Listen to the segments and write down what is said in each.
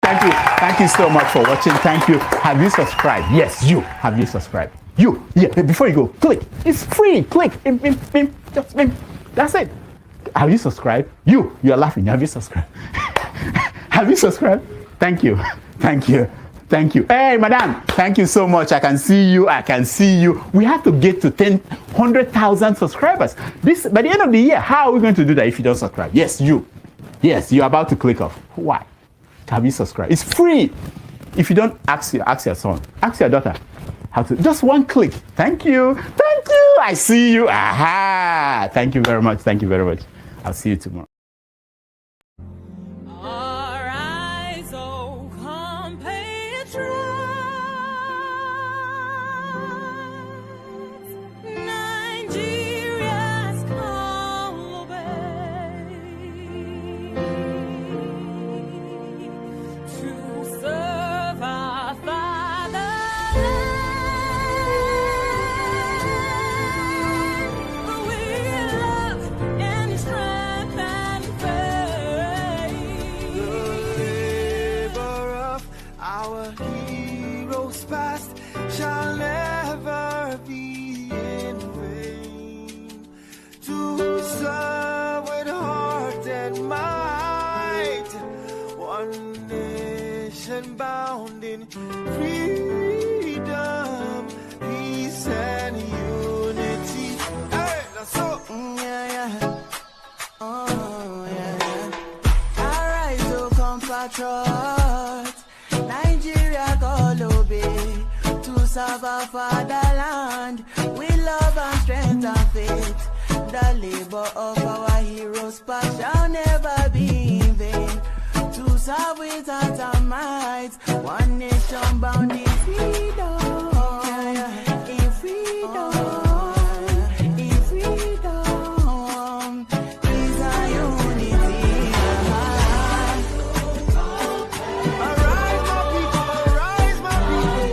Thank you so much for watching. Thank you. Have you subscribed? Yes, you. Have you subscribed? You. Yeah, before you go, click. It's free. Click. Just that's it. Have you subscribed? You're laughing. Have you subscribed? Have you subscribed? Thank you. Thank you. Thank you. Hey, madam, thank you so much. I can see you. I can see you. We have to get to 100,000 subscribers. This by the end of the year. How are we going to do that if you don't subscribe? Yes, you. Yes, you're about to click off. Why? Have you subscribed? It's free. If you don't, ask your son, ask your daughter how to. Just one click. Thank you. Thank you. I see you. Aha. Thank you very much. Thank you very much. I'll see you tomorrow. Shall never be in vain, to serve with heart and might, one nation bound in freedom, peace and unity. Hey, that's so. Yeah. Oh, yeah. Arise, O compatriots, Nigeria call obey. Serve our fatherland with love and strength and faith. The labor of our heroes past shall never be in vain. To serve with heart and might, one nation bound in freedom. In freedom. In freedom. Peace and unity. Arise, my people. Arise, my people.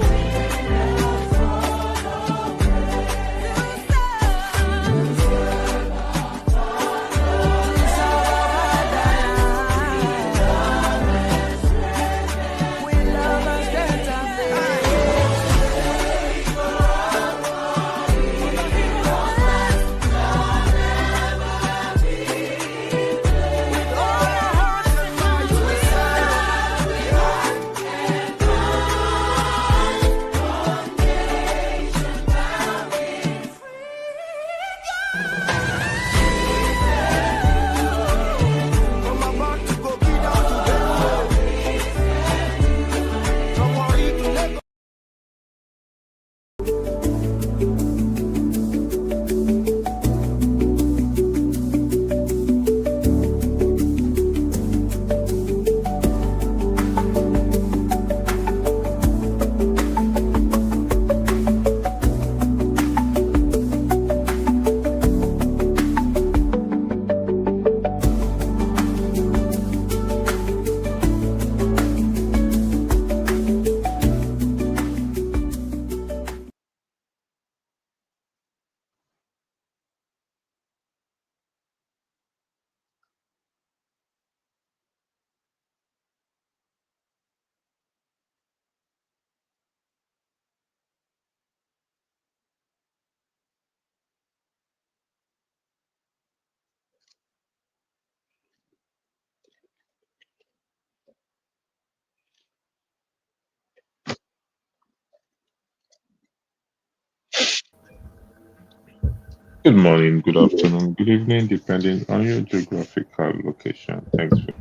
Good morning, good afternoon, good evening, depending on your geographical location. Thanks for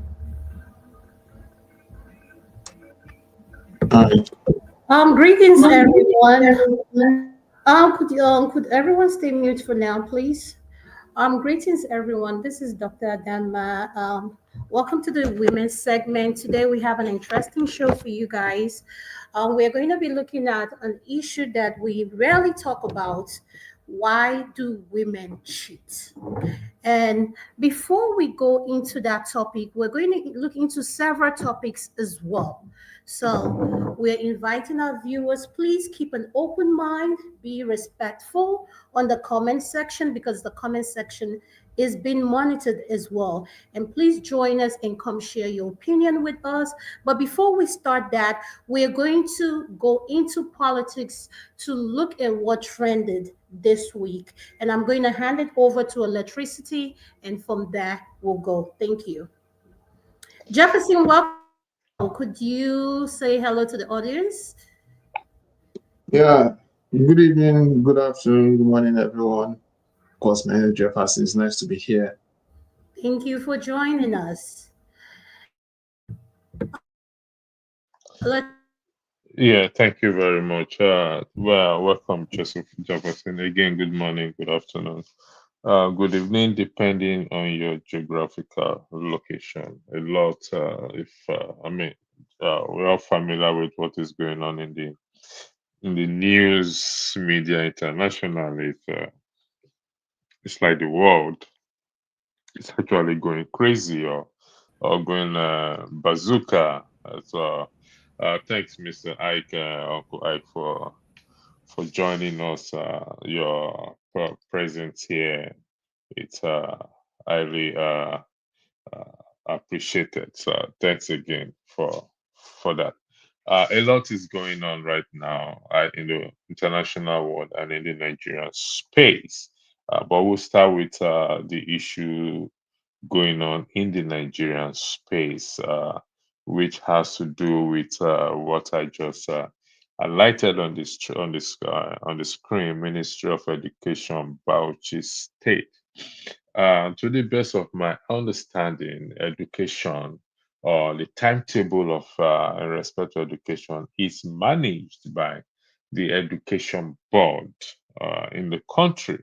Greetings, everyone. Could everyone stay mute for now, please? Greetings, everyone. This is Dr. Danma. Welcome to the women's segment. Today we have an interesting show for you guys. We're going to be looking at an issue that we rarely talk about, Why do women cheat? And before we go into that topic, we're going to look into several topics as well. So we're inviting our viewers, please keep an open mind, be respectful on the comment section because the comment section is being monitored as well. And please join us and come share your opinion with us. But before we start that, we're going to go into politics to look at what trended this week. And I'm going to hand it over to electricity, and from there we'll go. Thank you. Jefferson, welcome to the show. Could you say hello to the audience? Yeah, good evening, good afternoon, good morning, everyone. Of course, my name is Jefferson. It's nice to be here. Thank you for joining us. Yeah, thank you very much. Well, welcome, Joseph Jefferson. Again, good morning, good afternoon, good evening, depending on your geographical location. A lot, if I mean, we're all familiar with what is going on in the news media internationally. It's like the world is actually going crazy or going bazooka. So, thanks, Mr. Ike, Uncle Ike, for joining us. Your presence here, it's highly uh, appreciated. So, thanks again for that. A lot is going on right now in the international world and in the Nigerian space. But we'll start with the issue going on in the Nigerian space, which has to do with what I just highlighted on the screen: Ministry of Education, Bauchi State. To the best of my understanding, education or the timetable of in respect to education is managed by the education board in the country.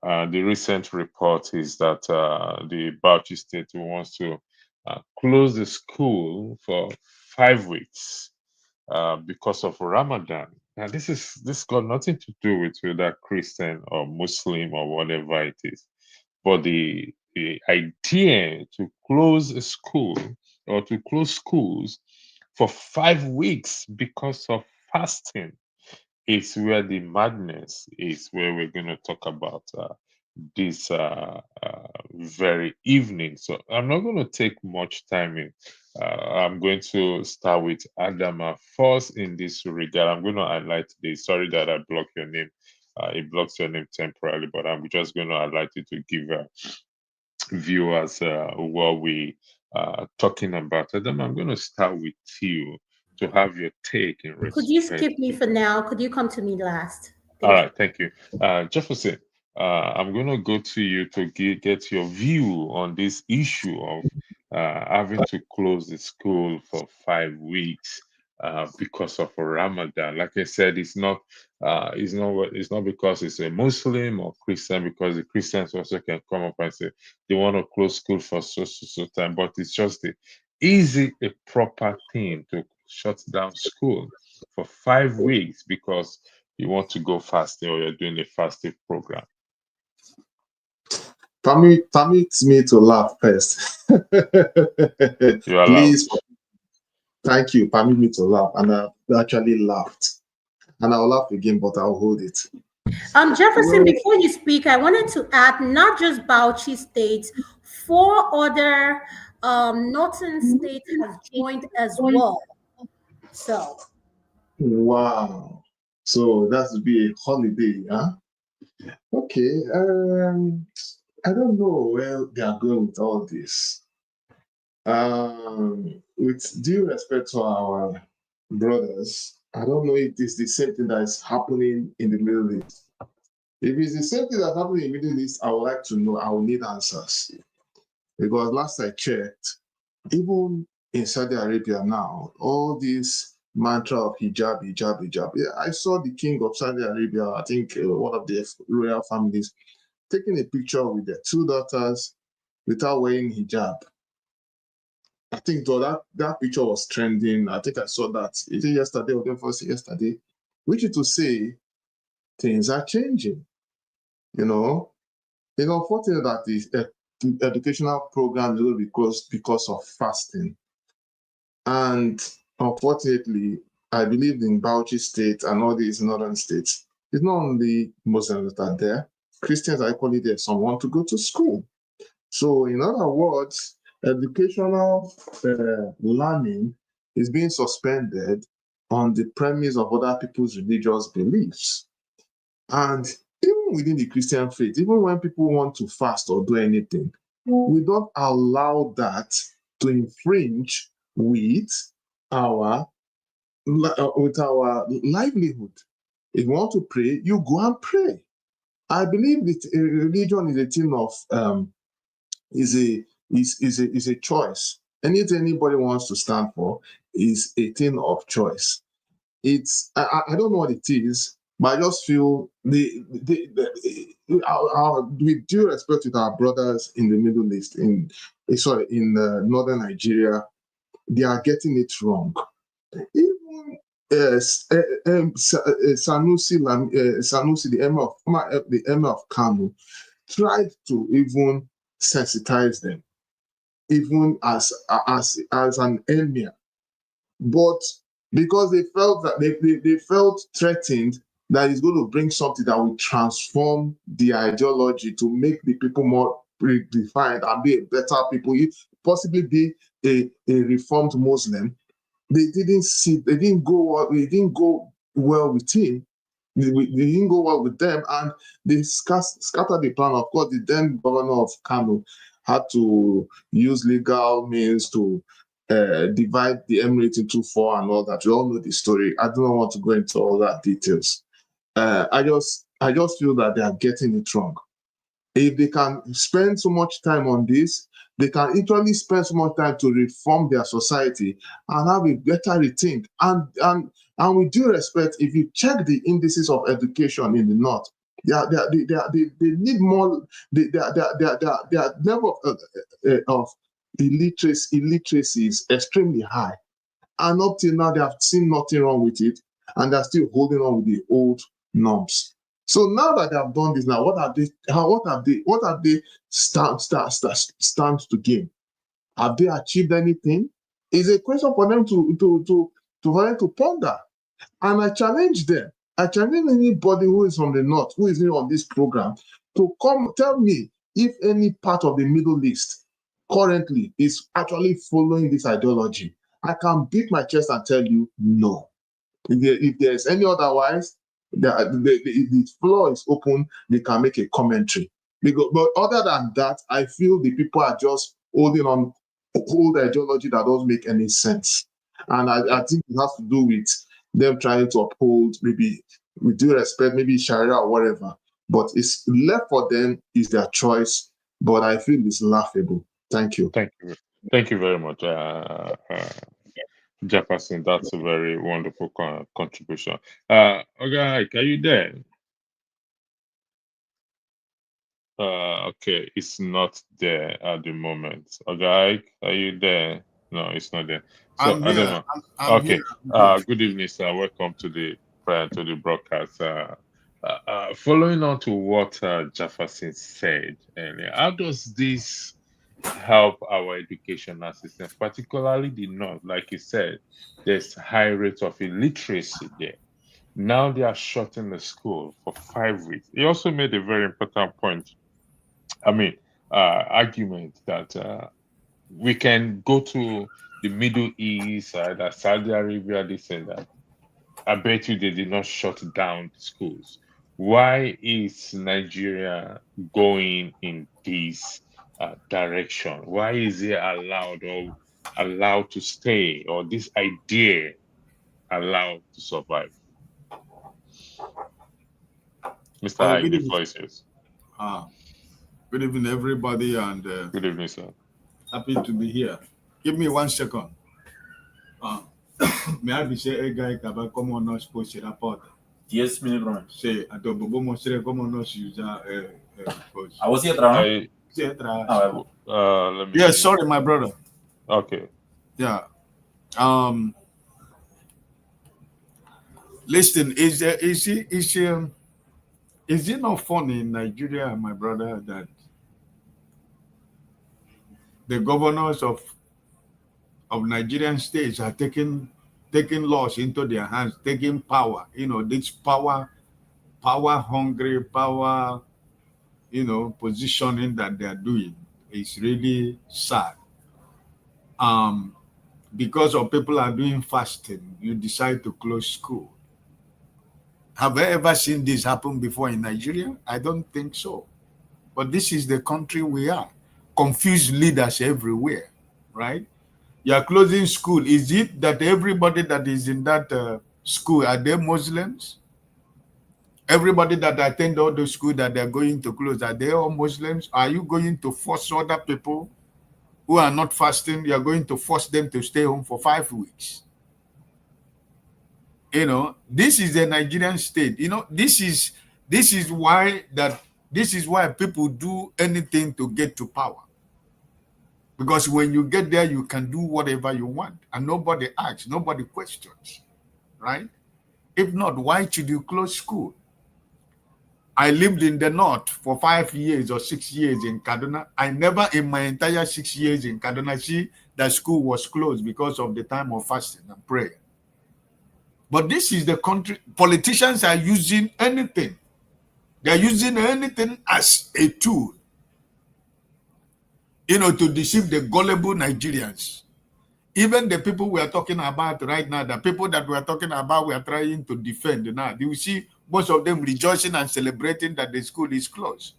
The recent report is that the Bauchi State wants to close the school for 5 weeks because of Ramadan. Now, this got nothing to do with whether Christian or Muslim or whatever it is, but the idea to close a school or to close schools for 5 weeks because of fasting is where the madness is, where we're going to talk about this very evening. So I'm not going to take much time in. I'm going to start with Adama first in this regard. I'm going to highlight this. Sorry that I blocked your name. It blocks your name temporarily, but I'm just going to highlight it to give viewers what we talking about. Adama, I'm going to start with you to have your take in Could you respect. skip me for now? Could you come to me last? All Thank you. right, thank you. Jefferson, I'm going to go to you to get your view on this issue of having to close the school for 5 weeks because of Ramadan. Like I said, it's not because it's a Muslim or Christian, because the Christians also can come up and say they want to close school for so time, but it's just a proper thing to shut down school for 5 weeks because you want to go fasting or you're doing a fasting program. Permit me to laugh first. You are allowed. Please, thank you. Permit me to laugh. And I actually laughed. And I'll laugh again, but I'll hold it. Jefferson, Well, before you speak, I wanted to add not just Bauchi states, four other northern states have joined as well. So wow. So that would be a holiday, huh? Okay. I don't know where they are going with all this. With due respect to our brothers, I don't know if it's the same thing that is happening in the Middle East. If it's the same thing that's happening in the Middle East, I would like to know. I will need answers. Because last I checked, even in Saudi Arabia now, all this mantra of hijab, hijab, hijab. Yeah, I saw the king of Saudi Arabia, I think one of the royal families, taking a picture with their two daughters without wearing hijab. I think though that picture was trending. I think I saw that. Is it yesterday or the first yesterday? Which is to say things are changing. You know, it's unfortunate that the educational program is because of fasting. And unfortunately, I believe in Bauchi State and all these northern states, it's not only Muslims that are there, Christians are equally there. Some want to go to school. So, in other words, educational learning is being suspended on the premise of other people's religious beliefs. And even within the Christian faith, even when people want to fast or do anything, we don't allow that to infringe with our livelihood. If you want to pray, you go and pray. I believe that religion is a thing of is a choice. Anything anybody wants to stand for is a thing of choice. It's I don't know what it is, but I just feel with due respect to our brothers in the Middle East, in northern Nigeria, they are getting it wrong. Even Sanusi, the Emir of Kano, tried to even sensitize them, even as an emir, but because they felt that they felt threatened that it's going to bring something that will transform the ideology to make the people more redefined and be a better people, possibly be a reformed Muslim. They didn't go well with him. They didn't go well with them, and they scattered the plan. Of course, the then governor of Kano had to use legal means to divide the emirate into four and all that. We all know the story. I do not want to go into all that details. I just feel that they are getting it wrong. If they can spend so much time on this, they can literally spend so much time to reform their society and have a better rethink. And with due respect, if you check the indices of education in the north, they need more. Their level of illiteracy is extremely high, and up till now they have seen nothing wrong with it, and they're still holding on with the old norms. So now that they have done this, now what have they stand to gain? Have they achieved anything? It's a question for them to ponder. And I challenge them. I challenge anybody who is from the north, who is on this program, to come tell me if any part of the Middle East currently is actually following this ideology. I can beat my chest and tell you no. If there's any otherwise, the floor is open, they can make a commentary. But other than that, I feel the people are just holding on old ideology that doesn't make any sense. And I think it has to do with them trying to uphold, maybe with due respect, maybe Sharia or whatever. But it's left for them, is their choice. But I feel it's laughable. Thank you. Thank you very much, Jefferson. That's a very wonderful contribution. Okay, are you there? Okay, it's not there at the moment. Okay, are you there? No, it's not there. So I'm I don't here. know. I'm Okay. here. I'm here. Good evening, sir. Welcome to the broadcast. Following on to what Jefferson said earlier, how does this help our educational system, particularly the North? Like you said, there's high rates of illiteracy there. Now they are shutting the school for 5 weeks. He also made a very important point. I mean, argument that we can go to the Middle East, that Saudi Arabia. They said that. I bet you they did not shut down the schools. Why is Nigeria going in this direction? Why is it allowed to stay, or this idea allowed to survive? Mr. Oh, Haig, good the evening. floor is yours. Good evening, everybody, and Good evening, sir. happy to be here. Give me 1 second. May I be say a guy kaba come on us post report. Yes, Minister. Say adobo mo sere come on us use post. I was here, Trano. Let me. Yes, sorry, my brother. Okay. Yeah. Listen, Is it not funny in Nigeria, my brother, that the governors of Nigerian states are taking laws into their hands, taking power. This power hungry, power, positioning that they are doing is really sad. Um, because of people are doing fasting, you decide to close school. Have I ever seen this happen before in Nigeria? I don't think so. But this is the country we are. Confused leaders everywhere, right? You are closing school. Is it that everybody that is in that school are they Muslims? Everybody that attend all the school that they're going to close, are they all Muslims? Are you going to force other people who are not fasting? You are going to force them to stay home for 5 weeks. This is the Nigerian state. This is why people do anything to get to power. Because when you get there, you can do whatever you want, and nobody asks, nobody questions, right? If not, why should you close school? I lived in the north for 5 years or 6 years in Kaduna. I never in my entire 6 years in Kaduna see that school was closed because of the time of fasting and prayer. But this is the country. Politicians are using anything. They're using anything as a tool, to deceive the gullible Nigerians. Even the people we are talking about right now, the people that we are talking about, we are trying to defend now. You see most of them rejoicing and celebrating that the school is closed.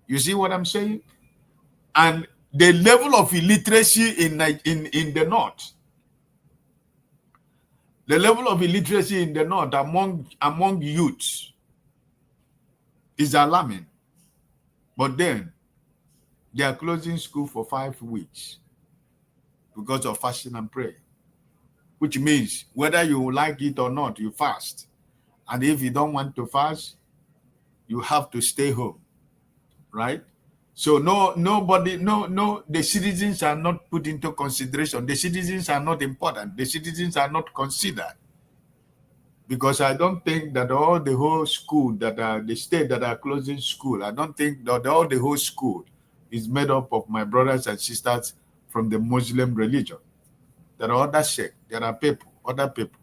You see what I'm saying? And the level of illiteracy in the north, the level of illiteracy in the north among youths is alarming. But then they are closing school for 5 weeks because of fasting and prayer, which means whether you like it or not, you fast. And if you don't want to fast, you have to stay home, right? So the citizens are not put into consideration. The citizens are not important. The citizens are not considered. Because I don't think that all the whole school that are the state that are closing school, I don't think that all the whole school is made up of my brothers and sisters from the Muslim religion. There are other sects, there are other people.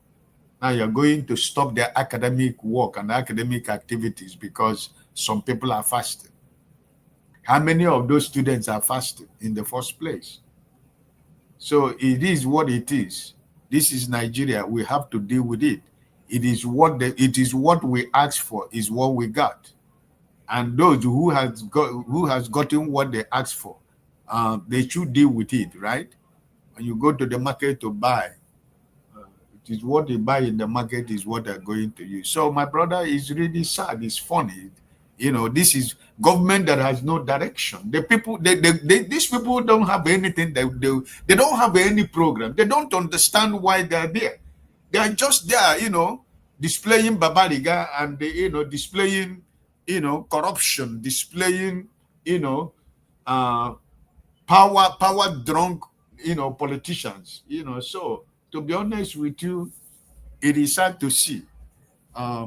Now you're going to stop their academic work and academic activities because some people are fasting. How many of those students are fasting in the first place? So it is what it is. This is Nigeria. We have to deal with it. It is what we asked for, is what we got. And those who has gotten what they asked for, they should deal with it, right? When you go to the market to buy, it is what they buy in the market is what they're going to use. So my brother is really sad. It's funny. This is government that has no direction. The people, these people don't have anything. They don't have any program. They don't understand why they're there. They are just there, displaying babariga and displaying, corruption, displaying, power drunk, politicians. So to be honest with you, it is sad to see. I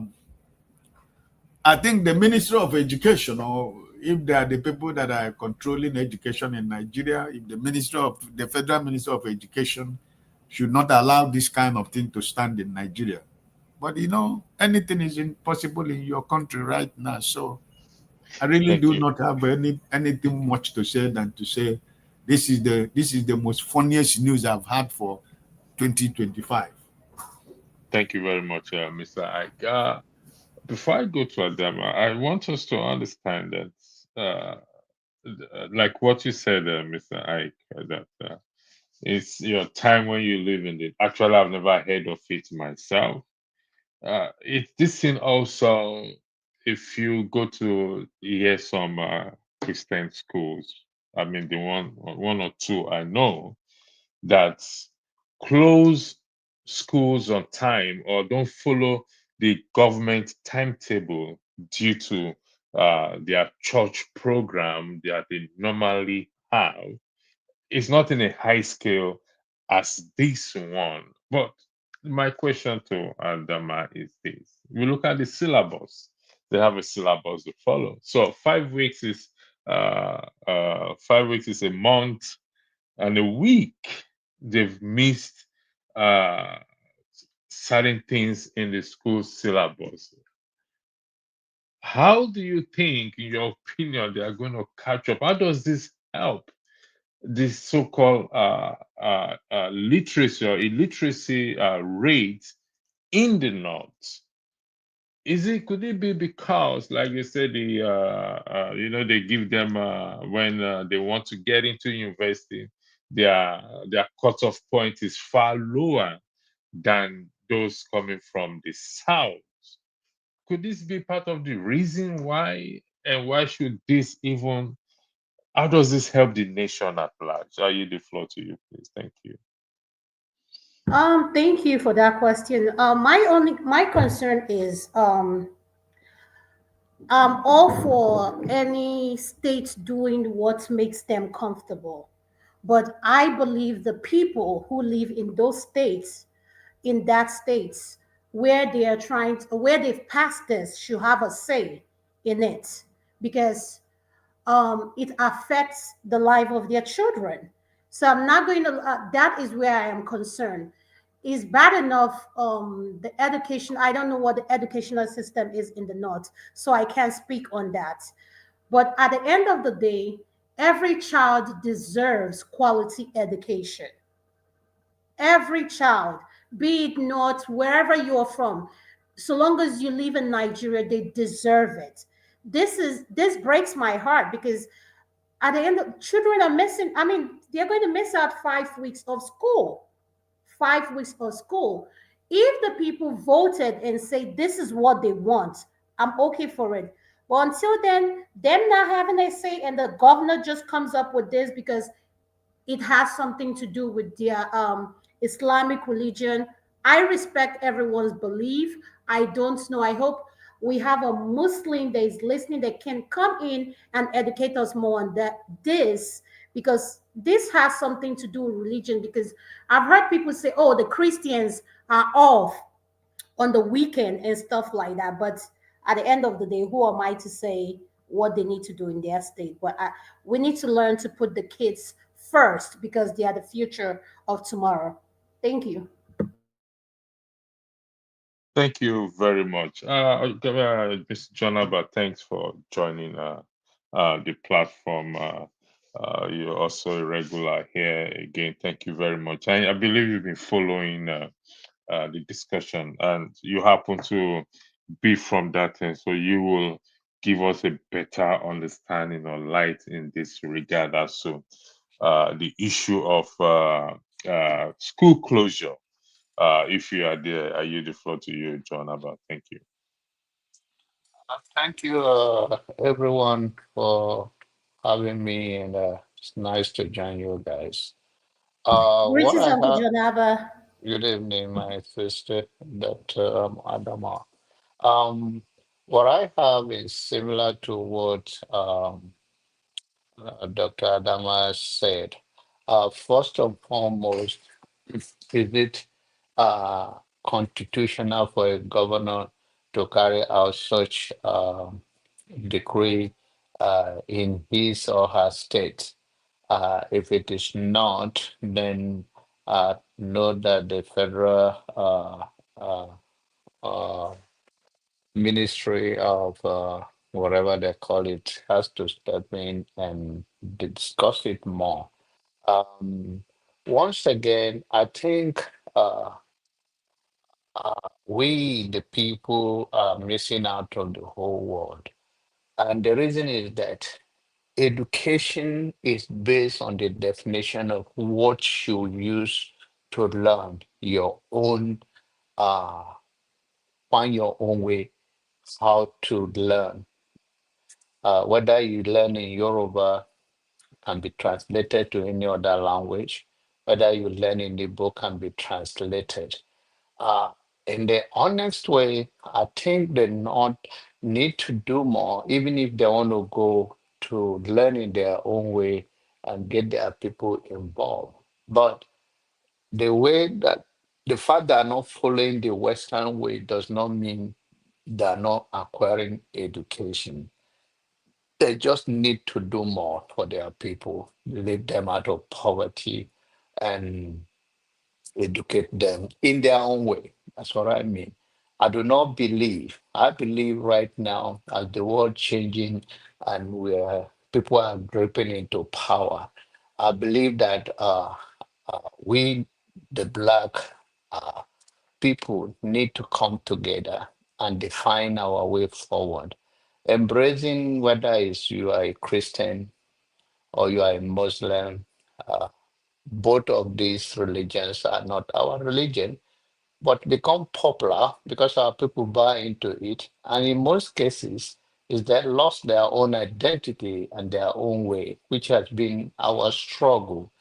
think the Ministry of Education, or if they are the people that are controlling education in Nigeria, if the Federal Ministry of Education should not allow this kind of thing to stand in Nigeria. But anything is impossible in your country right now. So I really Thank do you. not have anything much to say than to say this is the most funniest news I've had for 2025. Thank you very much, Mr. Ike. Before I go to Adama, I want us to understand that, like what you said, Mr. Ike, that it's your time when you live in it. Actually, I've never heard of it myself. It's this thing also, if you go to hear some Christian schools, I mean, the one or two I know that close schools on time or don't follow the government timetable due to their church program that they normally have. It's not in a high scale as this one, but my question to Adama is this. We look at the syllabus. They have a syllabus to follow. So 5 weeks is 5 weeks is a month and a week. They've missed uh, certain things in the school syllabus. How do you think, in your opinion, they are going to catch up? How does this help this so-called literacy or illiteracy rate in the north? Is it could it be because, like you said, they give them when they want to get into university, their cutoff point is far lower than those coming from the south. Could this be part of the reason why, and why should this even? How does this help the nation at large? I yield the floor to you, please. Thank you. Thank you for that question. My concern is I'm all for any state doing what makes them comfortable. But I believe the people who live in those states, in that states where they are where they've passed this, should have a say in it, because it affects the life of their children. So I'm not going to, that is where I am concerned. Is bad enough, the education, I don't know what the educational system is in the North, so I can't speak on that. But at the end of the day, every child deserves quality education. Every child, be it North, wherever you're from, so long as you live in Nigeria, they deserve it. This breaks my heart, because at the end of, children are missing, I mean, they're going to miss out 5 weeks of school. 5 weeks of school. If the people voted and say this is what they want, I'm okay for it. But until then, them not having a say and the governor just comes up with this because it has something to do with their Islamic religion. I respect everyone's belief. I don't know. I hope we have a Muslim that is listening that can come in and educate us more on this, because this has something to do with religion. Because I've heard people say, "Oh, the Christians are off on the weekend and stuff like that." But at the end of the day, who am I to say what they need to do in their state? We need to learn to put the kids first, because they are the future of tomorrow. Thank you. Thank you very much. Mr. Jonaba, thanks for joining the platform. You're also a regular here again. Thank you very much. I believe you've been following the discussion, and you happen to be from that end, so you will give us a better understanding or light in this regard as to the issue of school closure. If you are there, I yield the floor to you, John Abba. Thank you. Thank you, everyone, for having me, and it's nice to join you guys. What Greetings, I Uncle have, Janava. good evening, my sister, Dr. Adama. Um, what I have is similar to what Dr. Adama said. First and foremost, is it uh, constitutional for a governor to carry out such decree in his or her state? If it is not, then know that the federal uh, uh, Ministry of whatever they call it has to step in and discuss it more. Um, Once again, I think we, the people, are missing out on the whole world. And the reason is that education is based on the definition of what you use to learn your own, uh, find your own way how to learn. Whether you learn in Yoruba can be translated to any other language. Whether you learn in Igbo can be translated. Uh, in the honest way, I think they not need to do more, even if they want to go to learn in their own way and get their people involved. But the way that the fact they are not following the Western way does not mean they are not acquiring education. They just need to do more for their people, lift them out of poverty, and educate them in their own way. That's what I mean. I do not believe. I believe right now, as the world changing and where people are dripping into power, I believe that we, the black uh, people, need to come together and define our way forward. Embracing whether it's you are a Christian or you are a Muslim, uh, both of these religions are not our religion, but become popular because our people buy into it. And in most cases, is they lost their own identity and their own way, which has been our struggle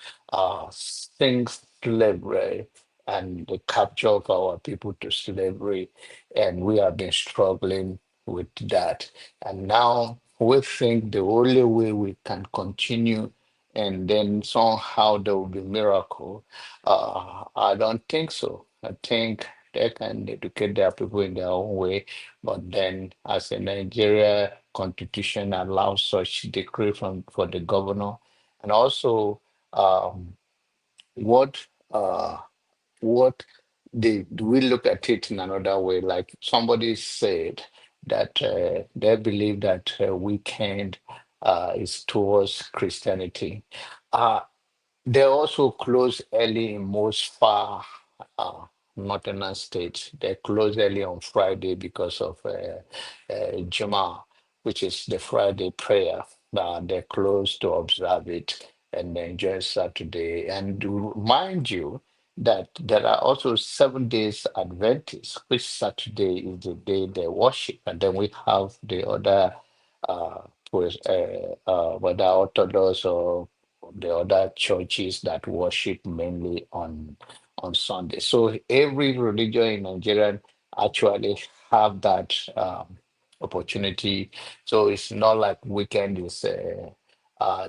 since slavery and the capture of our people to slavery. And we have been struggling with that. And now we think the only way we can continue and then somehow there will be miracle. I don't think so. I think they can educate their people in their own way, but then as a Nigeria constitution allows such decree from for the governor, and also um, what what do we look at it in another way? Like somebody said that they believe that weekend is towards Christianity. Uh, they also close early in most far uh, northern states. They close early on Friday because of Juma, which is the Friday prayer. They close to observe it and then enjoy Saturday. And to remind you that there are also 7 days Adventists, which Saturday is the day they worship. And then we have the other, whether Orthodox or the other churches that worship mainly on Sunday. So every religion in Nigeria actually have that opportunity. So it's not like weekend is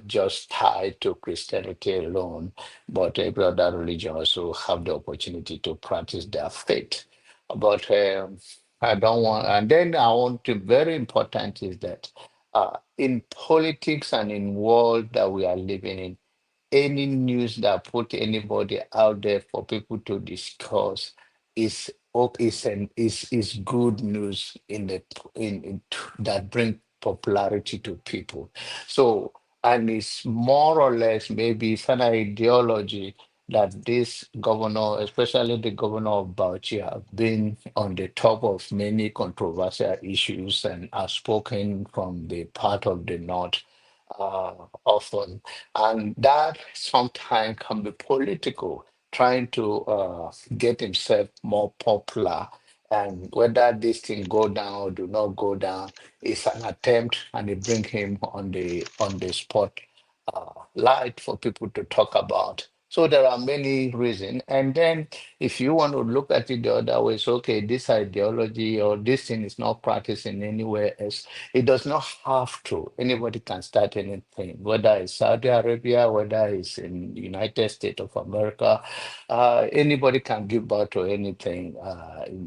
just tied to Christianity alone, but every other religion also have the opportunity to practice their faith. But I don't want, and then I want to, very important is that in politics and in world that we are living in, any news that put anybody out there for people to discuss is good news in that bring popularity to people. So, and it's more or less maybe it's an ideology that this governor, especially the governor of Bauchi, have been on the top of many controversial issues and have spoken from the part of the north uh, often, and that sometimes can be political, trying to get himself more popular. And whether this thing go down or do not go down is an attempt, and it bring him on the spot light for people to talk about. So there are many reasons. And then if you want to look at it the other way, it's okay, this ideology or this thing is not practiced in anywhere else. It does not have to. Anybody can start anything, whether it's Saudi Arabia, whether it's in the United States of America. Anybody can give birth to anything.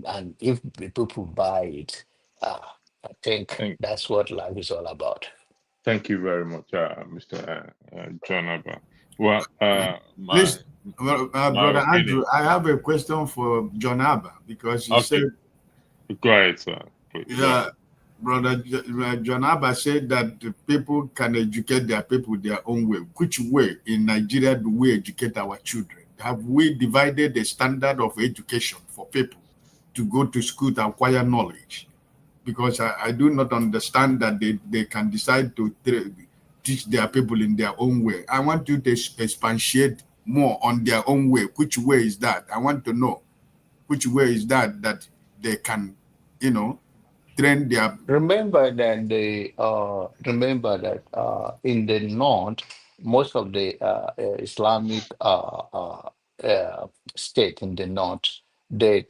And if the people buy it, uh, I think Thank, that's what life is all about. thank you very much, Mr. John Abba. Well, Please, my Brother Andrew, opinion. I have a question for John Abba because he said, Okay, go ahead, sir. Please, go yeah, ahead. John Abba said that the people can educate their people their own way. Which way in Nigeria do we educate our children? Have we divided the standard of education for people to go to school to acquire knowledge? Because I do not understand that they can decide to teach their people in their own way. I want you to expatiate more on their own way. Which way is that? I want to know which way is that they can, you know, train their. Remember that in the north, most of the Islamic state in the north, they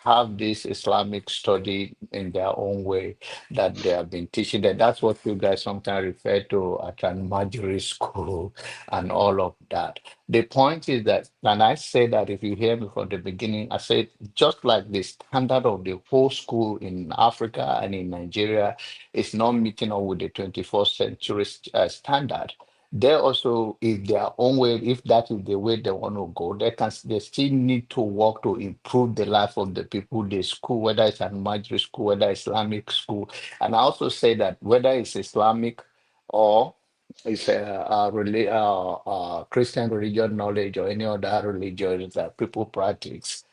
have this Islamic study in their own way that they have been teaching them. That's what you guys sometimes refer to at an Majri school and all of that. The point is that, and I say that if you hear me from the beginning, I said just like the standard of the whole school in Africa and in Nigeria is not meeting up with the 21st century standard. They also, if their own way, if that is the way they want to go, they still need to work to improve the life of the people they school, whether it's an Majri school, whether Islamic school. And I also say that whether it's Islamic or it's Christian religion knowledge or any other religion that people practice,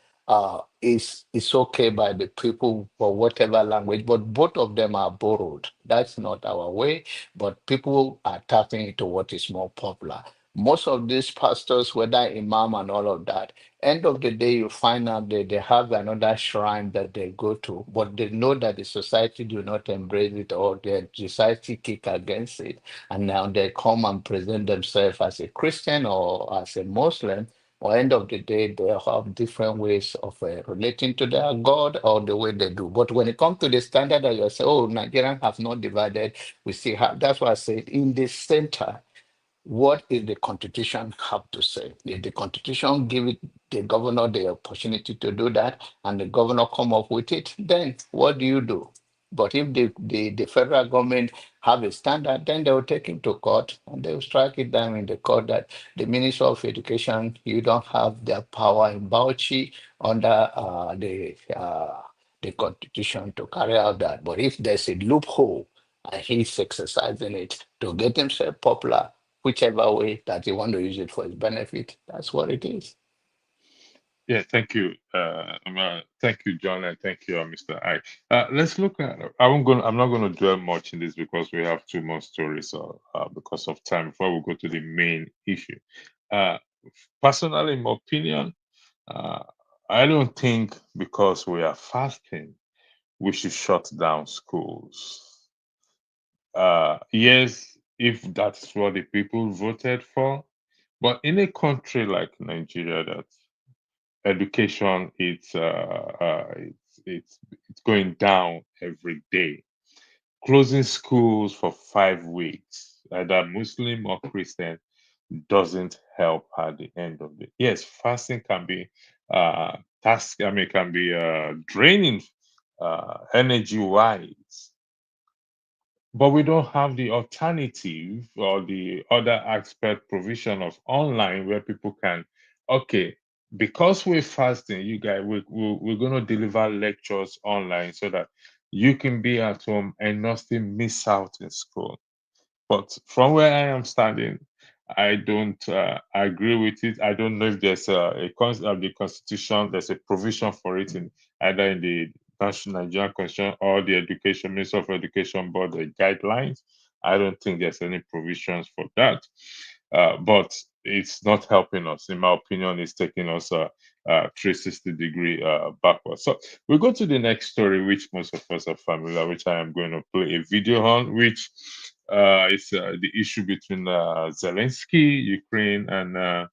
it's okay by the people for whatever language, but both of them are borrowed. That's not our way, but people are tapping into what is more popular. Most of these pastors, whether imam and all of that, end of the day, you find out that they have another shrine that they go to, but they know that the society do not embrace it or the society kick against it. And now they come and present themselves as a Christian or as a Muslim. Or end of the day, they have different ways of relating to their God or the way they do. But when it comes to the standard that you say, oh, Nigerians have not divided, we see how. That's why I said in the center, what is the constitution have to say? If the constitution give it the governor the opportunity to do that and the governor come up with it, then what do you do? But if the federal government have a standard, then they will take him to court and they will strike it down in the court that the Minister of Education, you don't have the power in Bauchi under the constitution to carry out that. But if there's a loophole and he's exercising it to get himself popular, whichever way that you want to use it for his benefit, that's what it is. Yeah, thank you. Thank you, John, and thank you, Mr. I. Let's look at. I'm not going to dwell much in this because we have two more stories. Because of time, before we go to the main issue. Personally, in my opinion, I don't think because we are fasting, we should shut down schools. Yes, if that's what the people voted for, but in a country like Nigeria, that education it's going down every day. Closing schools for 5 weeks, either Muslim or Christian, doesn't help at the end of the. Yes, fasting can be can be draining energy wise, but we don't have the alternative or the other aspect provision of online where people can, okay, because we're fasting, you guys, we're going to deliver lectures online so that you can be at home and not still miss out in school. But from where I am standing, I don't agree with it. I don't know if there's the constitution, there's a provision for it in either in the National Nigerian Constitution or the Education Minister of Education Board the guidelines. I don't think there's any provisions for that. But it's not helping us. In my opinion, it's taking us 360-degree backwards. So we go to the next story, which most of us are familiar, which I am going to play a video on, which is the issue between Zelensky, Ukraine, and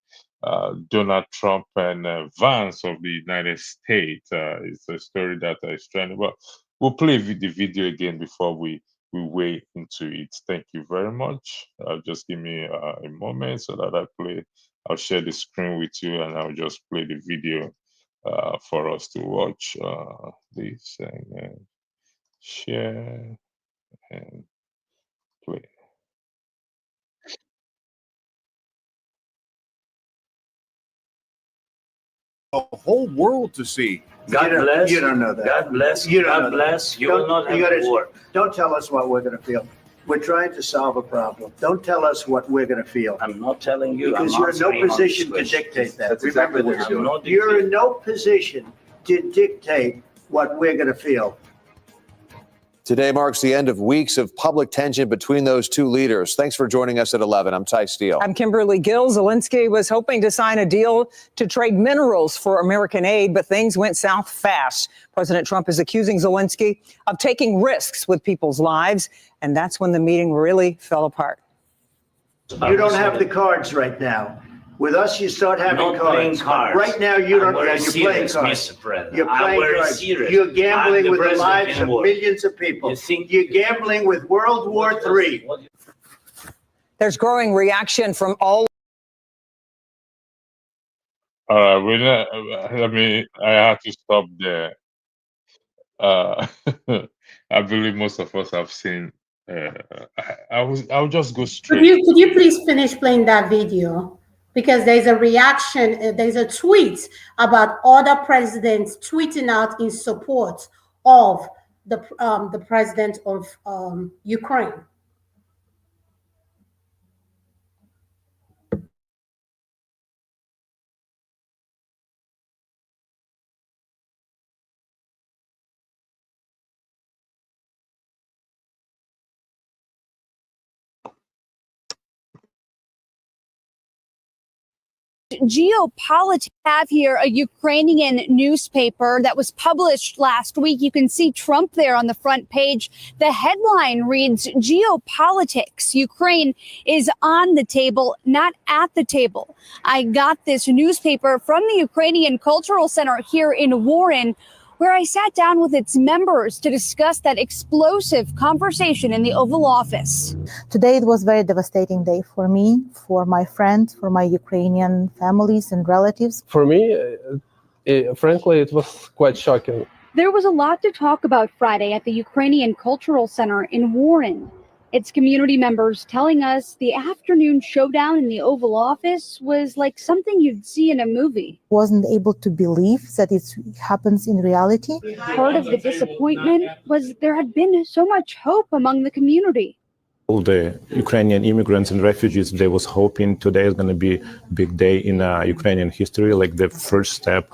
Donald Trump and Vance of the United States. It's a story that is trending. But we'll play the video again before we weigh into it. Thank you very much. Just give me a moment so that I'll share the screen with you and I'll just play the video for us to watch. This and share and play. The whole world to see. God bless. You don't know that. God bless. You don't God know bless. that. You will not have to work. Don't tell us what we're going to feel. We're trying to solve a problem. Don't tell us what we're going to feel. I'm not telling you. Because I'm you're in no answering on position to this question. dictate that. That's exactly Remember what this. you're I'm not You're in dictating. no position to dictate what we're going to feel. Today marks the end of weeks of public tension between those two leaders. Thanks for joining us at 11. I'm Ty Steele. I'm Kimberly Gill. Zelensky was hoping to sign a deal to trade minerals for American aid, but things went south fast. President Trump is accusing Zelensky of taking risks with people's lives, and that's when the meeting really fell apart. You don't have the cards right now. With us, you start having Not playing cards. cards. Right now, you don't. I'm very You're playing serious, cards. Mr. President. You're I'm playing very cards. serious. You're gambling I'm the with the president lives in of war. millions of people. You think- You're gambling with World War III. There's growing reaction from all. I have to stop there. I believe most of us have seen. I'll just go Could straight. you please finish playing that video? Because there's a reaction, there's a tweet about other presidents tweeting out in support of the president of Ukraine. Geopolitics. Have here a Ukrainian newspaper that was published last week. You can see Trump there on the front page. The headline reads Geopolitics. Ukraine is on the table, not at the table. I got this newspaper from the Ukrainian Cultural Center here in Warren, where I sat down with its members to discuss that explosive conversation in the Oval Office. Today it was a very devastating day for me, for my friends, for my Ukrainian families and relatives. For me, frankly, it was quite shocking. There was a lot to talk about Friday at the Ukrainian Cultural Center in Warren. Its community members telling us the afternoon showdown in the Oval Office was like something you'd see in a movie. Wasn't able to believe that it happens in reality. Part of the disappointment was there had been so much hope among the community. All the Ukrainian immigrants and refugees, they was hoping today is going to be a big day in Ukrainian history, like the first step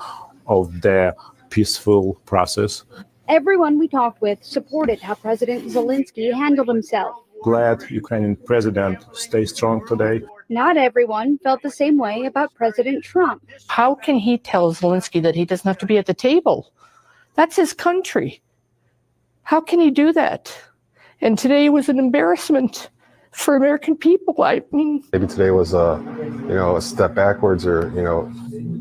of the peaceful process. Everyone we talked with supported how President Zelensky handled himself. Glad Ukrainian president stays strong today. Not everyone felt the same way about President Trump. How can he tell Zelensky that he doesn't have to be at the table? That's his country. How can he do that? And today was an embarrassment for American people. I mean, maybe today was a step backwards or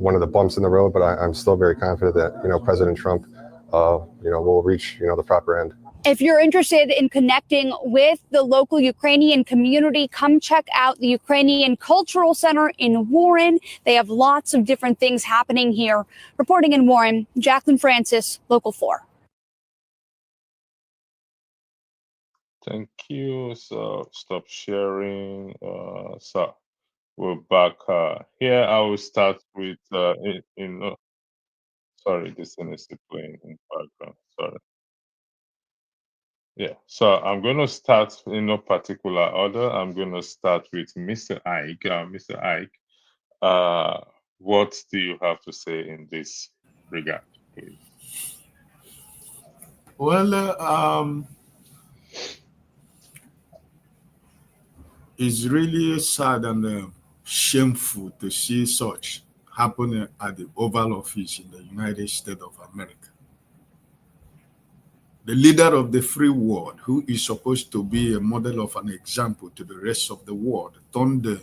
one of the bumps in the road, but I'm still very confident that President Trump will reach the proper end. If you're interested in connecting with the local Ukrainian community, come check out the Ukrainian Cultural Center in Warren. They have lots of different things happening here. Reporting in Warren, Jacqueline Francis, Local 4. Thank you. So stop sharing. So we're back here. I will start with sorry, this thing is still playing in background. Sorry. Yeah, so I'm going to start in no particular order. I'm going to start with Mr. Ike. Mr. Ike, what do you have to say in this regard, please? Well, it's really sad and shameful to see such happening at the Oval Office in the United States of America. The leader of the free world, who is supposed to be a model of an example to the rest of the world, turned a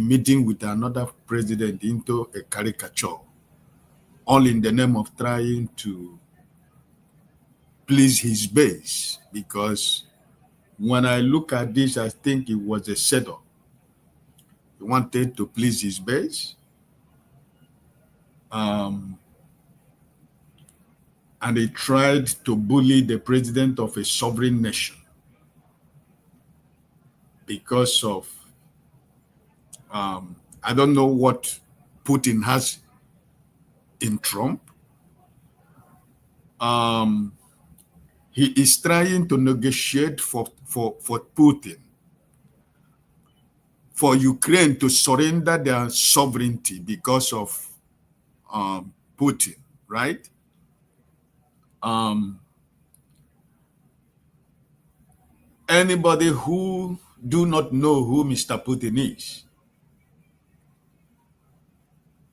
meeting with another president into a caricature, all in the name of trying to please his base. Because when I look at this, I think it was a setup. He wanted to please his base. And he tried to bully the president of a sovereign nation because of, I don't know what Putin has in Trump. He is trying to negotiate for Putin, for Ukraine to surrender their sovereignty because of Putin, right? Anybody who do not know who Mr. Putin is,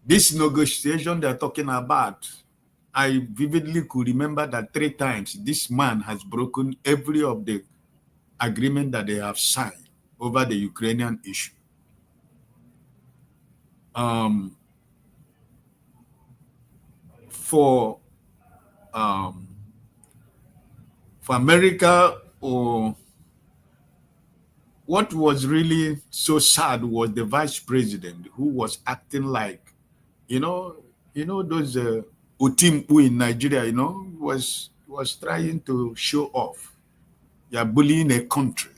this negotiation they're talking about, I vividly could remember that 3 times this man has broken every of the agreement that they have signed over the Ukrainian issue. um, for um, for America, or what was really so sad was the vice president who was acting like, those Otimpu in Nigeria, was trying to show off. They are bullying a country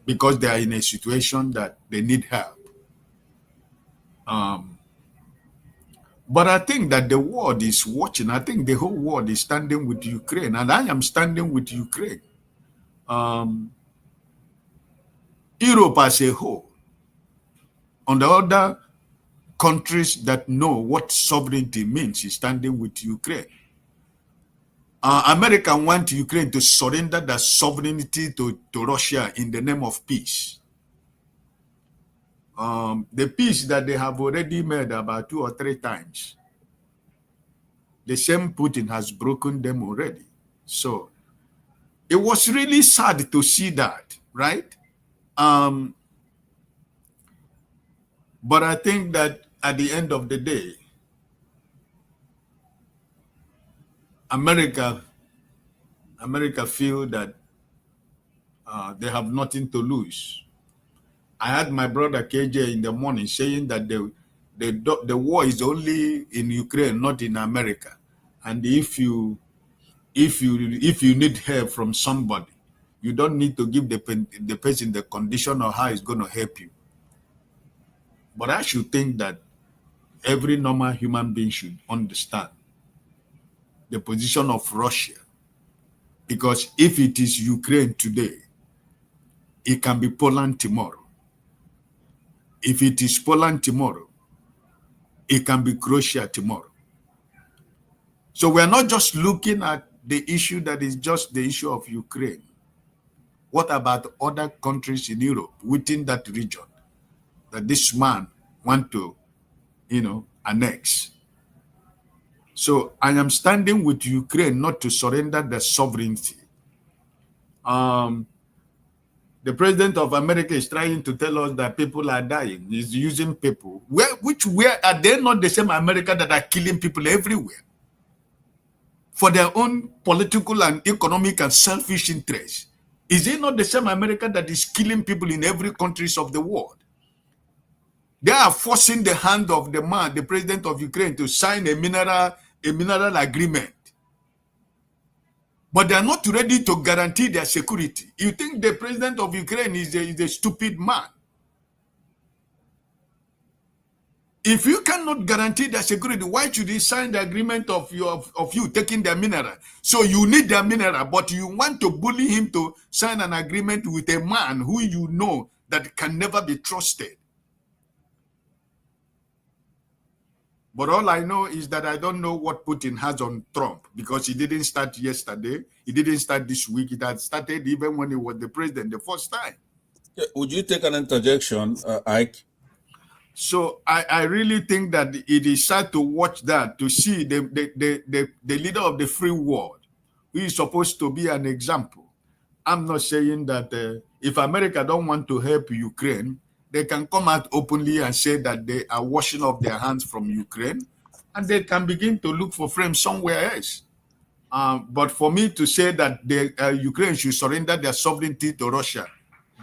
because they are in a situation that they need help. But I think that the world is watching. I think the whole world is standing with Ukraine, and I am standing with Ukraine. Europe as a whole, on the other countries that know what sovereignty means, is standing with Ukraine. America wants Ukraine to surrender their sovereignty to Russia in the name of peace. The peace that they have already made about 2 or 3 times, the same Putin has broken them already. So it was really sad to see that, right? But I think that at the end of the day, America feel that they have nothing to lose. I had my brother KJ in the morning saying that the war is only in Ukraine, not in America. And if you need help from somebody, you don't need to give the person the condition or how it's going to help you. But I should think that every normal human being should understand the position of Russia. Because if it is Ukraine today, it can be Poland tomorrow. If it is Poland tomorrow, it can be Croatia tomorrow. So we're not just looking at the issue that is just the issue of Ukraine. What about other countries in Europe within that region that this man want to, annex? So I am standing with Ukraine not to surrender their sovereignty. The president of America is trying to tell us that people are dying. He's using people. Where are they not the same America that are killing people everywhere for their own political and economic and selfish interests? Is it not the same America that is killing people in every countries of the world? They are forcing the hand of the man, the president of Ukraine, to sign a mineral agreement. But they are not ready to guarantee their security. You think the president of Ukraine is a stupid man? If you cannot guarantee their security, why should he sign the agreement of you taking their mineral? So you need their mineral, but you want to bully him to sign an agreement with a man who you know that can never be trusted. But all I know is that I don't know what Putin has on Trump, because he didn't start yesterday. He didn't start this week. It had started even when he was the president the first time. Would you take an interjection, Ike? So I really think that it is sad to watch that, to see the leader of the free world, who is supposed to be an example. I'm not saying that if America don't want to help Ukraine, they can come out openly and say that they are washing off their hands from Ukraine, and they can begin to look for frames somewhere else. But for me to say that Ukraine should surrender their sovereignty to Russia,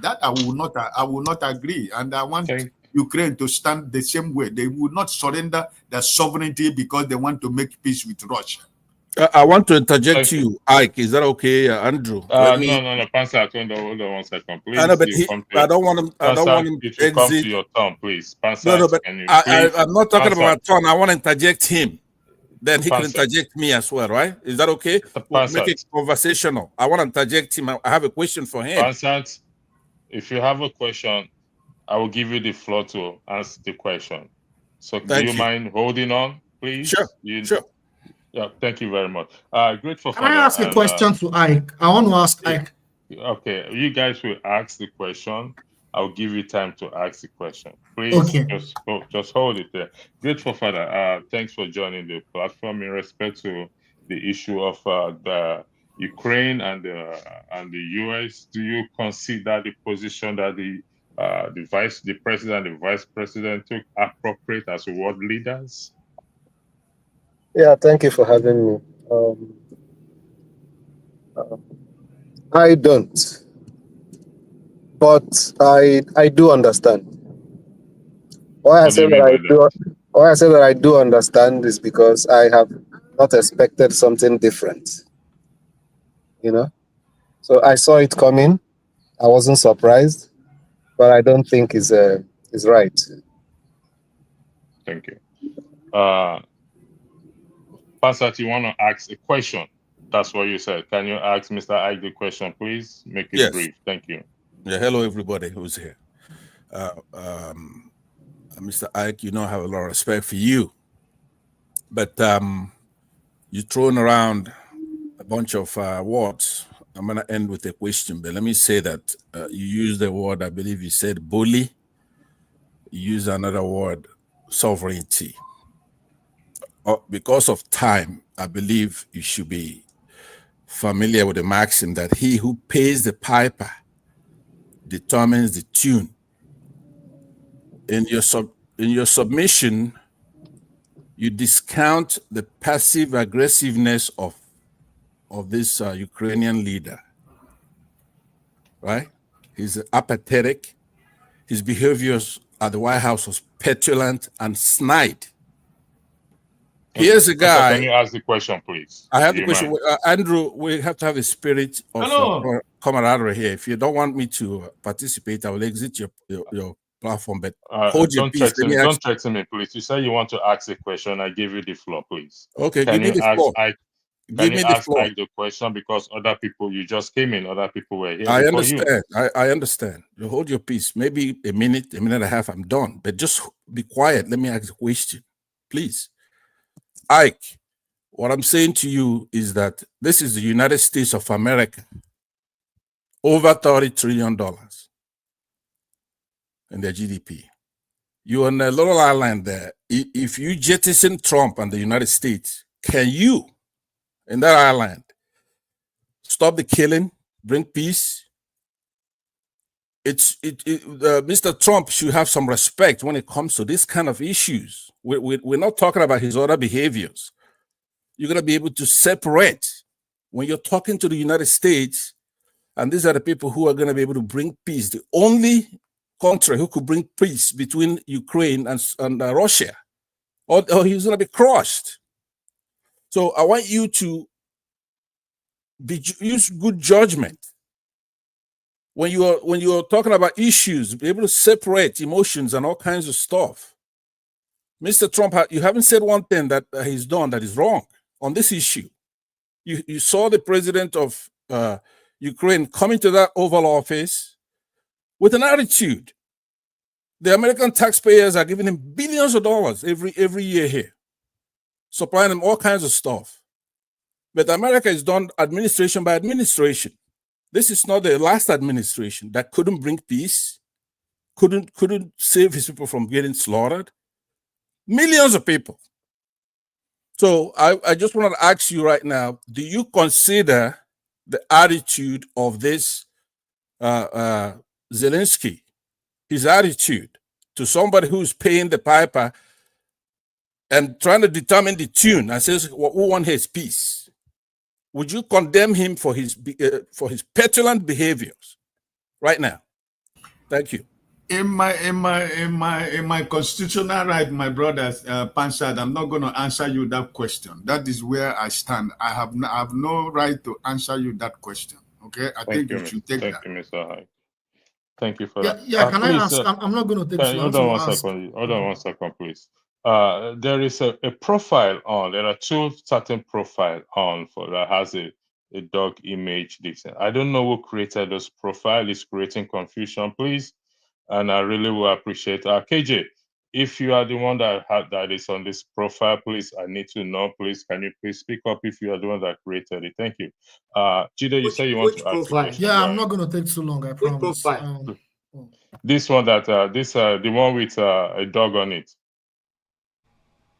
that I will not agree. And I want Ukraine to stand the same way. They will not surrender their sovereignty because they want to make peace with Russia. I want to interject you, Ike. Is that okay, Andrew? No, Pansa, hold on 1 second, please. I know, but I don't want him. I don't want him It to will come exit. to your turn, please. Pansa, No, but I'm not talking about my turn. I want to interject him. Then he can interject me as well, right? Is that okay? We'll make it conversational. I want to interject him. I have a question for him. Pansat, if you have a question, I will give you the floor to answer the question. So do you mind holding on, please? Sure. Sure. Yeah, thank you very much. Grateful. Can I ask a question to Ike? I want to ask Ike. Okay, you guys will ask the question. I'll give you time to ask the question. Please, Okay. just hold it there. Grateful Father, thanks for joining the platform. In respect to the issue of the Ukraine and the US, do you consider the position that the the president, the vice president took appropriate as world leaders? Yeah, thank you for having me. I don't, but I do understand. Why I What do say you that mean by I that? do why I say that I do understand is because I have not expected something different. You know, so I saw it coming. I wasn't surprised, but I don't think is right. Thank you. Pastor, you want to ask a question? That's what you said. Can you ask Mr. Ike the question, please? Make it Yes. brief. Thank you. Yeah, hello everybody who's here. Mr. Ike, you know I have a lot of respect for you. But you're throwing around a bunch of words. I'm going to end with a question, but let me say that you used the word, I believe you said bully. You used another word, sovereignty. Because of time, I believe you should be familiar with the maxim that he who pays the piper determines the tune. In your submission, you discount the passive aggressiveness of this Ukrainian leader, right? He's apathetic. His behaviors at the White House was petulant and snide. Here's a Pastor, can guy. you ask the question, please? I have Do the you question. mind? Andrew, we have to have a spirit of Hello. camaraderie here. If you don't want me to participate, I will exit your platform, but hold your peace. Let me ask. Don't threaten me, please. You say you want to ask a question. I give you the floor, please. Okay, Can give me you the ask floor. Ike? Give me the floor. Ike the question? Because other people, you just came in, other people were here I before you. understand. I understand. You hold your peace. Maybe a minute and a half, I'm done. But just be quiet. Let me ask a question, please. Ike, what I'm saying to you is that this is the United States of America. Over $30 trillion in their GDP. You're on a little island there. If you jettison Trump and the United States, can you, in that island, stop the killing, bring peace? Mr. Trump should have some respect when it comes to this kind of issues. We're not talking about his other behaviors. You're going to be able to separate when you're talking to the United States, and these are the people who are going to be able to bring peace. The only country who could bring peace between Ukraine and Russia, or he's going to be crushed. So I want you to use good judgment when you are talking about issues, be able to separate emotions and all kinds of stuff. Mr. Trump, you haven't said one thing that he's done that is wrong on this issue. You saw the president of Ukraine coming to that Oval Office with an attitude. The American taxpayers are giving him billions of dollars every year here, supplying him all kinds of stuff. But America is done administration by administration. This is not the last administration that couldn't bring peace, couldn't save his people from getting slaughtered. Millions of people. So I just want to ask you right now, do you consider the attitude of this Zelensky, his attitude to somebody who's paying the piper and trying to determine the tune and says, well, who wants his peace? Would you condemn him for his petulant behaviors right now? Thank you. In my constitutional right, my brothers, Panchad, I'm not going to answer you that question. That is where I stand. I have no right to answer you that question. Okay, I think you should take that. Thank you, Mr. Hyde. Thank you for Yeah, that. yeah. Can Please, I ask? I'm not going to take too long. hold on one second. Hold on one second, please. There is a profile on. There are two certain profile on for that has a dog image. I don't know who created this profile. It's creating confusion, please. And I really will appreciate KJ. If you are the one that is on this profile, please, I need to know, please. Can you please speak up if you are the one that created it? Thank you. Jide, you say you want to ask a question. Yeah, I'm not going to take too long. I promise. This one that the one with a dog on it.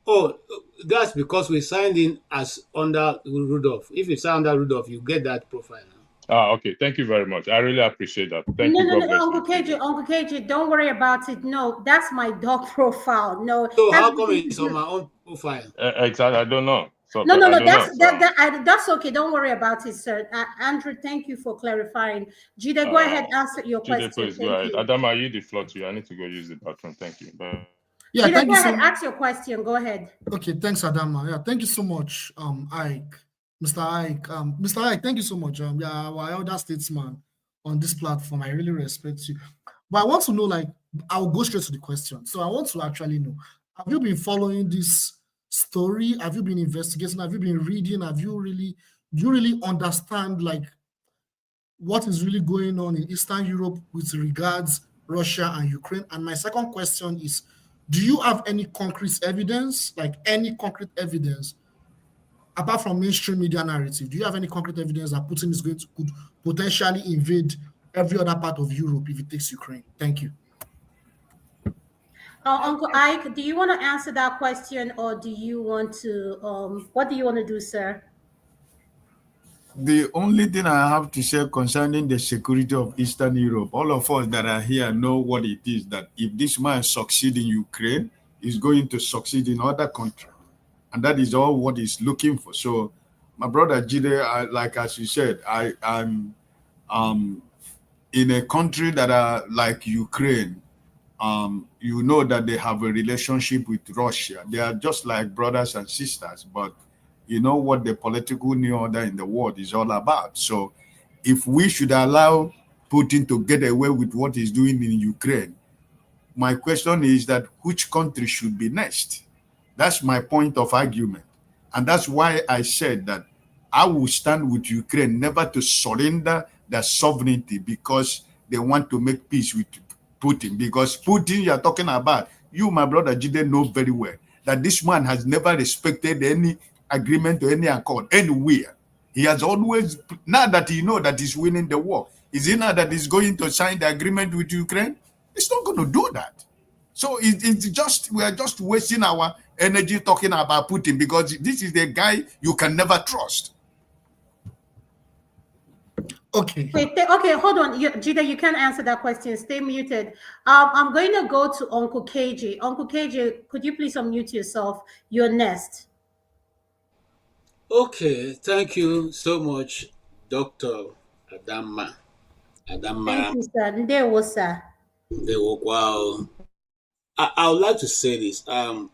Oh, that's because we signed in as under Rudolph. If you sign under Rudolph, you get that profile now. Okay. Thank you very much. I really appreciate that. Thank you. God bless you. Uncle KJ, don't worry about it. No, that's my dog profile. No, So has how come nothing to it's on do. my own profile? Exactly. I don't know. So No, no, I no. don't know. So That's okay. Don't worry about it, sir. Andrew, thank you for clarifying. Jide, go ahead, answer your Jide, question. please go Thank ahead. you. Adam, I yield the floor to you. I need to go use the bathroom. Thank you. Bye. Yeah, Jide, thank go you ahead, so. ask your question. Go ahead. Okay, thanks, Adama. Yeah, thank you so much, Ike, Mr. Ike. Mr. Ike, thank you so much. Yeah, our elder statesman on this platform. I really respect you. But I want to know, like, I'll go straight to the question. So I want to actually know, have you been following this story? Have you been investigating? Have you been reading? Do you really understand, like, what is really going on in Eastern Europe with regards Russia and Ukraine? And my second question is, do you have any concrete evidence, apart from mainstream media narrative? Do you have any concrete evidence that Putin is could potentially invade every other part of Europe if it takes Ukraine? Thank you. Uncle Ike, do you want to answer that question, or do you want to? What do you want to do, sir? The only thing I have to say concerning the security of Eastern Europe, all of us that are here know what it is, that if this man succeeds in Ukraine, he's going to succeed in other countries. And that is all what he's looking for. So, my brother Jide, like as you said, I'm in a country that are like Ukraine. You know that they have a relationship with Russia. They are just like brothers and sisters, but you know what the political new order in the world is all about. So if we should allow Putin to get away with what he's doing in Ukraine, my question is that which country should be next? That's my point of argument. And that's why I said that I will stand with Ukraine never to surrender their sovereignty because they want to make peace with Putin. Because Putin you're talking about, you, my brother Jide, know very well that this man has never respected any agreement or any accord anywhere. He has always, now that he knows that he's winning the war, is he now that he's going to sign the agreement with Ukraine? He's not going to do that. So it's just, we are just wasting our energy talking about Putin because this is the guy you can never trust. Okay. Okay, hold on. Jide, you can't answer that question. Stay muted. I'm going to go to Uncle KJ. Uncle KJ, could you please unmute yourself? You're next. Okay, thank you so much, Dr. Adama. Thank you, sir. Ndewo, sir. Wow. I would like to say this. When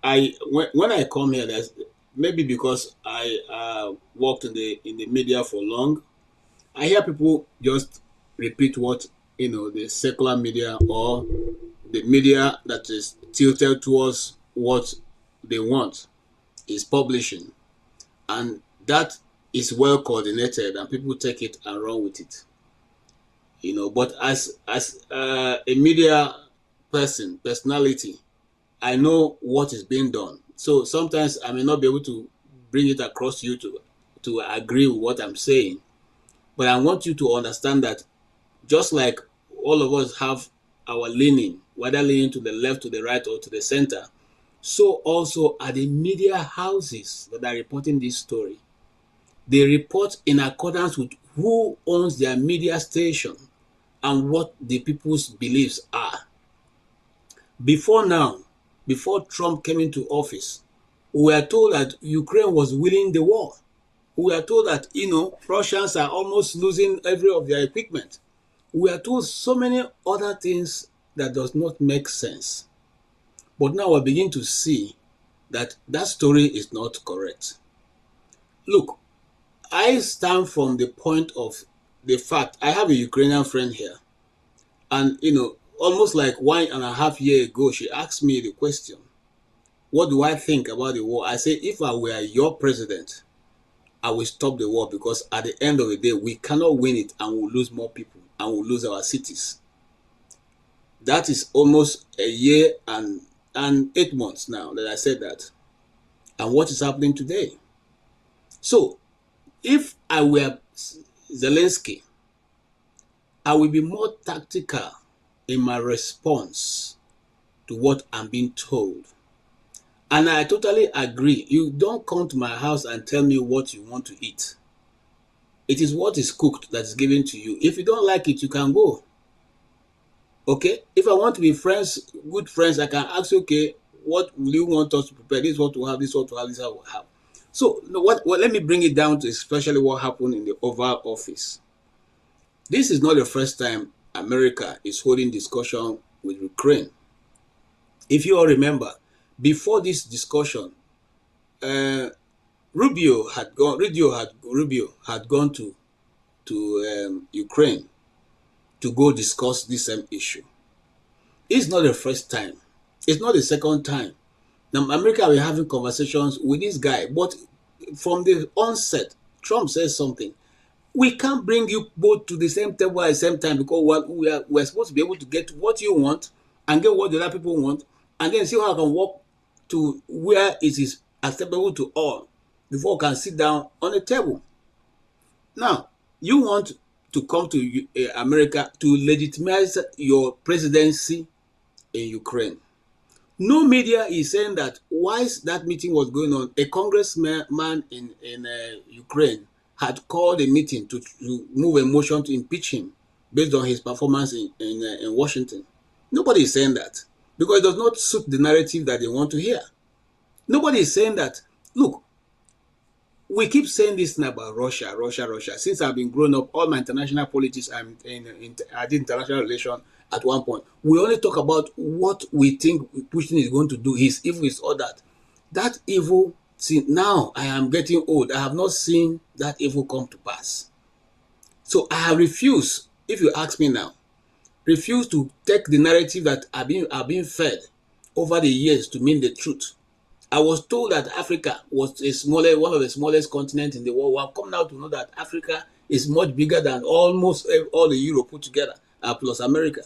I come here, there's maybe because I worked in the media for long, I hear people just repeat what the secular media or the media that is tilted towards what they want is publishing, and that is well coordinated, and people take it and run with it. But as a media personality, I know what is being done. So sometimes I may not be able to bring it across to you to agree with what I'm saying. But I want you to understand that just like all of us have our leaning, whether leaning to the left, to the right, or to the center, so also are the media houses that are reporting this story. They report in accordance with who owns their media station and what the people's beliefs are. Before now, before Trump came into office, we were told that Ukraine was winning the war. We are told that, Russians are almost losing every of their equipment. We are told so many other things that does not make sense. But now we begin to see that that story is not correct. Look, I stand from the point of the fact, I have a Ukrainian friend here. And, almost like 1.5 years ago, she asked me the question, what do I think about the war? I said, if I were your president, I will stop the war because at the end of the day, we cannot win it and we'll lose more people and we'll lose our cities. That is almost a year and 8 months now that I said that. And what is happening today? So, if I were Zelensky, I will be more tactical in my response to what I'm being told. And I totally agree. You don't come to my house and tell me what you want to eat. It is what is cooked that is given to you. If you don't like it, you can go. Okay? If I want to be friends, good friends, I can ask you, okay, what will you want us to prepare? This is what we have, this is what we have, this is what we have. So let me bring it down to especially what happened in the Oval Office. This is not the first time America is holding discussion with Ukraine. If you all remember, before this discussion, Rubio had gone to Ukraine to go discuss this same issue. It's not the first time. It's not the second time. Now, America were having conversations with this guy, but from the onset, Trump says something. We can't bring you both to the same table at the same time because we're supposed to be able to get what you want and get what the other people want, and then see how I can work to where it is acceptable to all before we can sit down on a table. Now, you want to come to America to legitimize your presidency in Ukraine. No media is saying that whilst that meeting was going on, a congressman in Ukraine had called a meeting to move a motion to impeach him based on his performance in Washington. Nobody is saying that because it does not suit the narrative that they want to hear. Nobody is saying that. Look, we keep saying this thing about Russia. Since I've been growing up, all my international politics, I did international relations at one point. We only talk about what we think Putin is going to do. His evil is all that. That evil, see, now I am getting old. I have not seen that evil come to pass. So I have refused, if you ask me now, refused to take the narrative that I've been fed over the years to mean the truth. I was told that Africa was one of the smallest continents in the world. We have come now to know that Africa is much bigger than almost all the Europe put together, plus America.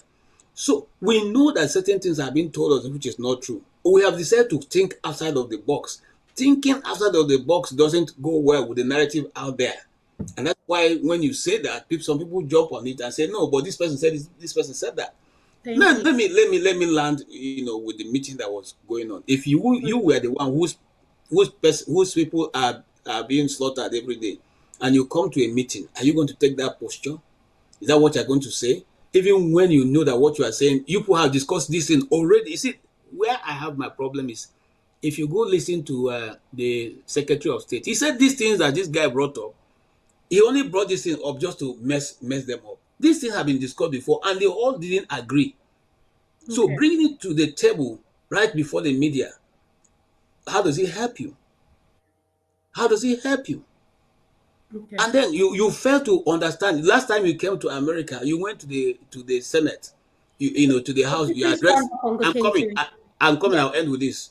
So we know that certain things are being told us which is not true. We have decided to think outside of the box. Thinking outside of the box doesn't go well with the narrative out there. And that's why when you say that, some people jump on it and say, no, but this person said this person said that. Let me land, with the meeting that was going on. If you were the one whose people are being slaughtered every day, and you come to a meeting, are you going to take that posture? Is that what you're going to say? Even when you know that what you are saying, you people have discussed this thing already. You see, where I have my problem is, if you go listen to the Secretary of State, he said these things that this guy brought up. He only brought this thing up just to mess them up. These things have been discussed before, and they all didn't agree. So bringing it to the table right before the media, how does it help you? How does it help you? Okay. And then you fail to understand. Last time you came to America, you went to the Senate, to the House. You addressed. I'm coming. I'll end with this.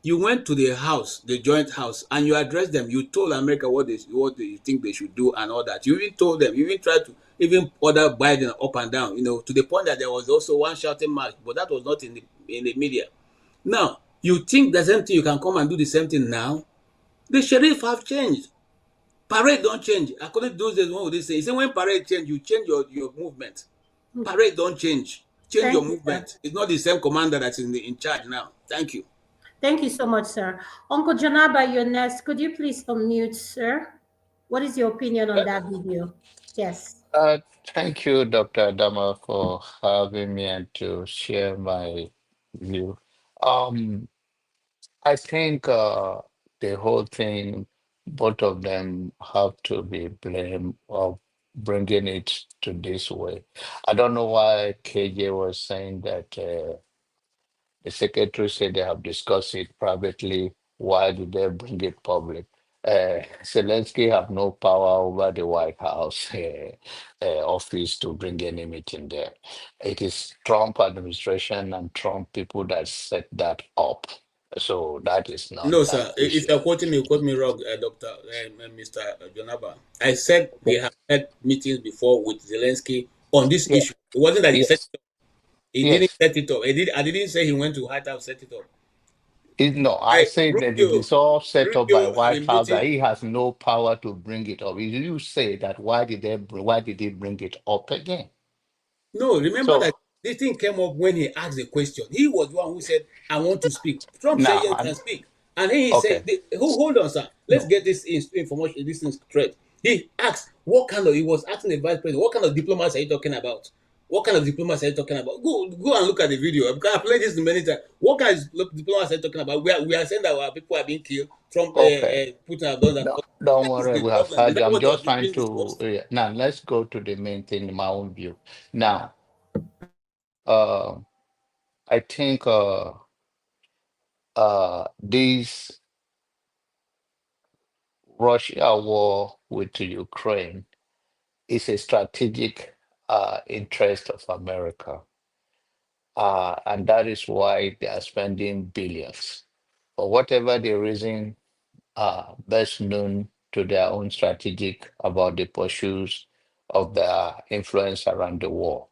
You went to the House, the Joint House, and you addressed them. You told America what you think they should do and all that. You even told them. You even tried to order Biden up and down. To the point that there was also one shouting match, but that was not in the media. Now you think the same thing. You can come and do the same thing now. The sheriff have changed. Parade don't change. According to those days, what would they say? He said when parade change, you change your movement. Parade don't change. Change your movement. It's not the same commander that's in charge now. Thank you. Thank you so much, sir. Uncle Janaba, you're next. Could you please unmute, sir? What is your opinion on that video? Yes. Thank you, Dr. Adama, for having me and to share my view. I think the whole thing, both of them have to be blamed of bringing it to this way. I don't know why KJ was saying that the secretary said they have discussed it privately. Why did they bring it public? Zelensky have no power over the White House office to bring any meeting there. It is Trump administration and Trump people that set that up. So that is not. No, sir. If you're quoting me, you quote me wrong, Mr. Jonaba. I said they have had meetings before with Zelensky on this issue. It wasn't that he set it up. He didn't set it up. I didn't say he went to White House set it up. No, I say that it is all set up by White House, that he has no power to bring it up. You say that why did he bring it up again? No, remember that this thing came up when he asked the question. He was the one who said, I want to speak. Trump said, yes, can speak. And then he said, hold on, sir. Let's get this information, this thing straight. He asked, he was asking the vice president, what kind of diplomacy are you talking about? What kind of diplomacy are you talking about? Go and look at the video. Because I played this many times. What kind of diplomacy are you talking about? We are saying that our people are being killed. Trump, Okay. Putin have done that. Don't That is worry, the we have problem. Is heard that you. I'm what was just trying being to discussed? now let's go to the main thing in my own view. Now, uh, I think this Russia war with Ukraine is a strategic interest of America. And that is why they are spending billions. For whatever the reason, best known to their own strategic about the pursuits of their influence around the world.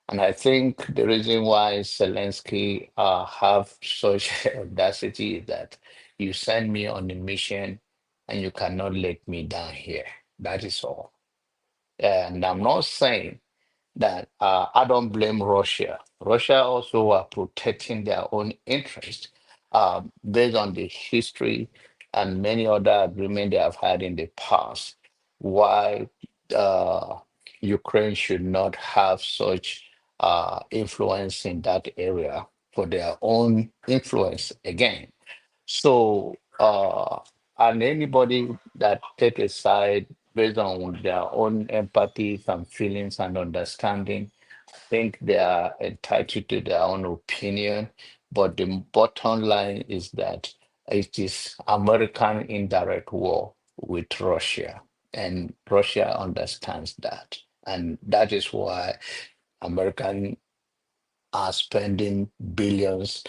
And I think the reason why Zelensky have such audacity is that you send me on a mission and you cannot let me down here. That is all. And I'm not saying that I don't blame Russia. Russia also are protecting their own interest based on the history and many other agreements they have had in the past. Why uh, Ukraine should not have such influence in that area for their own influence again. So, and anybody that take a side based on their own empathy and feelings and understanding, think they are entitled to their own opinion. But the bottom line is that it is American indirect war with Russia, and Russia understands that, and that is why American are spending billions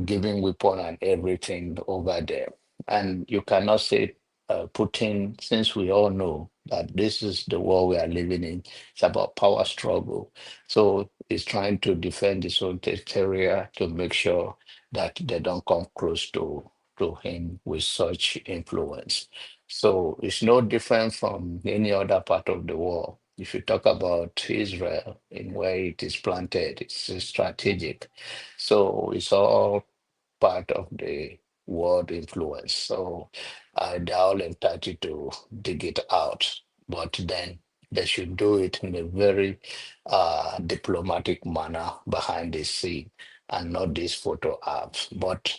giving weapon and everything over there. And you cannot say Putin, since we all know that this is the world we are living in, it's about power struggle. So he's trying to defend his own territory to make sure that they don't come close to him with such influence. So it's no different from any other part of the world. If you talk about Israel in where it is planted, it's strategic. So it's all part of the world influence. So they're all entitled to dig it out. But then they should do it in a very diplomatic manner behind the scene and not these photo apps. But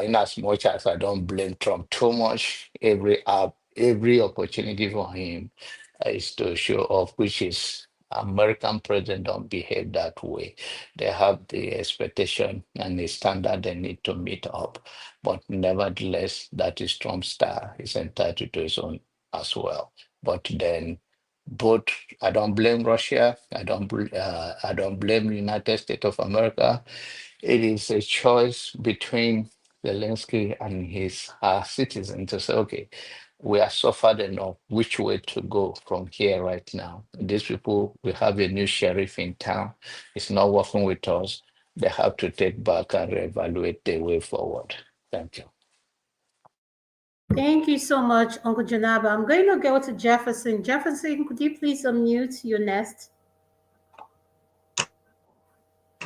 in as much as I don't blame Trump too much, every app, every opportunity for him is to show off, which is American president don't behave that way. They have the expectation and the standard they need to meet up. But nevertheless, that is Trump's style. He's entitled to his own as well. But then both I don't blame Russia. I don't blame the United States of America. It is a choice between Zelensky and his citizens to say, okay, we are suffered enough. Which way to go from here right now? These people, we have a new sheriff in town. It's not working with us. They have to take back and reevaluate the way forward. Thank you. Thank you so much, Uncle Janaba. I'm going to go to Jefferson. Jefferson, could you please unmute your nest?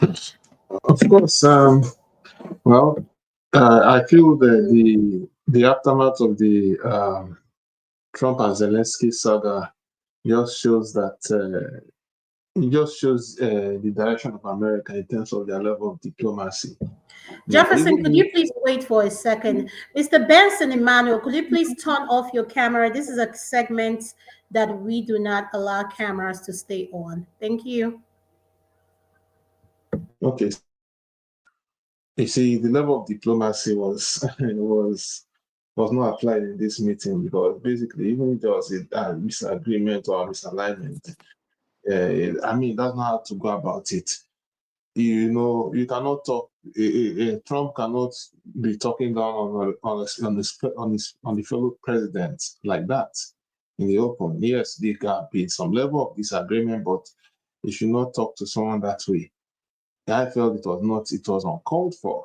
Of course. Well, I feel that the aftermath of the Trump and Zelensky saga just shows that it just shows the direction of America in terms of their level of diplomacy. Jefferson, could you please wait for a second? Mr. Benson Emmanuel, could you please turn off your camera? This is a segment that we do not allow cameras to stay on. Thank you. Okay. You see, the level of diplomacy was was not applied in this meeting because basically, even if there was a misagreement or misalignment, I mean, that's not how to go about it. You know, you cannot talk. Trump cannot be talking down on the fellow president like that in the open. Yes, there can be some level of disagreement, but you should not talk to someone that way. I felt it was uncalled for.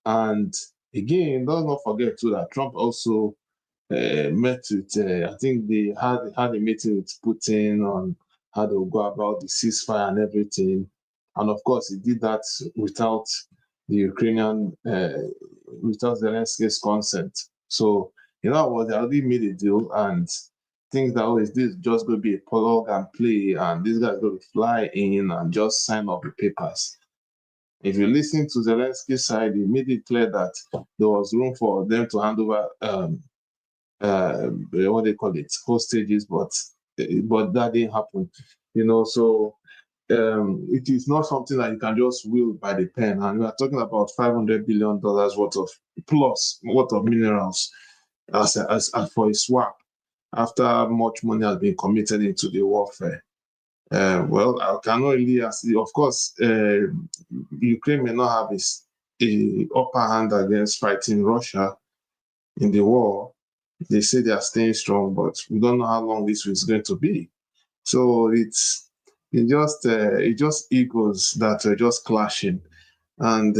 And again, let's not forget too that Trump also met with, I think they had a meeting with Putin on how they will go about the ceasefire and everything. And of course, he did that without the Ukrainian, without Zelensky's consent. So, you know what, they already made a deal. And thinks that, oh, is this just going to be a plug and play, and this guy's going to fly in and just sign up the papers. If you listen to Zelensky's side, he made it clear that there was room for them to hand over what they call it, hostages, but that didn't happen. So it is not something that you can just will by the pen. And we are talking about $500 billion worth of minerals as for a swap after much money has been committed into the warfare. Well, I cannot really ask. Of course, Ukraine may not have a upper hand against fighting Russia in the war. They say they are staying strong, but we don't know how long this is going to be. So it's just egos that are just clashing, and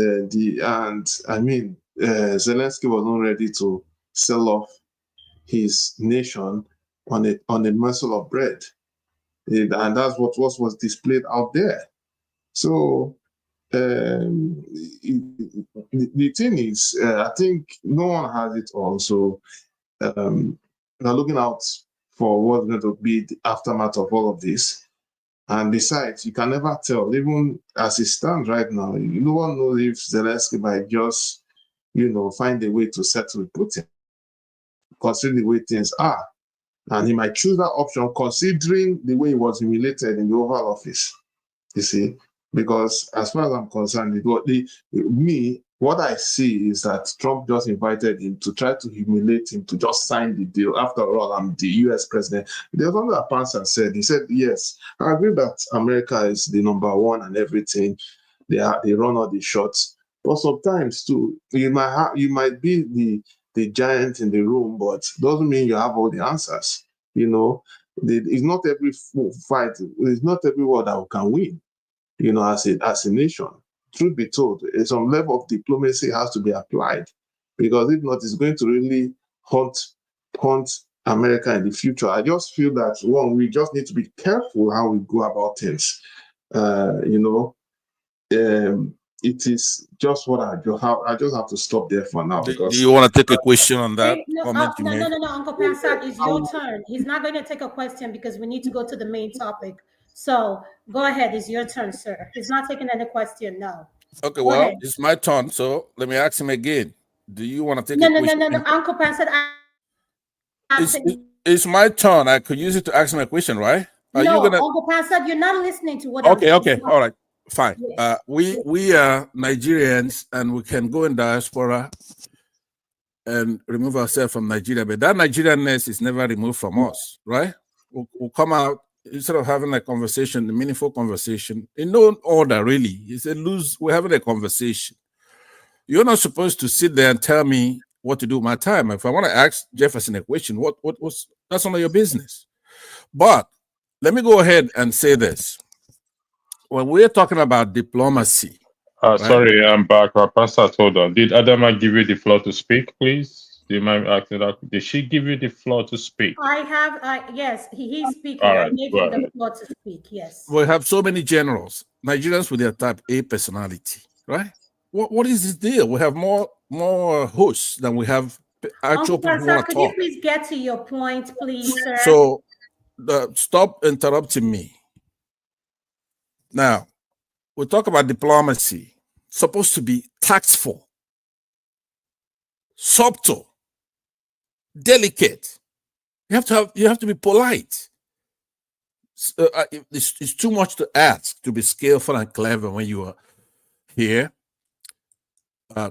Zelensky was not ready to sell off his nation on a morsel of bread, and that's what was displayed out there. So the thing is, I think no one has it all. So we're looking out for what's going to be the aftermath of all of this. And besides, you can never tell, even as it stands right now, no one knows if Zelensky might just, find a way to settle with Putin, considering the way things are. And he might choose that option considering the way he was humiliated in the Oval Office, you see. Because as far as I'm concerned, what I see is that Trump just invited him to try to humiliate him to just sign the deal. After all, I'm the US president. There's something that Pence said. He said, yes, I agree that America is the number one and everything. They run all the shots. But sometimes too, you might be the giant in the room, but doesn't mean you have all the answers. It's not every fight, it's not every war that we can win. As a nation, truth be told, some level of diplomacy has to be applied, because if not, it's going to really haunt America in the future. I just feel that we just need to be careful how we go about things. It is just what I just have to stop there for now. Do Because you want to take a question on that No, comment you made? no, Uncle Pansat, it's your turn. He's not going to take a question because we need to go to the main topic. So go ahead, it's your turn, sir. He's not taking any question, no. Okay, Go well, ahead. it's my turn, so let me ask him again. Do you want to take a question? No, Uncle Pansat, It's my turn. I could use it to ask him a question, right? Are you gonna? Uncle Pansat, you're not listening to what I'm saying. Okay, all right, fine. Yes. We are Nigerians, and we can go in diaspora and remove ourselves from Nigeria, but that Nigerianness is never removed from us, right? We'll come out instead of having a conversation, a meaningful conversation, in no order really. It's a loose. We're having a conversation. You're not supposed to sit there and tell me what to do with my time. If I want to ask Jefferson a question, that's none of your business. But let me go ahead and say this. When we're talking about diplomacy. Right? Sorry, I'm back. Pastor, hold on. Did Adama give you the floor to speak, please? Do you mind asking that? Did she give you the floor to speak? I have, yes, he's speaking. All right, I gave him the floor to speak, yes. We have so many generals, Nigerians with their type A personality, right? What is this deal? We have more hosts than we have actual people who want to could talk. you please get to your point, please, sir? So stop interrupting me. Now, we talk about diplomacy. It's supposed to be tactful, subtle, delicate. You have to be polite. It's too much to ask to be skillful and clever when you are here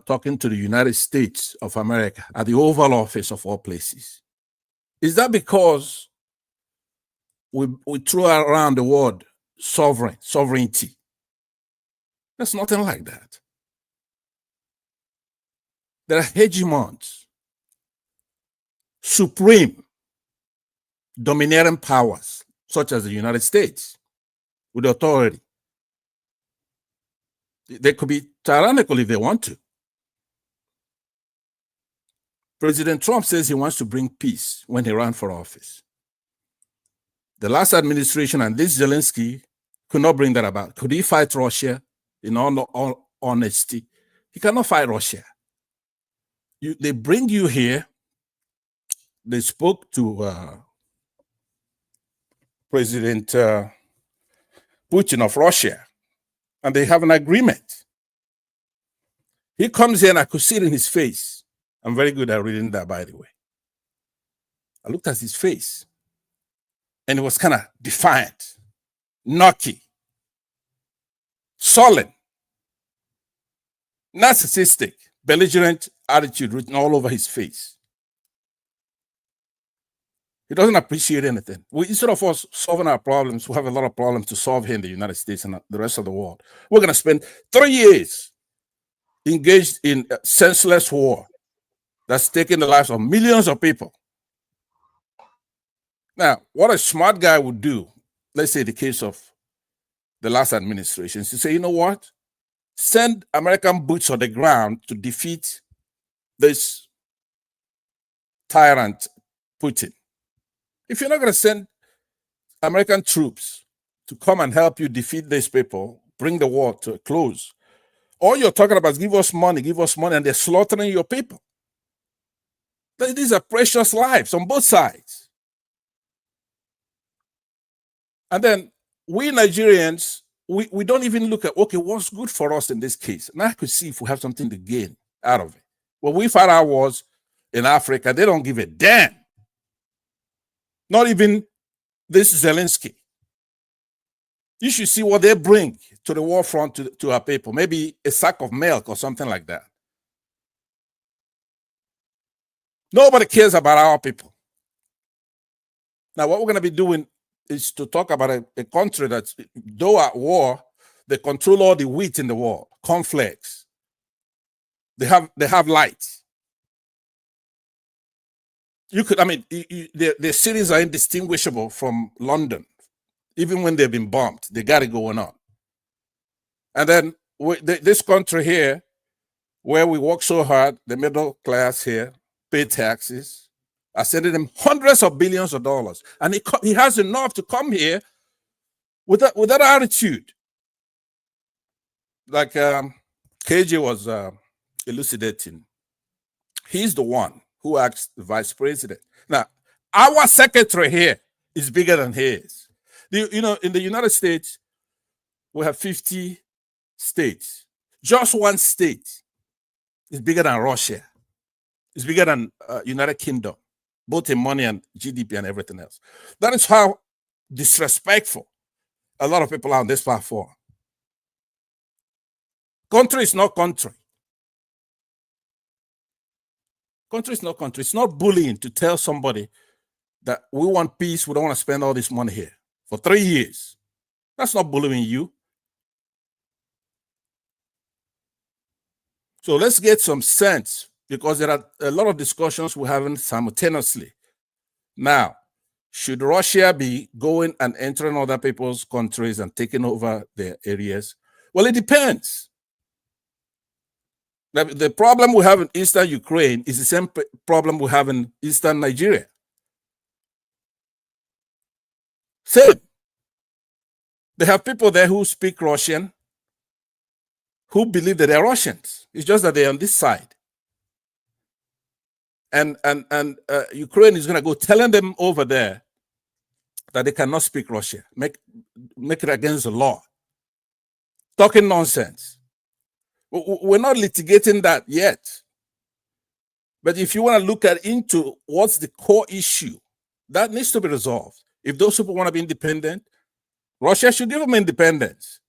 talking to the United States of America at the Oval Office of all places. Is that because we throw around the word sovereignty? There's nothing like that. There are hegemons, supreme, domineering powers, such as the United States, with authority. They could be tyrannical if they want to. President Trump says he wants to bring peace when he ran for office. The last administration and this Zelensky could not bring that about. Could he fight Russia? In all honesty, he cannot fight Russia. They bring you here. They spoke to President Putin of Russia, and they have an agreement. He comes here and I could see it in his face. I'm very good at reading that, by the way. I looked at his face and it was kind of defiant, knocky, sullen, narcissistic, belligerent attitude written all over his face. He doesn't appreciate anything. Instead of us solving our problems, we have a lot of problems to solve here in the United States and the rest of the world. We're going to spend 3 years engaged in a senseless war that's taking the lives of millions of people. Now, what a smart guy would do, let's say the case of the last administration, is to say, you know what? Send American boots on the ground to defeat this tyrant, Putin. If you're not going to send American troops to come and help you defeat these people, bring the war to a close, all you're talking about is give us money, and they're slaughtering your people. These are precious lives on both sides. And then we Nigerians, we don't even look at, okay, what's good for us in this case? And I could see if we have something to gain out of it. When we fight our wars in Africa, they don't give a damn. Not even this Zelensky. You should see what they bring to the war front to our people. Maybe a sack of milk or something like that. Nobody cares about our people. Now, what we're going to be doing is to talk about a country that's, though at war, they control all the wheat in the world, cornflakes. They have light. The cities are indistinguishable from London, even when they've been bombed. They got it going on. And then this country here, where we work so hard, the middle class here, pay taxes, are sending them hundreds of billions of dollars. And he has enough to come here with that attitude. Like KJ was elucidating. He's the one who asked the vice president. Now, our secretary here is bigger than his. In the United States, we have 50 states. Just one state is bigger than Russia. It's bigger than United Kingdom, both in money and GDP and everything else. That is how disrespectful a lot of people are on this platform. Country is not country. Country is not country. It's not bullying to tell somebody that we want peace, we don't want to spend all this money here for 3 years. That's not bullying you. So let's get some sense, because there are a lot of discussions we're having simultaneously. Now, should Russia be going and entering other people's countries and taking over their areas? Well, it depends. The problem we have in eastern Ukraine is the same problem we have in eastern Nigeria. Same. They have people there who speak Russian, who believe that they're Russians. It's just that they're on this side. And Ukraine is going to go telling them over there that they cannot speak Russian, make it against the law. Talking nonsense. We're not litigating that yet. But if you want to look into what's the core issue, that needs to be resolved. If those people want to be independent, Russia should give them independence.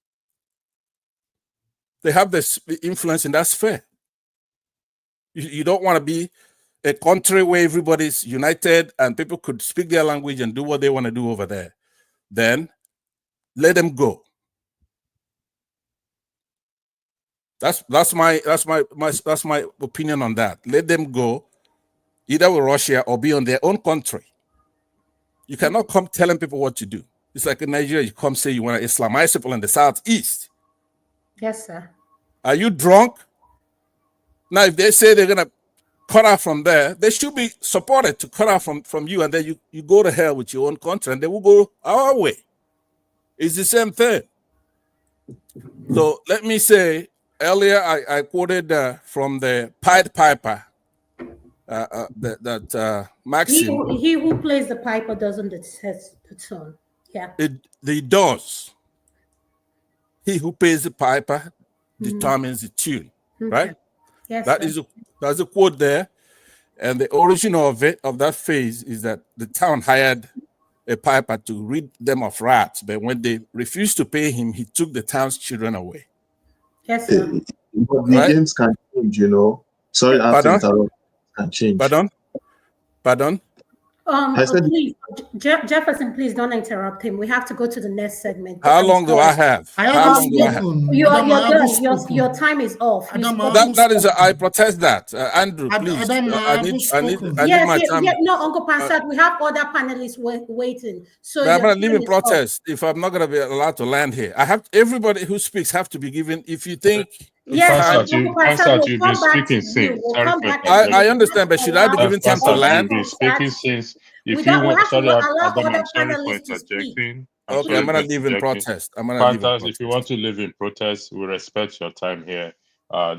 They have this influence in that sphere. You don't want to be a country where everybody's united and people could speak their language and do what they want to do over there. Then let them go. That's my opinion on that. Let them go, either with Russia or be on their own country. You cannot come telling people what to do. It's like in Nigeria, you come say you want to Islamize people in the southeast. Yes, sir. Are you drunk? Now, if they say they're gonna cut out from there, they should be supported to cut out from you, and then you go to hell with your own country, and they will go our way. It's the same thing. So let me say, earlier I quoted from the Pied Piper, that Maxim. He who plays the piper doesn't detest the tune. Yeah. The doors. He who pays the piper determines the tune, right? Okay. Yes, That's a quote there. And the origin of that phrase is that the town hired a piper to rid them of rats, but when they refused to pay him, he took the town's children away. Yes, sir. But the games can change, you know. Sorry, I have to interrupt. Can change. Pardon? I said, Please, Jefferson, please don't interrupt him. We have to go to the next segment. How long do I have? How long do I have? Your time is off. That is, I protest that. Andrew, please. I need my time. No, Uncle Pansat, we have other panelists waiting. So I'm going to leave in protest if I'm not going to be allowed to land here. Everybody who speaks have to be given. If you think, Pansat, you've been speaking since. I understand, but should I be given time to land? You've been speaking since. If you want, sorry, Adam, I'm sorry for interjecting. Okay, I'm going to leave in protest. If you want to live in protest, we respect your time here.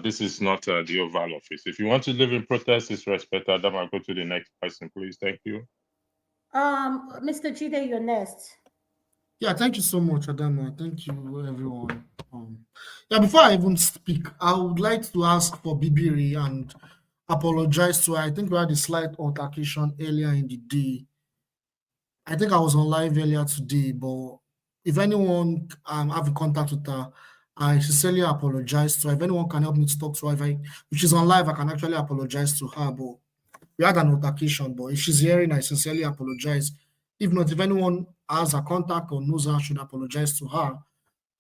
This is not the Oval Office. If you want to live in protest, it's respect. Adam, I'll go to the next person, please. Thank you. Mr. Jide, you're next. Yeah, thank you so much, Adama. Thank you, everyone. Before I even speak, I would like to ask for Bibiri and apologize to her. I think we had a slight altercation earlier in the day. I think I was on live earlier today, but if anyone have a contact with her, I sincerely apologize to her. If anyone can help me to talk to her, if she's on live, I can actually apologize to her, but we had an altercation. But if she's hearing, I sincerely apologize. If not, if anyone has a contact or knows her, I should apologize to her.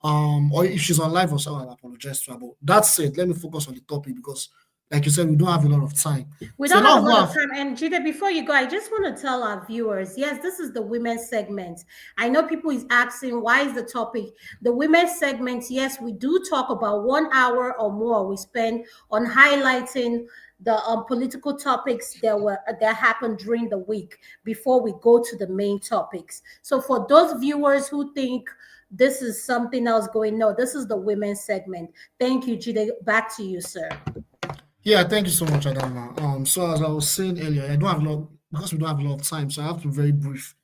Or if she's on live or so, I'll apologize to her. But that said, let me focus on the topic because, like you said, we don't have a lot of time. We don't have a lot of time. And Jide, before you go, I just want to tell our viewers, yes, this is the women's segment. I know people is asking, why is the topic? The women's segment, yes, we do talk about 1 hour or more we spend on highlighting the political topics that happened during the week before we go to the main topics. So for those viewers who think this is something else going, no, this is the women's segment. Thank you, Jide. Back to you, sir. Yeah, thank you so much, Adama. So as I was saying earlier, because we don't have a lot of time, so I have to be very brief.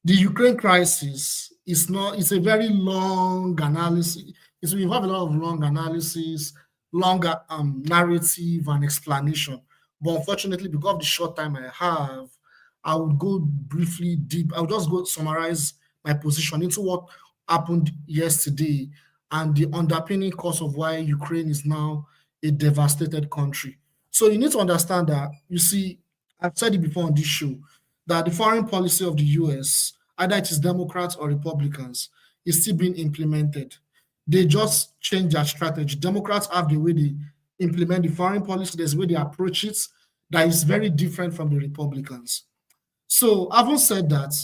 The Ukraine crisis it's a very long analysis. We have a lot of long analysis, longer narrative and explanation. But unfortunately, because of the short time I have, I would go briefly deep. I would just go summarize my position into what happened yesterday and the underpinning cause of why Ukraine is now a devastated country. So you need to understand that, you see, I've said it before on this show, that the foreign policy of the US, either it is Democrats or Republicans, is still being implemented. They just change their strategy. Democrats have the way they implement the foreign policy, there's a way they approach it that is very different from the Republicans. So having said that,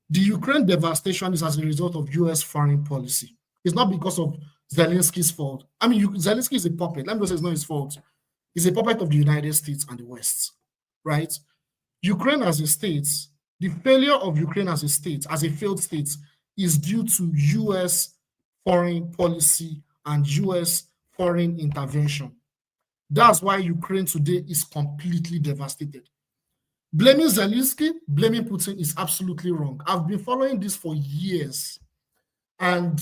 the Ukraine devastation is as a result of US foreign policy. It's not because of Zelensky's fault. I mean, Zelensky is a puppet. Let me just say it's not his fault. He's a puppet of the United States and the West, right? Ukraine as a state, the failure of Ukraine as a state, as a failed state, is due to US foreign policy and US foreign intervention. That's why Ukraine today is completely devastated. Blaming Zelensky, blaming Putin is absolutely wrong. I've been following this for years. And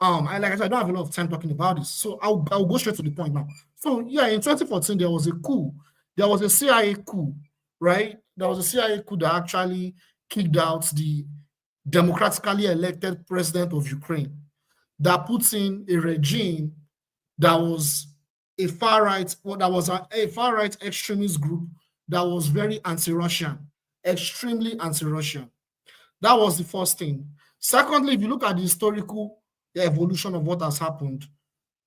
like I said, I don't have a lot of time talking about this, so I'll go straight to the point now. So yeah, in 2014, there was a coup. There was a CIA coup, right? There was a CIA coup that actually kicked out the democratically elected president of Ukraine, that puts in a regime that was a far-right extremist group that was very anti-Russian, extremely anti-Russian. That was the first thing. Secondly, if you look at the historical evolution of what has happened,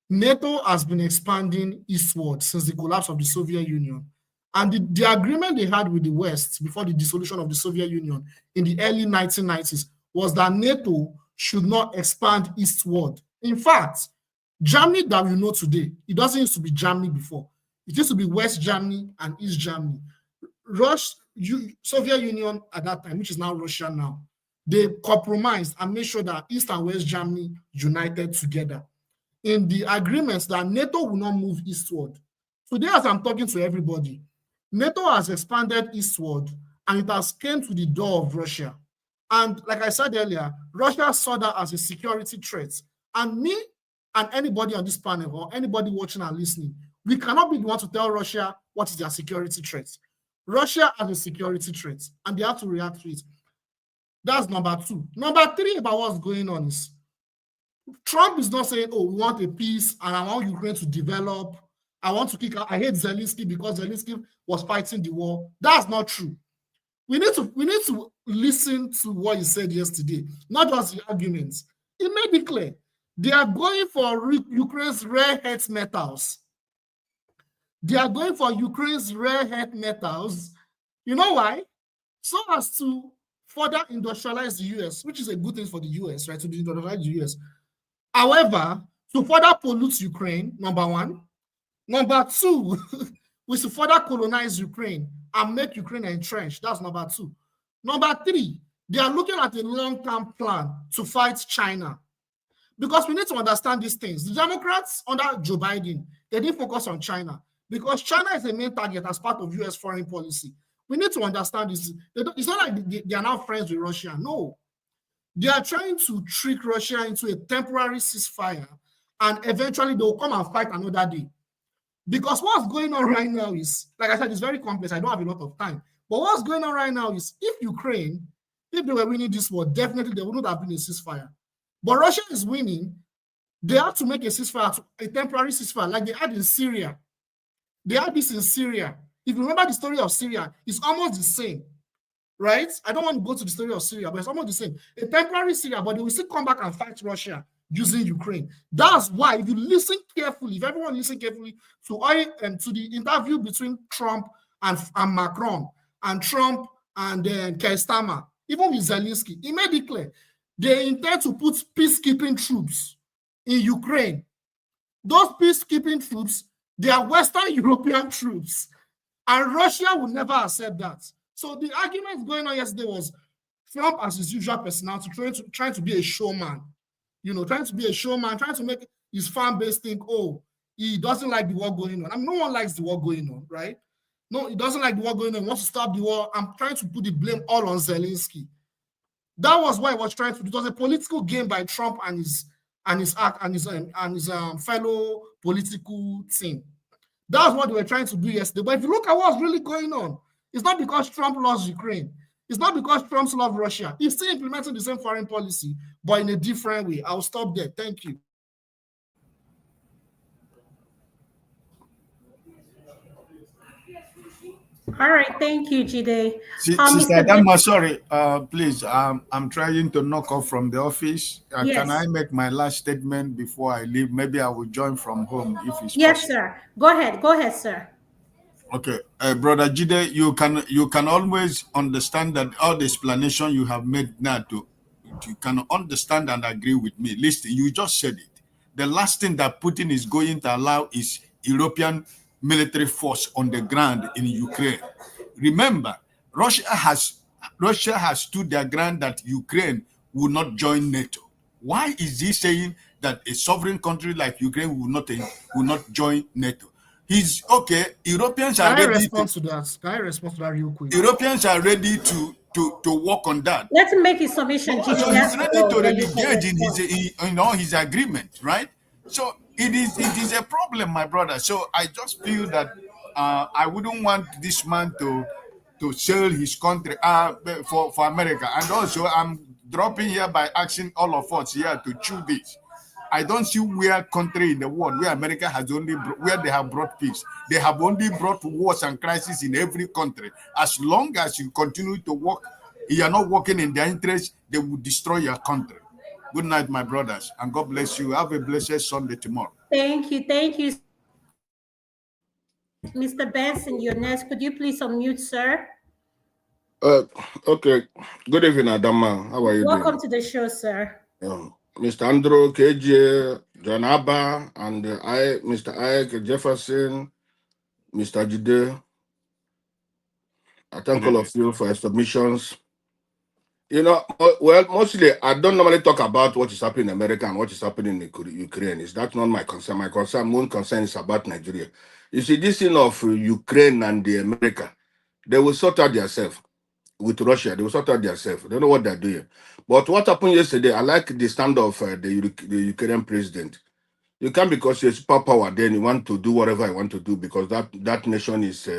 NATO has been expanding eastward since the collapse of the Soviet Union. And the agreement they had with the West before the dissolution of the Soviet Union in the early 1990s was that NATO should not expand eastward. In fact, Germany that we know today, it doesn't used to be Germany before. It used to be West Germany and East Germany. Soviet Union at that time, which is now Russia now, they compromised and made sure that East and West Germany united together in the agreements that NATO will not move eastward. Today, as I'm talking to everybody, NATO has expanded eastward and it has came to the door of Russia. And like I said earlier, Russia saw that as a security threat. And me and anybody on this panel or anybody watching and listening, we cannot be the one to tell Russia what is their security threat. Russia has a security threat, and they have to react to it. That's number two. Number three about what's going on is Trump is not saying, oh, we want a peace and I want Ukraine to develop. I want to kick out. I hate Zelensky because Zelensky was fighting the war. That's not true. We need to listen to what he said yesterday, not just the arguments. He made it clear. They are going for Ukraine's rare earth metals. They are going for Ukraine's rare earth metals. You know why? So as to further industrialize the US, which is a good thing for the US, right? To industrialize the US. However, to further pollute Ukraine, number one. Number two, we should further colonize Ukraine and make Ukraine entrenched. That's number two. Number three, they are looking at a long-term plan to fight China. Because we need to understand these things. The Democrats under Joe Biden, they didn't focus on China because China is the main target as part of US foreign policy. We need to understand this. It's not like they are now friends with Russia. No. They are trying to trick Russia into a temporary ceasefire, and eventually they will come and fight another day. Because what's going on right now is, like I said, it's very complex. I don't have a lot of time. But what's going on right now is, if Ukraine, if they were winning this war, definitely there wouldn't have been a ceasefire. But Russia is winning. They have to make a ceasefire, a temporary ceasefire, like they had in Syria. They had this in Syria. If you remember the story of Syria, it's almost the same, right? I don't want to go to the story of Syria, but it's almost the same. A temporary Syria, but they will still come back and fight Russia using Ukraine. That's why, if you listen carefully, if everyone listen carefully to the interview between Trump and Macron, and Trump and Keir Starmer, even with Zelensky, he made it clear they intend to put peacekeeping troops in Ukraine. Those peacekeeping troops, they are Western European troops, and Russia will never accept that. So the argument going on yesterday was Trump, as his usual personality, trying to be a showman. You know, trying to be a showman, trying to make his fan base think, oh, he doesn't like the war going on. I mean, no one likes the war going on, right? No, he doesn't like the war going on. He wants to stop the war. I'm trying to put the blame all on Zelensky. That was what he was trying to do. It was a political game by Trump and his fellow political team. That's what they were trying to do yesterday. But if you look at what's really going on, it's not because Trump loves Ukraine. It's not because Trump loves Russia. He's still implementing the same foreign policy, but in a different way. I'll stop there. Thank you. All right, thank you, Jide. Sister Adama, sorry, please, I'm trying to knock off from the office. Yes. Can I make my last statement before I leave? Maybe I will join from home if it's yes, possible. sir. Go ahead, sir. Okay, Brother Jide, you can always understand that all the explanation you have made now, you can understand and agree with me. Listen, you just said it. The last thing that Putin is going to allow is European military force on the ground in Ukraine. Remember, Russia has stood their ground that Ukraine will not join NATO. Why is he saying that a sovereign country like Ukraine will not join NATO? He's okay. Europeans are ready. Can I respond to that real quick? Europeans are ready to work on that. Let him make his submission. So he's ready to engage in his agreement, right? So it is a problem, my brother. So I just feel that I wouldn't want this man to sell his country for America. And also, I'm dropping here by asking all of us here to chew this. I don't see where country in the world where America has where they have brought peace. They have only brought wars and crises in every country. As long as you continue to work, you are not working in their interest, they will destroy your country. Good night, my brothers, and God bless you. Have a blessed Sunday tomorrow. Thank you. Mr. Benson, you're next. Could you please unmute, sir? Okay. Good evening, Adama. How are you doing? Welcome to the show, sir. Mr. Andrew, KJ, John Abba, and Mr. Ike, Jefferson, Mr. Jide. I thank all of you for your submissions. You know, well, mostly I don't normally talk about what is happening in America and what is happening in Ukraine. Is that not my concern? My main concern is about Nigeria. You see, this thing of Ukraine and the America, they will sort out themselves. with Russia. They will sort out themselves. They don't know what they're doing. But what happened yesterday, I like the stand of the Ukrainian president. You can't, because you're a superpower, then you want to do whatever you want to do, because that nation is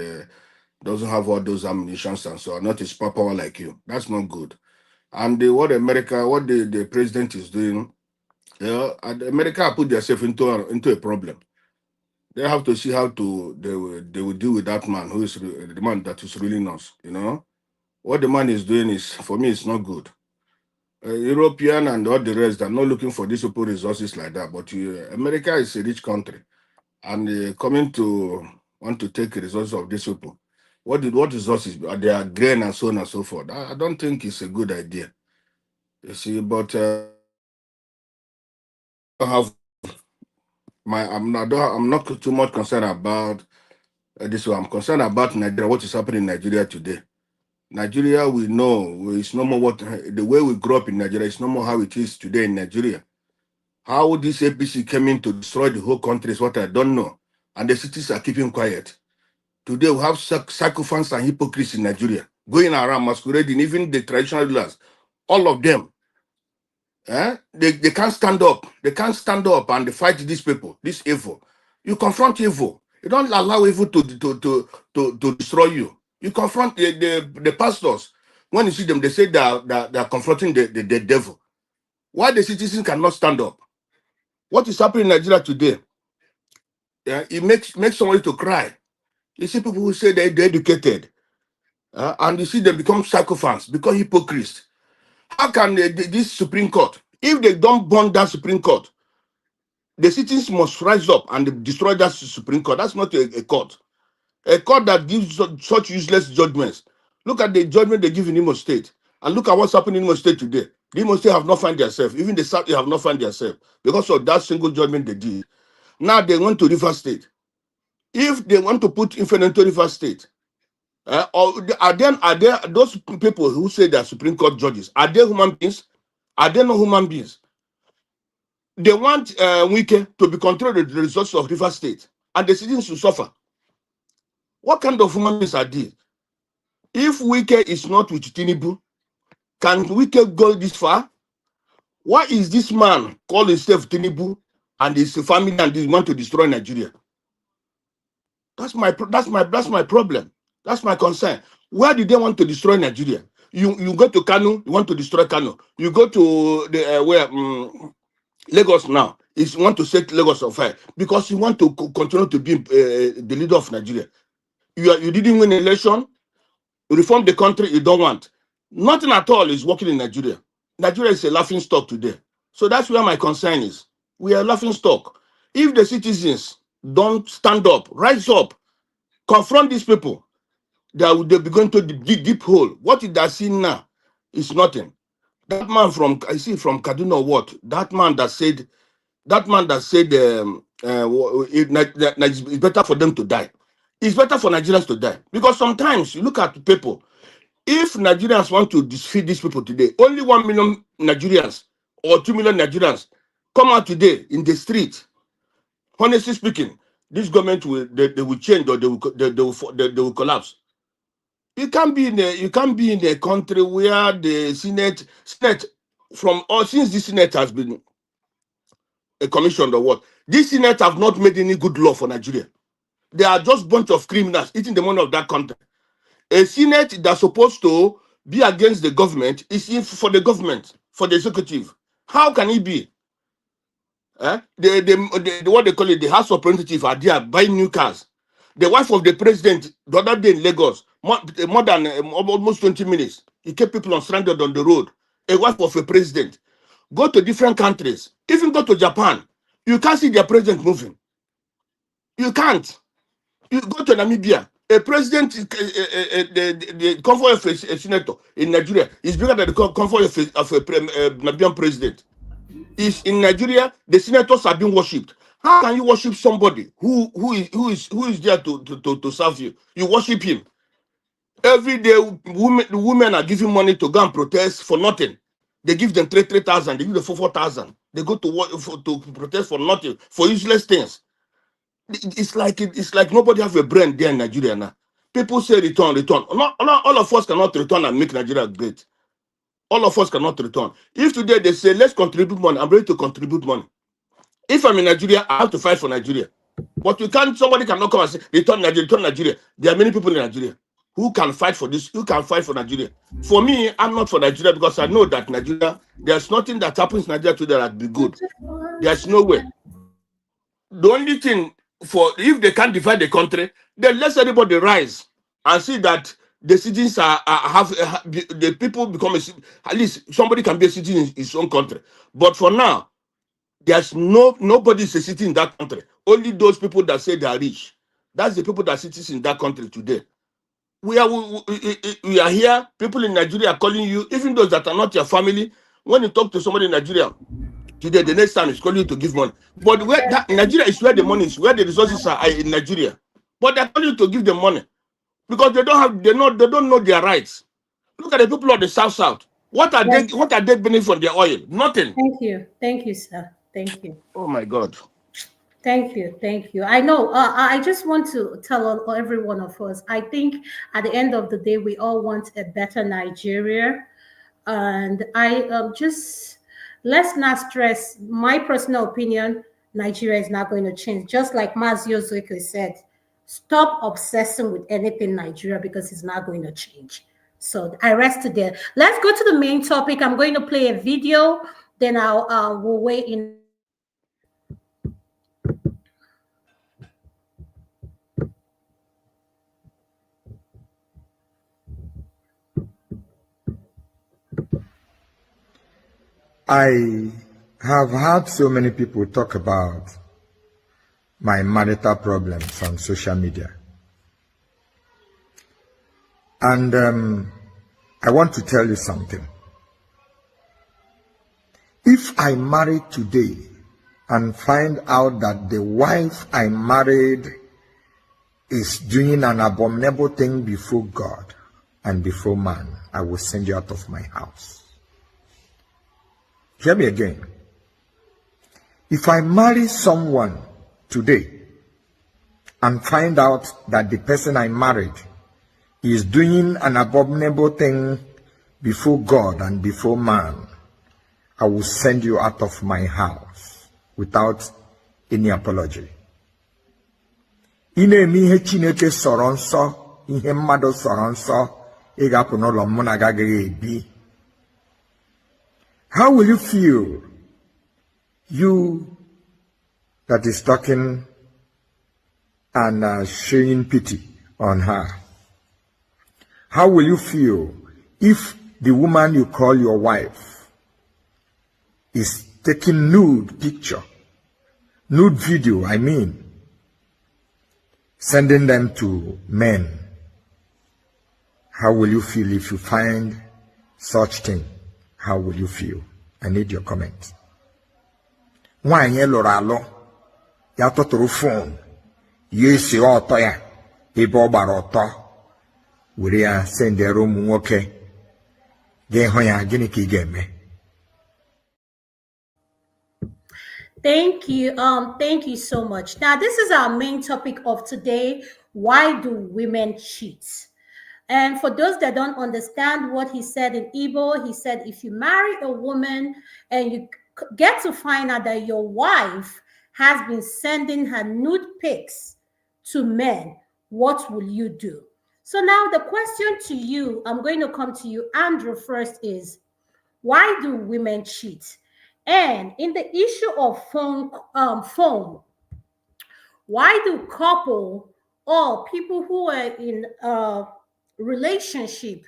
doesn't have all those ammunitions and so on, not a superpower like you. That's not good. And what the president is doing, and America put themselves into a problem. They have to see how they will deal with that man who is the man that is ruling us. What the man is doing is, for me, it's not good. European and all the rest are not looking for these open resources like that. But America is a rich country, and coming to want to take resources of these people. What resources? They are grain and so on and so forth. I don't think it's a good idea. You see, but I have I'm not too much concerned about this one. I'm concerned about Nigeria. What is happening in Nigeria today? Nigeria, we know it's no more the way we grew up in Nigeria. It's no more how it is today in Nigeria. How this APC came in to destroy the whole country is what I don't know, and the cities are keeping quiet. Today we have sycophants and hypocrites in Nigeria going around masquerading, even the traditional rulers, all of them. They can't stand up. They can't stand up and fight these people, this evil. You confront evil. You don't allow evil to destroy you. You confront the pastors. When you see them, they say they are confronting the devil. Why the citizens cannot stand up? What is happening in Nigeria today? It makes somebody to cry. You see people who say they're educated, and you see them become sycophants, become hypocrites. How can this Supreme Court, if they don't burn that Supreme Court, the citizens must rise up and destroy that Supreme Court? That's not a court. A court that gives such useless judgments. Look at the judgment they give in Imo State, and look at what's happening in Imo State today. The Imo State have not found themselves. Even the South, they have not found themselves because of that single judgment they did. Now they went to River State. If they want to put infinite to River State, or are there those people who say they are Supreme Court judges? Are they human beings? Are they not human beings? They want Wike to be controlled with the resources of River State, and the citizens to suffer. What kind of human beings are these? If Wike is not with Tinubu, can Wike go this far? Why is this man call himself Tinubu and his family and they want to destroy Nigeria? That's my problem. That's my concern. Why did they want to destroy Nigeria? You go to Kano, you want to destroy Kano. You go to the Lagos now. You want to set Lagos on fire because you want to continue to be the leader of Nigeria. You didn't win the election. You reform the country. You don't want. Nothing at all is working in Nigeria. Nigeria is a laughing stock today. So that's where my concern is. We are a laughing stock. If the citizens don't stand up, rise up, confront these people, they'll be going to the deep hole. What did I see now is nothing. That man from Kaduna, what? That man that said it's better for them to die. It's better for Nigerians to die. Because sometimes you look at people, if Nigerians want to defeat these people today, only 1 million Nigerians or 2 million Nigerians come out today in the street. Honestly speaking, this government will change, or they will collapse. You can't be in a country where the Senate since the Senate has been commissioned or what, this Senate have not made any good law for Nigeria. They are just bunch of criminals eating the money of that country. A Senate that's supposed to be against the government is for the government, for the executive. How can it be? What they call it, the House of Representatives are there buying new cars. The wife of the president, the other day in Lagos, more than almost 20 minutes, he kept people on stranded on the road. A wife of a president. Go to different countries, even go to Japan, you can't see their president moving. You can't. You go to Namibia, a president, the convoy of a senator in Nigeria is bigger than the convoy of a Namibian president. Is in Nigeria, the senators are being worshipped. How can you worship somebody who is there to serve you? You worship him. Every day, women are giving money to go and protest for nothing. They give them 3,000. They give them 4,000. They go to work to protest for nothing, for useless things. It's like nobody have a brain there in Nigeria now. They are just bunch of criminals eating the money of that country. A Senate that's supposed to be against the government is for the government, for the executive. How can it be? The Senate that's supposed to be against the government is for the government. You can't be in a country where the citizens don't stand up, rise up, confront these people, they'll be going to the deep hole. What did I see now is nothing. That man from Kaduna, what? That man that said the people say return. Not all of us cannot return and make Nigeria great. All of us cannot return. If today they say, let's contribute money, I'm ready to contribute money. If I'm in Nigeria, I have to fight for Nigeria. But somebody cannot come and say, return Nigeria, return Nigeria. There are many people in Nigeria who can fight for this, who can fight for Nigeria. For me, I'm not for Nigeria because I know that Nigeria, there's nothing that happens in Nigeria today that be good. There's no way. The only thing if they can't divide the country, then let everybody rise and see that the citizens the people become at least somebody can be a citizen in his own country. But for now, there's nobody is a citizen in that country. Only those people that say they are rich. That's the people that are citizens in that country today. We are here. People in Nigeria are calling you, even those that are not your family. When you talk to somebody in Nigeria today, the next time is calling you to give money. But Nigeria is where the money is, where the resources are in Nigeria. But they're calling you to give them money because they don't know their rights. Look at the people of the South. What are they benefiting from their oil? Nothing. Thank you, sir. Thank you. Oh my God. Thank you. I know. I just want to tell every one of us. I think at the end of the day, we all want a better Nigeria, and let's not stress. My personal opinion: Nigeria is not going to change. Just like Mazio Zueko said, stop obsessing with anything Nigeria because it's not going to change. So I rest there. Let's go to the main topic. I'm going to play a video. Then we'll weigh in. I have heard so many people talk about my marital problems on social media. And I want to tell you something. If I marry today and find out that the wife I married is doing an abominable thing before God and before man, I will send you out of my house. Hear me again. If I marry someone today and find out that the person I married is doing an abominable thing before God and before man, I will send you out of my house without any apology. Ine-eme ihe Chineke sọrọ nsọ, ihe mmadụ sọrọ nsọ, ị ga-apụ n'ụlọ m na agaghị ebi. How will you feel, you that is talking and showing pity on her? How will you feel if the woman you call your wife is taking nude picture, nude video, sending them to men? How will you feel if you find such thing? How will you feel? I need your comment. Nwanyị lụrụ alụ, ya tụtụrụ phone, ya esi ọtọ ya, ebe ọ gbara ọtọ, were ya sendere ụmụ nwoke, ga-ehụ ya, gịnị ka ị ga-eme? Thank you so much. Now, this is our main topic of today. Why do women cheat? And for those that don't understand what he said in Igbo, he said, if you marry a woman and you get to find out that your wife has been sending her nude pics to men, what will you do? So now the question to you, I'm going to come to you, Andrew, first is, why do women cheat? And in the issue of phone, why do couple or people who are in a relationship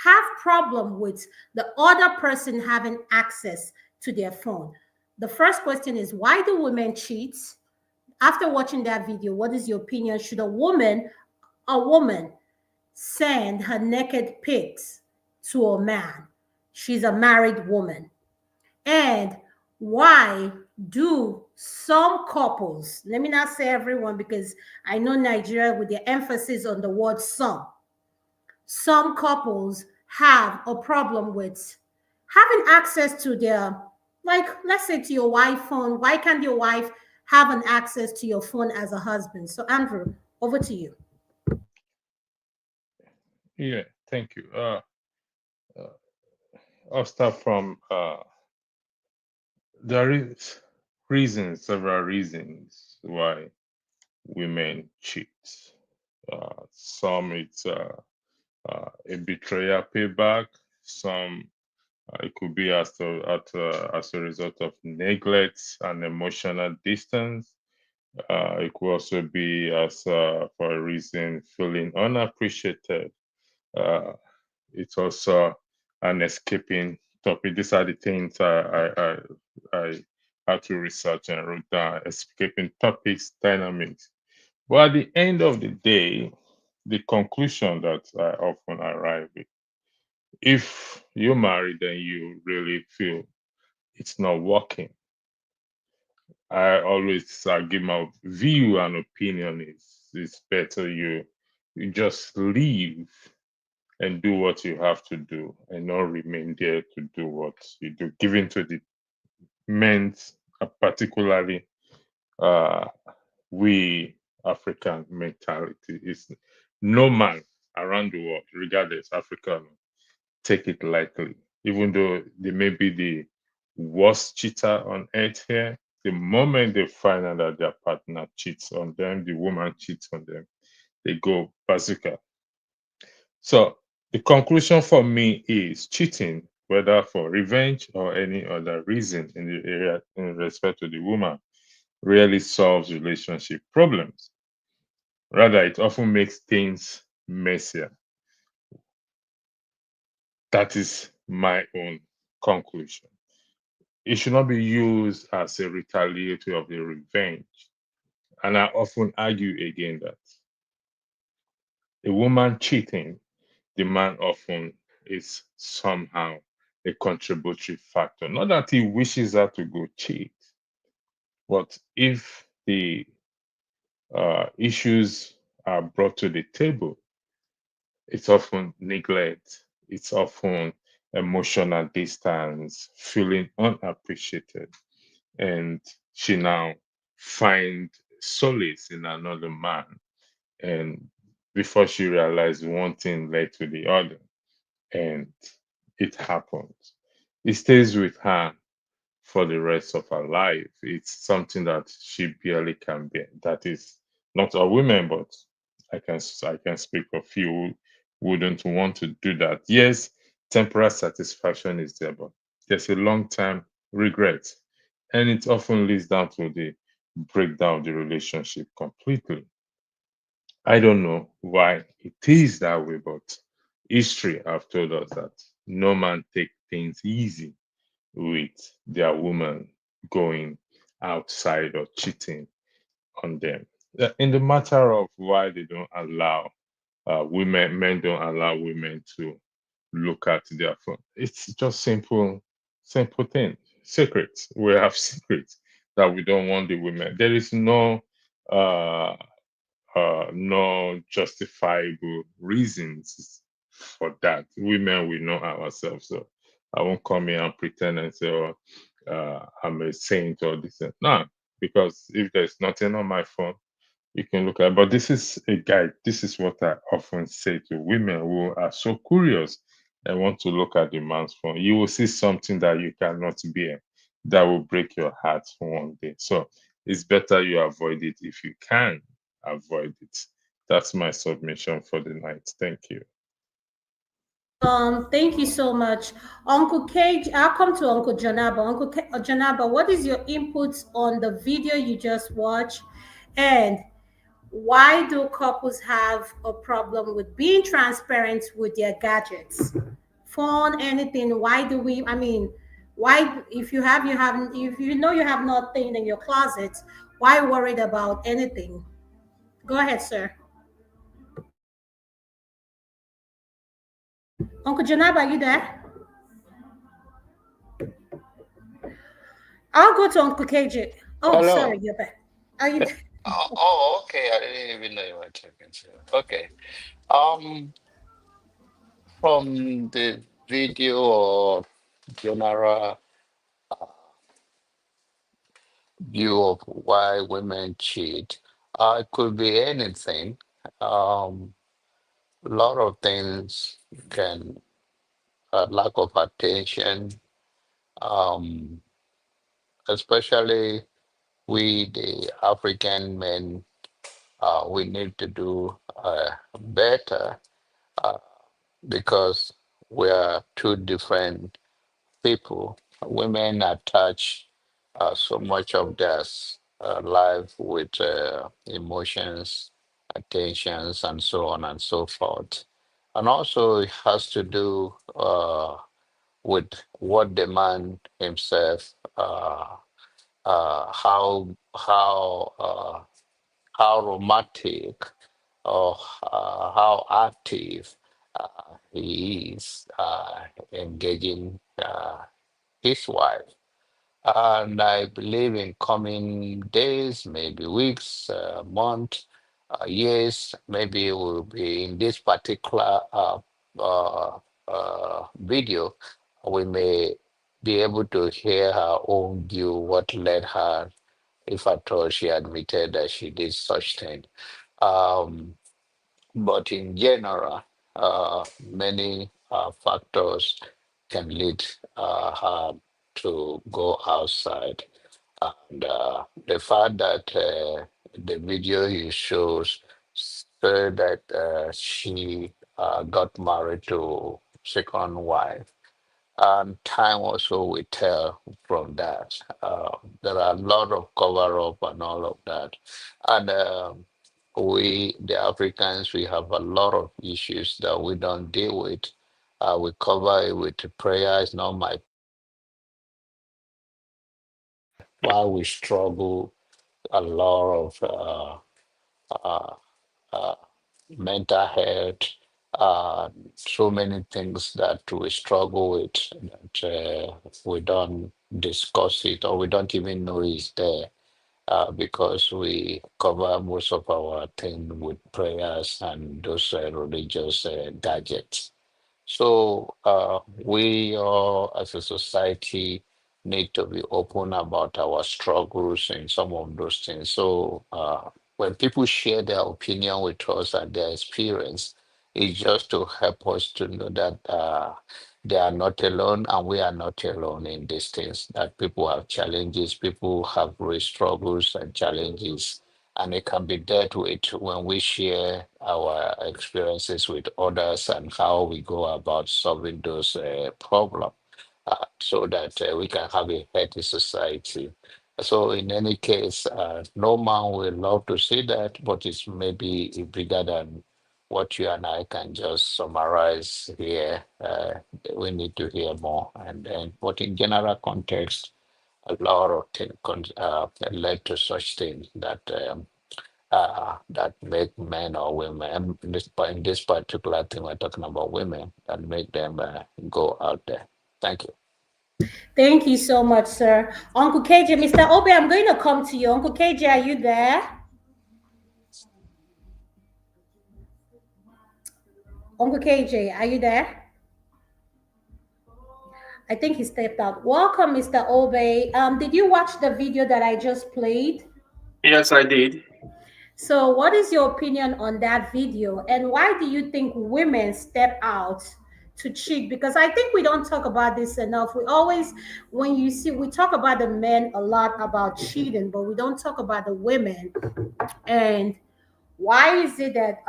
have problem with the other person having access to their phone? The first question is, why do women cheat? After watching that video, what is your opinion? Should a woman send her naked pics to a man? She's a married woman. And why do some couples, let me not say everyone because I know Nigeria with the emphasis on the word some couples have a problem with having access to their, like, let's say to your wife's phone. Why can't your wife have an access to your phone as a husband? So Andrew, over to you. Yeah, thank you. I'll start from there is several reasons why women cheat. Some it's a betrayal payback. Some it could be as a result of neglect and emotional distance. It could also be as for a reason feeling unappreciated. Uh, it's also an escaping topic. These are the things I had to research and wrote down: escaping topics, dynamics. But at the end of the day, the conclusion that I often arrive with: if you're married and you really feel it's not working, I always give my view and opinion is it's better you just leave and do what you have to do and not remain there to do what you do. Given to the men, particularly uh, we African mentality is no man around the world, regardless African, take it lightly. Even though they may be the worst cheater on earth here, the moment they find out that their partner cheats on them, the woman cheats on them, they go bazooka. So the conclusion for me is cheating, whether for revenge or any other reason in the area in respect to the woman, rarely solves relationship problems. Rather, it often makes things messier. That is my own conclusion. It should not be used as a retaliatory of the revenge. And I often argue again that a woman cheating, the man often is somehow a contributory factor. Not that he wishes her to go cheat, but if the issues are brought to the table, it's often neglect, it's often emotional distance, feeling unappreciated, and she now find solace in another man, and before she realized one thing led to the other, and it happens. It stays with her for the rest of her life. It's something that she barely can bear. That is not all women, but I can speak for few who wouldn't want to do that. Yes, temporary satisfaction is there, but there's a long term regret. And it often leads down to the breakdown of the relationship completely. I don't know why it is that way, but history have told us that no man take things easy with their woman going outside or cheating on them. In the matter of why they don't allow men don't allow women to look at their phone, it's just simple thing. Secrets. We have secrets that we don't want the women. There is uh, no justifiable reasons for that. Women, we know ourselves. So I won't come here and pretend and say, oh, I'm a saint or this. No, because if there's nothing on my phone, you can look at. But this is a guide. This is what I often say to women who are so curious and want to look at the man's phone. You will see something that you cannot bear that will break your heart one day. So it's better you avoid it if you can avoid it. That's my submission for the night. Thank you. Thank you so much, Uncle Cage. I'll come to Uncle Janaba. Janaba, what is your input on the video you just watched, and why do couples have a problem with being transparent with their gadgets, phone, anything? Why do we? I mean, why? If you have, you haven't. If you know you have nothing in your closet, why worried about anything? Go ahead, sir. Uncle Janaba, are you there? I'll go to Uncle KJ. Oh, sorry, Hello. you're back. Are you? Okay. I didn't even know you were talking to. Okay. Um, from the video or general view of why women cheat, it could be anything. Um, a lot of things can, lack of attention, um, especially we, the African men, we need to do better uh, because we are two different people. Women attach so much of their life with emotions, attentions, and so on and so forth. And also, it has to do with what the man himself, how romantic or how active he is engaging his wife. And I believe in coming days, maybe weeks, months, years, maybe we'll be in this particular video. We may be able to hear her own view, what led her, if at all she admitted that she did such thing. Um, but in general, many factors can lead her to go outside. And the fact that the video he shows said that she got married to second wife, and time also will tell from that. There are a lot of cover up and all of that. And we, the Africans, we have a lot of issues that we don't deal with. We cover it with prayer. It's not my, while we struggle a lot of uh, uh, mental health, so many things that we struggle with that we don't discuss it or we don't even know is there because we cover most of our thing with prayers and those religious gadgets. So we all as a society need to be open about our struggles and some of those things. So when people share their opinion with us and their experience, it's just to help us to know that they are not alone and we are not alone in these things, that people have challenges, people have real struggles and challenges, and it can be dealt with when we share our experiences with others and how we go about solving those problems so that we can have a healthy society. So in any case, no man will love to see that, but it's maybe bigger than what you and I can just summarize here. We need to hear more. And then, but in general context, a lot of things led to such things that that make men or women, in this particular thing, we're talking about women, that make them go out there. Thank you. Thank you so much, sir. Uncle KJ, Mr. Obi, I'm going to come to you. Uncle KJ, are you there? Uncle KJ, are you there? I think he stepped out. Welcome, Mr. Obe. Did you watch the video that I just played? Yes, I did. So, what is your opinion on that video, and why do you think women step out to cheat? Because I think we don't talk about this enough. We always, when you see, we talk about the men a lot about cheating, but we don't talk about the women. And why is it that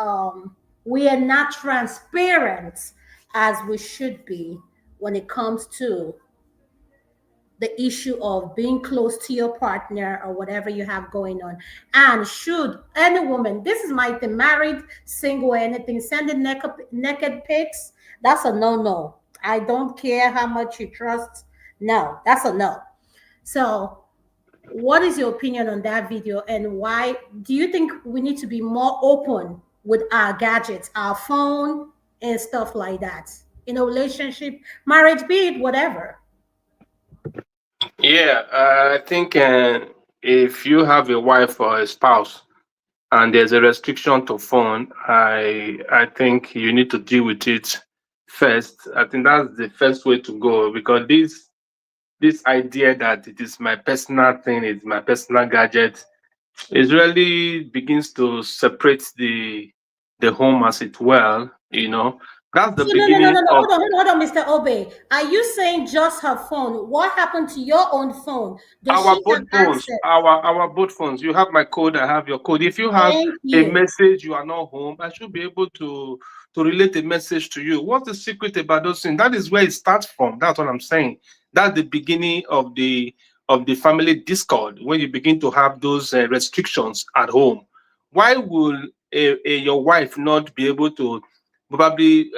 we are not transparent as we should be when it comes to the issue of being close to your partner or whatever you have going on? And should any woman, this is my thing, married, single, anything, sending naked pics, that's a no-no. I don't care how much you trust. No, that's a no. So what is your opinion on that video, and why do you think we need to be more open with our gadgets, our phone and stuff like that in a relationship, marriage, be it whatever? Yeah, I think if you have a wife or a spouse and there's a restriction to phone, I think you need to deal with it first. I think that's the first way to go, because this idea that it is my personal thing, it's my personal gadget, it really begins to separate the home as it well, You know, that's the So no, no, no, beginning no, no. of Hold on, Mr. Obe. Are you saying just her phone? What happened to your own phone? Does our she have both phones. access? Our both phones. You have my code. I have your code. If you have Thank a you. message, you are not home, I should be able to relate a message to you. What's the secret about those things? That is where it starts from. That's what I'm saying. That's the beginning of the family discord, when you begin to have those restrictions at home. Why will your wife not be able to probably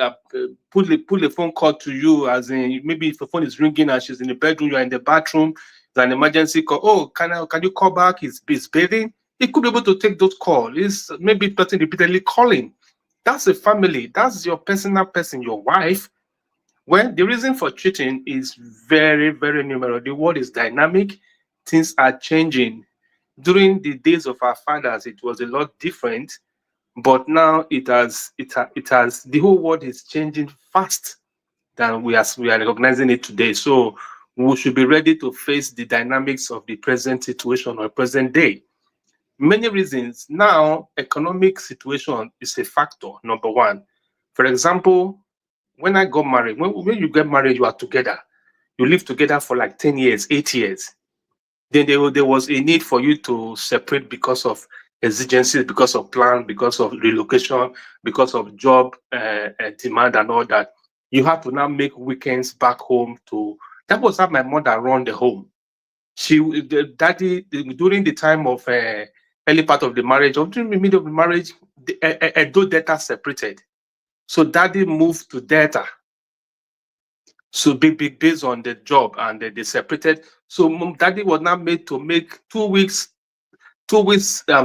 put the phone call to you, as in maybe if the phone is ringing and she's in the bedroom, you're in the bathroom, there's an emergency call. Oh, can you call back? He's bathing. He could be able to take those calls. It's maybe person repeatedly calling. That's a family. That's your personal person, your wife. Well, the reason for cheating is very, very numerous. The world is dynamic. Things are changing. During the days of our fathers, it was a lot different, but now it has the whole world is changing fast than we are recognizing it today. So we should be ready to face the dynamics of the present situation or present day. Many reasons. Now, economic situation is a factor, number one. For example, when I got married, when you get married, you are together. You live together for like 10 years, 8 years. Then there was a need for you to separate because of exigencies, because of plan, because of relocation, because of job demand and all that. You have to now make weekends back home to. That was how my mother run the home. Daddy, during the time of early part of the marriage, or during the middle of the marriage, Edo Delta separated. So daddy moved to Delta. So big based on the job, and they separated. So daddy was now made to make 2 weeks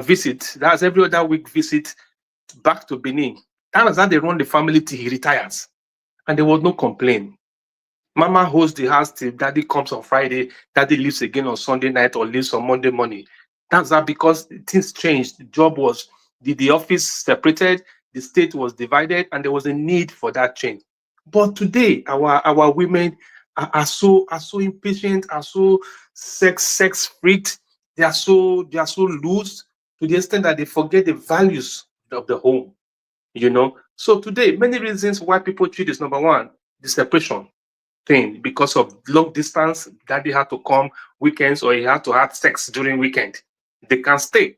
visit. That's every other week visit back to Benin. That was how they run the family till he retires. And there was no complaint. Mama hosts the house till daddy comes on Friday, daddy leaves again on Sunday night or leaves on Monday morning. That's that because things changed. The job was the office separated, the state was divided, and there was a need for that change. But today, our women are so impatient, are so sex freaked, they are so loose to the extent that they forget the values of the home. So today, many reasons why people cheat is number one, the separation thing, because of long distance. Daddy had to come weekends, or he had to have sex during weekend. They can't stay,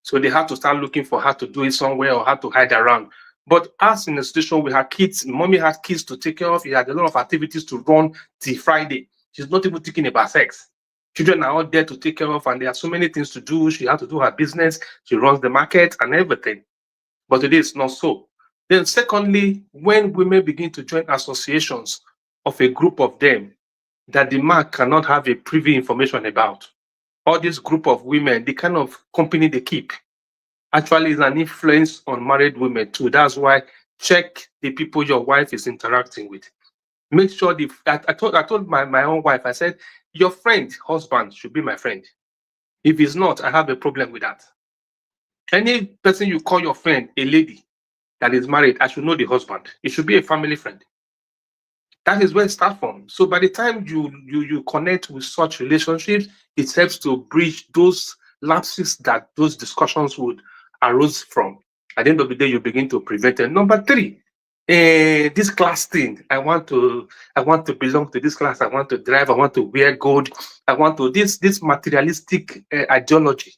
so they had to start looking for how to do it somewhere or how to hide around. But us in the situation, we had kids. Mommy had kids to take care of. He had a lot of activities to run till Friday. She's not even thinking about sex. Children are all there to take care of, and there are so many things to do. She had to do her business. She runs the market and everything. But today it's not so. Then secondly, when women begin to join associations of a group of them that the man cannot have a privy information about, all this group of women, the kind of company they keep, actually is an influence on married women too. That's why check the people your wife is interacting with. Make sure I told my own wife, I said, your friend, husband should be my friend. If he's not, I have a problem with that. Any person you call your friend, a lady that is married, I should know the husband. It should be a family friend. That is where it starts from. So by the time you connect with such relationships, it helps to bridge those lapses that those discussions would arose from. At the end of the day, you begin to prevent it. Number three, this class thing. I want to belong to this class. I want to drive. I want to wear gold. I want to this materialistic ideology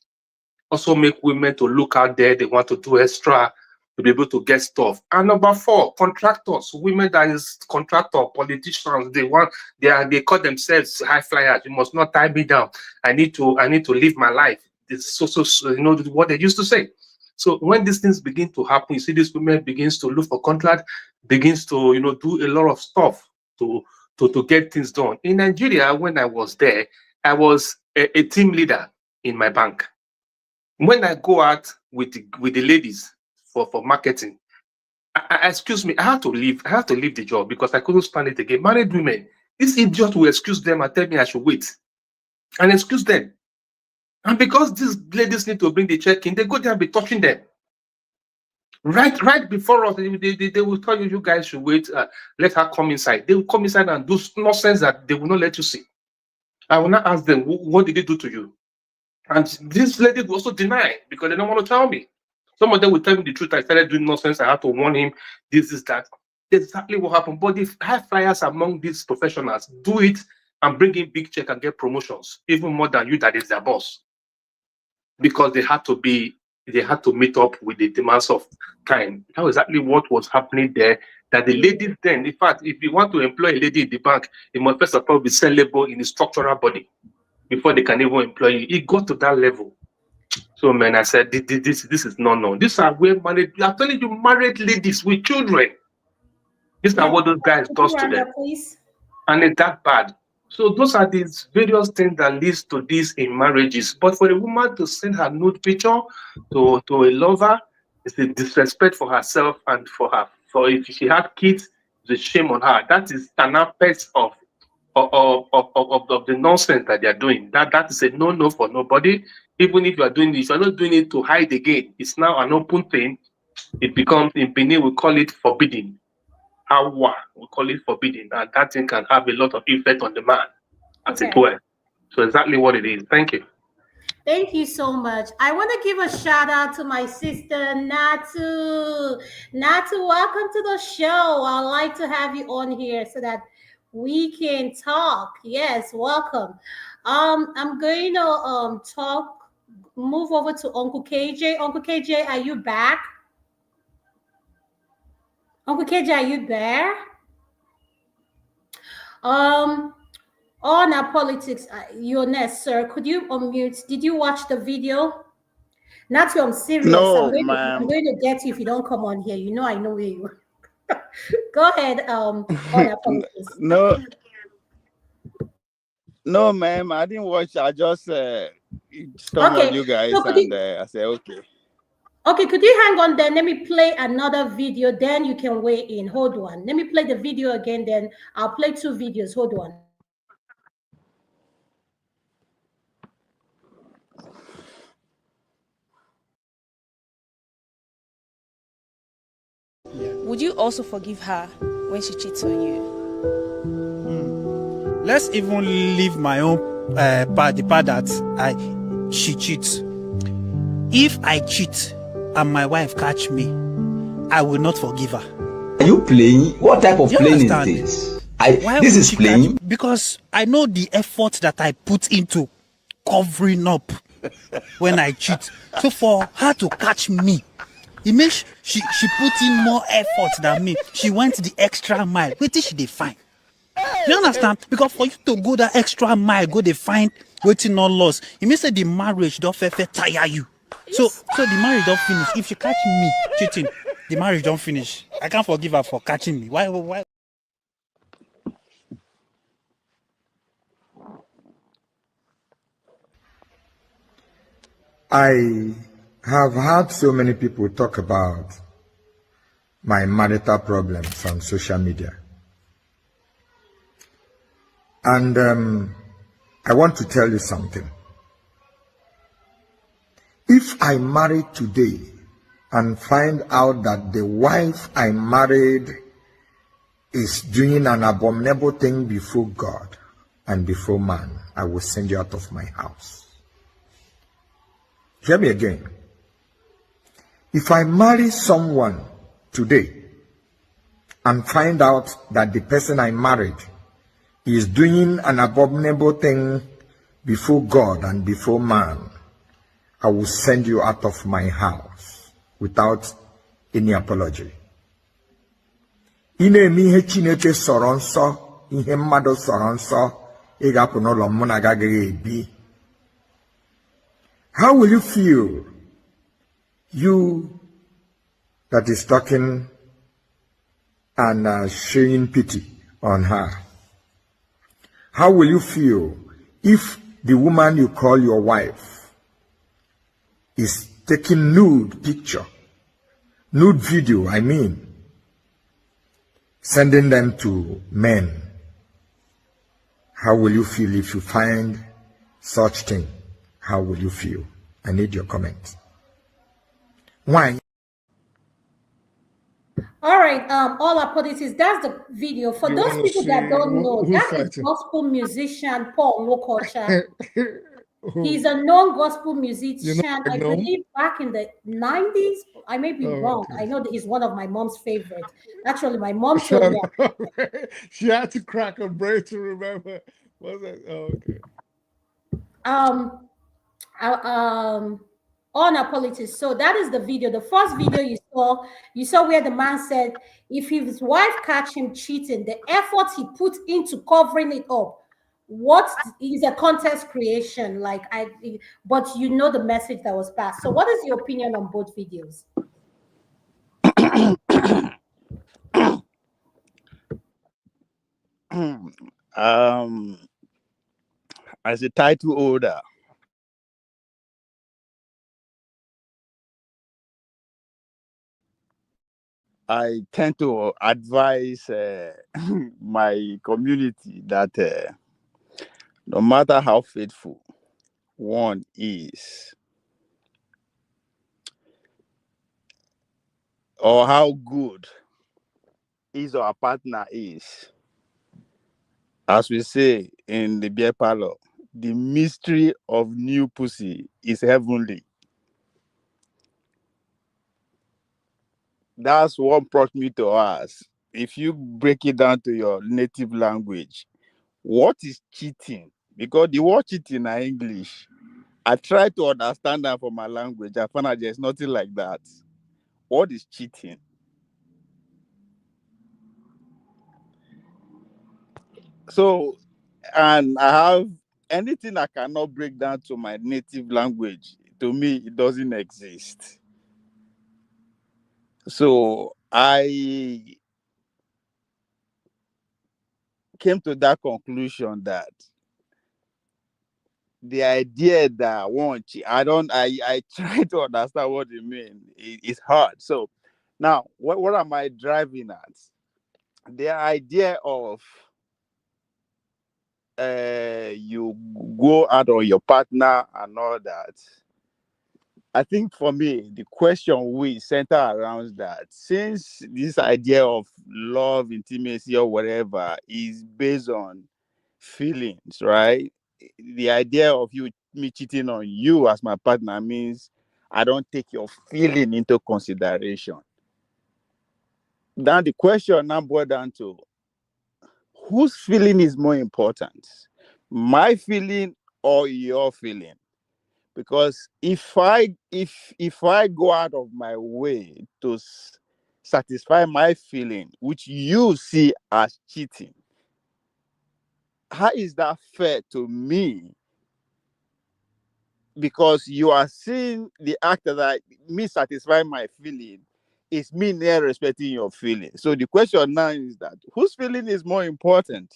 also make women to look out there. They want to do extra to be able to get stuff. And number four, contractors, women that is contractor, politicians, they call themselves high flyers. You must not tie me down. I need to live my life. It's so what they used to say. So when these things begin to happen, you see these women begins to look for contract, begins to do a lot of stuff to get things done. In Nigeria, when I was there, I was a team leader in my bank. When I go out with the ladies for marketing, excuse me, I had to leave the job because I couldn't stand it again. Married women, this idiot will excuse them and tell me I should wait and excuse them. And because these ladies need to bring the check in, they go there and be touching them. Right before us, they will tell you guys should wait, let her come inside. They will come inside and do nonsense that they will not let you see. I will not ask them, what did they do to you? And this lady will also deny because they don't want to tell me. Some of them will tell me the truth. I started doing nonsense. I had to warn him. This is that. That's exactly what happened. But the high flyers among these professionals do it and bring in big check and get promotions, even more than you that is their boss. Because they had to meet up with the demands of time. That was exactly what was happening there. That the ladies then, in fact, if you want to employ a lady in the bank, it must first of all be sellable in the structural body before they can even employ you. It got to that level. So, man, I said, this is no. These are where married. I'm telling you, married ladies with children. These are what those guys do to them, and it's that bad. So those are these various things that leads to this in marriages. But for a woman to send her nude picture to a lover, it's a disrespect for herself and for her. For if she had kids, it's a shame on her. That is an aspect of the nonsense that they are doing. That is a no for nobody. Even if you are doing this, you're not doing it to hide again. It's now an open thing. It becomes, in Benin, we call it forbidden. Awa, we call it forbidden, and that thing can have a lot of effect on the man, as it were. So exactly what it is. Thank you. Thank you so much. I want to give a shout out to my sister Natu. Natu, welcome to the show. I'd like to have you on here so that we can talk. Yes, welcome. I'm going to move over to Uncle KJ. Uncle KJ, are you back? Uncle KJ, are you there? On our politics, you're next, sir. Could you unmute? Did you watch the video? Natu, I'm serious. No, I'm going to get you if you don't come on here. You know I know where you are. Go ahead, on our politics. No, ma'am, I didn't watch. I just saw on you guys, so and I said, okay. Okay, could you hang on then? Let me play another video, then you can weigh in. Hold on. Let me play the video again, then I'll play 2 videos. Hold on. Would you also forgive her when she cheats on you? Let's even leave my own part, the part that she cheats. If I cheat and my wife catch me, I will not forgive her. Are you playing? What type of playing is this? This is playing? Because I know the effort that I put into covering up when I cheat. So for her to catch me, it means she put in more effort than me. She went the extra mile. Wait till she define. You understand? Because for you to go that extra mile, go define waiting not lost. It means that the marriage don't tire you. So the marriage don't finish. If she catch me cheating, the marriage don't finish. I can't forgive her for catching me. Why? I have heard so many people talk about my marital problems on social media. And I want to tell you something. If I marry today and find out that the wife I married is doing an abominable thing before God and before man, I will send you out of my house. Hear me again. If I marry someone today and find out that the person I married is doing an abominable thing before God and before man, I will send you out of my house without any apology. Ine-eme ihe Chineke sọrọ nsọ, ihe mmadụ sọrọ nsọ, ị ga-apụ n'ụlọ m na agaghị ebi. How will you feel, you that is talking and showing pity on her? How will you feel if the woman you call your wife is taking nude picture, nude video, sending them to men? How will you feel if you find such thing? How will you feel? I need your comments. Why? All right, all our politics, that's the video. For those people that don't know, that's the gospel musician Paul Wokocha. He's a known gospel musician. I know? believe back in the 90s. I may be Oh, wrong. okay. I know that he's one of my mom's favorite. Actually, my mom told Shut me. up. She had to crack her brain to remember. Was it? Oh, okay. Um, on our politics. So that is the video. The first video you saw where the man said if his wife catch him cheating, the effort he put into covering it up, what is a contest creation? But you know the message that was passed. So what is your opinion on both videos? As a title holder, I tend to advise my community that no matter how faithful one is or how good his or her partner is, as we say in the beer parlor, the mystery of new pussy is heavenly. That's what brought me to ask. If you break it down to your native language, what is cheating? Because the word cheating in English, I try to understand that from my language. I found out there's nothing like that. What is cheating? So, and I have anything I cannot break down to my native language, to me, it doesn't exist. So I came to that conclusion that the idea that I try to understand what you mean. It's hard. So now what am I driving at? The idea of you go out on your partner and all that. I think for me, the question we center around that, since this idea of love, intimacy, or whatever is based on feelings, right? The idea of me cheating on you as my partner means I don't take your feeling into consideration. Then the question now boils down to whose feeling is more important, my feeling or your feeling? Because if I go out of my way to satisfy my feeling, which you see as cheating, how is that fair to me? Because you are seeing the act that me satisfy my feeling is me near respecting your feeling. So the question now is that whose feeling is more important?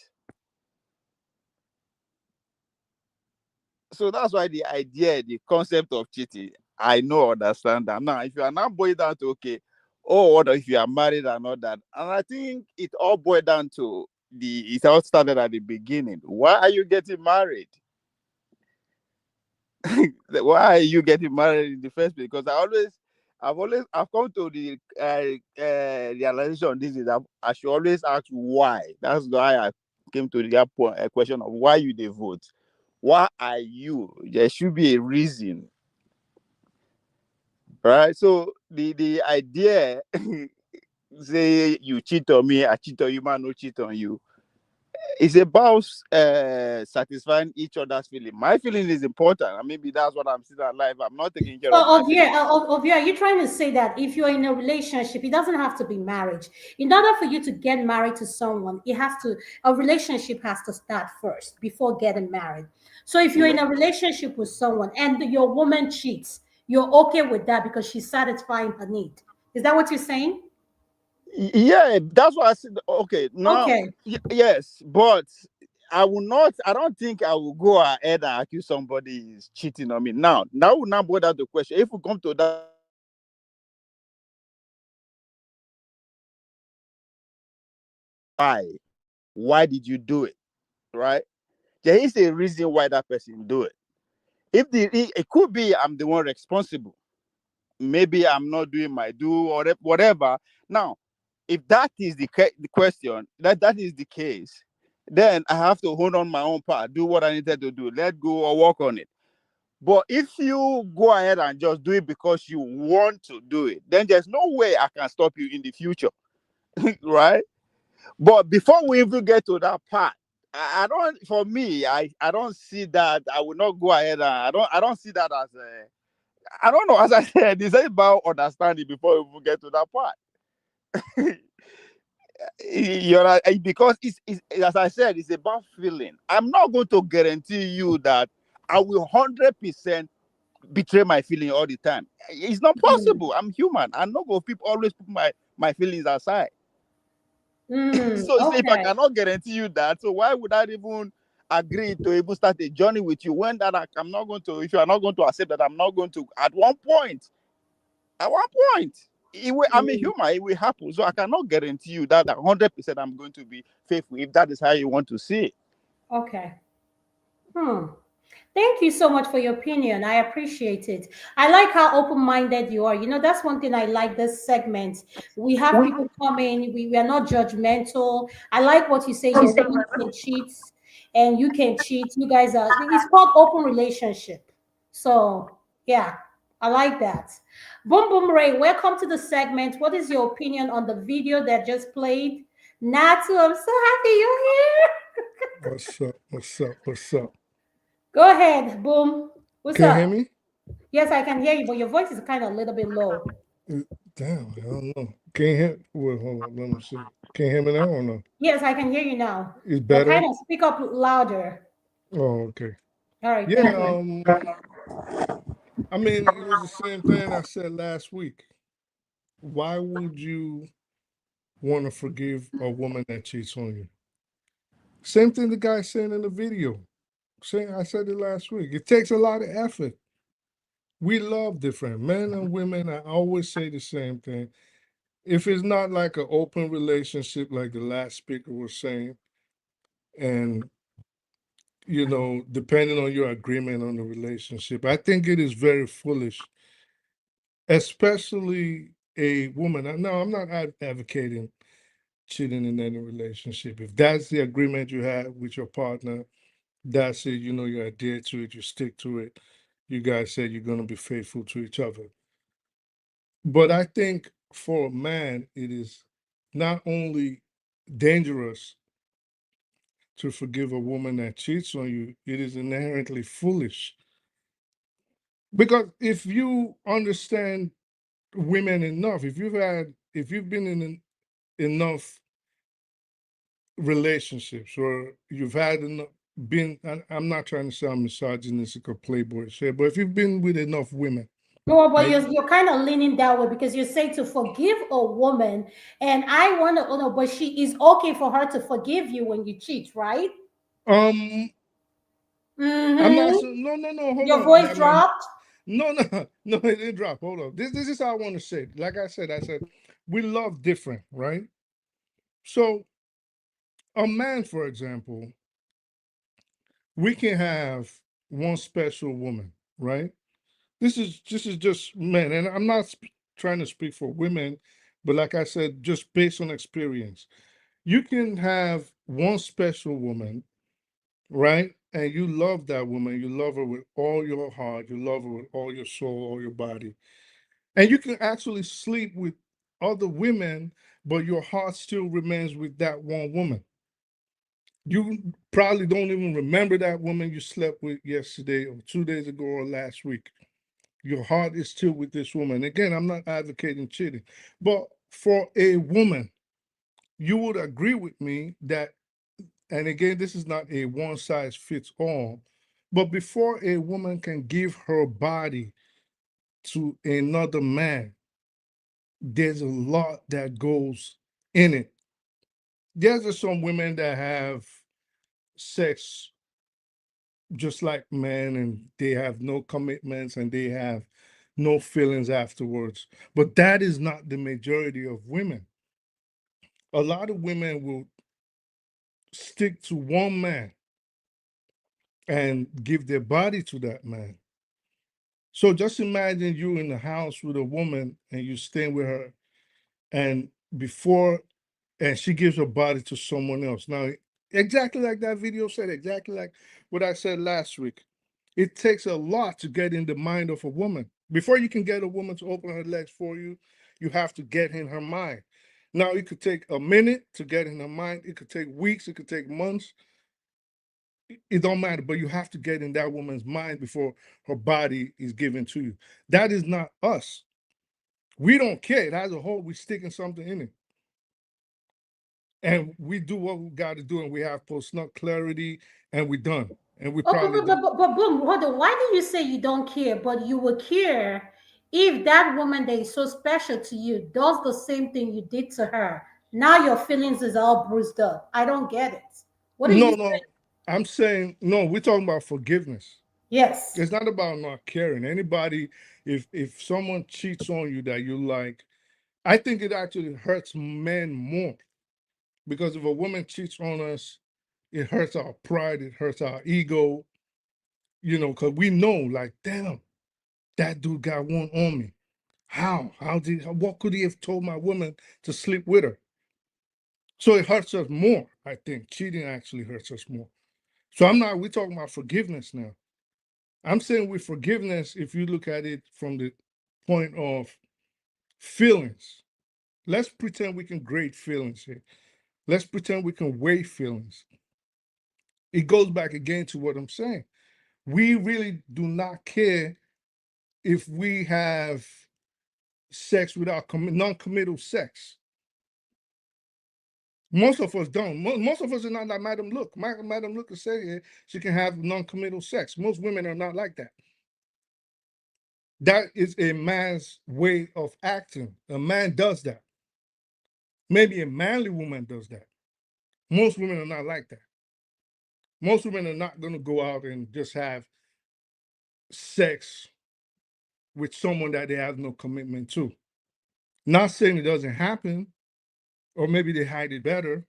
So that's why the idea, the concept of cheating, I know, understand that. Now, if you are not boiled down to, okay, oh, what if you are married and all that? And I think it all boiled down to it all started at the beginning. Why are you getting married? Why are you getting married in the first place? Because I've come to the realization this is I should always ask why. That's why I came to the question of why you vote. Why are you? There should be a reason, right? So the idea, say you cheat on me, I cheat on you, man, no cheat on you. It's about satisfying each other's feeling. My feeling is important, and maybe that's what I'm still alive. I'm not taking care of my feelings. Are you trying to say that if you're in a relationship, it doesn't have to be marriage. In order for you to get married to someone, a relationship has to start first before getting married. So if you're in a relationship with someone and your woman cheats, you're okay with that because she's satisfying her need. Is that what you're saying? Yeah, that's what I said. Okay, now, Okay. Yes, but I don't think I will go ahead and accuse somebody is cheating on me. Now will not bother the question. If we come to that, why did you do it? Right? There is a reason why that person do it. It could be I'm the one responsible. Maybe I'm not doing my due or whatever. Now, if that is the question, that is the case, then I have to hold on my own part, do what I needed to do, let go or work on it. But if you go ahead and just do it because you want to do it, then there's no way I can stop you in the future. Right? But before we even get to that part, I don't, for me, I don't see that. I will not go ahead and I don't see that as a, I don't know, as I said, it's about understanding before we even get to that part. You're right, because it's as I said, it's about feeling. I'm not going to guarantee you that I will 100% betray my feeling all the time. It's not possible. I'm human. I'm not going to always put my feelings aside. So if I cannot guarantee you that, so why would I even agree to even start a journey with you when that I'm not going to, if you are not going to accept that I'm not going to at one point, I'm a human, it will happen. So I cannot guarantee you that 100% I'm going to be faithful if that is how you want to see it. Okay. Thank you so much for your opinion. I appreciate it. I like how open-minded you are. You know, that's one thing I like this segment. We have people come in, we are not judgmental. I like what you say, your woman can cheat and you can cheat. You guys are, it's called open relationship. So yeah, I like that. Boom Boom Ray, welcome to the segment. What is your opinion on the video that just played? Natu, I'm so happy you're here. What's up? What's up? What's up? Go ahead, Boom. What's Can you up? hear me? Yes, I can hear you, but your voice is kind of a little bit low. Damn, I don't know. Can you hear? Well, hold on. Let me see. Can you hear me now or no? Yes, I can hear you now. It's But better. kind of speak up louder. Oh, okay. All right, Yeah. thank you. I mean, it was the same thing I said last week. Why would you want to forgive a woman that cheats on you? Same thing the guy said in the video. I said it last week. It takes a lot of effort. We love different men and women. I always say the same thing. If it's not like an open relationship, like the last speaker was saying, and depending on your agreement on the relationship, I think it is very foolish, especially a woman. No, I'm not advocating cheating in any relationship. If that's the agreement you have with your partner, that's it. You adhere to it, you stick to it. You guys say you're going to be faithful to each other. But I think for a man, it is not only dangerous to forgive a woman that cheats on you, it is inherently foolish. Because if you understand women enough, if you've been in enough relationships, or you've had enough, I'm not trying to sound misogynistic or playboy shit, but if you've been with enough women. No, but you're kind of leaning that way because you say to forgive a woman, and I want to know, but she is okay for her to forgive you when you cheat, right? I'm not so, Mm-hmm. no, hold Your on. voice dropped? No, it didn't drop. Hold on. This is how I want to say it. Like I said, we love different, right? So a man, for example, we can have one special woman, right? This is just men, and I'm not trying to speak for women, but like I said, just based on experience, you can have one special woman, right? And you love that woman, you love her with all your heart, you love her with all your soul, all your body, and you can actually sleep with other women, but your heart still remains with that one woman. You probably don't even remember that woman you slept with yesterday or 2 days ago or last week. Your heart is still with this woman. Again, I'm not advocating cheating, but for a woman, you would agree with me that, and again, this is not a one size fits all, but before a woman can give her body to another man, there's a lot that goes in it. There's just some women that have sex just like men, and they have no commitments and they have no feelings afterwards. But that is not the majority of women. A lot of women will stick to one man and give their body to that man. So just imagine you in the house with a woman and you staying with her, and she gives her body to someone else. Now, exactly like that video said, exactly like what I said last week. It takes a lot to get in the mind of a woman. Before you can get a woman to open her legs for you, you have to get in her mind. Now, it could take a minute to get in her mind. It could take weeks. It could take months. It don't matter, but you have to get in that woman's mind before her body is given to you. That is not us. We don't care. It has a hole. We're sticking something in it. And we do what we got to do, and we have post-nut clarity, and we're done. And we Oh, probably done. but boom, hold on. Why do you say you don't care, but you will care if that woman that is so special to you does the same thing you did to her? Now your feelings is all bruised up. I don't get it. What are you No. saying? I'm saying, no, we're talking about forgiveness. Yes. It's not about not caring. Anybody, if someone cheats on you that you like, I think it actually hurts men more. Because if a woman cheats on us, it hurts our pride, it hurts our ego, because we know, like, damn, that dude got one on me. What could he have told my woman to sleep with her? So it hurts us more, I think. Cheating actually hurts us more. So we're talking about forgiveness now. I'm saying with forgiveness, if you look at it from the point of feelings, let's pretend we can grade feelings here. Let's pretend we can weigh feelings. It goes back again to what I'm saying. We really do not care if we have sex without non-committal sex. Most of us don't. Most of us are not like Madam Look. Madam Look is saying she can have non-committal sex. Most women are not like that. That is a man's way of acting. A man does that. Maybe a manly woman does that. Most women are not like that. Most women are not going to go out and just have sex with someone that they have no commitment to. Not saying it doesn't happen, or maybe they hide it better.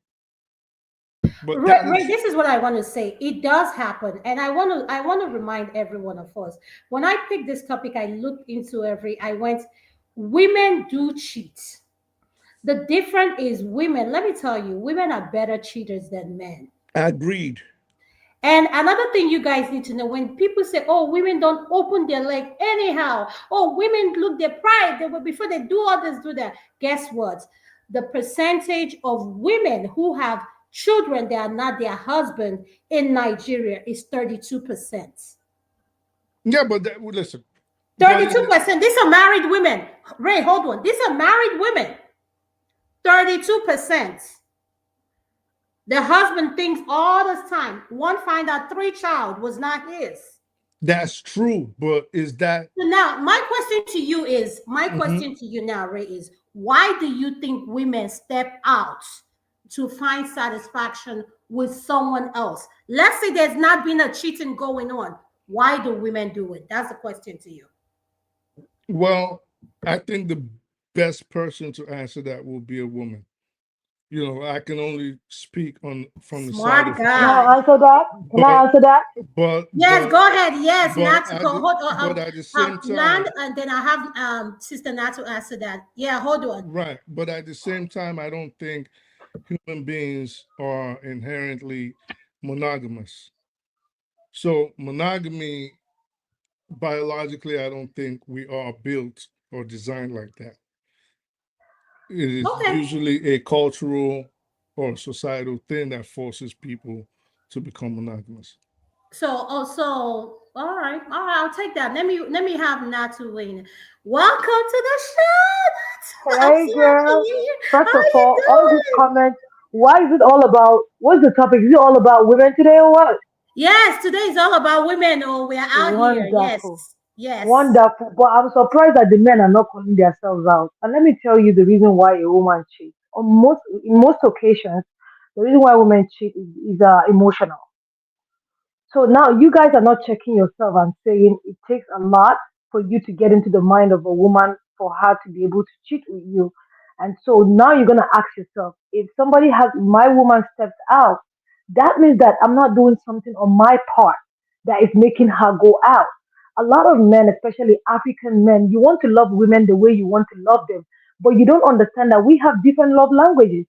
But Ray, this is what I want to say. It does happen, and I want to remind every one of us. When I picked this topic, I looked into I went, women do cheat. The difference is women. Let me tell you, women are better cheaters than men. Agreed. And another thing you guys need to know, when people say, "Oh, women don't open their leg anyhow," "Oh, women look their pride," they will before they do all this, do that. Guess what? The percentage of women who have children that are not their husband in Nigeria is 32%. Yeah, but listen. 32%. These are married women. Ray, hold on. These are married women. 32%. The husband thinks all this time. One find out 3 child was not his. That's true, but is that So now my question to you is now, Ray, is why do you think women step out to find satisfaction with someone else? Let's say there's not been a cheating going on. Why do women do it? That's the question to you. Well, I think the best person to answer that will be a woman. I can only speak from the side of. Smart Can I guy. answer that? Can I answer that? Yes, go ahead. Yes, but Nat, at go, hold the, but on. at the same Land, time, and then I have Sister Nat to answer that. Yeah, hold on. right? But at the same time, I don't think human beings are inherently monogamous. So monogamy, biologically, I don't think we are built or designed like that. It is usually a cultural or societal thing that forces people to become monogamous. So also, all right, I'll take that. Let me have Natu in. Welcome to the show. Natu. I'm Hey, so happy girl. you're here. First How of you all these doing? comments, why is it all about, what's the topic? Is it all about women today or what? Yes, today is all about women. Oh, we're out here. Yes, Wonderful. yes. Wonderful. But I'm surprised that the men are not calling themselves out. And let me tell you the reason why a woman cheats. In most occasions, the reason why women cheat is emotional. So now you guys are not checking yourself and saying it takes a lot for you to get into the mind of a woman for her to be able to cheat with you. And so now you're gonna ask yourself, if somebody has my woman steps out, that means that I'm not doing something on my part that is making her go out. A lot of men, especially African men, you want to love women the way you want to love them, but you don't understand that we have different love languages.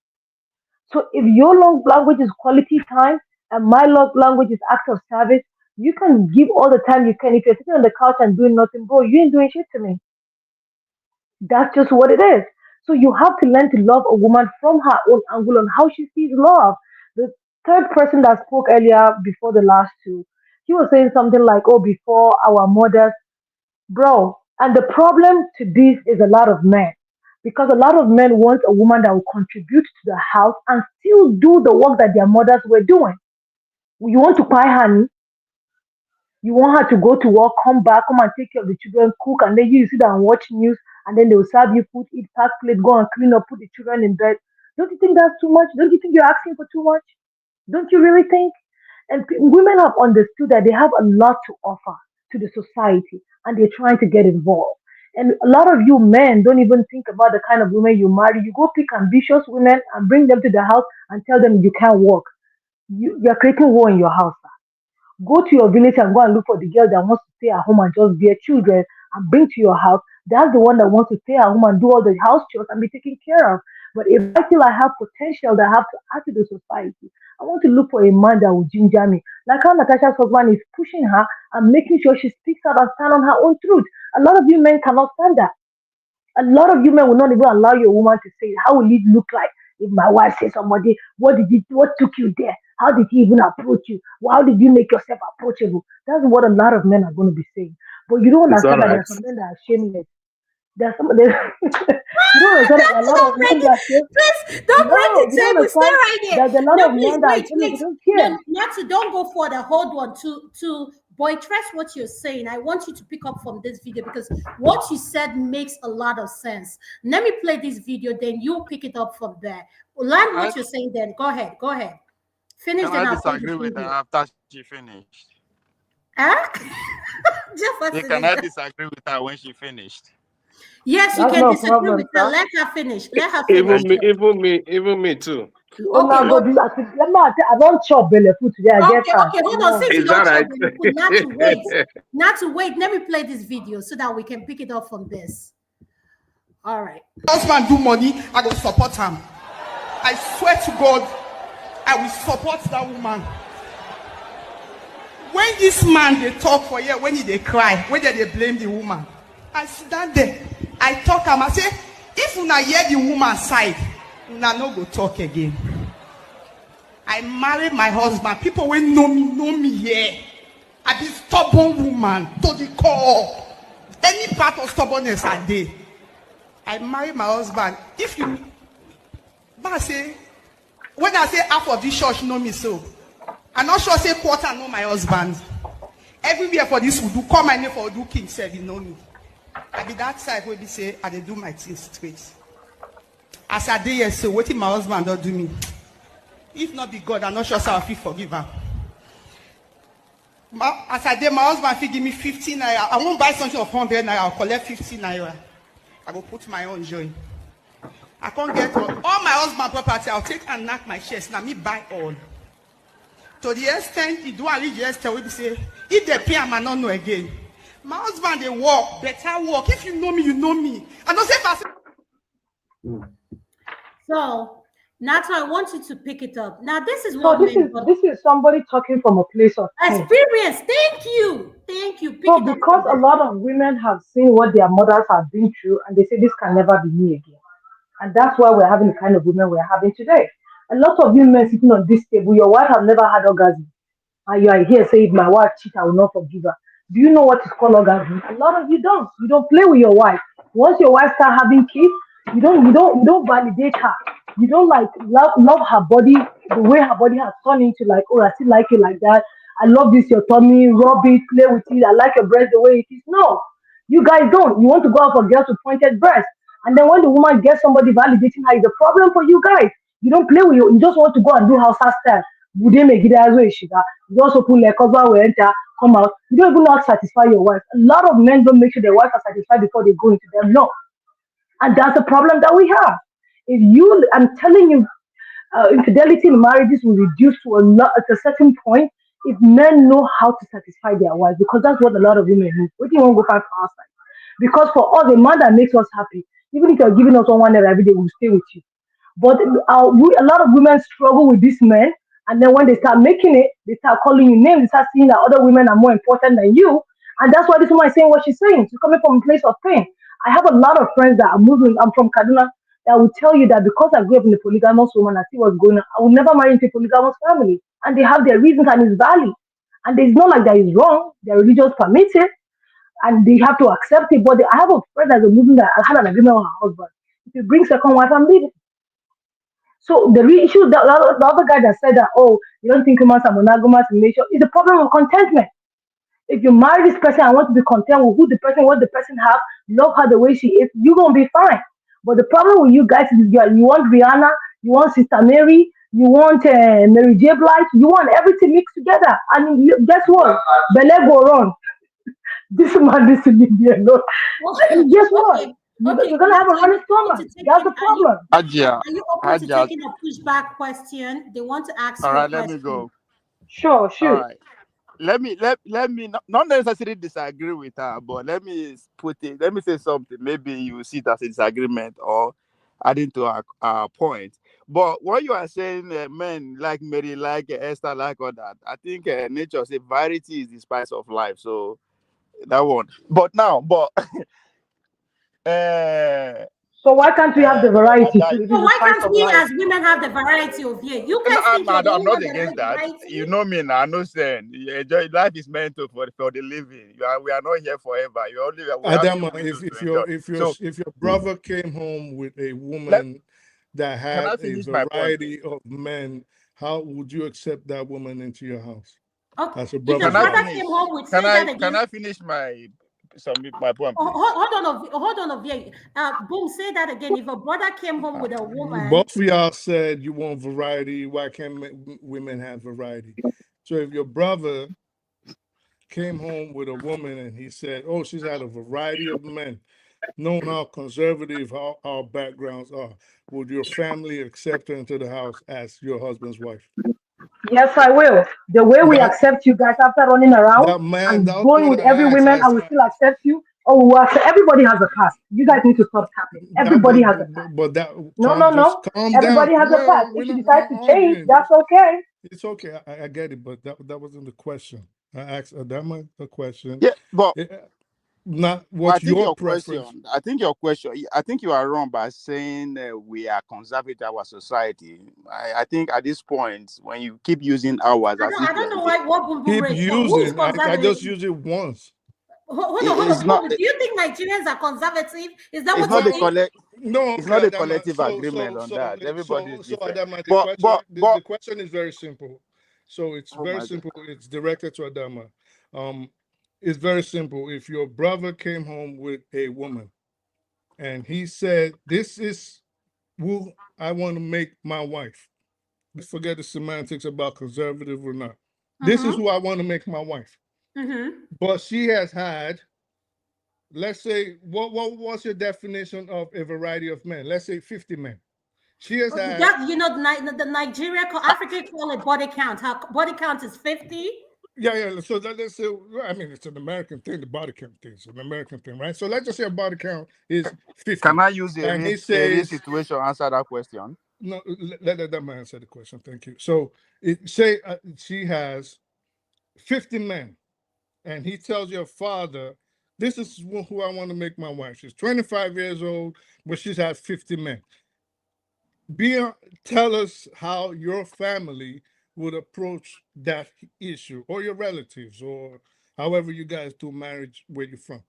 So if your love language is quality time and my love language is act of service, You can give all the time you can. If you're sitting on the couch and doing nothing, bro, you ain't doing shit to me. That's just what it is. So you have to learn to love a woman from her own angle on how she sees love. The third person that spoke earlier before the last two, he was saying something like, "Oh, before our mothers, bro." And the problem to this is a lot of men, because a lot of men want a woman that will contribute to the house and still do the work that their mothers were doing. You want to buy honey, you want her to go to work, come back, come and take care of the children, cook, and then you sit down and watch news, and then they'll serve you food, eat, pack plate, go and clean up, put the children in bed. Don't you think that's too much? Don't you think you're asking for too much? Don't you really think? And women have understood that they have a lot to offer to the society, and they're trying to get involved. And a lot of you men don't even think about the kind of women you marry. You go pick ambitious women and bring them to the house and tell them you can't work. You're creating war in your house. Go to your village and go and look for the girl that wants to stay at home and just bear children and bring to your house. That's the one that wants to stay at home and do all the house chores and be taken care of. But if I feel I have potential that I have to add to the society, I want to look for a man that will ginger me. Like how Natasha's husband is pushing her and making sure she speaks out and stand on her own truth. A lot of you men cannot stand that. A lot of you men will not even allow your woman to say, how will it look like if my wife says somebody, what took you there? How did he even approach you? How did you make yourself approachable? That's what a lot of men are going to be saying. But you don't It's all understand that there right. are some men that are shameless. There's some you don't understand that there are a lot of Don't break men that it. are shameless. Please, don't break No, the you don't table. Stay understand. right there. There's a lot No, of please, men that are wait, shameless. They wait. don't No, care. not to don't go further. Hold on. To buttress what you're saying, I want you to pick up from this video because what you said makes a lot of sense. Let me play this video, then you pick it up from there. Learn I, what you're saying. Then go ahead. Go ahead. Finish. can Then I I'll play the disagree with her video. after she finished? Huh? Yeah, Jefferson can is I that? disagree with her when she finished? Yes, you That's can no disagree problem, with her. sir. Let her finish. Let her finish. Even Thank me, you. even me too. Oh, Okay, now go hold do that. I don't chop belly food today. I get Okay, tired. okay, hold on. No. Since you Is that don't chop right? the food, not to wait. Let me play this video so that we can pick it up from this. All right. Husband do money, I go support him. I swear to God, I will support that woman. When this man they talk for you, when they cry, when they blame the woman, I sit down there, I talk him, I say, if una hear the woman side, una no go talk again. I married my husband. People will know me here. I be stubborn woman to the core. Any part of stubbornness I did. I married my husband. If you, but I say, when I say half of this church know me so, I'm not sure say quarter know my husband. Everywhere for this would do call my name for do king said you know me. I be that side where they say I dey do my things straight. As I did yes, so waiting my husband don't do me. If not be God, I'm not sure so I forgive her. As I did, my husband fit give me 15 naira. I won't buy something of 100 naira. I'll collect 15 naira. I will put my own joy. I can't get all my husband property. I'll take and knock my chest. Now me buy all. To the extent he do and reach the extent we say, if they pay, I might not know again. My husband they walk, better walk. If you know me, you know me. I don't say if I say. So, Nato, I want you to pick it up. Now, this is So what men got this is somebody talking from a place of pain. experience. Thank you. Thank you. Pick So it up because from a there. lot of women have seen what their mothers have been through and they say this can never be me again. And that's why we're having the kind of women we're having today. A lot of you men sitting on this table, your wife have never had orgasm. And you are here saying, if my wife cheat, I will not forgive her. Do you know what is called orgasm? A lot of you don't. You don't play with your wife. Once your wife start having kids, you don't validate her. You don't like love her body the way her body has turned into like, oh, I still like it like that. I love this, your tummy, rub it, play with it. I like your breast the way it is. No, you guys don't. You want to go out for girls with pointed breasts. And then when the woman gets somebody validating her, it's a problem for you guys. You don't play with you. You just want to go and do house style. Would they make it as well? You just open like husband will enter, come out. You don't even know how to satisfy your wife. A lot of men don't make sure their wife are satisfied before they go into them. No. And that's the problem that we have. I'm telling you, infidelity in marriages will reduce to at a certain point if men know how to satisfy their wives, because that's what a lot of women need. What do you want to go find for outside? Because for us, a man that makes us happy, even if you're giving us 1 naira every day, we'll stay with you. But a lot of women struggle with these men And then when they start making it, they start calling you names, they start seeing that other women are more important than you. And that's why this woman is saying what she's saying. She's coming from a place of pain. I have a lot of friends that are Muslim. I'm from Kaduna that will tell you that because I grew up in a polygamous woman, I see what's going on. I would never marry into a polygamous family. And they have their reasons and it's valid. And it's not like that is wrong. Their religious permits it and they have to accept it. But I have a friend that's a Muslim that I had an agreement with her husband. If you bring second wife, I'm leaving. So the real issue, the other guy that said that, oh, you don't think humans are monogamous in nature, is the problem of contentment. If you marry this person and want to be content with who the person, what the person have, love her the way she is, you're gonna be fine. But the problem with you guys is you want Rihanna, you want Sister Mary, you want Mary J. Blige, you want everything mixed together. And guess what? Bele go wrong. This man needs to leave me alone. And guess what? You're gonna have a running stomach. That's the problem. Are you open to taking a pushback question? They want to ask All you a right, let me question. go. Sure, All shoot. right. Let me not necessarily disagree with her, but let me say something. Maybe you see it as a disagreement or adding to our point. But what you are saying, men like Mary, like Esther, like all that, I think nature say variety is the spice of life. So that one. But So why can't we have the variety too? If So it's the why spice can't of we life? as women have the variety of here? You guys think you're the I'm only not one that has against the that. variety? You know me now. I know saying life is meant for the living. We are not here forever. We have few Adama, windows to enjoy. So if your brother came home with a let, woman that can had I a finish my point, please? variety of men, how would you accept that woman into your house Okay. as a If your brother's Can I brother wife? finish? came home with, say that Can again. I finish my point, Oh, please? hold on, Ovie. Boom, say that again. If a brother came home with a woman, Both of y'all said you want variety. Why can't women have variety? So if your brother came home with a woman and he said, oh, she's had a variety of men, knowing how conservative our backgrounds are, would your family accept her into the house as your husband's wife? Yes, I will. The way we That accept you guys after running around man, and that's going what with I every asked. woman, I will still accept you. Oh, well, so everybody has a past. You guys need to stop tapping. That Everybody was, has a past. but that No. just calm down. Everybody has a past. Well, If she we're not decides to change, arguing. that's okay. It's okay. I get it, but that wasn't the question. I asked Adama a question. Yeah, but Not I what's think your your preference. question. I think you are wrong by saying we are conservative our society. I think at this point, when you keep using ours as if I don't know what Boom Boom Keep raised. Who is using. I conservative? just use it once. Hold it's on, Boom. not. Do you think Nigerians are conservative? Is that It's what not you the think? collect. No, It's okay, not a Adama. collective agreement on that. Everybody is So different. Adama, But the question is very simple. So it's oh very my god. simple. It's directed to Adama. Um, it's very simple. If your brother came home with a woman and he said, "This is who I want to make my wife." Let's forget the semantics about conservative or not. This is who I want to make my wife. But she has had, let's say, what was your definition of a variety of men? Let's say 50 men. She has had. That, the Nigeria, African call it body count. Her body count is 50. Yeah. So let's say, I mean, it's an American thing. The body count thing is an American thing, right? So let's just say a body count is 50. Can I use And he a real says, situation to answer that question? no, let that man answer the question. Thank you. So say she has 50 men, and he tells your father, this is who I want to make my wife. She's 25 years old, but she's had 50 men. Tell us how your family would approach that issue, or your relatives, or however you guys do marriage where you're from.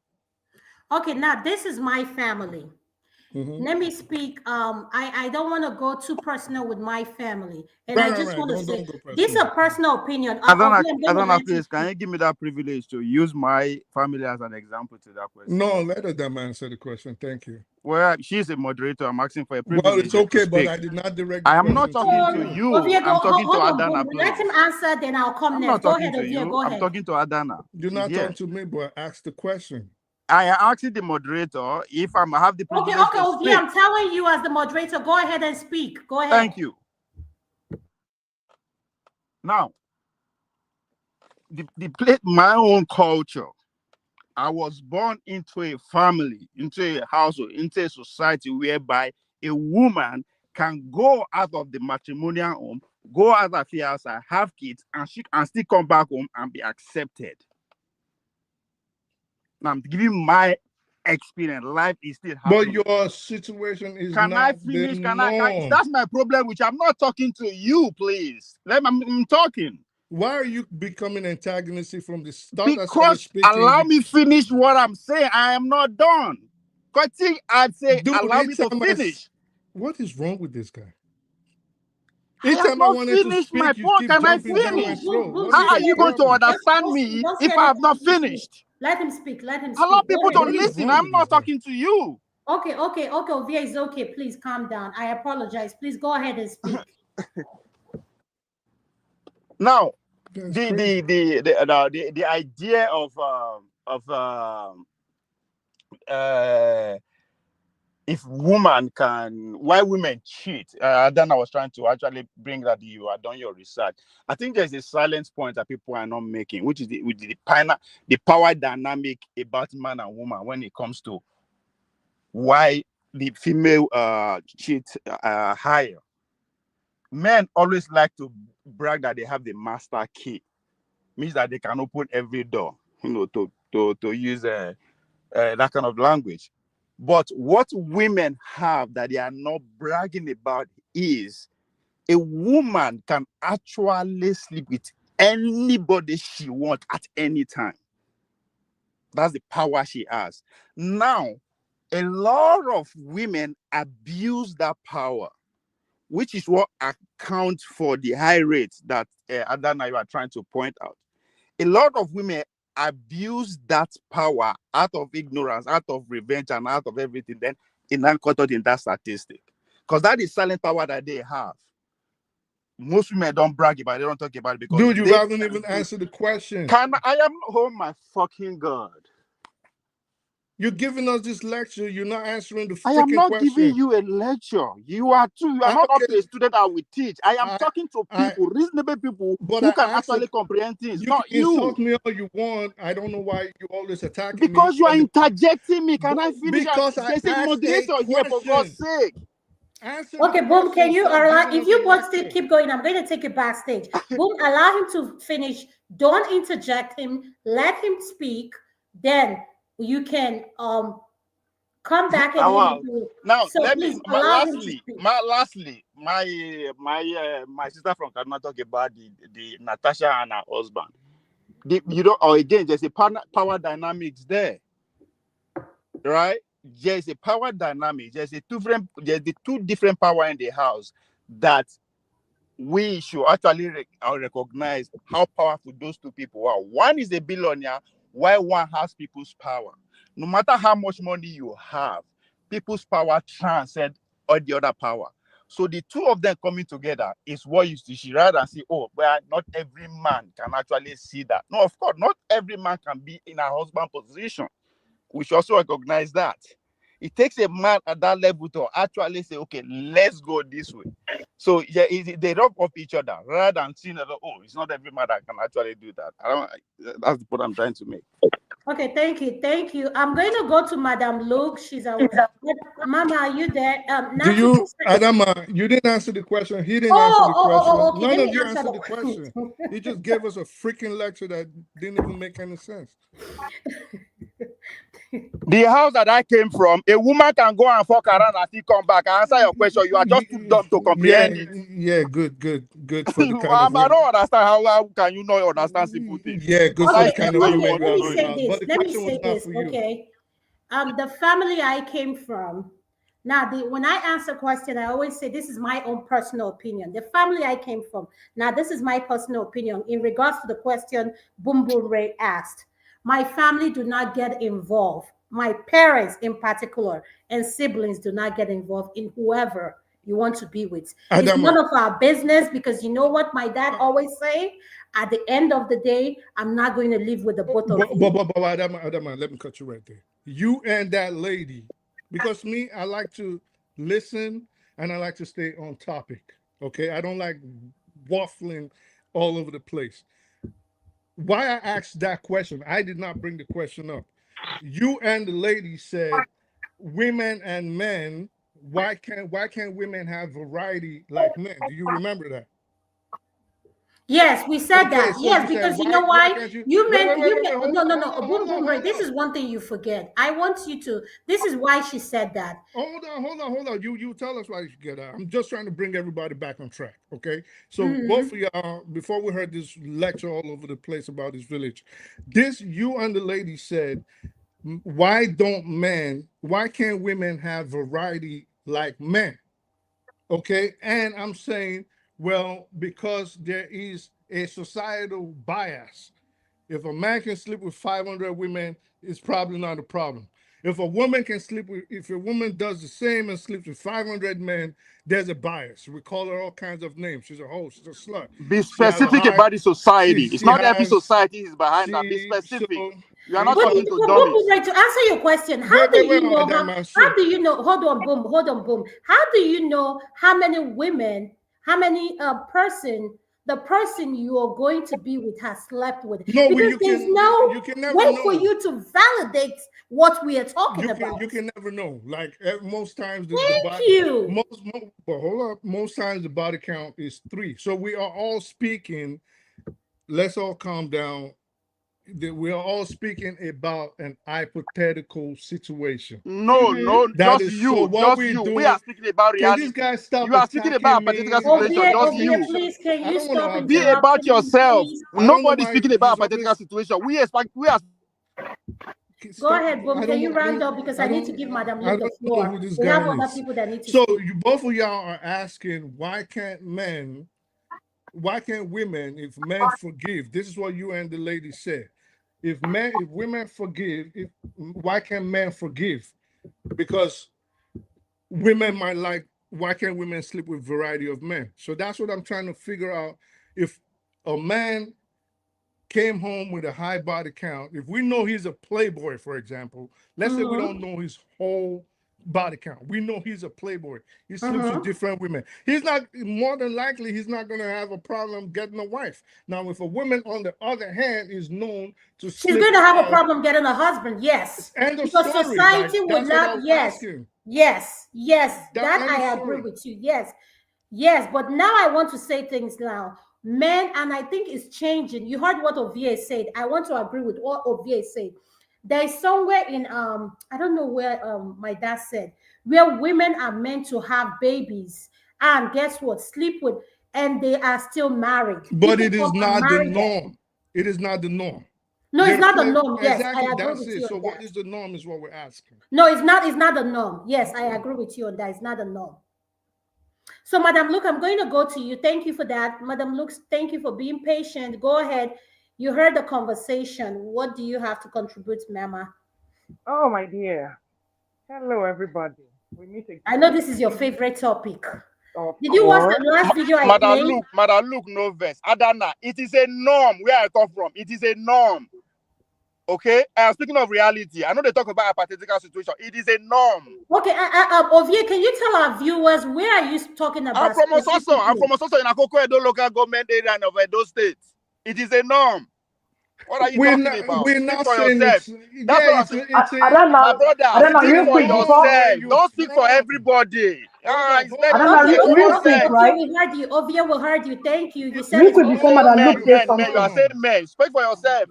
Okay, now this is my family. Let me speak. I don't want to go too personal with my family, and I just want to say this is a personal opinion. Adana, please, can you give me that privilege to use my family as an example to that question? No, let Adam answer the question. Thank you. Well, she's a moderator. I'm asking for a privilege. Well, it's okay, to but speak. I did not direct the I am question not talking to you. I'm talking to Adana, please. Let him answer, then I'll come I'm next. not Go talking ahead, to Ovia, you. go I'm ahead. talking to Adana. You're not talking to me, but ask the question. I am asking the moderator if I have the privilege Okay, to Ovia, speak. I'm telling you as the moderator, go ahead and speak. Go ahead. Thank you. Now, my own culture. I was born into a family, into a household, into a society whereby a woman can go out of the matrimonial home, go out of your house, have kids, and she can still come back home and be accepted. Now I'm giving my experience. Life is still But happening. your situation is Can I not finish? the Can I? norm. That's my problem, which I'm not talking to you, please. I'm talking. Why are you becoming antagonistic from the start? I started Because speaking. allow me finish what I'm saying. I am not done. Continue. I'd say Dude, allow me to finish. What is wrong with this guy? I Each have time I not wanted to finished my speak, you point. keep Can I jumping down my finish? throat. What How is are your you going to problem? understand me Don't say if I have anything. not Let him speak. finished? Let him speak. Let him Allow speak. Go people to ahead. What is listen. wrong I'm with not this guy? talking to you. Okay, Ovia, it's okay. Please calm down. I apologize. Please go ahead and speak. Now, That's the crazy. the idea of if woman can, why women cheat. Then I was trying to actually bring that you are done your research. I think there's a silent point that people are not making, which is the power dynamic about man and woman when it comes to why the female cheat higher. Men always like to brag that they have the master key, means that they can open every door, to use that kind of language. But what women have that they are not bragging about is a woman can actually sleep with anybody she wants at any time. That's the power she has. Now, a lot of women abuse that power, which is what accounts for the high rates that Adana you are trying to point out. A lot of women abuse that power out of ignorance, out of revenge, and out of everything. Then caught in that statistic, because that is silent power that they have. Most women don't brag about it, they don't talk about it because Dude, you haven't even answered the question. I am oh my fucking god. You're giving us this lecture. You're not answering the freaking I am not question. giving you a lecture. You are not up to a student I will teach. I am talking to people, reasonable people who can actually comprehend things, You not can you. insult me all you want. I don't know why you always attacking me. Because you are interjecting me. Can I finish? Because I There's a asked moderator a here, for God's question. sake. Answer Okay, the Boom, question. can you Stop allow, giving if us you a want to lecture. keep going, I'm going to take you backstage. Boom, allow him to finish. Don't interject him. Let him speak. Then you can come back and Wow. Now so let please me allow him to speak. lastly, my sister from Kaduna talk about the Natasha and her husband. Again, there's a power dynamics there, right? There's a power dynamic. There's the two different power in the house that we should actually recognize how powerful those two people are. One is a billionaire, while one has people's power. No matter how much money you have, people's power transcends all the other power. So the two of them coming together is what you should rather see. Oh, well, not every man can actually see that. No, of course, not every man can be in a husband position. We should also recognize that. It takes a man at that level to actually say, okay, let's go this way. So yeah, they rub off each other rather than seeing that, oh, it's not every man that can actually do that. That's the point I'm trying to make. Okay, thank you. I'm going to go to Madam Luke. She's our Mama. Are you there? Do you, Adama? You didn't answer the question. He didn't answer the question. Okay. None of you answered the question. He just gave us a freaking lecture that didn't even make any sense. The house that I came from, a woman can go and fuck around and still come back. I answer your question. You are just too dumb to comprehend it. Yeah, good for the kind of I don't understand how can you not understand simple things. Yeah, good for the kind of women you Let me are. say this. But the question was not for you. Okay. The family I came from. Now, when I answer question, I always say this is my own personal opinion. The family I came from. Now, this is my personal opinion in regards to the question Boom Boom Ray asked. My family do not get involved. My parents, in particular, and siblings do not get involved in whoever you want to be with. It's none of our business, because you know what my dad always say? At the end of the day, I'm not going to live with the both of you. Adama, let me cut you right there. You and that lady, because me, I like to listen and I like to stay on topic. Okay, I don't like waffling all over the place. Why I asked that question, I did not bring the question up. You and the lady said women and men. Why can't women have variety like men? Do you remember that? Yes, we said Okay, that. so yes, you because said you know why why? can't you You wait, meant wait, wait, you wait, meant wait, hold no, on, no, hold no. on, Boom, hold on, boom, Ray. hold This on. is one thing you forget. I want you to. This is why she said that. Hold on. You tell us why you should get out. I'm just trying to bring everybody back on track. Okay. So both of y'all, before we heard this lecture all over the place about this village, you and the lady said, why can't women have variety like men? Okay. And I'm saying, well, because there is a societal bias. If a man can sleep with 500 women, it's probably not a problem. If a woman if a woman does the same and sleeps with 500 men, there's a bias. We call her all kinds of names. She's a hoe. She's a slut. Be She has a specific high. about the society. It's She not every has. society is behind that. Be She so. specific. You are not But, talking to boom, dummies. Ray, to answer your question, how do you know how do you know? Hold on, boom. How do you know how many women, how many the person you are going to be with has slept with? No, Because there's no you can never way know. for you to validate what we are talking about. You can never know. Like most times, Thank you. but hold up. Most times the body count is 3. So we are all speaking. Let's all calm down. We are all speaking about an hypothetical situation. No, That just is so. you, What just we're you. We doing. are speaking about Can reality. this guy stop You are speaking about attacking a particular me? situation, just Ovie, you. please, can I you don't want to stop argue. Be about interrupting me, yourself. please? I don't know Nobody's why speaking about he's a particular always situation. We are. Go stop. ahead, Boom. I Can don't you know. round up because I need to give Madam Luke the know who floor. this We have guy other is. people that need to So speak. you both of y'all are asking why can't women, if men forgive? This is what you and the lady said. If women forgive, why can't men forgive? Because women might like, why can't women sleep with variety of men? So that's what I'm trying to figure out. If a man came home with a high body count, if we know he's a playboy, for example, let's say we don't know his whole body count. We know he's a playboy. He sleeps with different women. He's not, more than likely, he's not going to have a problem getting a wife. Now, if a woman, on the other hand, is known to She's going to have a problem getting a husband, yes. End of Because story. society Like, would that's what I not, was yes. asking. Yes. That End of I agree story. with you, yes. But now I want to say things now. Men, and I think it's changing. You heard what Ovie said. I want to agree with what Ovie said. There is somewhere in I don't know where my dad said, where women are meant to have babies and guess what, sleep with, and they are still married. But People it is come and not the marry them. norm. It is not the norm. No, it's not the norm. Yes, I Exactly, agree that's with it. you So on what that. is the norm is what we're asking. No, it's not. It's not the norm. Yes, I agree with you on that. It's not the norm. So, Madam Luke, I'm going to go to you. Thank you for that. Madam Luke, thank you for being patient. Go ahead. You heard the conversation. What do you have to contribute, Mama? Oh, my dear. Hello, everybody. We meet I know again. this is your favorite topic. Of Did you watch course. the last video I Madam played? Luke, no verse. Adana, it is a norm where I come from. It is a norm. Okay? Speaking of reality, I know they talk about a hypothetical situation. It is a norm. Okay, Ovie, can you tell our viewers where are you talking about? I'm from Ososo in Akoko Edo local government area of Edo State. It is a norm. What are you talking about? We're Speak not for saying yourself. That's what I'm saying. My brother, speak real for quick before. yourself. Don't speak for everybody. It's better Okay, speak for real quick, yourself. right? we heard you. Ovie, we heard you. Thank you. You said Real it's quick before Madam Luke says something. You are saying men. Speak for yourself.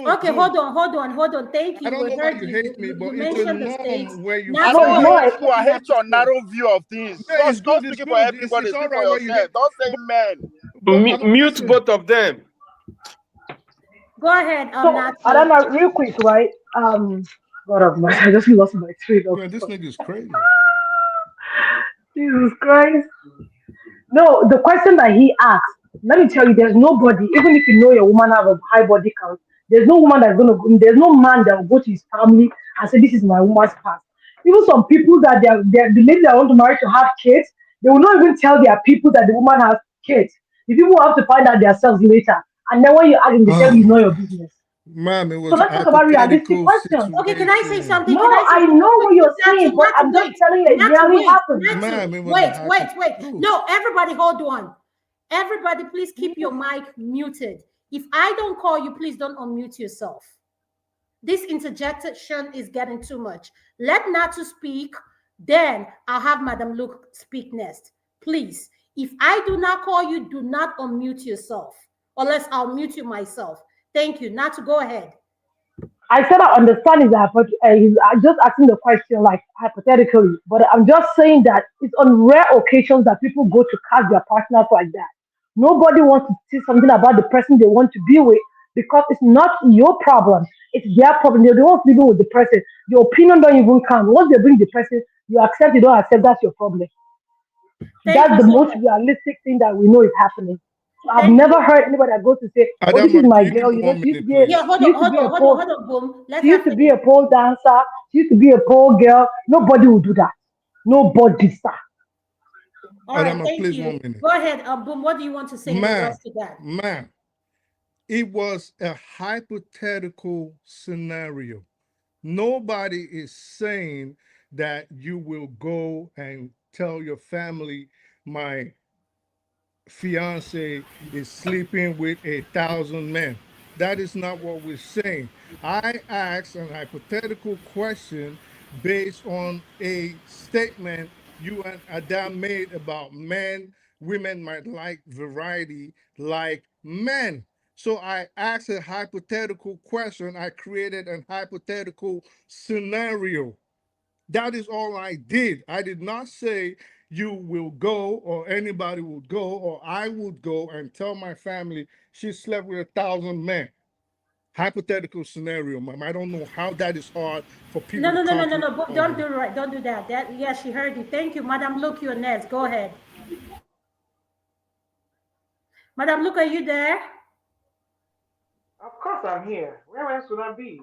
Okay, hold on. Thank I you. don't We know why heard you you. hate me, but You it's a mentioned the states. norm where you Now, I don't Ovie, hate you. I you have hate to your say. narrow view of things. Yeah, it's Don't good. speak for everybody. It's all Speak for right where you hate. yourself. Don't say men. Mute both of them. Go ahead, So, Natsu. Adana, real quick, right? God of my, I just lost my train of Man, this thought. nigga is crazy. Jesus Christ. No, the question that he asked, let me tell you, there's nobody, even if you know your woman have a high body count, there's no woman that's gonna go, there's no man that will go to his family and say, this is my woman's past. Even some people that the lady that want to marry to have kids, they will not even tell their people that the woman has kids. The people will have to find out themselves later. And then when you ask them, they tell you it's not your business. Mom, it So was a let's talk about realistic hypothetical questions. Okay, can I say situation. something? No, Can I say I something? know what you're saying, but I'm just Wait. telling you it really happened. Ma'am, it was a Wait. No, everybody hold on. Everybody, please keep your mic muted. If I don't call you, please don't unmute yourself. This interjection is getting too much. Let Natu speak, then I'll have Madam Luke speak next. Please, if I do not call you, do not unmute yourself. Unless I'll mute you myself. Thank you. Now to go ahead. I said I understand is I'm just asking the question like hypothetically, but I'm just saying that it's on rare occasions that people go to cast their partners like that. Nobody wants to see something about the person they want to be with because it's not your problem. It's their problem. They're the ones living with the person. Your opinion don't even count. Once they bring the person, you accept, you don't accept, that's your problem. Thank That's you the so most much. realistic thing that we know is happening. So I've Thank never you. heard anybody that goes to say, "Oh, this is Adama, my can you give girl." me You know, 1 minute, please? Yeah, hold she on, used to hold be a on, hold on, pole, hold on, boom. Let she her used to be finish. a pole dancer. She used to be a pole girl. Nobody will do that. Nobody, sir. All right, Adama, thank please you. 1 minute. Go ahead, boom. What do you want to say in regards Ma'am, to that? ma'am, it was a hypothetical scenario. Nobody is saying that you will go and tell your family my fiance is sleeping with 1,000 men. That is not what we're saying. I asked an hypothetical question based on a statement you and Adam made about men. Women might like variety like men. So I asked a hypothetical question. I created a hypothetical scenario. That is all I did. I did not say you will go or anybody will go or I would go and tell my family she slept with 1,000 men. Hypothetical scenario, ma'am. I don't know how that is hard for No, people to no, no, no, no, comprehend. no. Boom, don't do right. Don't do that. That yeah, she heard you. Thank you, Madam Luke. You're next. Go ahead. Madam Luke, are you there? Of course I'm here. Where else would I be?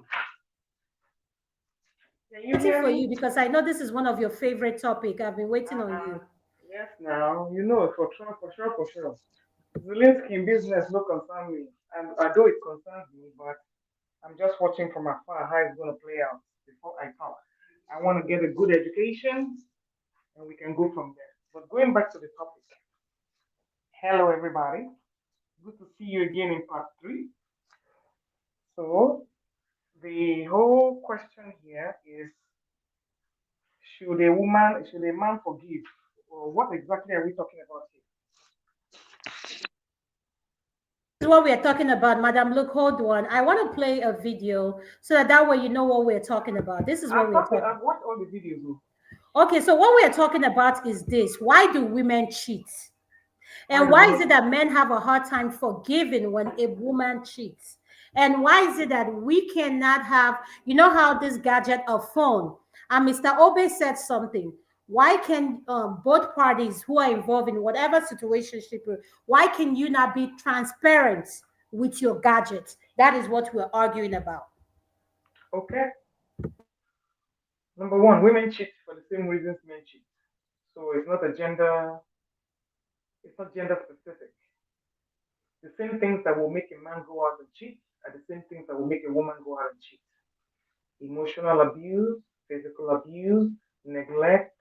Can you Waiting hear for you me? because I know this is one of your favorite topic. I've been waiting on you. Yes, now. You know, for sure, for sure, for sure. Zelensky business no concern me. And although it concerns me, but I'm just watching from afar how it's going to play out before I talk. I want to get a good education and we can go from there. But going back to the topic. Hello, everybody. Good to see you again in part three. So, the whole question here is should a man forgive? Or what exactly are we talking about here? This is what we are talking about, Madam Luke. Hold on. I want to play a video so that way you know what we're talking about. This is what we're talking about. I've watched all the videos. Okay, so what we are talking about is this. Why do women cheat? Why And do why women is it that men have a hard time forgiving when a woman cheats? And why is it that we cannot have, you know how this gadget, a phone, and Mr. Obe said something. Why can both parties who are involved in whatever situation, why can you not be transparent with your gadget? That is what we're arguing about. Okay. Number one, women cheat for the same reasons men cheat. So it's not gender specific. The same things that will make a man go out and cheat are the same things that will make a woman go out and cheat. Emotional abuse, physical abuse, neglect,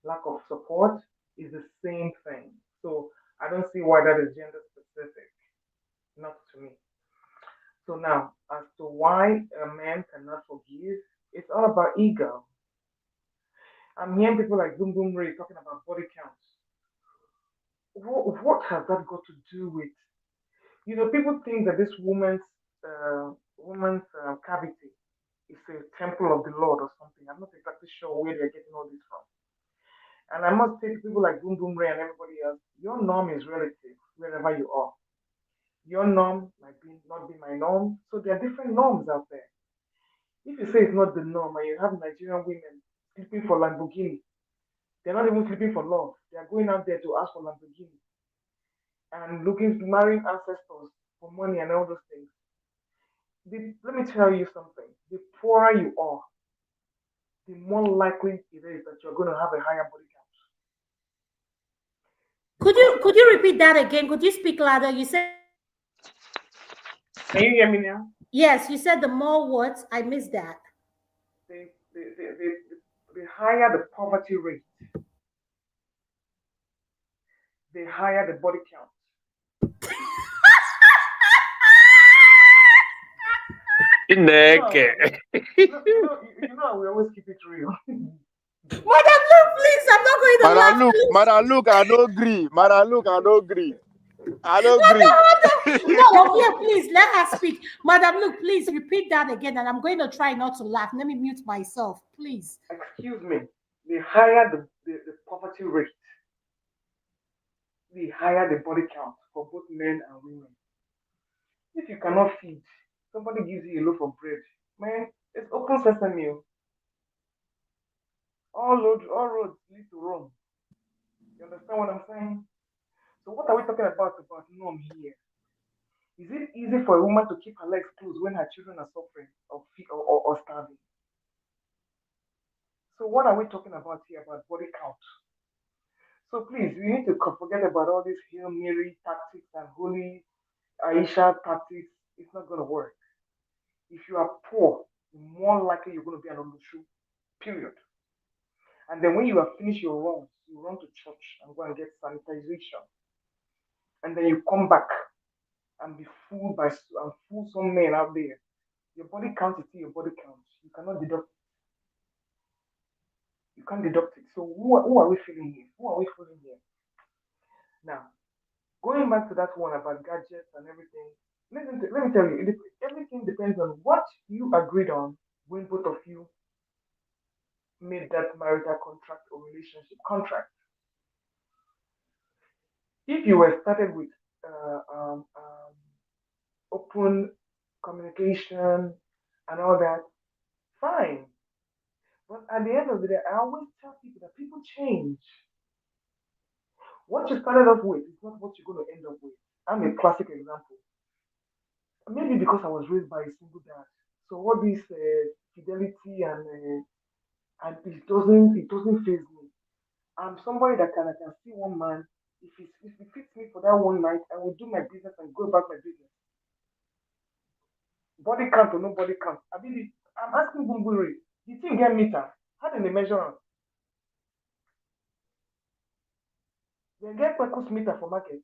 lack of support is the same thing. So I don't see why that is gender specific. Not to me. So now, as to why a man cannot forgive, it's all about ego. I'm hearing people like Boom Boom Ray talking about body counts. What has that got to do with? People think that this woman's cavity is a temple of the Lord or something. I'm not exactly sure where they're getting all this from. And I must say to people like Boom Boom Ray and everybody else, your norm is relative wherever you are. Your norm might not be my norm, so there are different norms out there. If you say it's not the norm and you have Nigerian women sleeping for Lamborghini, they're not even sleeping for love. They are going out there to ask for Lamborghini and marrying ancestors for money and all those things. Let me tell you something. The poorer you are, the more likely it is that you're going to have a higher body count. Could you repeat that again? Could you speak louder? You said. Can you hear me now? Yes, you said the more what? I missed that. The higher the poverty rate, the higher the body count. You know, we always keep it real. Madam Luke, please, I'm not going to laugh. Madam Luke, I don't agree. Madam Luke, I don't agree. I don't agree. No, yeah, please let her speak. Madam, look, please repeat that again, and I'm going to try not to laugh. Let me mute myself, please. Excuse me. The higher the poverty rate, the higher the body count for both men and women. If you cannot feed, somebody gives you a loaf of bread, man, it's open sesame. All roads lead to Rome. You understand what I'm saying? So what are we talking about norm here? Is it easy for a woman to keep her legs closed when her children are suffering or starving? So what are we talking about here about body count? So please, we need to forget about all these Hail Mary tactics and Holy Aisha tactics. It's not going to work. If you are poor, more likely you're going to be an Olushu, period. And then when you have finished your runs, you run to church and go and get sanitization. And then you come back and be fooled by and fool some men out there. Your body count is still your body count. You cannot deduct. You can't deduct it. So who are we feeling here? Who are we fooling here? Now, going back to that one about gadgets and everything, let me tell you, everything depends on what you agreed on when both of you made that marital contract or relationship contract. If you were started with open communication and all that, fine. But at the end of the day, I always tell people that people change. What you started off with is not what you're going to end up with. I'm a classic example. Maybe because I was raised by a single dad. So all this fidelity and it doesn't faze me. I'm somebody that I can see one man. If he fits me for that one night, I will do my business and go about my business. Body count or no body count. I'm asking Bumburi, the thing get meter. How do they measure it? They get Pecos meter for market.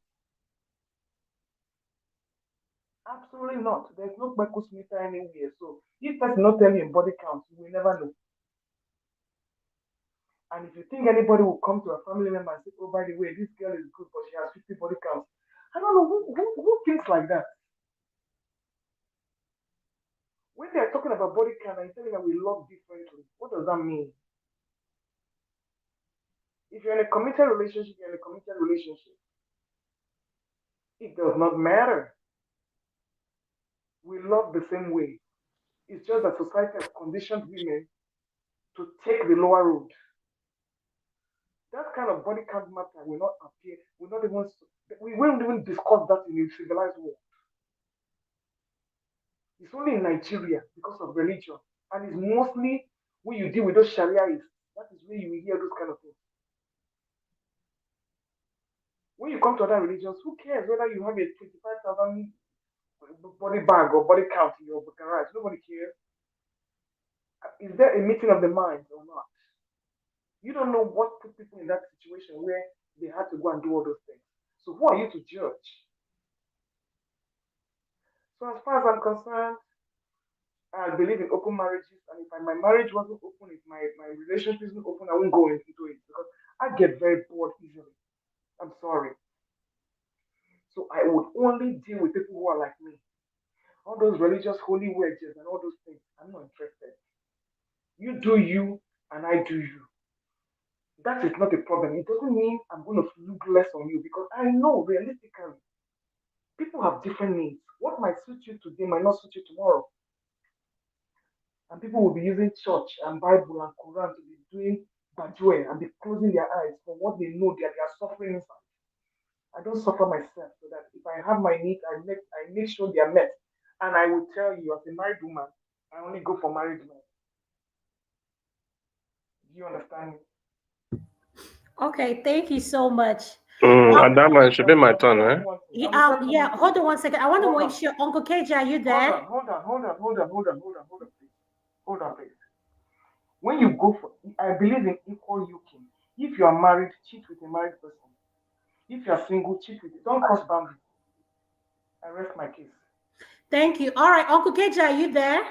Absolutely not. There's no Pecos meter anywhere. So if person not tell you in body count, you will never know. And if you think anybody will come to a family member and say, oh, by the way, this girl is good, but she has 50 body counts, I don't know who thinks like that. When they're talking about body count and telling that we love differently, what does that mean? If you're in a committed relationship, you're in a committed relationship. It does not matter. We love the same way. It's just that society has conditioned women to take the lower road. That kind of body count matter will not appear. We won't even discuss that in a civilized world. It's only in Nigeria because of religion. And it's mostly when you deal with those Shariaists. That is where you will hear those kind of things. When you come to other religions, who cares whether you have a 25,000 body bag or body count in your garage? Nobody cares. Is there a meeting of the minds or not? You don't know what put people in that situation where they had to go and do all those things. So who are you to judge? So as far as I'm concerned, I believe in open marriages, and if my marriage wasn't open, if my relationship isn't open, I won't go into it because I get very bored easily. I'm sorry. So I would only deal with people who are like me. All those religious holy wedges and all those things, I'm not interested. You do you, and I do you. That is not a problem. It doesn't mean I'm going to look less on you because I know realistically, people have different needs. What might suit you today might not suit you tomorrow. And people will be using church and Bible and Quran to be doing bajwe and be closing their eyes for what they know that they are suffering inside. I don't suffer myself so that if I have my needs, I make sure they are met. And I will tell you, as a married woman, I only go for married men. Do you understand me? Okay, thank you so much. Adama, it should be my turn, eh? Yeah, hold on one second. I want to make sure, Uncle KJ, are you there? Hold on, please. Hold on, please. When you go for, I believe in equal yoking. If you are married, cheat with a married person. If you are single, cheat with it. Don't cross boundaries. I rest my case. Thank you. All right, Uncle KJ, are you there?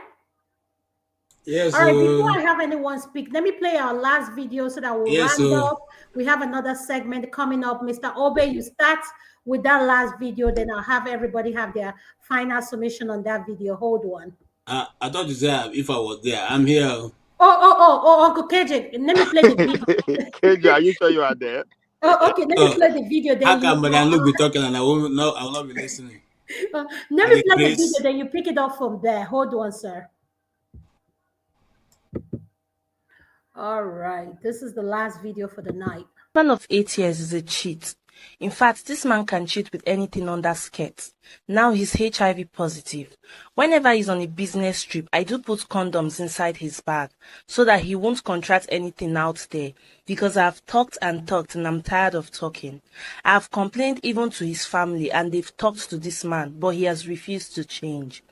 Yes. All right, before I have anyone speak, let me play our last video so that we'll Yes. round up. We have another segment coming up. Mr. Obe, you start with that last video, then I'll have everybody have their final submission on that video. Hold on. I thought you said if I was there. I'm here. Uncle KJ, let me play the video. KJ, are you sure you are there? Okay, let me play the video. How Then you. come Madam Luke be talking and I won't know? I will not be listening. Let Are me they play the video. Grace? Then you pick it up from there. Hold on, sir. All right, this is the last video for the night. Man of 8 years is a cheat. In fact, this man can cheat with anything under skirt. Now he's HIV positive. Whenever he's on a business trip, I do put condoms inside his bag so that he won't contract anything out there, because I've talked and talked and I'm tired of talking. I've complained even to his family and they've talked to this man, but he has refused to change.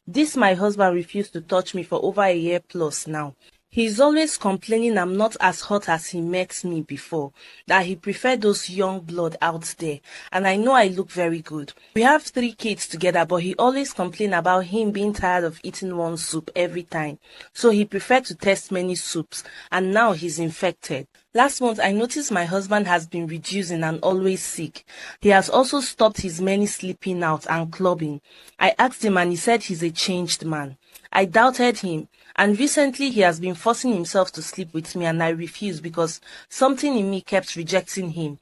This my husband refused to touch me for over a year plus now. He's always complaining I'm not as hot as he met me before, that he preferred those young blood out there, and I know I look very good. We have 3 kids together, but he always complains about him being tired of eating one soup every time, so he preferred to test many soups, and now he's infected. Last month, I noticed my husband has been reducing and always sick. He has also stopped his many sleeping out and clubbing. I asked him and he said he's a changed man. I doubted him, and recently he has been forcing himself to sleep with me and I refused because something in me kept rejecting him.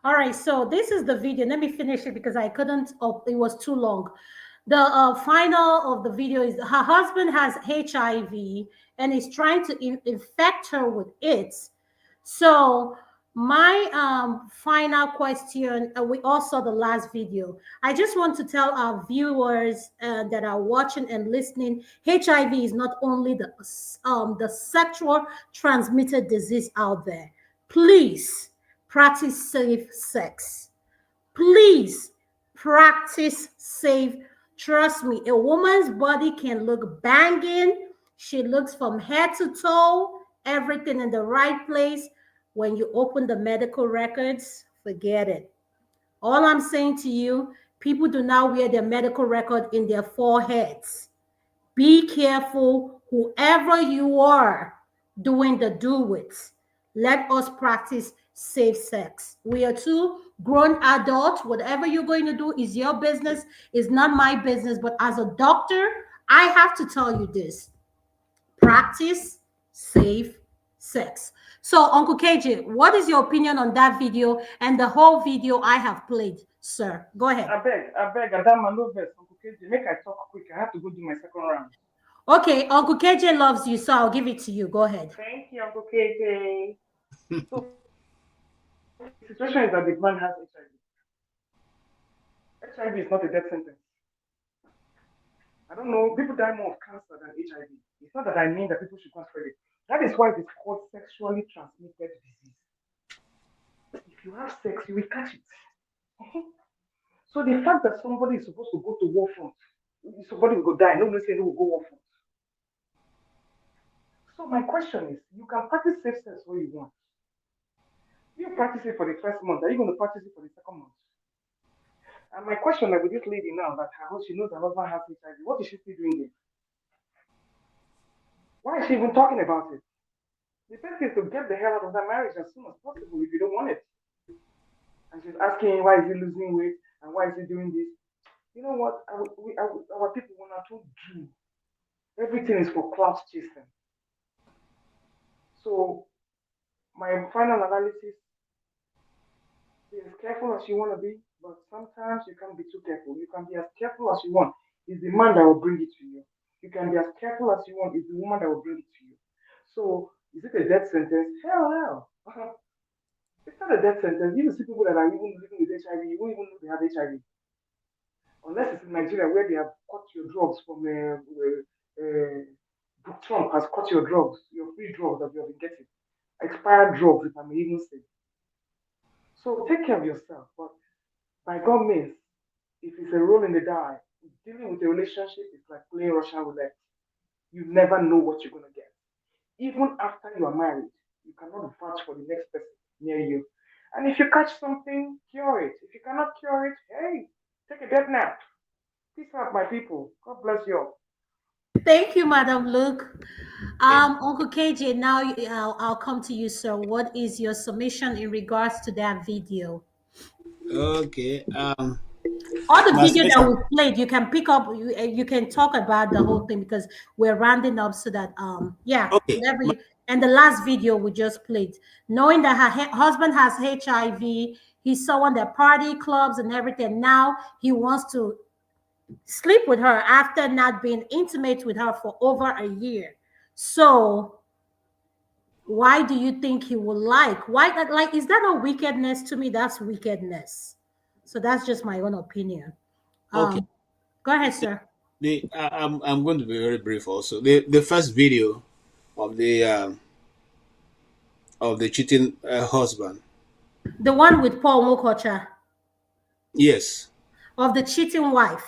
All right, so this is the video. Let me finish it because I couldn't, it was too long. The final of the video is her husband has HIV and is trying to infect her with it. So my final question, we all saw the last video. I just want to tell our viewers that are watching and listening, HIV is not only the sexual transmitted disease out there. Please practice safe sex. Please practice safe. Trust me, a woman's body can look banging. She looks from head to toe, everything in the right place. When you open the medical records, forget it. All I'm saying to you, people do not wear their medical record in their foreheads. Be careful, whoever you are doing the do it. Let us practice safe sex. We are two grown adults. Whatever you're going to do is your business, is not my business. But as a doctor, I have to tell you this: practice safe sex. So, Uncle KJ, what is your opinion on that video and the whole video I have played, sir? Go ahead. I beg, Adama, no verse. Uncle KJ, make I talk quick. I have to go do my second round. Okay, Uncle KJ loves you, so I'll give it to you. Go ahead. Thank you, Uncle KJ. So, the situation is that the man has HIV. HIV is not a death sentence. I don't know, people die more of cancer than HIV. It's not that I mean that people should not spread it. That is why it is called sexually transmitted disease. If you have sex, you will catch it. So the fact that somebody is supposed to go to war front, somebody will go die, nobody saying they will go war front. So my question is, you can practice safe sex all you want. You practice it for the first month. Are you going to practice it for the second month? And my question, like with this lady now, that she knows her husband has HIV, what is she still doing there? Why is she even talking about it? The best is to get the hell out of that marriage as soon as possible if you don't want it. And she's asking why is he losing weight and why is he doing this? You know what? Our people want to do. Everything is for clout chasing. So my final analysis: be as careful as you want to be, but sometimes you can't be too careful. You can be as careful as you want. It's the man that will bring it to you. You can be as careful as you want. It's the woman that will bring it to you. So is it a death sentence? Hell. It's not a death sentence. You see people that are even living with HIV, you won't even know they have HIV. Unless it's in Nigeria where they have cut your drugs from Trump has cut your drugs, your free drugs that you have been getting. Expired drugs, if I may even say. So take care of yourself. But by God means, if it's a roll in the die, dealing with a relationship is like playing Russian roulette. You never know what you're going to get. Even after you are married, you cannot vouch for the next person near you. And if you catch something, cure it. If you cannot cure it, hey, take a death nap. Peace out, my people. God bless you all. Thank you, Madam Luke. Uncle KJ, now I'll come to you, sir. What is your submission in regards to that video? Okay. Or the My video that submission. we played, you can pick up. You can talk about the whole thing because we're rounding up so that yeah, Okay. whatever you. And the last video we just played, knowing that her husband has HIV, he's someone that party clubs and everything. Now he wants to sleep with her after not being intimate with her for over a year. So why do you think he will like? Why like is that a wickedness? To me, that's wickedness. So that's just my own opinion. Okay. Go ahead, sir. I'm going to be very brief. Also, the first video of the cheating husband. The one with Paul Mokocha Yes. of the cheating wife.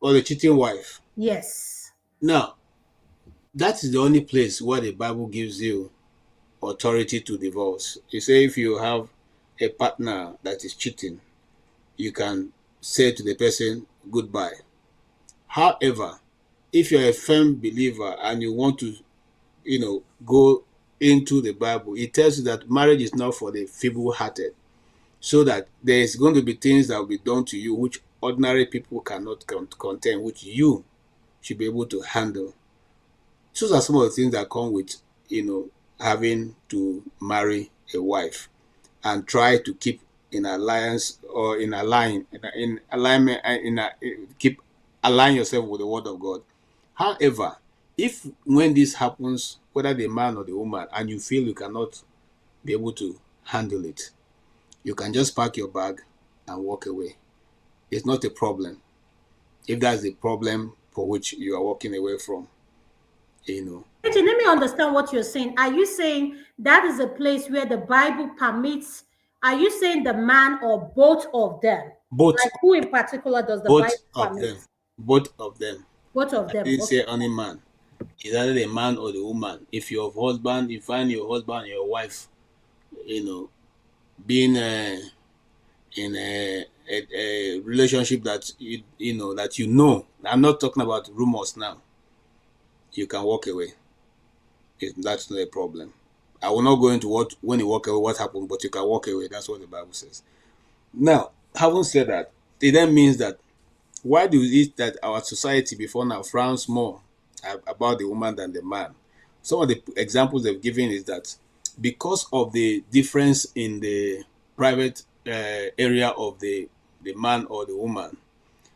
Or the cheating wife. Yes. Now, that is the only place where the Bible gives you authority to divorce. You say if you have a partner that is cheating, you can say to the person goodbye. However, if you're a firm believer and you want to, go into the Bible, it tells you that marriage is not for the feeble-hearted. So that there is going to be things that will be done to you which ordinary people cannot contain, which you should be able to handle. Those are some of the things that come with, having to marry a wife and try to keep in alliance or in alignment keep align yourself with the word of God. However, if when this happens, whether the man or the woman, and you feel you cannot be able to handle it, you can just pack your bag and walk away. It's not a problem. If that's the problem for which you are walking away from, Let me understand what you're saying. Are you saying that is a place where the Bible permits? Are you saying the man or both of them? both Like who in particular does the both Bible of permit? them, both of them. Both of I them. didn't say Okay. only man. It's either the man or the woman. If your husband, you find your husband and your wife, being in a relationship that I'm not talking about rumors now. You can walk away. That's not a problem. I will not go into when you walk away, what happened, but you can walk away. That's what the Bible says. Now, having said that, it then means that why do it that our society before now frowns more about the woman than the man? Some of the examples they've given is that because of the difference in the private area of the man or the woman,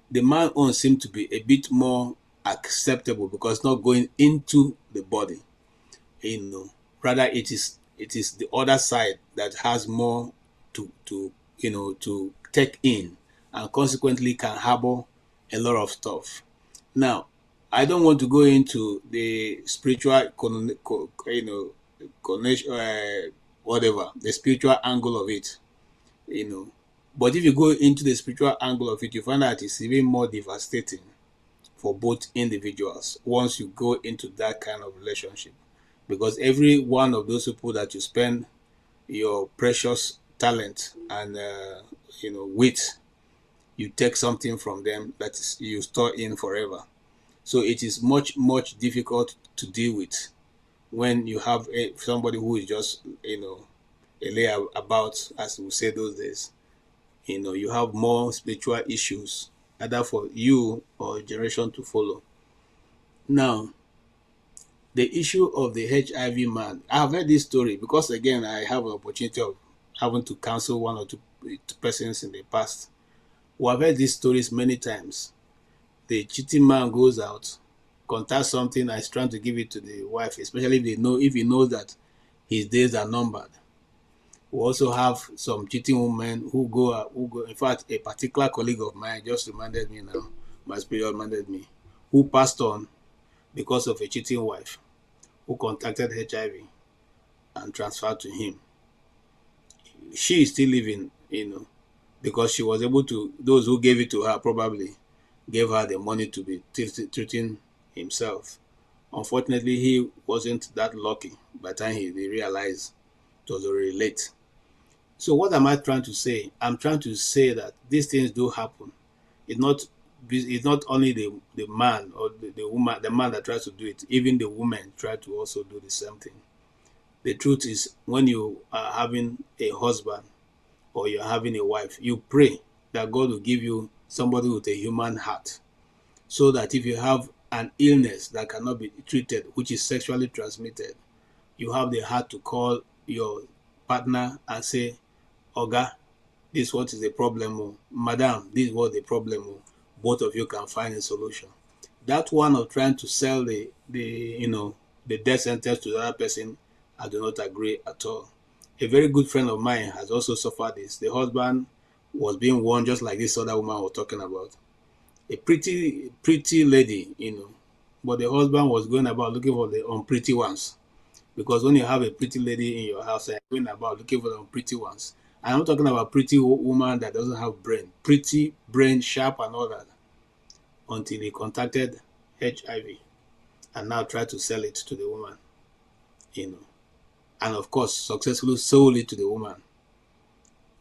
the man own seems to be a bit more acceptable because it's not going into the body. Rather it is the other side that has more to take in, and consequently can harbor a lot of stuff. Now, I don't want to go into the spiritual connection, whatever the spiritual angle of it, but if you go into the spiritual angle of it, you find out it's even more devastating for both individuals once you go into that kind of relationship, because every one of those people that you spend your precious talent and wit, you take something from them that is you store in forever. So it is much difficult to deal with when you have somebody who is just a layabout, as we say those days. You have more spiritual issues either for you or a generation to follow. Now, the issue of the HIV man, I've heard this story because again I have an opportunity of having to counsel one or two persons in the past who have heard these stories many times. The cheating man goes out, contacts something and is trying to give it to the wife, especially if he knows that his days are numbered. We also have some cheating women who go. In fact, a particular colleague of mine just reminded me now. My spirit reminded me, who passed on because of a cheating wife who contacted HIV and transferred to him. She is still living, because she was able to. Those who gave it to her probably gave her the money to be treating himself. Unfortunately, he wasn't that lucky by the time he realized it was already late. So what am I trying to say? I'm trying to say that these things do happen. It's not it's not only the man or the woman, the man that tries to do it, even the woman try to also do the same thing. The truth is, when you are having a husband or you're having a wife, you pray that God will give you somebody with a human heart, so that if you have an illness that cannot be treated, which is sexually transmitted, you have the heart to call your partner and say, Oga, this is what is the problem. Oh. Madam, this is what the problem. Oh. Both of you can find a solution. That one of trying to sell the death sentence to the other person, I do not agree at all. A very good friend of mine has also suffered this. The husband was being warned, just like this other woman was talking about. A pretty lady, but the husband was going about looking for the unpretty ones. Because when you have a pretty lady in your house, you're going about looking for the unpretty ones. And I'm talking about pretty woman that doesn't have brain. Pretty, brain, sharp and all that. Until he contacted HIV and now try to sell it to the woman. And of course, successfully sold it to the woman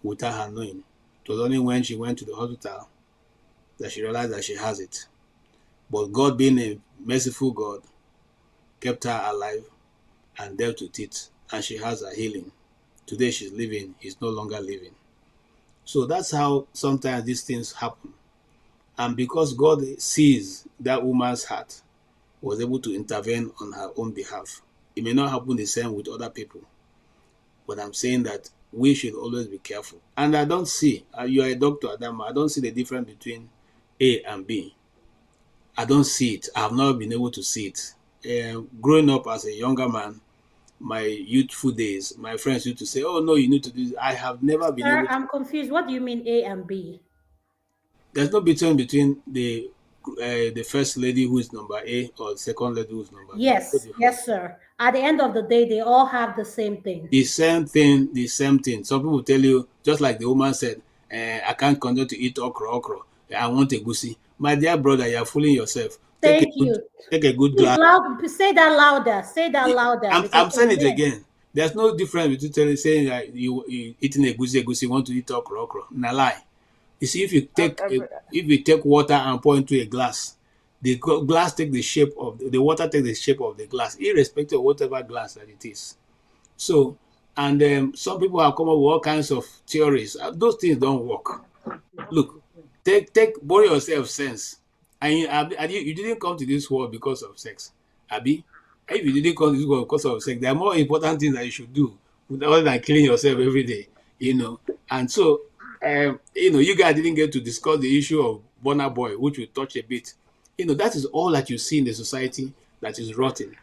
without her knowing. It was only when she went to the hospital that she realized that she has it. But God, being a merciful God, kept her alive and dealt with it, and she has her healing. Today she's living, he's no longer living. So that's how sometimes these things happen. And because God sees that woman's heart, was able to intervene on her own behalf. It may not happen the same with other people, but I'm saying that we should always be careful. And I don't see, you are a doctor, Adam, I don't see the difference between A and B. I don't see it. I've not been able to see it. Growing up as a younger man, my youthful days, my friends used to say, oh no, you need to do this. I have never been able Sir, to. I'm confused. What do you mean A and B? There's no between the first lady who is number A or the second lady who is number B. Yes, sir. At the end of the day, they all have the same thing. The same thing. Some people tell you, just like the woman said, I can't continue to eat okra. I want a goosey. My dear brother, you are fooling yourself. Thank you. Take a good Please glass. say that louder. Say that louder. I'm saying it again. There's no difference between saying that you eating a goosey, want to eat okra. Na lie. You see, if you take water and pour into a glass, the glass take the shape of the water take the shape of the glass, irrespective of whatever glass that it is. So, and some people have come up with all kinds of theories. Those things don't work. Look, borrow yourself sense. And you didn't come to this world because of sex, Abi. If you didn't come to this world because of sex, there are more important things that you should do other than killing yourself every day. And so, you guys didn't get to discuss the issue of Burna Boy, which we touch a bit. That is all that you see in the society that is rotten.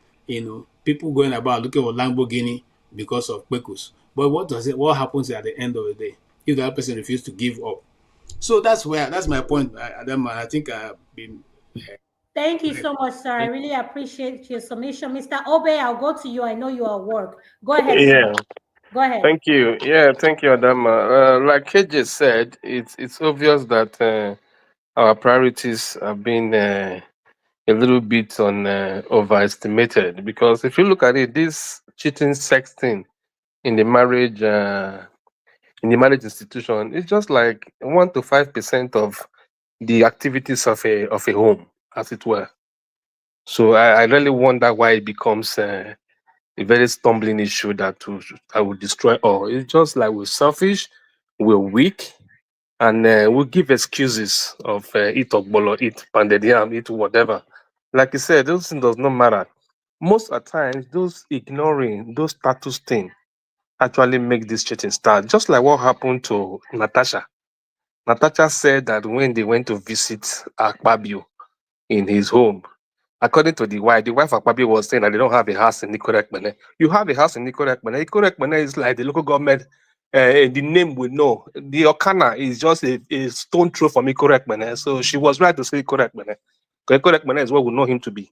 People going about looking for Lamborghini because of Kwekus. But what happens at the end of the day if that person refuses to give up? So that's my point, Adam. I think I've been. Thank you so much, sir. I really appreciate your submission. Mr. Obe, I'll go to you. I know you are at work. Go ahead, Yeah. sir. Go ahead. Thank you. Yeah, thank you, Adama. Like KJ said, it's obvious that our priorities have been a little bit overestimated, because if you look at it, this cheating sex thing in the marriage institution is just like 1 to 5% of the activities of a home, as it were. So I really wonder why it becomes a very stumbling issue that will destroy all. It's just like we're selfish, we're weak, and we give excuses of eat ogbolo, eat pounded yam, eat whatever. Like you said, those things does not matter. Most of the times, those ignoring those status things actually make this cheating start. Just like what happened to Natasha. Natasha said that when they went to visit Akpabio in his home, according to the wife Akpabio was saying that they don't have a house in Nicorekmene. You have a house in Nicorekmene. Nicorekmene is like the local government, the name we know. The Okana is just a stone throw from Nicorekmene. So she was right to say Nicorekmene. Because Nicorekmene is what we know him to be.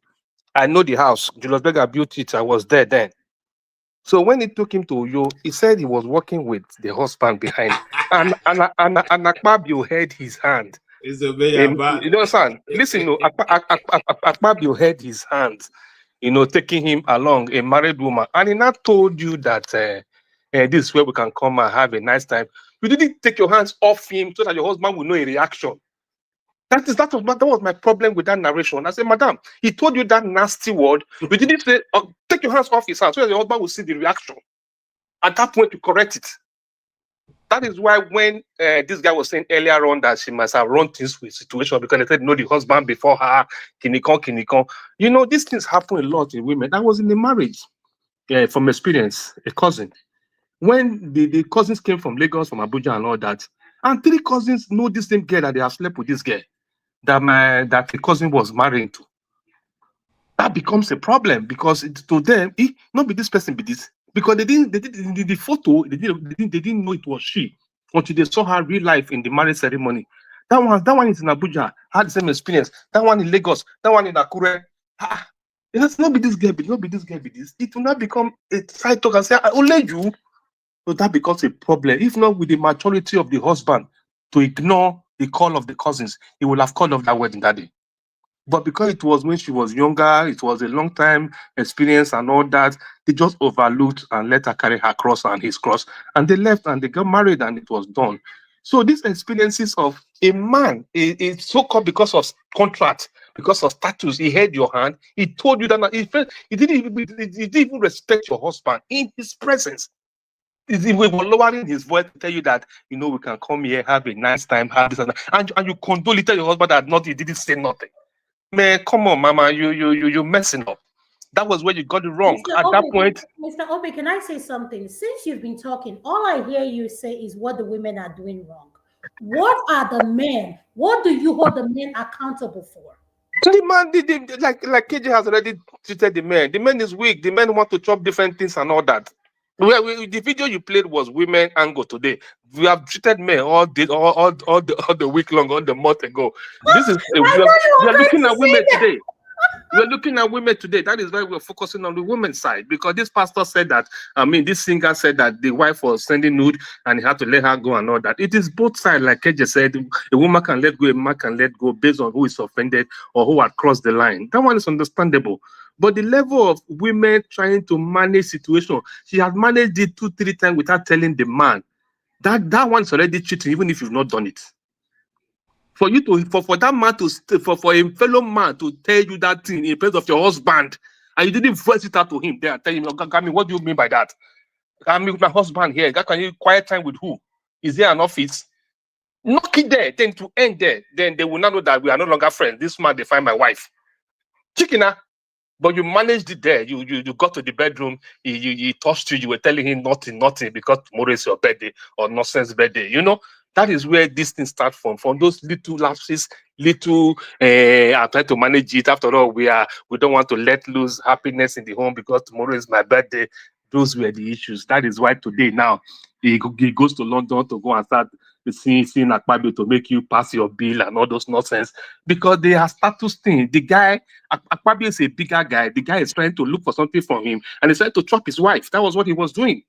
I know the house. Julius Berger built it. I was there then. So when he took him to Uyo, he said he was working with the husband behind. and Akpabio held his hand. You know, son, listen, no, Akpabio held his hand, taking him along, a married woman. And he not told you that this is where we can come and have a nice time. You didn't take your hands off him so that your husband will know a reaction. That was my problem with that narration. I said, Madam, he told you that nasty word. You didn't say, take your hands off his hands, so that your husband will see the reaction. At that point, to correct it. That is why when this guy was saying earlier on that she must have run things with situation because they said no, the husband before her, kinikon. You know, these things happen a lot in women. That was in the marriage, from experience, a cousin. When the cousins came from Lagos, from Abuja and all that, and 3 cousins know this same girl that they have slept with this girl that the cousin was married to. That becomes a problem because to them, not be this person, be this. Because they did the photo, they didn't know it was she until they saw her real life in the marriage ceremony. That one is in Abuja, had the same experience. That one in Lagos, that one in Akure. It has not be this girl, not be this girl, be this. It will not become a side talk and say, only you. So that becomes a problem. If not with the maturity of the husband to ignore the call of the cousins, he will have called off that wedding that day. But because it was when she was younger, it was a long time experience and all that, they just overlooked and let her carry her cross and his cross. And they left and they got married and it was done. So these experiences of a man, it's so-called because of contract, because of status, he held your hand, he told you that he didn't even respect your husband in his presence. We were lowering his voice to tell you that, we can come here, have a nice time, have this and that. And you condole, tell your husband that he didn't say nothing. Man, come on, Mama, you're messing up. That was where you got it wrong. At that point, Mr. Obi, can I say something? Since you've been talking, all I hear you say is what the women are doing wrong. What are the men? What do you hold the men accountable for? The man, like KJ has already treated the man. The man is weak. The men want to chop different things and all that. The video you played was women angle today. We have treated men all the week long, all the month ago. This is we are looking at women today. We're looking at women today. That is why we're focusing on the women's side, because this pastor said that, this singer said that the wife was sending nude and he had to let her go and all that. It is both sides, like KJ said. A woman can let go, a man can let go based on who is offended or who had crossed the line. That one is understandable. But the level of women trying to manage situation, she has managed it 2-3 times without telling the man. That one's already cheating, even if you've not done it. For you to for that man to for a fellow man to tell you that thing in place of your husband, and you didn't voice it out to him there and tell him, Gami, what do you mean by that? I'm with my husband here. Can you quiet time with who? Is there an office? Knock it there, then to end there. Then they will not know that we are no longer friends. This man, they find my wife. Chicken, but you managed it there. You got to the bedroom. He touched you. You were telling him nothing, because tomorrow is your birthday or nonsense birthday. That is where this thing starts from those little lapses, I try to manage it. After all, we don't want to let loose happiness in the home because tomorrow is my birthday. Those were the issues. That is why today now he goes to London to go and start seeing Akpabio to make you pass your bill and all those nonsense, because they are status thing. The guy, Akpabio is a bigger guy. The guy is trying to look for something from him and he's trying to chop his wife. That was what he was doing.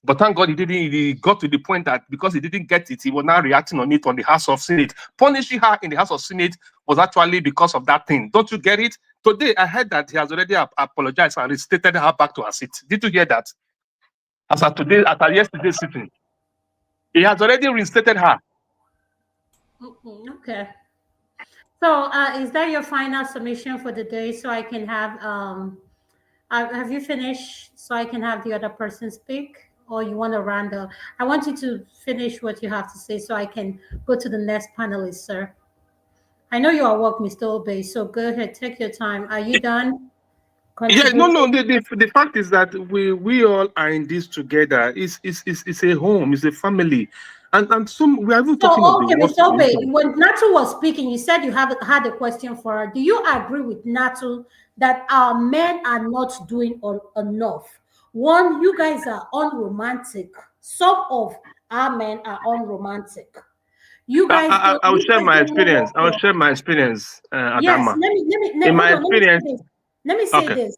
But thank God he got to the point that because he didn't get it, he was now reacting on it on the House of Senate. Punishing her in the House of Senate was actually because of that thing. Don't you get it? Today, I heard that he has already apologized and restated her back to her seat. Did you hear that? As of today, after yesterday's sitting, he has already reinstated her. Okay. So, is that your final submission for the day? So I can have have you finished? So I can have the other person speak, or you want to round up? I want you to finish what you have to say, so I can go to the next panelist, sir. I know you are work, Mr. Obey. So go ahead, take your time. Are you done? Yeah, no. The fact is that we all are in this together. It's a home, it's a family, and some we are even talking of the worst Mr. Obey, situation. when Natu was speaking, you said you had a question for her. Do you agree with Natu that our men are not doing enough? One, you guys are unromantic. Some of our men are unromantic. You guys, I will share my experience. I will share my experience, yes. Adama. In my experience, let me say this.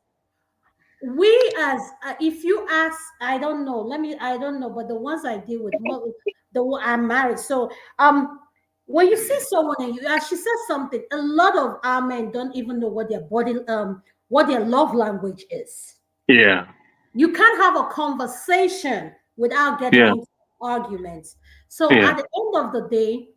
We as if you ask, I don't know, but the ones I deal with, I'm married. So when you see someone and she says something, a lot of our men don't even know what their what their love language is. Yeah. You can't have a conversation without getting into arguments. So at the end of the day,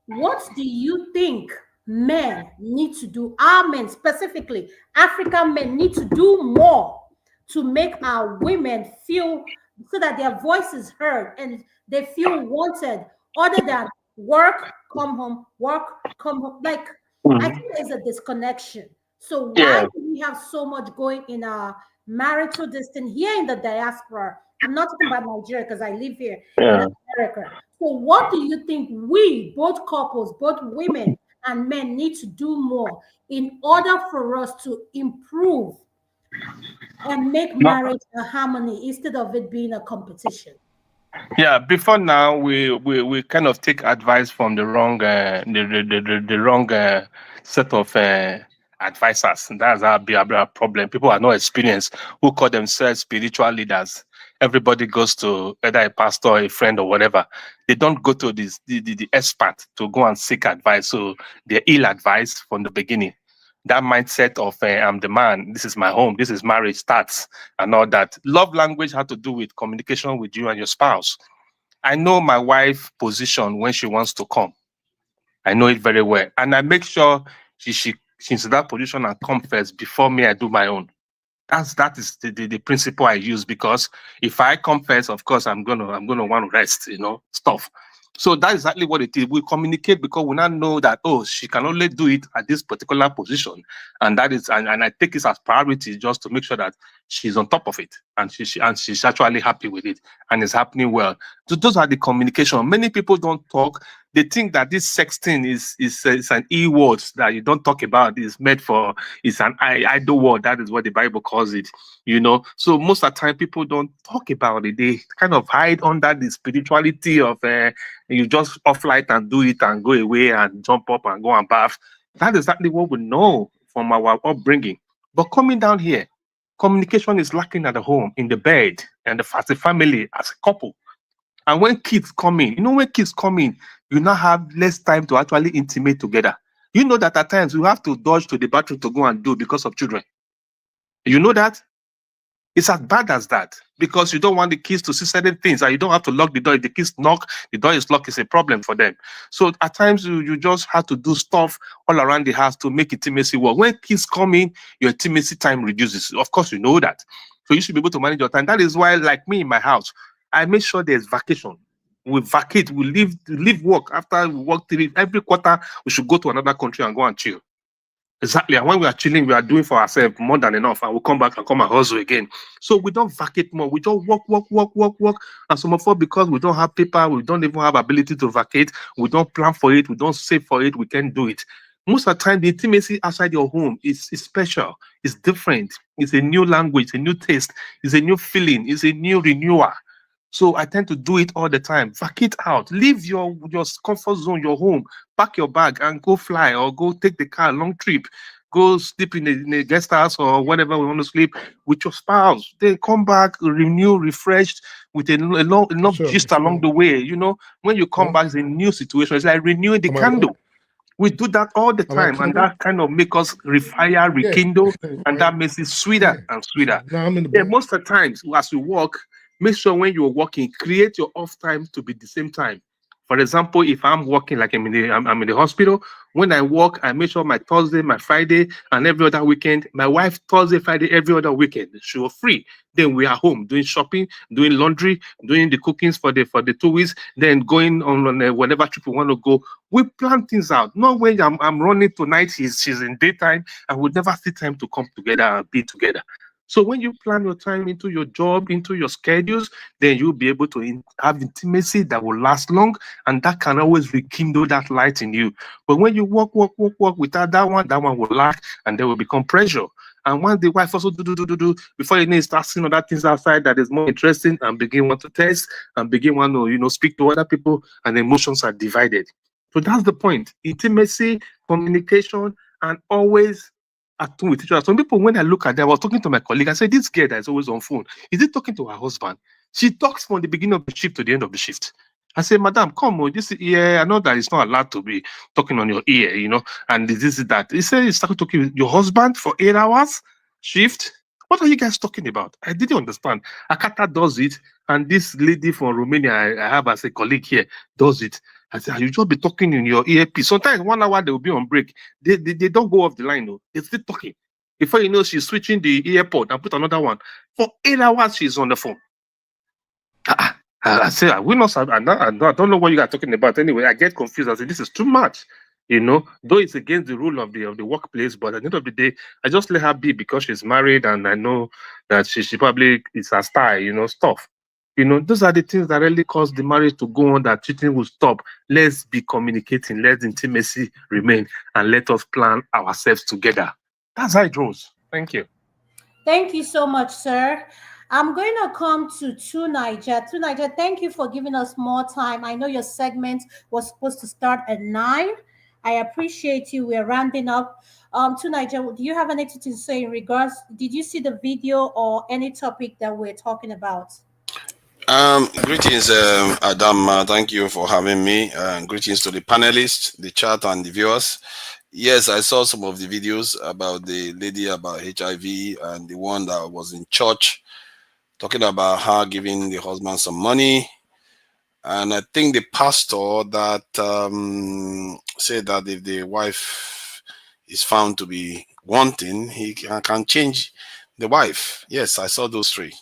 what do you think men need to do? Our men, specifically African men, need to do more to make our women feel so that their voice is heard and they feel wanted, other than work, come home, work, come home. Like, I Mhm. think there's a disconnection. So why Yeah. do we have so much going in our marital distance here in the diaspora? I'm not talking about Nigeria because I live here in Yeah. America. So what do you think we, both couples, both women and men, need to do more in order for us to improve and make No. marriage a harmony instead of it being a competition? Yeah, before now we kind of take advice from the wrong the wrong set of advisors. That's our problem. People are not experienced who call themselves spiritual leaders. Everybody goes to either a pastor or a friend or whatever. They don't go to the expert to go and seek advice. So they're ill advised from the beginning. That mindset of I'm the man, this is my home, this is marriage starts and all that. Love language had to do with communication with you and your spouse. I know my wife position when she wants to come. I know it very well. And I make sure she's in that position and come first before me, I do my own. That is the principle I use, because if I come first, of course I'm gonna want to rest, stuff. So that's exactly what it is. We communicate because we now know that, oh, she can only do it at this particular position, and that is and I take it as priority just to make sure that she's on top of it, and she's actually happy with it, and it's happening well. So those are the communication. Many people don't talk. They think that this sexting is an e word that you don't talk about. It's meant for, it's an idle word. That is what the Bible calls it. So most of the time people don't talk about it. They kind of hide under the spirituality of you just off light and do it and go away and jump up and go and bath. That's exactly what we know from our upbringing. But coming down here, communication is lacking at the home, in the bed, and as a family, as a couple. And when kids come in, when kids come in, you now have less time to actually intimate together. You know that at times you have to dodge to the bathroom to go and do because of children. You know that? It's as bad as that, because you don't want the kids to see certain things and you don't have to lock the door. If the kids knock, the door is locked, it's a problem for them. So at times you just have to do stuff all around the house to make intimacy work. When kids come in, your intimacy time reduces. Of course, you know that. So you should be able to manage your time. That is why, like me in my house, I make sure there's vacation. We vacate, we leave work. After we work every quarter, we should go to another country and go and chill. Exactly. And when we are chilling, we are doing for ourselves more than enough. And we'll come back and come and hustle again. So we don't vacate more. We just work, work, work, work, work. And some of us, because we don't have paper, we don't even have ability to vacate. We don't plan for it. We don't save for it. We can't do it. Most of the time, the intimacy outside your home is special. It's different. It's a new language, a new taste. It's a new feeling. It's a new renewal. So I tend to do it all the time. Vacate out. Leave your comfort zone, your home. Pack your bag and go fly, or go take the car, long trip. Go sleep in a guest house or whatever we want to sleep with your spouse. Then come back, renew, refreshed, with enough gist along the way. When you come back, it's a new situation. It's like renewing the Am I good? candle. We do that all the Am I time, and coming? that kind of make us refire, Yeah. rekindle, and Right. that makes it Yeah. sweeter and sweeter. No, I'm in the Yeah, back. most of the times as we walk, make sure when you're walking, create your off time to be the same time. For example, if I'm walking, like I'm in the hospital, when I walk, I make sure my Thursday, my Friday, and every other weekend, my wife Thursday, Friday, every other weekend, she was free. Then we are home doing shopping, doing laundry, doing the cookings for the 2 weeks, then going on whatever trip we want to go. We plan things out. Not when I'm running tonight, she's in daytime, and we never see time to come together and be together. So when you plan your time into your job, into your schedules, then you'll be able to have intimacy that will last long, and that can always rekindle that light in you. But when you walk without that one will lack, and there will become pressure. And once the wife also do, before you know, it starts seeing other things outside that is more interesting, and begin want to test, and begin want to speak to other people, and emotions are divided. So that's the point. Intimacy, communication, and always at home with each other. Some people, when I look at them, I was talking to my colleague, I said, this girl that is always on phone, is it talking to her husband? She talks from the beginning of the shift to the end of the shift. I said, madam, come on, this ear, I know that it's not allowed to be talking on your ear, and this is that. He said, he's talking with your husband for 8 hours shift. What are you guys talking about? I didn't understand. Akata does it, and this lady from Romania I have as a colleague here does it. I said, you just be talking in your earpiece. Sometimes 1 hour they will be on break. They don't go off the line, though. They're still talking. Before you know, she's switching the earpod and put another one. For 8 hours, she's on the phone. I say, I will not. I don't know what you are talking about. Anyway, I get confused. I say, this is too much. Though it's against the rule of the workplace, but at the end of the day, I just let her be because she's married, and I know that she probably is her style, stuff. Those are the things that really cause the marriage to go on, that cheating will stop. Let's be communicating, let intimacy remain, and let us plan ourselves together. That's how it goes. Thank you. Thank you so much, sir. I'm going to come to Niger. Niger, thank you for giving us more time. I know your segment was supposed to start at 9. I appreciate you. We're rounding up. Niger, do you have anything to say in regards? Did you see the video or any topic that we're talking about? Greetings, Adam. Thank you for having me. Greetings to the panelists, the chat, and the viewers. Yes, I saw some of the videos about the lady about HIV and the one that was in church talking about her giving the husband some money. And I think the pastor that said that if the wife is found to be wanting, he can change the wife. Yes, I saw those 3.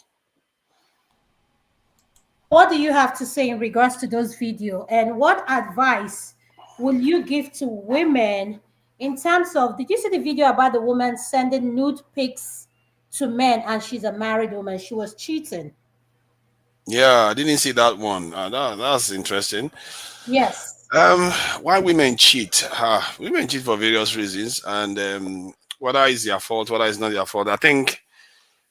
What do you have to say in regards to those videos, and what advice will you give to women in terms of, did you see the video about the woman sending nude pics to men and she's a married woman? She was cheating. Yeah, I didn't see that one. That's interesting. Yes. Why women cheat? Women cheat for various reasons, and whether it's their fault, whether it's not their fault. I think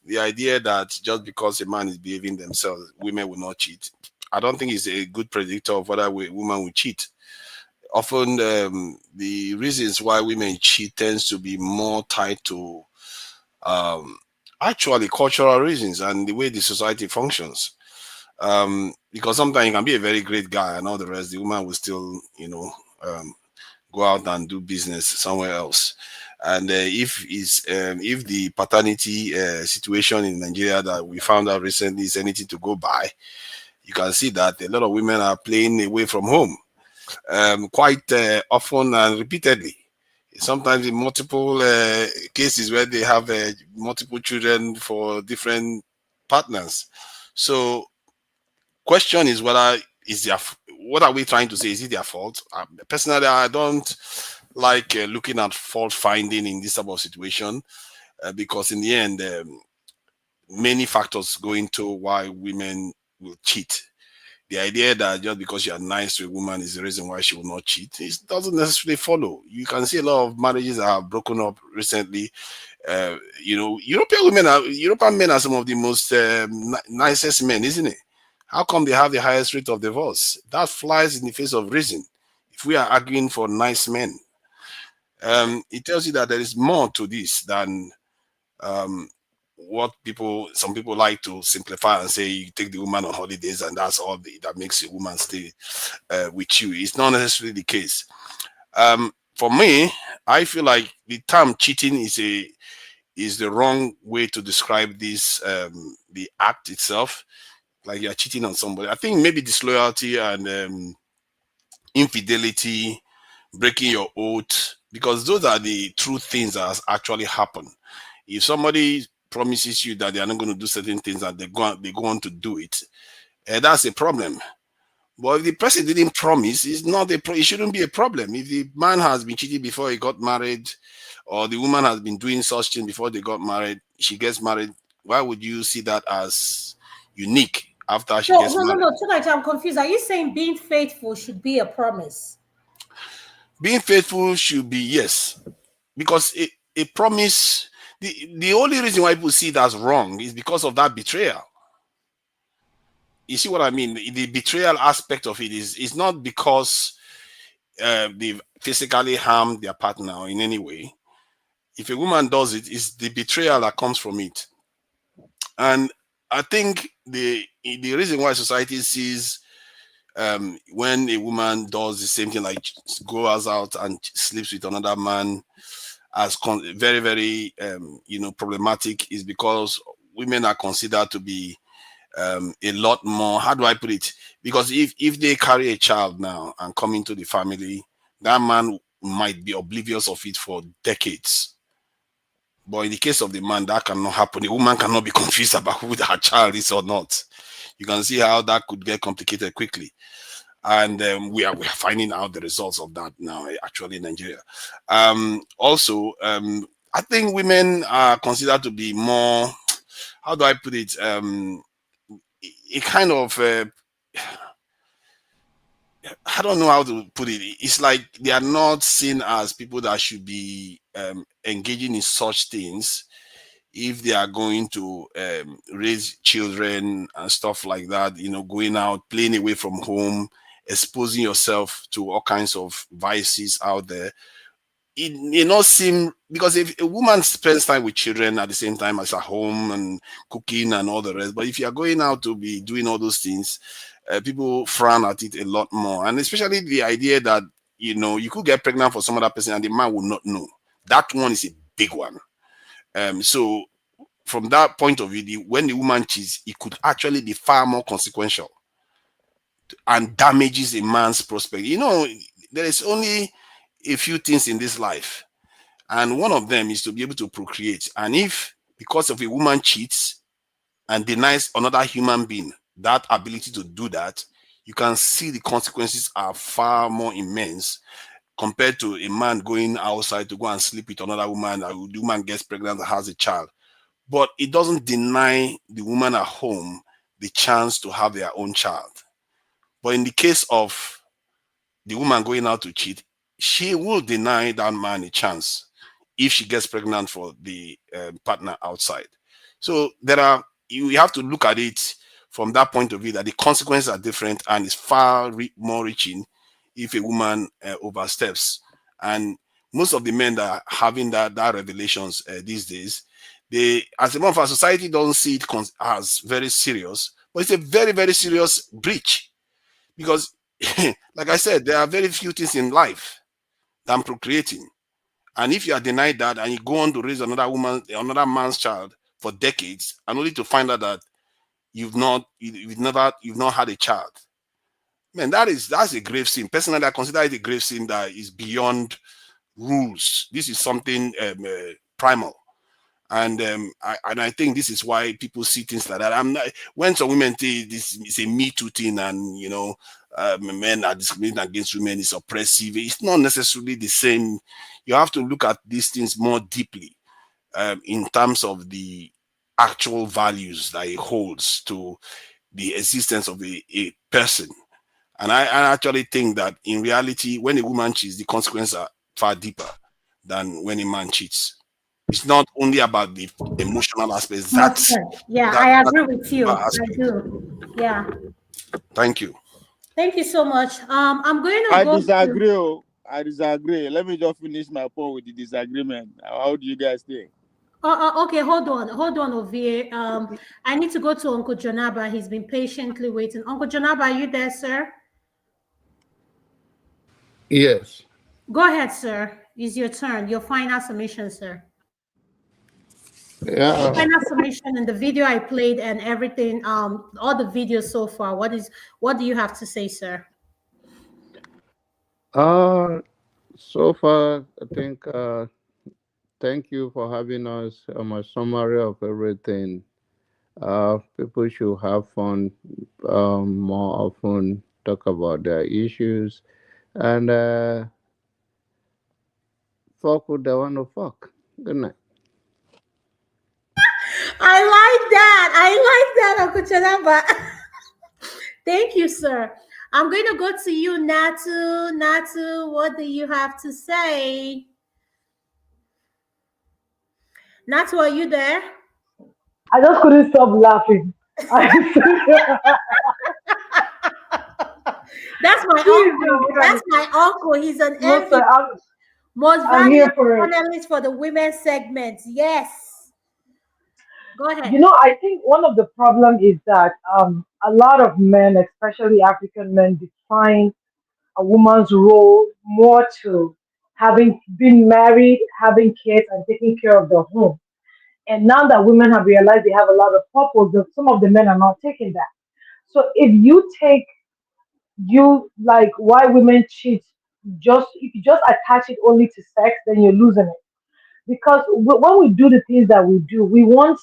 the idea that just because a man is behaving themselves, women will not cheat, I don't think it's a good predictor of whether a woman will cheat. Often, the reasons why women cheat tends to be more tied to actually cultural reasons and the way the society functions. Because sometimes you can be a very great guy and all the rest, the woman will still, go out and do business somewhere else. And if the paternity situation in Nigeria that we found out recently is anything to go by, you can see that a lot of women are playing away from home, quite often and repeatedly. Sometimes in multiple cases where they have multiple children for different partners. So, question is whether what are we trying to say? Is it their fault? Personally, I don't like looking at fault finding in this type of situation because in the end, many factors go into why women will cheat. The idea that just because you are nice to a woman is the reason why she will not cheat, it doesn't necessarily follow. You can see a lot of marriages that have broken up recently. European men are some of the most nicest men, isn't it? How come they have the highest rate of divorce? That flies in the face of reason. If we are arguing for nice men, it tells you that there is more to this than what some people like to simplify and say you take the woman on holidays and that's all that makes a woman stay with you. It's not necessarily the case. For me, I feel like the term cheating is the wrong way to describe this, the act itself. Like you're cheating on somebody. I think maybe disloyalty and infidelity, breaking your oath, because those are the true things that actually happen. If somebody promises you that they are not going to do certain things and they go on to do it, that's a problem. But if the person didn't promise, it shouldn't be a problem. If the man has been cheating before he got married, or the woman has been doing such thing before they got married, she gets married, why would you see that as unique after she gets married? No. Tonight I'm confused. Are you saying being faithful should be a promise? Being faithful should be, yes. Because a promise, the only reason why people see it as wrong is because of that betrayal. You see what I mean? The betrayal aspect of it is not because they've physically harmed their partner in any way. If a woman does it, it's the betrayal that comes from it. And I think the reason why society sees when a woman does the same thing, like goes out and sleeps with another man, as very, very problematic, is because women are considered to be a lot more. How do I put it? Because if they carry a child now and come into the family, that man might be oblivious of it for decades. But in the case of the man, that cannot happen. The woman cannot be confused about who her child is or not. You can see how that could get complicated quickly. And we are finding out the results of that now, actually, in Nigeria. Also, I think women are considered to be more, how do I put it? A kind of, I don't know how to put it. It's like they are not seen as people that should be engaging in such things if they are going to raise children and stuff like that, going out, playing away from home, exposing yourself to all kinds of vices out there. It not seem, because if a woman spends time with children at the same time as at home and cooking and all the rest, but if you are going out to be doing all those things, people frown at it a lot more. And especially the idea that you could get pregnant for some other person and the man will not know. That one is a big one. So from that point of view, when the woman cheats, it could actually be far more consequential and damages a man's prospect. There is only a few things in this life, and one of them is to be able to procreate. And if, because of a woman cheats and denies another human being that ability to do that, you can see the consequences are far more immense compared to a man going outside to go and sleep with another woman, and the woman gets pregnant and has a child. But it doesn't deny the woman at home the chance to have their own child. But in the case of the woman going out to cheat, she will deny that man a chance if she gets pregnant for the partner outside. So you have to look at it from that point of view, that the consequences are different and it's far more reaching if a woman oversteps. And most of the men that are having that revelations these days, they, as a matter of fact, society doesn't see it as very serious, but it's a very, very serious breach. Because, like I said, there are very few things in life than procreating. And if you are denied that and you go on to raise another man's child for decades, and only to find out that you've not had a child, man, that's a grave sin. Personally, I consider it a grave sin that is beyond rules. This is something primal. And I think this is why people see things like that. When some women say this is a Me Too thing, and men are discriminating against women, is oppressive. It's not necessarily the same. You have to look at these things more deeply in terms of the actual values that it holds to the existence of a person. And I actually think that in reality, when a woman cheats, the consequences are far deeper than when a man cheats. It's not only about the emotional aspects. Yeah, I agree with you. I do. Yeah. Thank you. Thank you so much. I'm going to I go. disagree. I disagree. Let me just finish my point with the disagreement. How do you guys think? Okay, hold on, Ovie. I need to go to Uncle Jonaba. He's been patiently waiting. Uncle Jonaba, are you there, sir? Yes. Go ahead, sir. It's your turn. Your final submission, sir. Yeah. Final submission in the video I played and everything. All the videos so far. What do you have to say, sir? So far, I think. Thank you for having us on a summary of everything. People should have fun more often, talk about their issues, and fuck who they want to fuck. Good night. I like that, Uncle Chanaba. Thank you, sir. I'm going to go to you, Natu. Natu, what do you have to say? Natu, are you there? I just couldn't stop laughing. That's my uncle. That's my uncle. He's an MVP. Most I'm here valuable for it. analyst for the women segment. Yes. Go ahead. I think one of the problems is that a lot of men, especially African men, define a woman's role more to having been married, having kids, and taking care of the home. And now that women have realized they have a lot of purpose, some of the men are not taking that. So if you take you like why women cheat, just if you just attach it only to sex, then you're losing it. Because when we do the things that we do, we want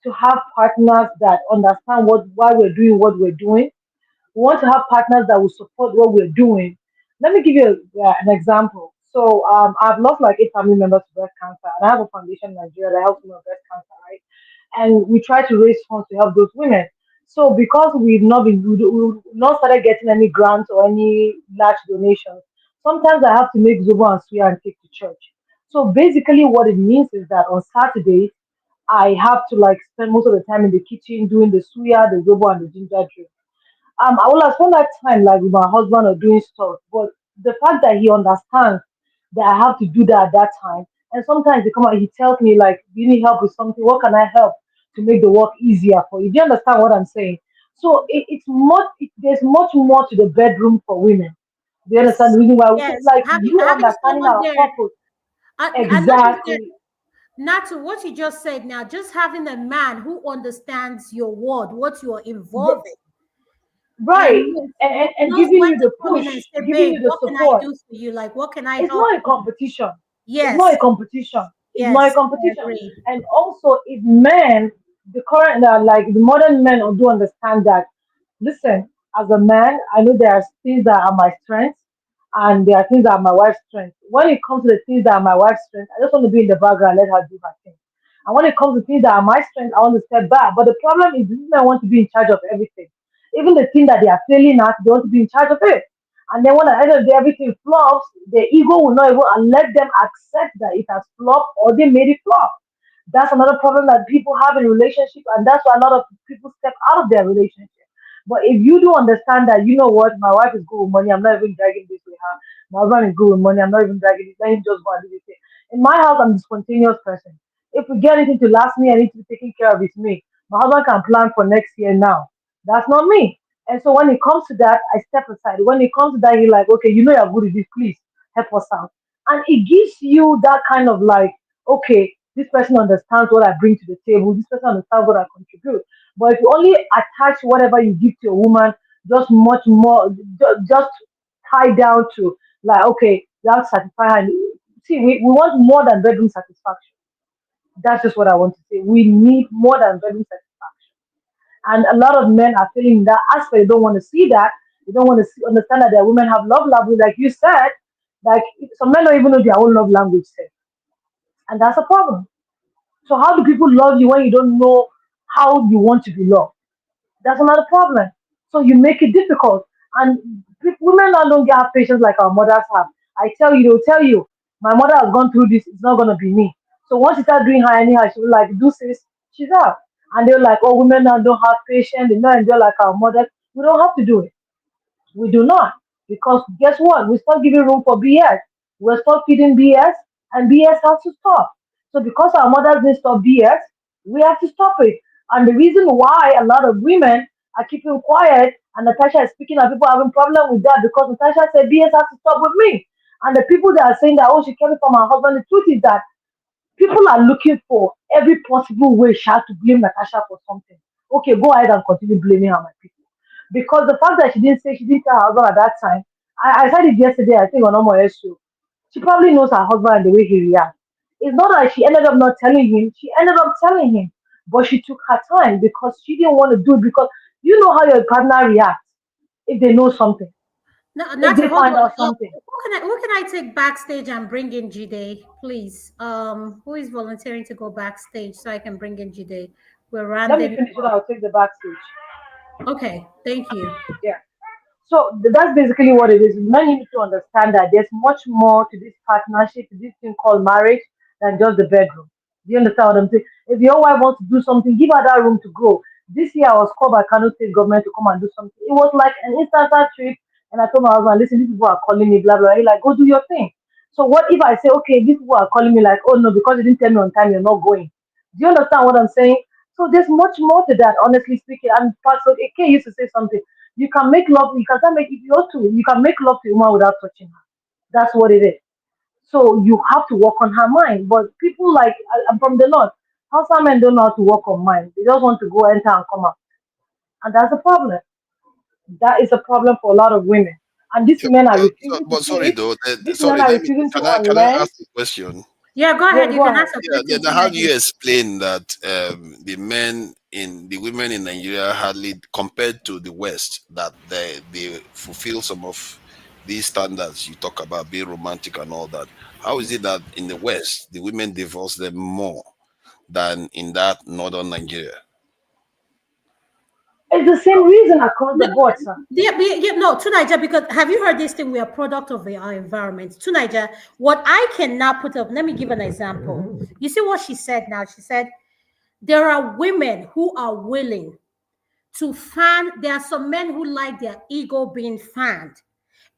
to have partners that understand why we're doing what we're doing. We want to have partners that will support what we're doing. Let me give you an example. So I've lost like 8 family members to breast cancer, and I have a foundation in Nigeria that helps women with breast cancer, right? And we try to raise funds to help those women. So because we've not started getting any grants or any large donations, sometimes I have to make zobo and suya and take to church. So basically, what it means is that on Saturdays I have to like spend most of the time in the kitchen doing the suya, the zobo, and the ginger drink. I will have spent that time like with my husband or doing stuff. But the fact that he understands that I have to do that at that time, and sometimes he come out, he tells me like, "Do you need help with something? What can I help to make the work easier for you?" Do you understand what I'm saying? So there's much more to the bedroom for women. Do you understand the reason why? So Yes, like you having understanding someone our there, purpose and not just that, exactly. not to what you just said now, just having a man who understands your word, what you are R- involved in, and right, and knows giving when you to the come in push, and say, giving babe, you the what can I support. do for you? Like, what can I It's help not a you? competition. It's not a Yes, competition. It's not a yes, I competition. agree. And also, if men, the current, like the modern men, do understand that, listen, as a man, I know there are things that are my strengths and there are things that are my wife's strengths. When it comes to the things that are my wife's strengths, I just want to be in the background, let her do her thing. And when it comes to things that are my strengths, I want to step back. But the problem is, these men want to be in charge of everything. Even the thing that they are failing at, they want to be in charge of it. And then when at the end of the day everything flops, their ego will not even let them accept that it has flopped or they made it flop. That's another problem that people have in relationship, and that's why a lot of people step out of their relationship. But if you do understand that, you know what, my wife is good with money, I'm not even dragging this with her. My husband is good with money, I'm not even dragging this. Let him just go and do this thing. In my house, I'm a spontaneous person. If we get anything to last me, I need to be taken care of. It's me. My husband can plan for next year now. That's not me. And so when it comes to that, I step aside. When it comes to that, you're like, okay, you know you're good at this, please help us out. And it gives you that kind of like, okay, this person understands what I bring to the table, this person understands what I contribute. But if you only attach whatever you give to a woman, just much more, just tie down to like, okay, you have to satisfy her. See, we want more than bedroom satisfaction. That's just what I want to say. We need more than bedroom satisfaction. And a lot of men are feeling that aspect. They don't want to see that. They don't want to understand that their women have love language, like you said. Like some men don't even know their own love language, set. And that's a problem. So how do people love you when you don't know how you want to be loved? That's another problem. So you make it difficult. And women now don't have patience like our mothers have. I tell you, they'll tell you, my mother has gone through this, it's not going to be me. So once you start doing her anyhow, she'll be like, do this, she's out. And they're like, oh, women now don't have patience, they don't enjoy like our mothers. We don't have to do it. We do not. Because guess what? We start giving room for BS. We'll start feeding BS, and BS has to stop. So because our mothers didn't stop BS, we have to stop it. And the reason why a lot of women are keeping quiet and Natasha is speaking and people are having problem with that because Natasha said BS has to stop with me. And the people that are saying that, oh, she kept it from her husband, the truth is that people are looking for every possible way she has to blame Natasha for something. Okay, go ahead and continue blaming her, my people. Because the fact that she didn't tell her husband at that time, I said it yesterday, I think on Omo's show. She probably knows her husband and the way he reacts. It's not that she ended up not telling him, she ended up telling him. But she took her time because she didn't want to do it because you know how your partner reacts if they know something, No, if not to they hold find on. out something. Who can I take backstage and bring in Jide, please? Who is volunteering to go backstage so I can bring in Jide? We're Let me rounding finish it, up. I'll take the backstage. Okay, thank you. Yeah. So that's basically what it is. Men need to understand that there's much more to this partnership, to this thing called marriage, than just the bedroom. Do you understand what I'm saying? If your wife wants to do something, give her that room to grow. This year I was called by Kano State government to come and do something. It was like an instant trip, and I told my husband, listen, these people are calling me, blah blah. He's like, go do your thing. So what if I say, okay, these people are calling me like, oh no, because you didn't tell me on time, you're not going. Do you understand what I'm saying? So there's much more to that, honestly speaking. And Pastor AK used to say something. You can make love, you can make if you want to, you can make love to a woman without touching her. That's what it is. So you have to work on her mind. But people like I'm from the north. Hausa men don't know how to work on mind. They just want to go enter and come out. And that's a problem. That is a problem for a lot of women. And these women are refusing to But see sorry it. though, These women sorry. are Let me. refusing to Can I unlearn. ask a question? Yeah, go Yeah, ahead. You go can ahead. ask a Yeah. question. Then how do you explain that the women in Nigeria hardly compared to the West that they fulfill some of these standards you talk about being romantic and all that? How is it that in the West the women divorce them more than in that northern Nigeria? It's the same reason across the board, sir. Yeah, no, to Niger, because have you heard this thing? We are product of our environment. To Niger, what I cannot put up, let me give an example. You see what she said now? She said, there are women who are willing to fan. There are some men who like their ego being fanned.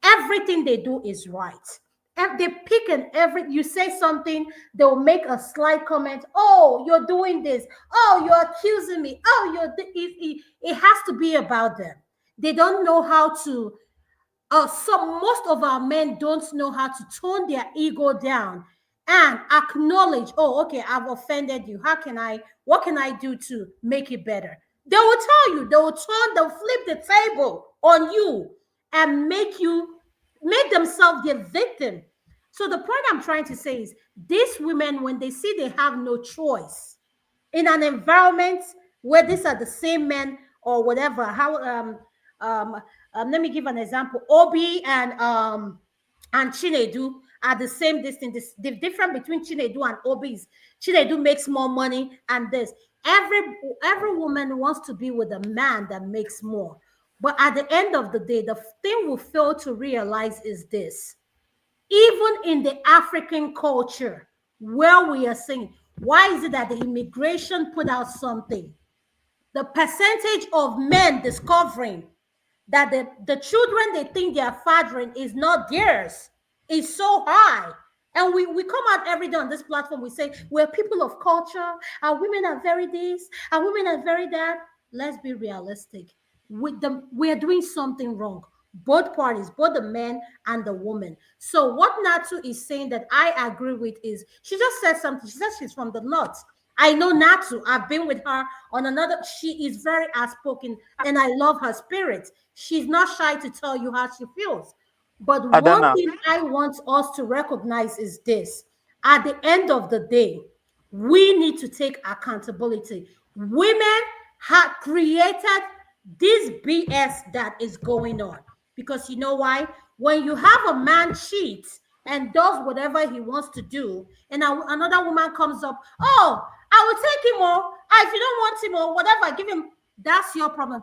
Everything they do is right. And they pick and every you say something, they'll make a slight comment. Oh, you're doing this. Oh, you're accusing me. Oh, it has to be about them. They don't know how to most of our men don't know how to tone their ego down and acknowledge, oh, okay, I've offended you. What can I do to make it better? They will tell you, they'll flip the table on you and make themselves the victim. So the point I'm trying to say is these women, when they see they have no choice in an environment where these are the same men or whatever, um, let me give an example. Obi and Chinedu are the same distance. The difference between Chinedu and Obi is Chinedu makes more money, and this every woman wants to be with a man that makes more. But at the end of the day, the thing we fail to realize is this: even in the African culture, where we are saying, why is it that the immigration put out something? The percentage of men discovering that the children they think they are fathering is not theirs is so high. And we come out every day on this platform, we say we're people of culture, our women are very this, our women are very that. Let's be realistic. We are doing something wrong. Both parties, both the men and the woman. So what Natu is saying that I agree with is she just said something. She said she's from the north. I know Natu. I've been with her on another. She is very outspoken, and I love her spirit. She's not shy to tell you how she feels. But one Adana. thing I want us to recognize is this: at the end of the day, we need to take accountability. Women have created this BS that is going on. Because you know why? When you have a man cheat and does whatever he wants to do, and another woman comes up, oh, I will take him or if you don't want him or whatever, give him. That's your problem.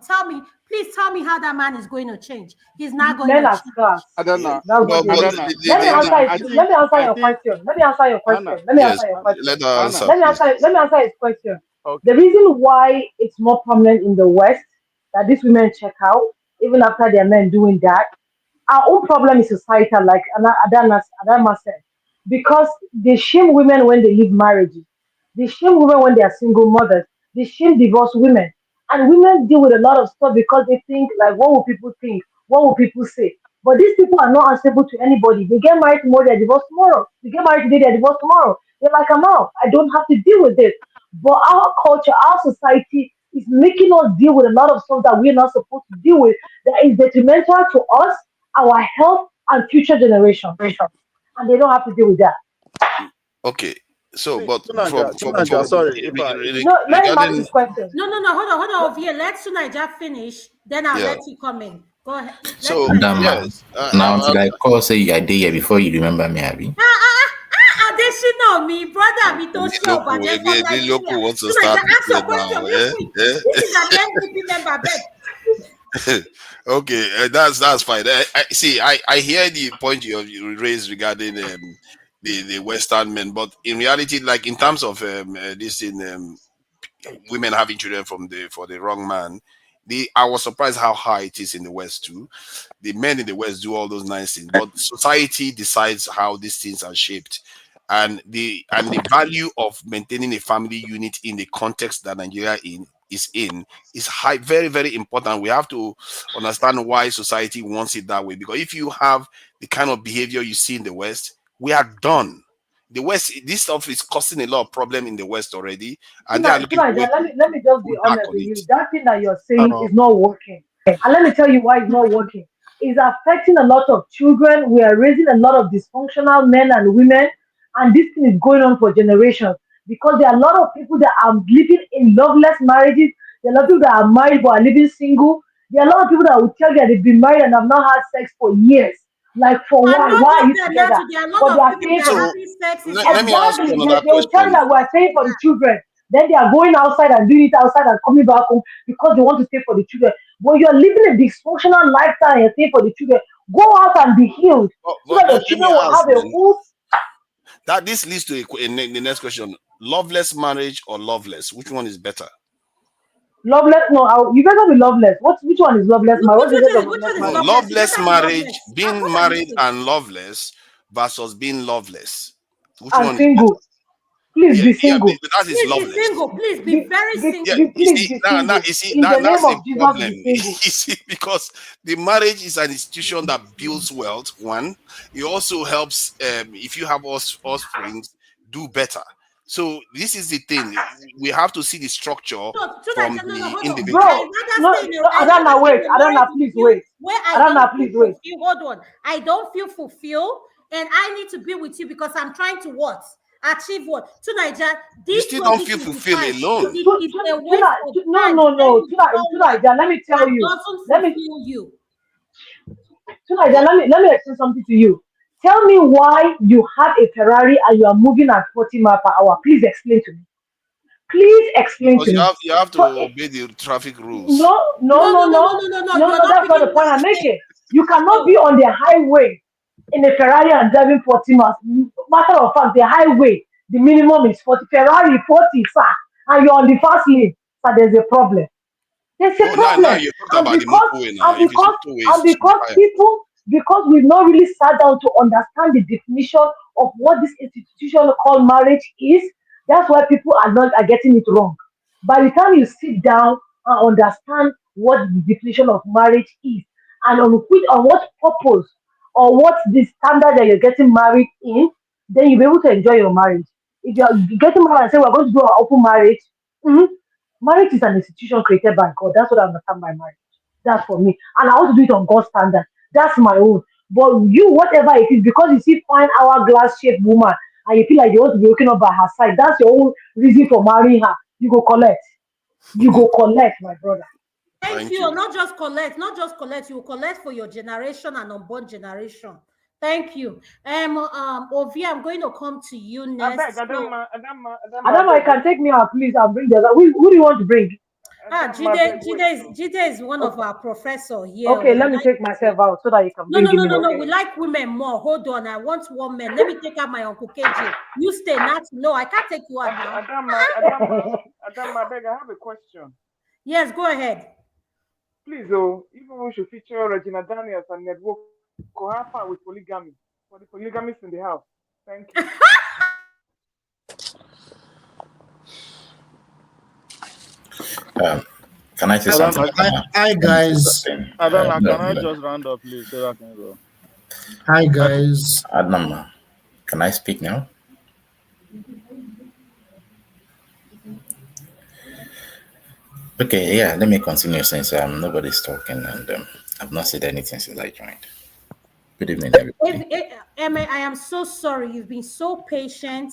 Please tell me how that man is going to change. He's not going Men to are change. scarce. Adana. That's what they But need. Adana. Let me answer Adana. it. Let me answer I your think question. Let me answer your question. Anna. Let me yes, answer your question. let her Anna. answer, Let me please. answer. Let me answer his question. Okay. The reason why it's more prominent in the West that these women check out, even after their men doing that, our own problem is societal, like Adama said, because they shame women when they leave marriages, they shame women when they are single mothers, they shame divorced women, and women deal with a lot of stuff because they think like, what will people think? What will people say? But these people are not answerable to anybody. They get married tomorrow, they're divorced tomorrow. They get married today, they're divorced tomorrow. They're like, I'm out. I don't have to deal with this. But our culture, our society is making us deal with a lot of stuff that we're not supposed to deal with that is detrimental to us, our health, and future generations. And they don't have to deal with that. Okay. So, See, but Tunaja, sorry if No, let him ask regarding his question. No, hold on, Ovia. Let Sunaija finish. Then I'll yeah. let you come in. Go ahead. Let So Sunaija. Adama, yes, now till I call say you are there before you remember me, Abi. They should know me, brother. Me to show, but they're from Ebi Nigeria. Loku wants to Sunaija, start ask your again now. question real quick. This is an NDP member, beg. Okay, that's fine. See, I hear the point you raised regarding the Western men, but in reality, like in terms of this in women having children from the for the wrong man, I was surprised how high it is in the West too. The men in the West do all those nice things, but society decides how these things are shaped. And the value of maintaining a family unit in the context that Nigeria is high, very, very important. We have to understand why society wants it that way. Because if you have the kind of behavior you see in the West, we are done. The West, this stuff is causing a lot of problem in the West already, and they are looking for ways Let me just to be pull back honest on with it. you. That thing that you're saying is not working. And let me tell you why it's not working. It's affecting a lot of children. We are raising a lot of dysfunctional men and women, and this thing is going on for generations because there are a lot of people that are living in loveless marriages. There are a lot of people that are married but are living single. There are a lot of people that will tell you that they've been married and have not had sex for years. Like, for And why? not Why are just you that, together? Nyatu, there are a But lot they of are people paying that for are the So having sex in let me secret. ask you exactly. another They will tell you question. that we are paying for the children. Then they are going outside and doing it outside and coming back home because they want to stay for the children. But you're living a dysfunctional lifestyle and you're staying for the children. Go out and be healed so But that the let me children will ask have a then, full that this leads to the next question: loveless marriage or loveless? Which one is better? loveless. No, you better be loveless. Which one is loveless marriage? What's the difference of Which loveless one is No, marriage? loveless? You loveless better be marriage, loveless. being What are you married saying? and loveless versus being loveless. Which And one is better? single. Please Yeah, be yeah, single. that is Please be loveless. single. Please be very Yeah, single. you see, Please be now single. you see In the that name that's a of Jesus, problem. be You single. see, because the marriage is an institution that builds wealth. One, it also helps if you have offspring, do better. So this is the thing. We have to see the structure No, from tonight, no, the hold on. individual. Bro, I'd rather Adana, stay wait. in a marriage Adana, with please you wait. where I Adana, don't feel please wait. fulfilled. Hold on. I don't feel fulfilled, and I need to be with you because I'm trying to what? Achieve what? Tonight, You this still don't feel position is fulfilled fine. alone. It's a waste of time No. staying with someone Let me tell that you. doesn't Let me fulfill you. Tonight, But let me explain something to you. Tell me why you have a Ferrari and you are moving at 40 miles per hour. Please explain to me. Please explain because to me. you have to So, obey the traffic rules. no, no, No, no, no, no, no, no, no, no, no. no, You're no. not That's not bringing the what point I'm I'm saying. making. You cannot No. be on the highway in a Ferrari and driving 40 miles. Matter of fact, the highway, the minimum is 40. Ferrari 40, sir, and you're on the fast lane. So there's a problem. There's a Oh, now problem. you talked And about the because motorway now. and If it's because motorway, and it should be because higher. people because we've not really sat down to understand the definition of what this institution called marriage is, that's why people are getting it wrong. By the time you sit down and understand what the definition of marriage is and on what purpose or what the standard that you're getting married in, then you'll be able to enjoy your marriage. If you're getting married and say we're going to do an open marriage, mhm, marriage is an institution created by God. That's what I understand by marriage. That's for me. And I want to do it on God's standard. That's my own. But you, whatever it is, because you see fine hourglass shaped woman and you feel like you want to be waking up by her side, that's your own reason for marrying her. You go collect. You go collect, my brother. Thank Thank you. you. Not just collect. You collect for your generation and unborn generation. Thank you. Ovi, I'm going to come to you I beg, next. So, Adama, I Adama, you beg, can take me out, please. I'll bring the other. Who do you want to bring? Adama, I beg, wait. Jide is one of Okay, our professor here. okay, We let me like take myself out so that you can no, bring no, him no, in. no, no. Okay. We like women more. Hold on. I want one man. Let me take out my Uncle KJ. You stay, not no. I can't take you out now. Adama, I beg, I have a question. Yes, go ahead. Please, even we should feature Regina Daniels and Network Kohafa with polygamy for the polygamists in the house. Thank you. Can I say something? Adana, Hi Let me say guys. something. Adana, No, can I no. just round up, please, so that I can go? Hi guys. Adnan, can I speak now? Okay, yeah, let me continue since nobody's talking and I've not said anything since I joined. Good evening, everybody. Emma, I am so sorry. You've been so patient.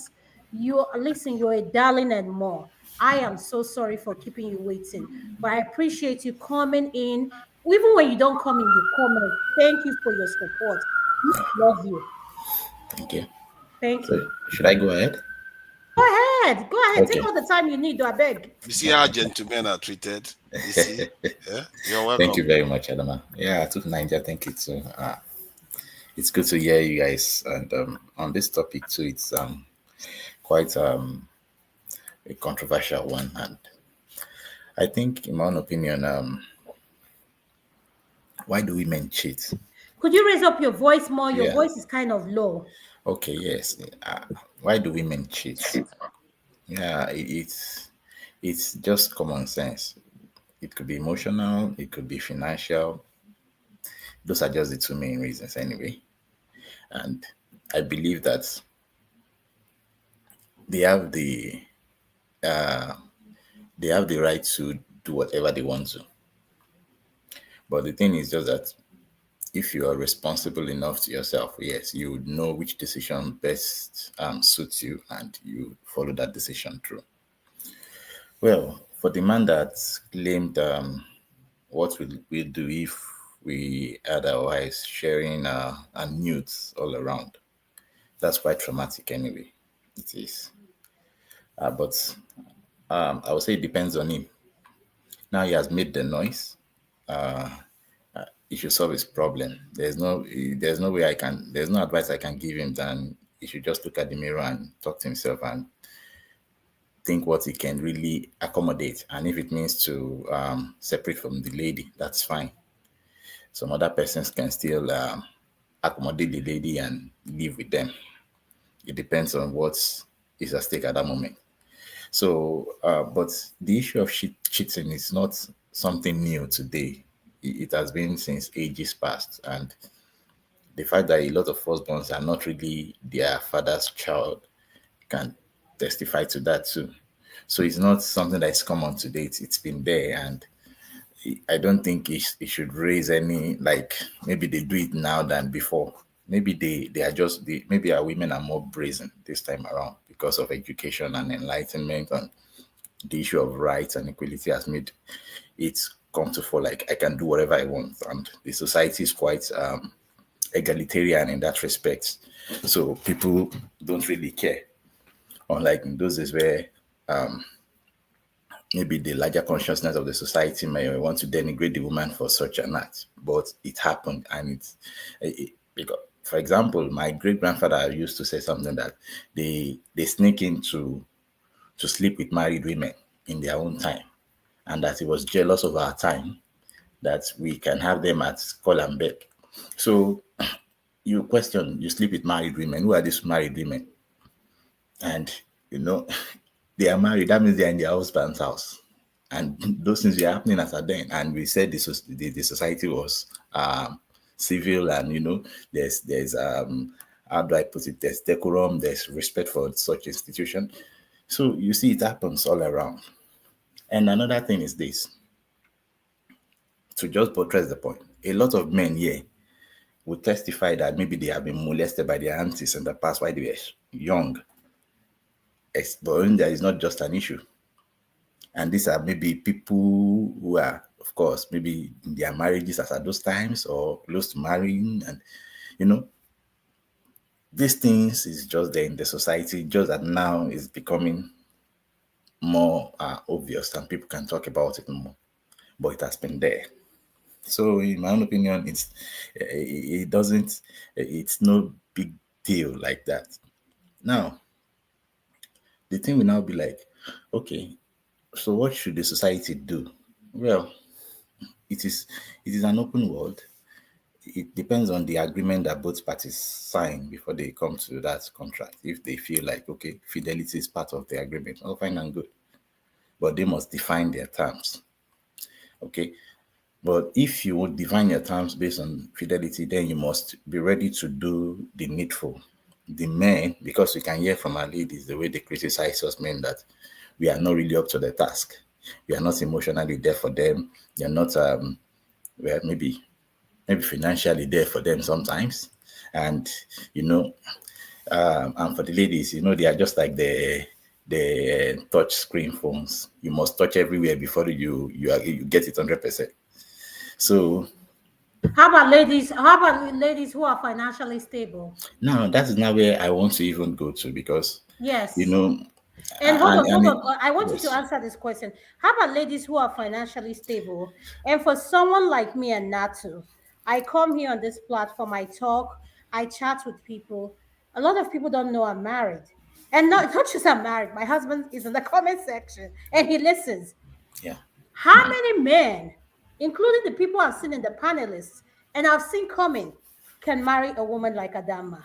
You're a darling and more. I am so sorry for keeping you waiting, but I appreciate you coming in. Even when you don't come in, you comment. Thank you for your support. We love you. Thank you. Thank So, you. should I go ahead? Go ahead. Go ahead. Take Okay. all the time you need, I beg. You see how gentlemen are treated. You see, yeah, you're Thank you welcome. very much, Adama. Yeah, to Niger, thank you too. It's good to hear you guys. And on this topic too, it's quite a controversial one. And I think, in my own opinion, why do women cheat? Could you raise up your voice more? Your Yeah. voice is kind of low. Okay. Yes. Why do women cheat? Yeah, it's just common sense. It could be emotional. It could be financial. Those are just the two main reasons, anyway. And I believe that they have the uh, they have the right to do whatever they want to. But the thing is just that if you are responsible enough to yourself, yes, you would know which decision best suits you, and you follow that decision through. Well, for the man that claimed, what will we do if we had our wives sharing and nudes all around? That's quite traumatic anyway. It is. But I would say it depends on him. Now he has made the noise. Uh, he should solve his problem. There's no way I can, there's no advice I can give him than he should just look at the mirror and talk to himself and think what he can really accommodate. And if it means to separate from the lady, that's fine. Some other persons can still accommodate the lady and live with them. It depends on what is at stake at that moment. So, but the issue of cheating is not something new today. It has been since ages past. And the fact that a lot of firstborns are not really their father's child can testify to that too. So it's not something that is common today. It's been there, and I don't think it should raise any, like, maybe they do it now than before. Maybe they are just maybe our women are more brazen this time around because of education and enlightenment, and the issue of rights and equality has made it come to fall like I can do whatever I want, and the society is quite egalitarian in that respect. So people don't really care, unlike in those days where maybe the larger consciousness of the society may want to denigrate the woman for such an act, but it happened, and because, for example, my great grandfather used to say something that they sneak in to sleep with married women in their own time, and that he was jealous of our time that we can have them at call and beg. So you question, you sleep with married women. Who are these married women? And they are married. That means they are in their husband's house, and those things were happening as at then. And we said the society was civil, and there's how do I put it? There's decorum, there's respect for such institution. So you see, it happens all around. And another thing is this, to just buttress the point, a lot of men here would testify that maybe they have been molested by their aunties in the past while they were young. But there is not just an issue. And these are maybe people who are, of course, maybe in their marriages as at those times or close to marrying. And, these things is just there in the society, just that now is becoming more obvious and people can talk about it more. But it has been there. So in my own opinion, it's no big deal like that. Now, the thing will now be like, okay, so what should the society do? Well, it is an open world. It depends on the agreement that both parties sign before they come to that contract. If they feel like, okay, fidelity is part of the agreement, all fine and good. But they must define their terms. Okay. But if you would define your terms based on fidelity, then you must be ready to do the needful. The men, because we can hear from our ladies the way they criticize us men that we are not really up to the task. We are not emotionally there for them. They are not well, maybe financially there for them sometimes. And and for the ladies, they are just like the touch screen phones. You must touch everywhere before you get it 100%. So how about ladies who are financially stable? now that is not where I want to even go to, because yes, and hold on. I want you to answer this question. How about ladies who are financially stable? And for someone like me and Natu, I come here on this platform, I talk, I chat with people. A lot of people don't know I'm married. And not just I'm married. My husband is in the comment section and he listens. Yeah. How many men, including the people I've seen in the panelists and I've seen coming, can marry a woman like Adama?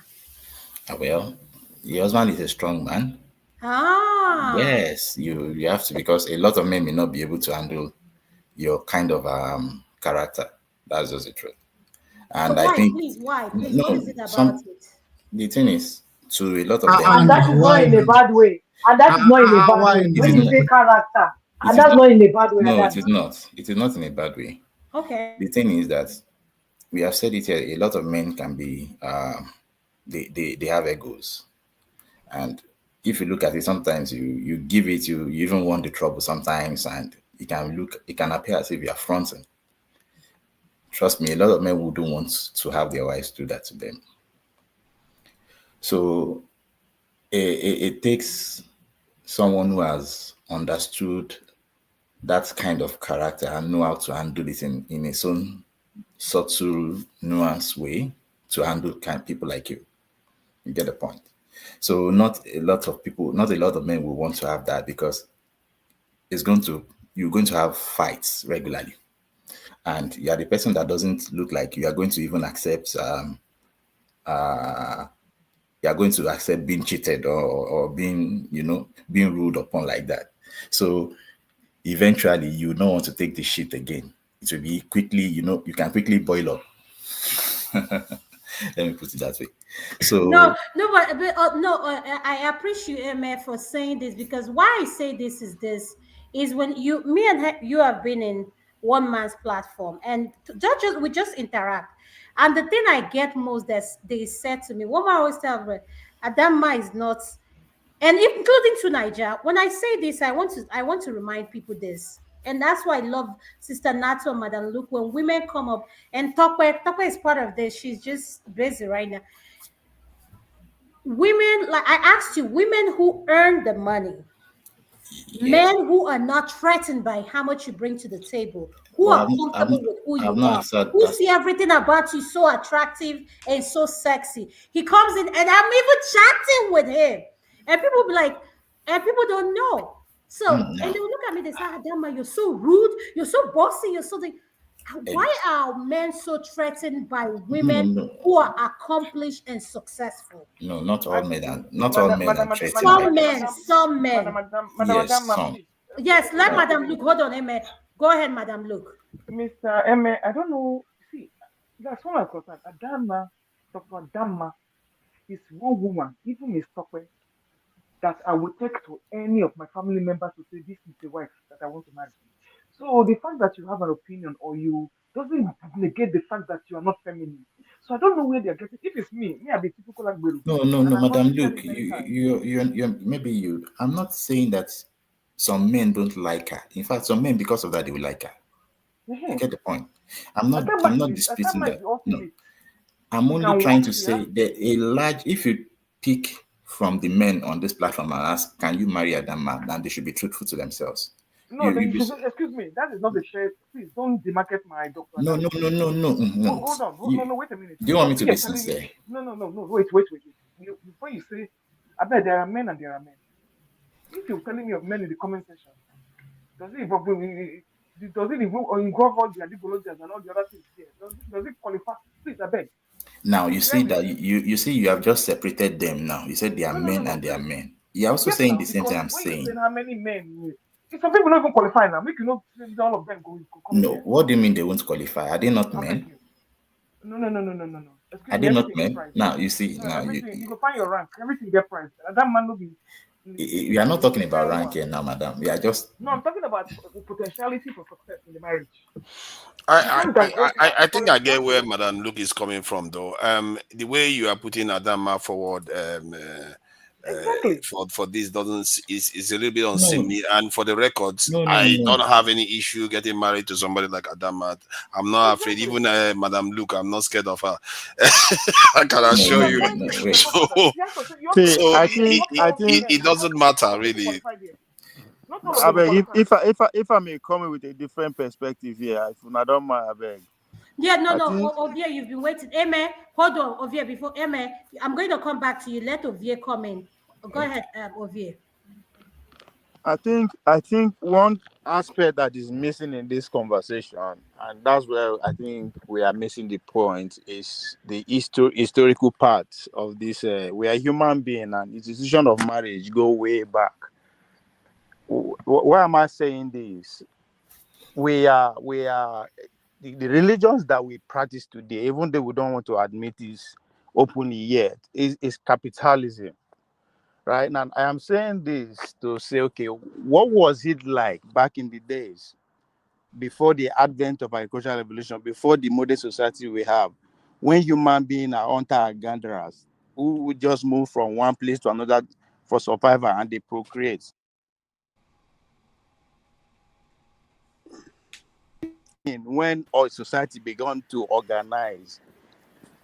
Well, your husband is a strong man. Yes, you have to, because a lot of men may not be able to handle your kind of character. That's just the truth. And but I think please, what is it about it? The thing is, to a lot of them, and that is not in a bad way. And that is not in a bad Why way. It When is you not. say character, It and is that's not. not in a bad way, No, it Adam. is not. It is not in a bad way. Okay. The thing is that we have said it here. A lot of men can be. They have egos, and if you look at it, sometimes you give it. You even want the trouble sometimes, and it can appear as if you are fronting. Trust me, a lot of men wouldn't want to have their wives do that to them. So it takes someone who has understood that kind of character and know how to handle it in its own subtle, nuanced way to handle people like you. You get the point. So not a lot of men will want to have that because you're going to have fights regularly. And you are the person that doesn't look like you are going to even accept you are going to accept being cheated or being, being ruled upon like that. So eventually you don't want to take the shit again. It will be quickly, you can quickly boil up. Let me put it that way. No, So no, but no, I appreciate Emma for saying this, because why I say this is when me and you have been in one man's platform, and we just interact, and the thing I get most that they said to me, one man always tell me, Adama is not, and including to Niger. When I say this, I want to remind people this. And that's why I love Sister Nato and Madam Luke. When women come up and Tokwe is part of this, she's just busy right now. Women, like I asked you, women who earn the money, yes, men who are not threatened by how much you bring to the table, who well, are comfortable with who I've you not are, answered who that. see everything about you so attractive and so sexy. He comes in and I'm even chatting with him. And people be like, and people don't know. So, and No, they will look at me, they say, Adama, you're so rude, you're so bossy, you're so. Why are men so threatened by no, women no, who are accomplished and successful? no, not I all men think, are threatened by Some it. men, some men. Yes, some. please, Yes, let But Madam Luke. Hold on, Emma. Go ahead, Madam Luke. Mr. Emme, I don't know. See, that's one of concerned. Adama, Dr. Adama is one woman, even Miss Tokwe, that I would take to any of my family members to say, this is the wife that I want to marry. So the fact that you have an opinion or you doesn't negate the fact that you are not feminine. So I don't know where they're getting. If it's me, I'll be typical like Beru. no, no, And no, I've Madam also said Luke, it many times. maybe you. I'm not saying that some men don't like her. In fact, some men, because of that, they will like her. You Mhm. get the point. I'm not. Adama I'm is not the disputing Adama is that. the No, ultimate. I'm She only can trying work, to she say has that if you pick from the men on this platform and ask, can you marry a damn man? Then they should be truthful to themselves. no, You then you be should excuse me, that is not the share. Please don't demarket my Dr. no, no, Adama. no, no, no, no. Hold on, no, You, no, wait a minute. do you want Because me to you're be telling me, sincere? no, wait. Before you say, I bet there are men and there are men. If you're telling me of men in the comment section, does it involve, involve all the adigologians and all the other things here? Does it qualify? Please, I beg. Now you Share see with that me. you see you have just separated them now. You said they are men No, and they are please. men. You're also Yes, saying now, the same thing because I'm when you're saying saying. how many men, if some people don't even qualify now, make you know all of them go come No, here. what do you mean they won't qualify? Are they not I beg men? you. No. Excuse Are me, they not everything get men? price. Now you see, No, now everything, you go find your rank, everything get price. And that man will be we are not talking the about fair rank woman. here now, madam. We are just No, I'm talking about potentiality for success in the marriage. You I, can't I, divulge I her. I think Sorry, I you get can't where divulge. Madam Luke is coming from, though. The way you are putting Adama forward, Exactly. for this doesn't is a little bit no, unseemly. And for the records, no, no, I don't no. have any issue getting married to somebody like Adama. I'm not afraid. Exactly. Even Madam Luke, I'm not scared of her. I can No, No, assure no, you. no, thank no. you. Wait. Because So you have to See, so understand, I yes, think, not I all think, women, it not doesn't all matter women will really. qualify there. Not all of I them will beg qualify. if I may come in with a different perspective here, if I don't mind, I beg. Yeah, no, I no, think Ovia, you've been waiting. Amen. Hold on, Ovia, before Amen. I'm going to come back to you. Let Ovia come in. Go Okay. ahead, Ovia. I think one aspect that is missing in this conversation, and that's where I think we are missing the point, is the historical part of this. We are human being, and institution of marriage go way back. Why am I saying this? We are the religions that we practice today, even though we don't want to admit this openly yet, is capitalism, right? And I am saying this to say, okay, what was it like back in the days before the advent of agricultural revolution, before the modern society we have, when human beings are hunter and gatherers who would just move from one place to another for survival and they procreate? When our society began to organize.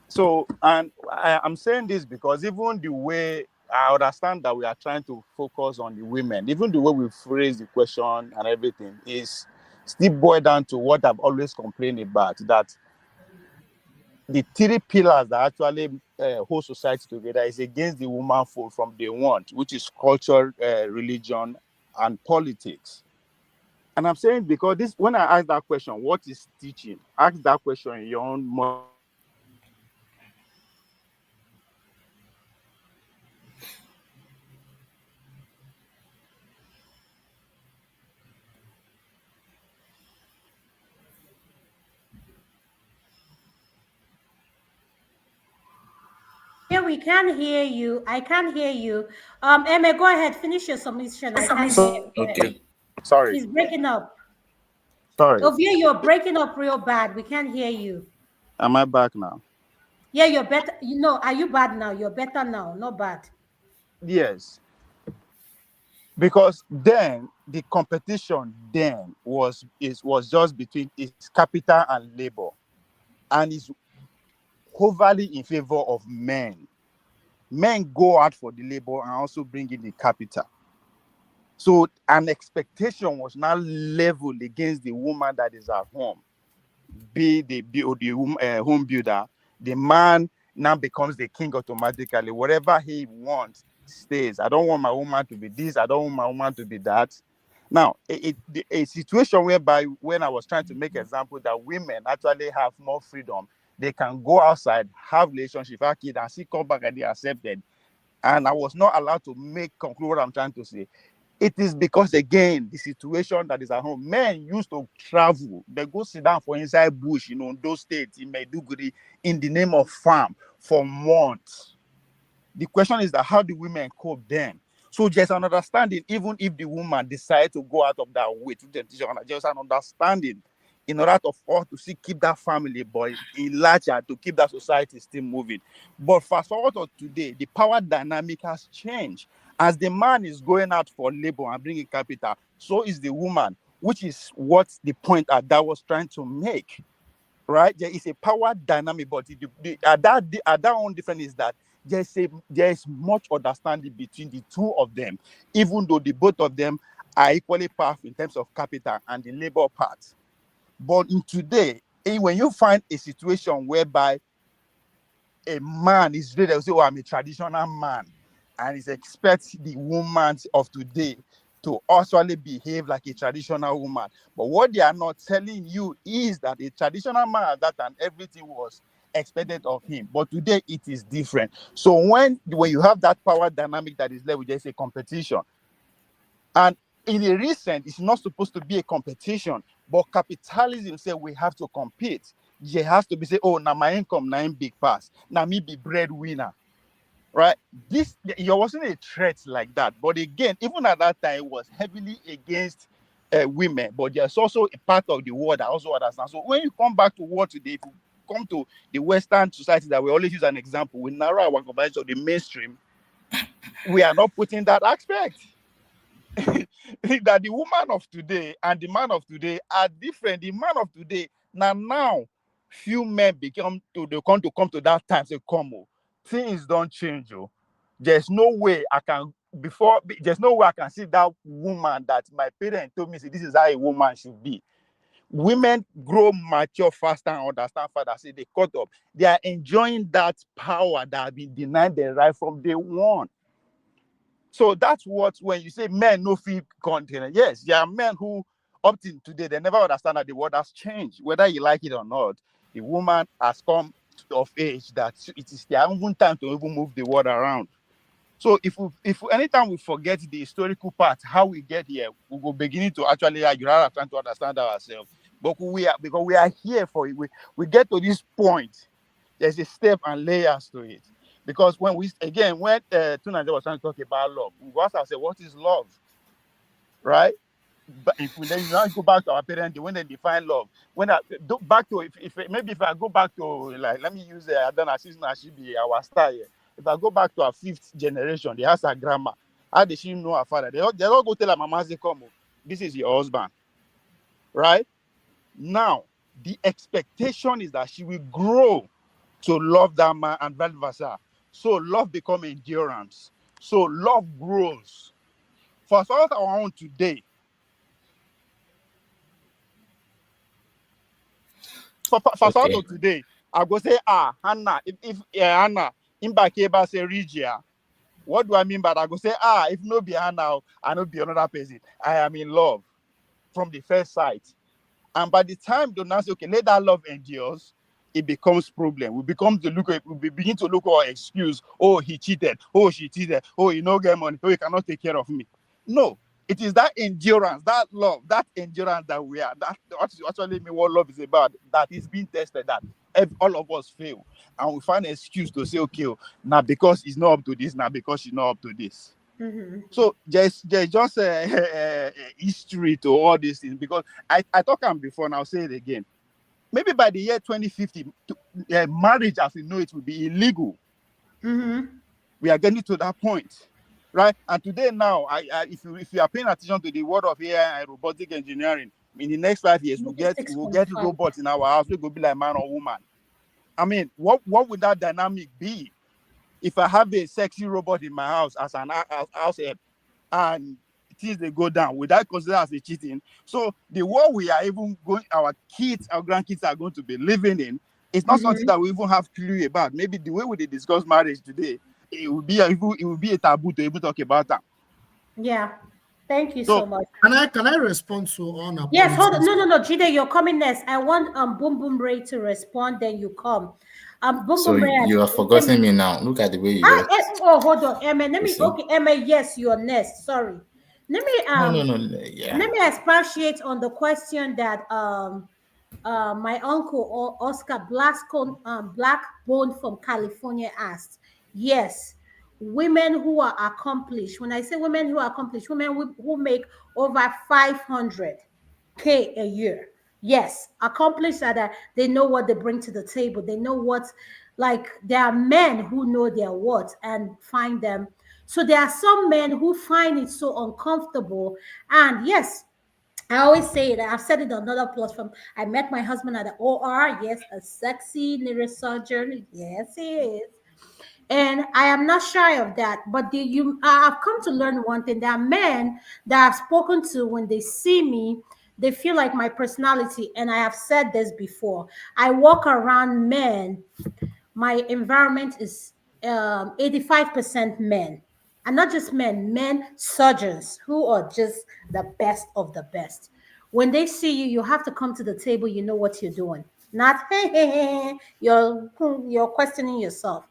So, and I'm saying this because even the way I understand that we are trying to focus on the women, even the way we phrase the question and everything is still boiled down to what I've always complained about, that the three pillars that actually hold society together is against the woman fold from day one, which is culture, religion, and politics. And I'm saying because this, when I ask that question, what is teaching? Ask that question in your own mind. Yeah, we can hear you. I can't hear you. Emma, go ahead. Finish your submission. I can't hear you. Go ahead. Okay. Sorry. He's breaking up. Sorry. Ovia, you're breaking up real bad. We can't hear you. Am I back now? Yeah, you're better. You know, are you bad now? You're better now. Not bad. Yes. Because then the competition then was just between its capital and labor, and is overly in favor of men. Men go out for the labor and also bring in the capital. So an expectation was now leveled against the woman that is at home, be the home builder. The man now becomes the king automatically. Whatever he wants stays. I don't want my woman to be this. I don't want my woman to be that. Now, a situation whereby when I was trying to make example that women actually have more freedom, they can go outside, have relationship, have kids, and still come back and they accepted. And I was not allowed to conclude what I'm trying to say. It is because, again, the situation that is at home. Men used to travel. They go sit down for inside bush, those states in Maiduguri, in the name of farm for months. The question is that how do women cope then? So there's an understanding, even if the woman decides to go out of that way to temptation, there's an understanding in order for us to see keep that family, but in larger to keep that society still moving. But fast forward to today, the power dynamic has changed. As the man is going out for labor and bringing capital, so is the woman, which is what the point that was trying to make. Right? There is a power dynamic, but that one difference is that there is much understanding between the two of them, even though the both of them are equally powerful in terms of capital and the labor part. But in today, when you find a situation whereby a man is ready to say, "Oh, I'm a traditional man," and is expects the woman of today to actually behave like a traditional woman. But what they are not telling you is that a traditional man at that time, everything was expected of him. But today it is different. So when you have that power dynamic that is level, there's a competition. And in a recent, it's not supposed to be a competition, but capitalism say we have to compete. There has to be say, oh, now my income, now big pass. Now me be breadwinner. Right? There wasn't a threat like that. But again, even at that time, it was heavily against women. But there's also a part of the world that also understands. So when you come back to war today, if you come to the Western society that we always use an example, we narrow our conversation to the mainstream, we are not putting that aspect. That the woman of today and the man of today are different. The man of today now few men come to that time say come things don't change. There's no way I can see that woman that my parents told me say this is how a woman should be. Women grow mature faster and understand faster. Say they caught up. They are enjoying that power that have been denied them right from day one. So that's what, when you say men no feel content, yes, there are men who up till today they never understand that the world has changed, whether you like it or not. The woman has come of age that it is their own time to even move the world around. So if anytime we forget the historical part, how we get here, we go beginning to actually argue rather than trying to understand ourselves. But because we are here for it, we get to this point. There's a step and layers to it. Because when Tunanja was trying to talk about love, we asked ourselves, what is love? Right? But if we then now go back to our parents, when they define love, when I go back to if I go back to, like, let me use Adana Season she be our star here. If I go back to our 5th generation, they ask her grandma, how did she know her father? They all go tell her mama, say, come, this is your husband. Right? Now, the expectation is that she will grow to love that man and vice versa. So love becomes endurance. So love grows. For us our own today, for Okay. today, I go say, Hannah, if Hannah, in Bakeba say Regia, what do I mean by that? I go say, if no be Hannah, I no be another person. I am in love from the first sight. And by the time Donald say, okay, let that love endures, it becomes problem. We begin to look for excuse. Oh, he cheated. Oh, she cheated. Oh, he no get money. Oh, he cannot take care of me. No, it is that endurance, that love, that endurance that we are. That actually mean what love is about. That is being tested. That all of us fail, and we find an excuse to say, okay, now because he's not up to this, now because she's not up to this. Mm-hmm. So there's just a history to all these things, because I talked about before and I'll say it again. Maybe by the year 2050, marriage as we know it will be illegal. Mm-hmm. We are getting to that point, right? And today now, if you are paying attention to the world of AI and robotic engineering, in the next 5 years, we'll get robots in our house. We will be like man or woman. I mean, what would that dynamic be if I have a sexy robot in my house as an house help, and things they go down? Would that consider as a cheating? So the world we are even going, our grandkids are going to be living in, it's not something that we even have clue about. Maybe the way we discuss marriage today, it would be a taboo to even talk about that. Yeah. Thank you So so much. Can I respond to on a Yes, hold on. No, Jide, you're coming next. I want Boom Boom Ray to respond, then you come. Boom So Boom Ray. you have forgotten me now. Look at the way you just. Hold on, Emma. Let You me. see? Okay, Emma. Yes, you're next. Sorry. Let me No. Yeah. let me expatiate on the question that my uncle Oscar Blackbone from California asked. Yes, women who are accomplished. When I say women who are accomplished, women who make over 500K a year. Yes, accomplished that they know what they bring to the table. They know what, like, there are men who know their worth and find them. So there are some men who find it so uncomfortable. And yes, I always say it. I've said it on another platform. I met my husband at the OR. Yes, a sexy neurosurgeon. Yes, he is. And I am not shy of that. But I've come to learn one thing. There are men that I've spoken to, when they see me, they feel like my personality. And I have said this before. I walk around men. My environment is 85% men. And not just men surgeons who are just the best of the best. When they see you, you have to come to the table, you know what you're doing. Not, you're questioning yourself.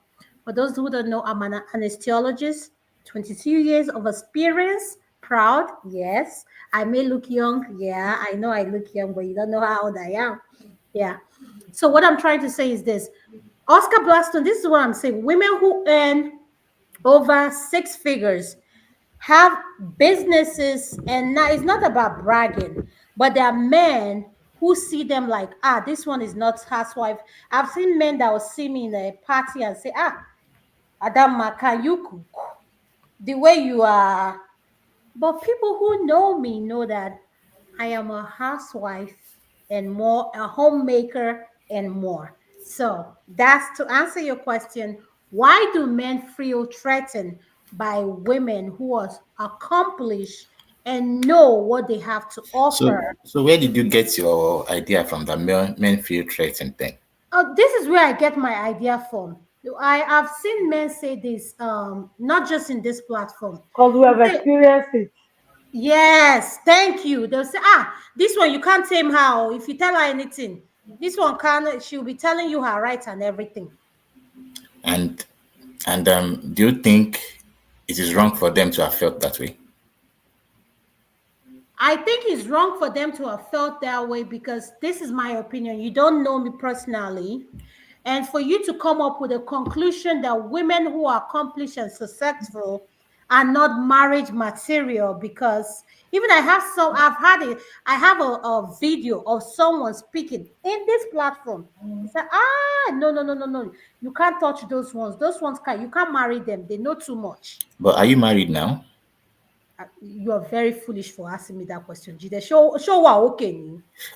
For those who don't know, I'm an anesthesiologist, 22 years of experience, proud, yes. I may look young, yeah, I know I look young, but you don't know how old I am. Yeah. So what I'm trying to say is this. Oscar Blaston, this is what I'm saying. Women who earn over 6 figures have businesses, and now it's not about bragging, but there are men who see them like, this one is not housewife. I've seen men that will see me in a party and say, Adama, can you cook? The way you are. But people who know me know that I am a housewife and more, a homemaker and more. So that's to answer your question. Why do men feel threatened by women who are accomplished and know what they have to offer? So where did you get your idea from, the men feel threatened thing? This is where I get my idea from. I have seen men say this, not just in this platform. Because we have experienced it. Yes, thank you. They'll say, this one you can't tame her. If you tell her anything, this one can. She'll be telling you her rights and everything. And do you think it is wrong for them to have felt that way? I think it's wrong for them to have felt that way because this is my opinion. You don't know me personally. And for you to come up with a conclusion that women who are accomplished and successful are not marriage material, because even I have a video of someone speaking in this platform. He said, no, you can't touch those ones. Those ones you can't marry them. They know too much. But are you married now? You are very foolish for asking me that question, Jide. Show what okay.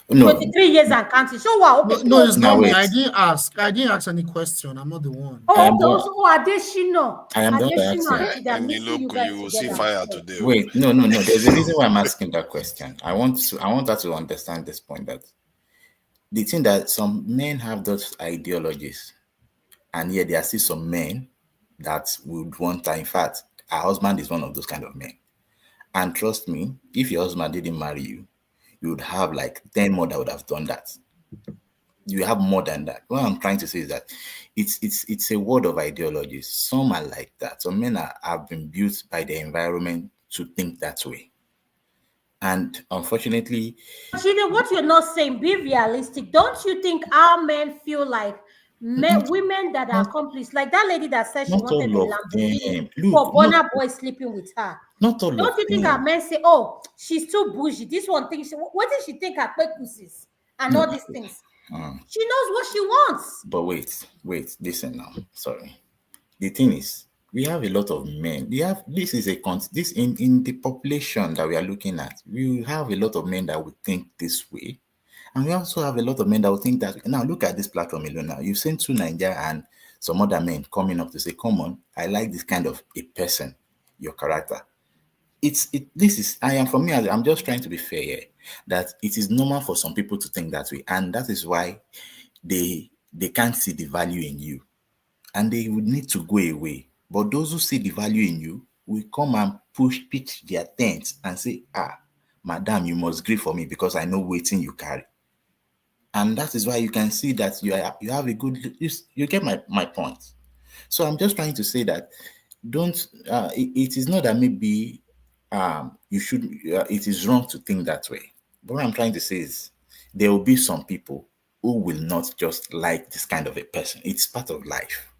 No. 23 years and counting. Show what okay. No, it's not me. wait. I didn't ask any question. I'm not the one. Adeshino. I am the one that Adeshino asked and Jide are And missing you look, guys you will see together. fire today. Wait, no. There's a reason why I'm asking that question. I want her to understand this point, that the thing that some men have those ideologies, and yet there are still some men that would want that. In fact, our husband is one of those kind of men. And trust me, if your husband didn't marry you, you would have like 10 more that would have done that. You have more than that. What I'm trying to say is that it's a word of ideologies. Some are like that. Some men have been built by the environment to think that way. And unfortunately, Jide, what you're not saying, be realistic. Don't you think our men feel like women that are accomplished, like that lady that said she not wanted a all of Lamborghini them. for Burna Boy sleeping with her? Not all Don't of you think them. our men say, oh, she's too bougie? This one thinks, what did she think her pussies and all these things? She knows what she wants. But wait, listen now. Sorry. The thing is, we have a lot of men. This in the population that we are looking at. We have a lot of men that would think this way, and we also have a lot of men that would think that. Now look at this platform alone. Now you've seen two Nigeria and some other men coming up to say, "Come on, I like this kind of a person, your character." For me, I'm just trying to be fair here, that it is normal for some people to think that way, and that is why they can't see the value in you, and they would need to go away. But those who see the value in you will come and pitch their tents and say, madam, you must grieve for me because I know waiting you carry. And that is why you can see that you have a good, you get my point. So I'm just trying to say that it is not that maybe you should, it is wrong to think that way. But what I'm trying to say is there will be some people who will not just like this kind of a person. It's part of life.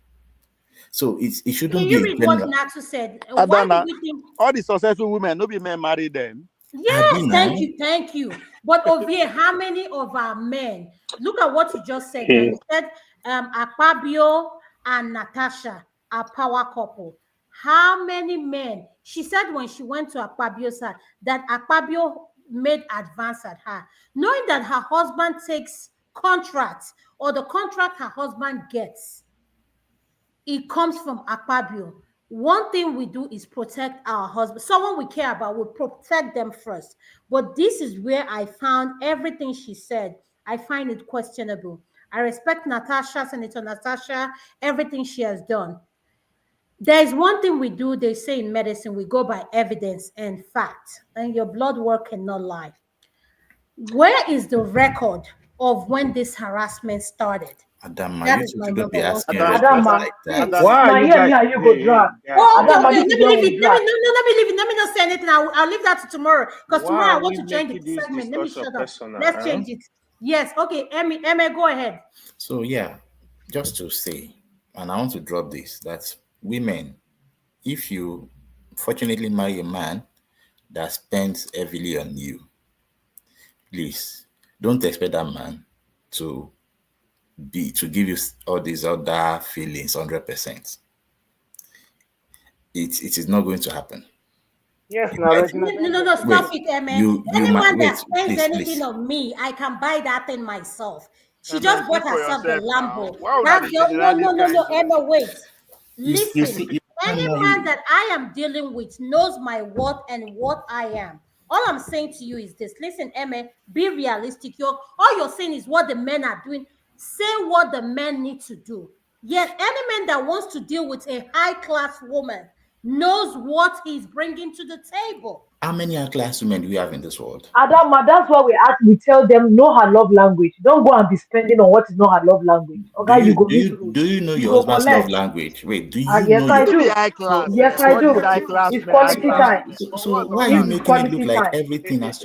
So it shouldn't Can be you a read what general. Natu said? Why Adana, do we think all the successful women, no be men marry them. Yes, thank you. But Ovie, how many of our men, look at what you just said now. You said Akpabio and Natasha are power couple. How many men? She said when she went to Akpabio's side that Akpabio made advance at her, knowing that her husband takes contracts or the contract her husband gets, it comes from Akpabio. One thing we do is protect our husband. Someone we care about, we protect them first. But this is where I found everything she said. I find it questionable. I respect Natasha, Senator Natasha, everything she has done. There is one thing we do, they say in medicine, we go by evidence and fact, and your blood work cannot lie. Where is the record of when this harassment started? Adama, That you is my shouldn't be number one asking question. questions Adama, like see, that. Why are now you here guys? me and you go drag. Oh, okay, Adama, okay. this Let is me when leave we it. drag. Let me not say anything. I'll leave that to tomorrow. Because Why tomorrow I are want we to change the making this segment. Let me discussion shut up. personal? Let's change it. Yes. Okay. Emmy, go ahead. So yeah, just to say, and I want to drop this, that women, if you fortunately marry a man that spends heavily on you, please don't expect that man to give you all these other feelings 100%. It is not going to happen. Yes, now Regina. No, stop it, Emmy. You Any might man that wait, spends please, anything please. on me, I can buy that thing myself. She Emma, just speak bought for herself the yourself now. Lambo. Why would I That be girl, generalize kind no, thing? Emma, wait. You Listen, see, any man that I am dealing with knows my worth and what I am. All I'm saying to you is this. Listen, Emma, be realistic. All you're saying is what the men are doing. Say what the men need to do. Yet, any man that wants to deal with a high-class woman knows what he's bringing to the table. How many high-class women do we have in this world? Adama, that's why we tell them know her love language. Don't go and be spending on what is not her love language. Okay, you go meet rules. Do you know You your go husband's love collect. language? Wait, do you Yes, know I your To be do. high class. Yes, I What do. is high class, It's man? High quality class. time. So What's why are love you It's language? making it quality look like time. everything has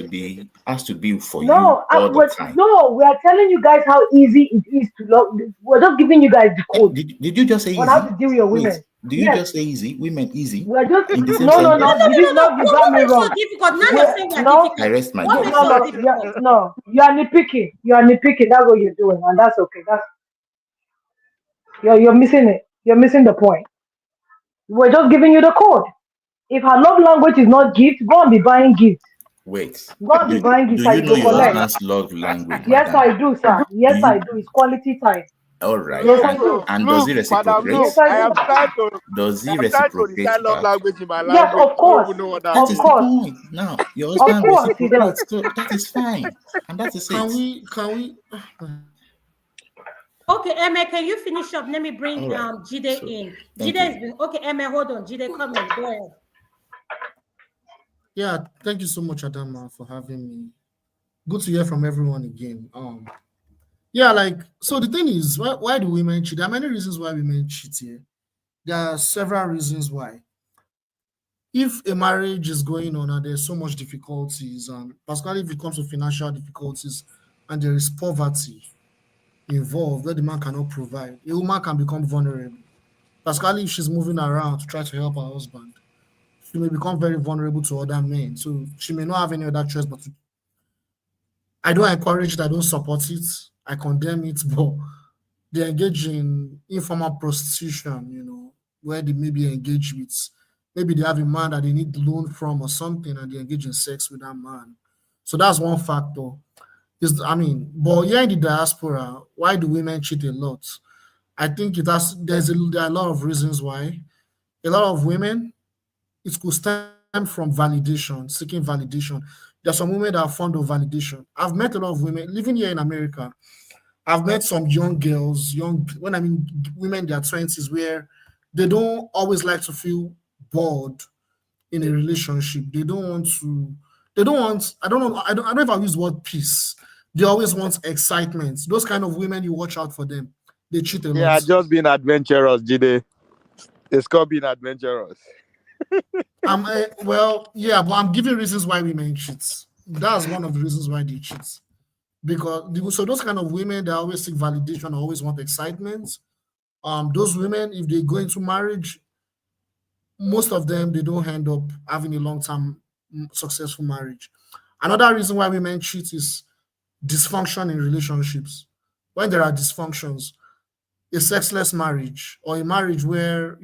to be for you No, all the time? we are telling you guys how easy it is to love. We're just giving you guys the code Did you just say on how easy? to deal with your Wait, women. do you Yes, just say easy? Women easy we're just in the same no, no, No, sentence? no. You didn't know. You got me what makes so wrong. difficult? Now you're saying they're No, I difficult. rest my What case. makes no, so no, difficult? no. You are nitpicking. You are nitpicking. That's what you're doing, and that's okay. You're missing it. You're missing the point. We're just giving you the code. If her love language is not gift, go and be buying gifts. Wait, Go and be buying do gifts you and you know go your collect. husband's love language, Yes, madam? I do, sir. Do Yes, I you? do. It's quality time. All right. Yes, I do. And does Look, he Madam, reciprocate? look, Yes, I I am do. trying to Does he recite reciprocate love back? language in my Yes, language. of You don't course. even know what that That Of is. is the course. point. Now your Of husband course he does. reciprocates, so that is fine, and that is Can it. we Okay, Emma, can you finish up? Let me bring All right. Jide So in. thank Jide you. has been okay. Emma, hold on. Jide, come in. Go ahead. Yeah, thank you so much, Adama, for having me. Good to hear from everyone again. Yeah, like so the thing is, why do women cheat? There are many reasons why women cheat here. There are several reasons why. If a marriage is going on and there's so much difficulties, particularly if it comes to financial difficulties and there is poverty involved where the man cannot provide, a woman can become vulnerable. Particularly if she's moving around to try to help her husband, she may become very vulnerable to other men. So she may not have any other choice but to. I don't encourage it, I don't support it, I condemn it, but they engage in informal prostitution, where they maybe engage with, maybe they have a man that they need loan from or something, and they engage in sex with that man. So that's one factor. But here in the diaspora, why do women cheat a lot? I think there are a lot of reasons why. A lot of women, it could stem from validation, seeking validation. There are some women that are fond of validation. I've met a lot of women living here in America. I've met some young girls, when I mean women in their 20s, where they don't always like to feel bored in a relationship. They don't want, I don't know, I don't know if I use the word peace. They always want excitement. Those kind of women, you watch out for them. They cheat a They lot. are just being adventurous, Jide. It's called being adventurous. Yeah, but I'm giving reasons why women cheat. That's one of the reasons why they cheat. So those kind of women, they always seek validation, always want excitement. Those women, if they go into marriage, most of them they don't end up having a long-term successful marriage. Another reason why women cheat is dysfunction in relationships. When there are dysfunctions, a sexless marriage or a marriage where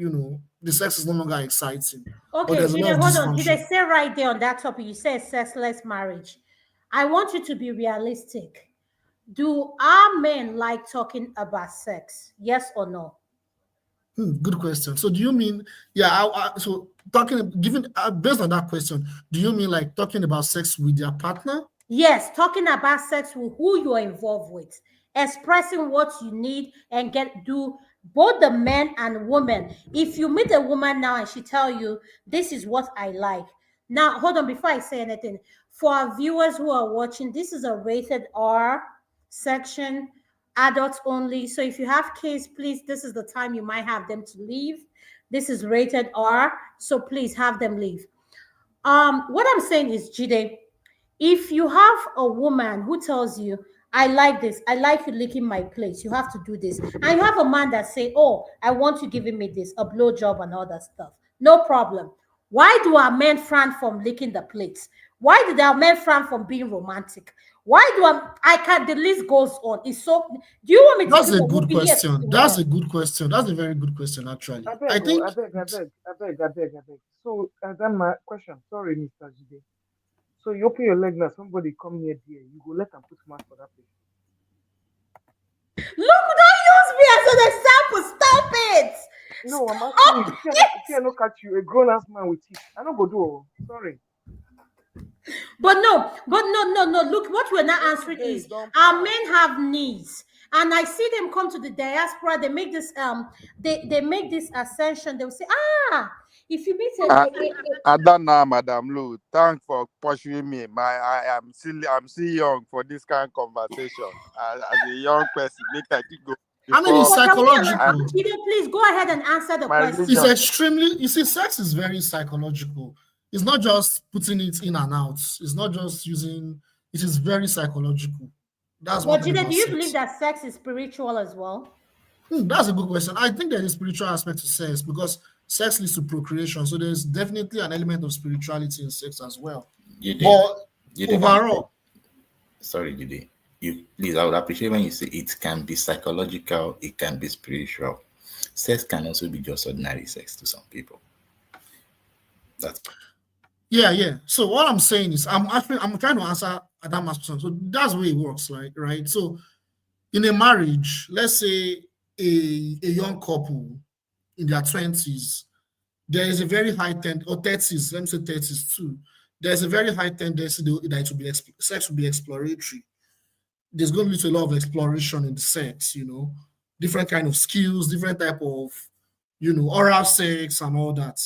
the sex is no longer exciting, or Okay, there's a lot Jide, of hold on. dysfunction. Jide, stay right there on that topic. You said sexless marriage. I want you to be realistic. Do our men like talking about sex? Yes or no? Good question. So do you mean, so based on that question, do you mean like talking about sex with their partner? Yes, talking about sex with who you're involved with, expressing what you need and do both the men and women. If you meet a woman now and she tell you this is what I like. Now, hold on before I say anything. For our viewers who are watching, this is a rated R section, adults only. So if you have kids, please, this is the time you might have them to leave. This is rated R, so please have them leave. What I'm saying is, Jide, if you have a woman who tells you, I like this, I like you licking my plate, you have to do this, and you have a man that say, oh, I want you giving me this, a blow job and all that stuff, no problem. Why do our men frown from licking the plates? Why do our men frown from being romantic? Why do I can't, the list goes on. It's so, do you want me to That's do a the good movie here? question. That's a good question. That's a very good question, actually. I I beg, oh, think I beg. So, that's my question. Sorry, Mr. Jide. So, you open your leg now, somebody come near there, you go let them put mask for that place. Look, don't use me as an example. Stop it. No, I'm asking you. Stop it. If I no catch you, a grown ass man with teeth, I don't go do. Sorry. But no. Look, what we're not answering is our men have needs. And I see them come to the diaspora. They make this they make this ascension. They'll say, if you meet I don't know, Madam Lou. Thanks for pursuing me. I'm still young for this kind of conversation. As a young person, make I keep go. I mean, it's psychological. Please go ahead and answer the question. It's extremely, you see, sex is very psychological. It's not just putting it in and out. It's not just using, it is very psychological. That's what. But Jide, do you believe that sex is spiritual as well? That's a good question. I think there is spiritual aspect to sex because sex leads to procreation. So there's definitely an element of spirituality in sex as well. Overall. Sorry, Jide. Please, I would appreciate when you say it can be psychological, it can be spiritual. Sex can also be just ordinary sex to some people. Yeah. So what I'm saying is, I'm trying to answer Adam's question. So that's the way it works, right? So in a marriage, let's say a young couple in their 20s, there is a very high tendency, or 30s, let me say 30s too. There's a very high tendency that sex will be exploratory. There's going to be a lot of exploration in the sex, different kind of skills, different type of, oral sex and all that.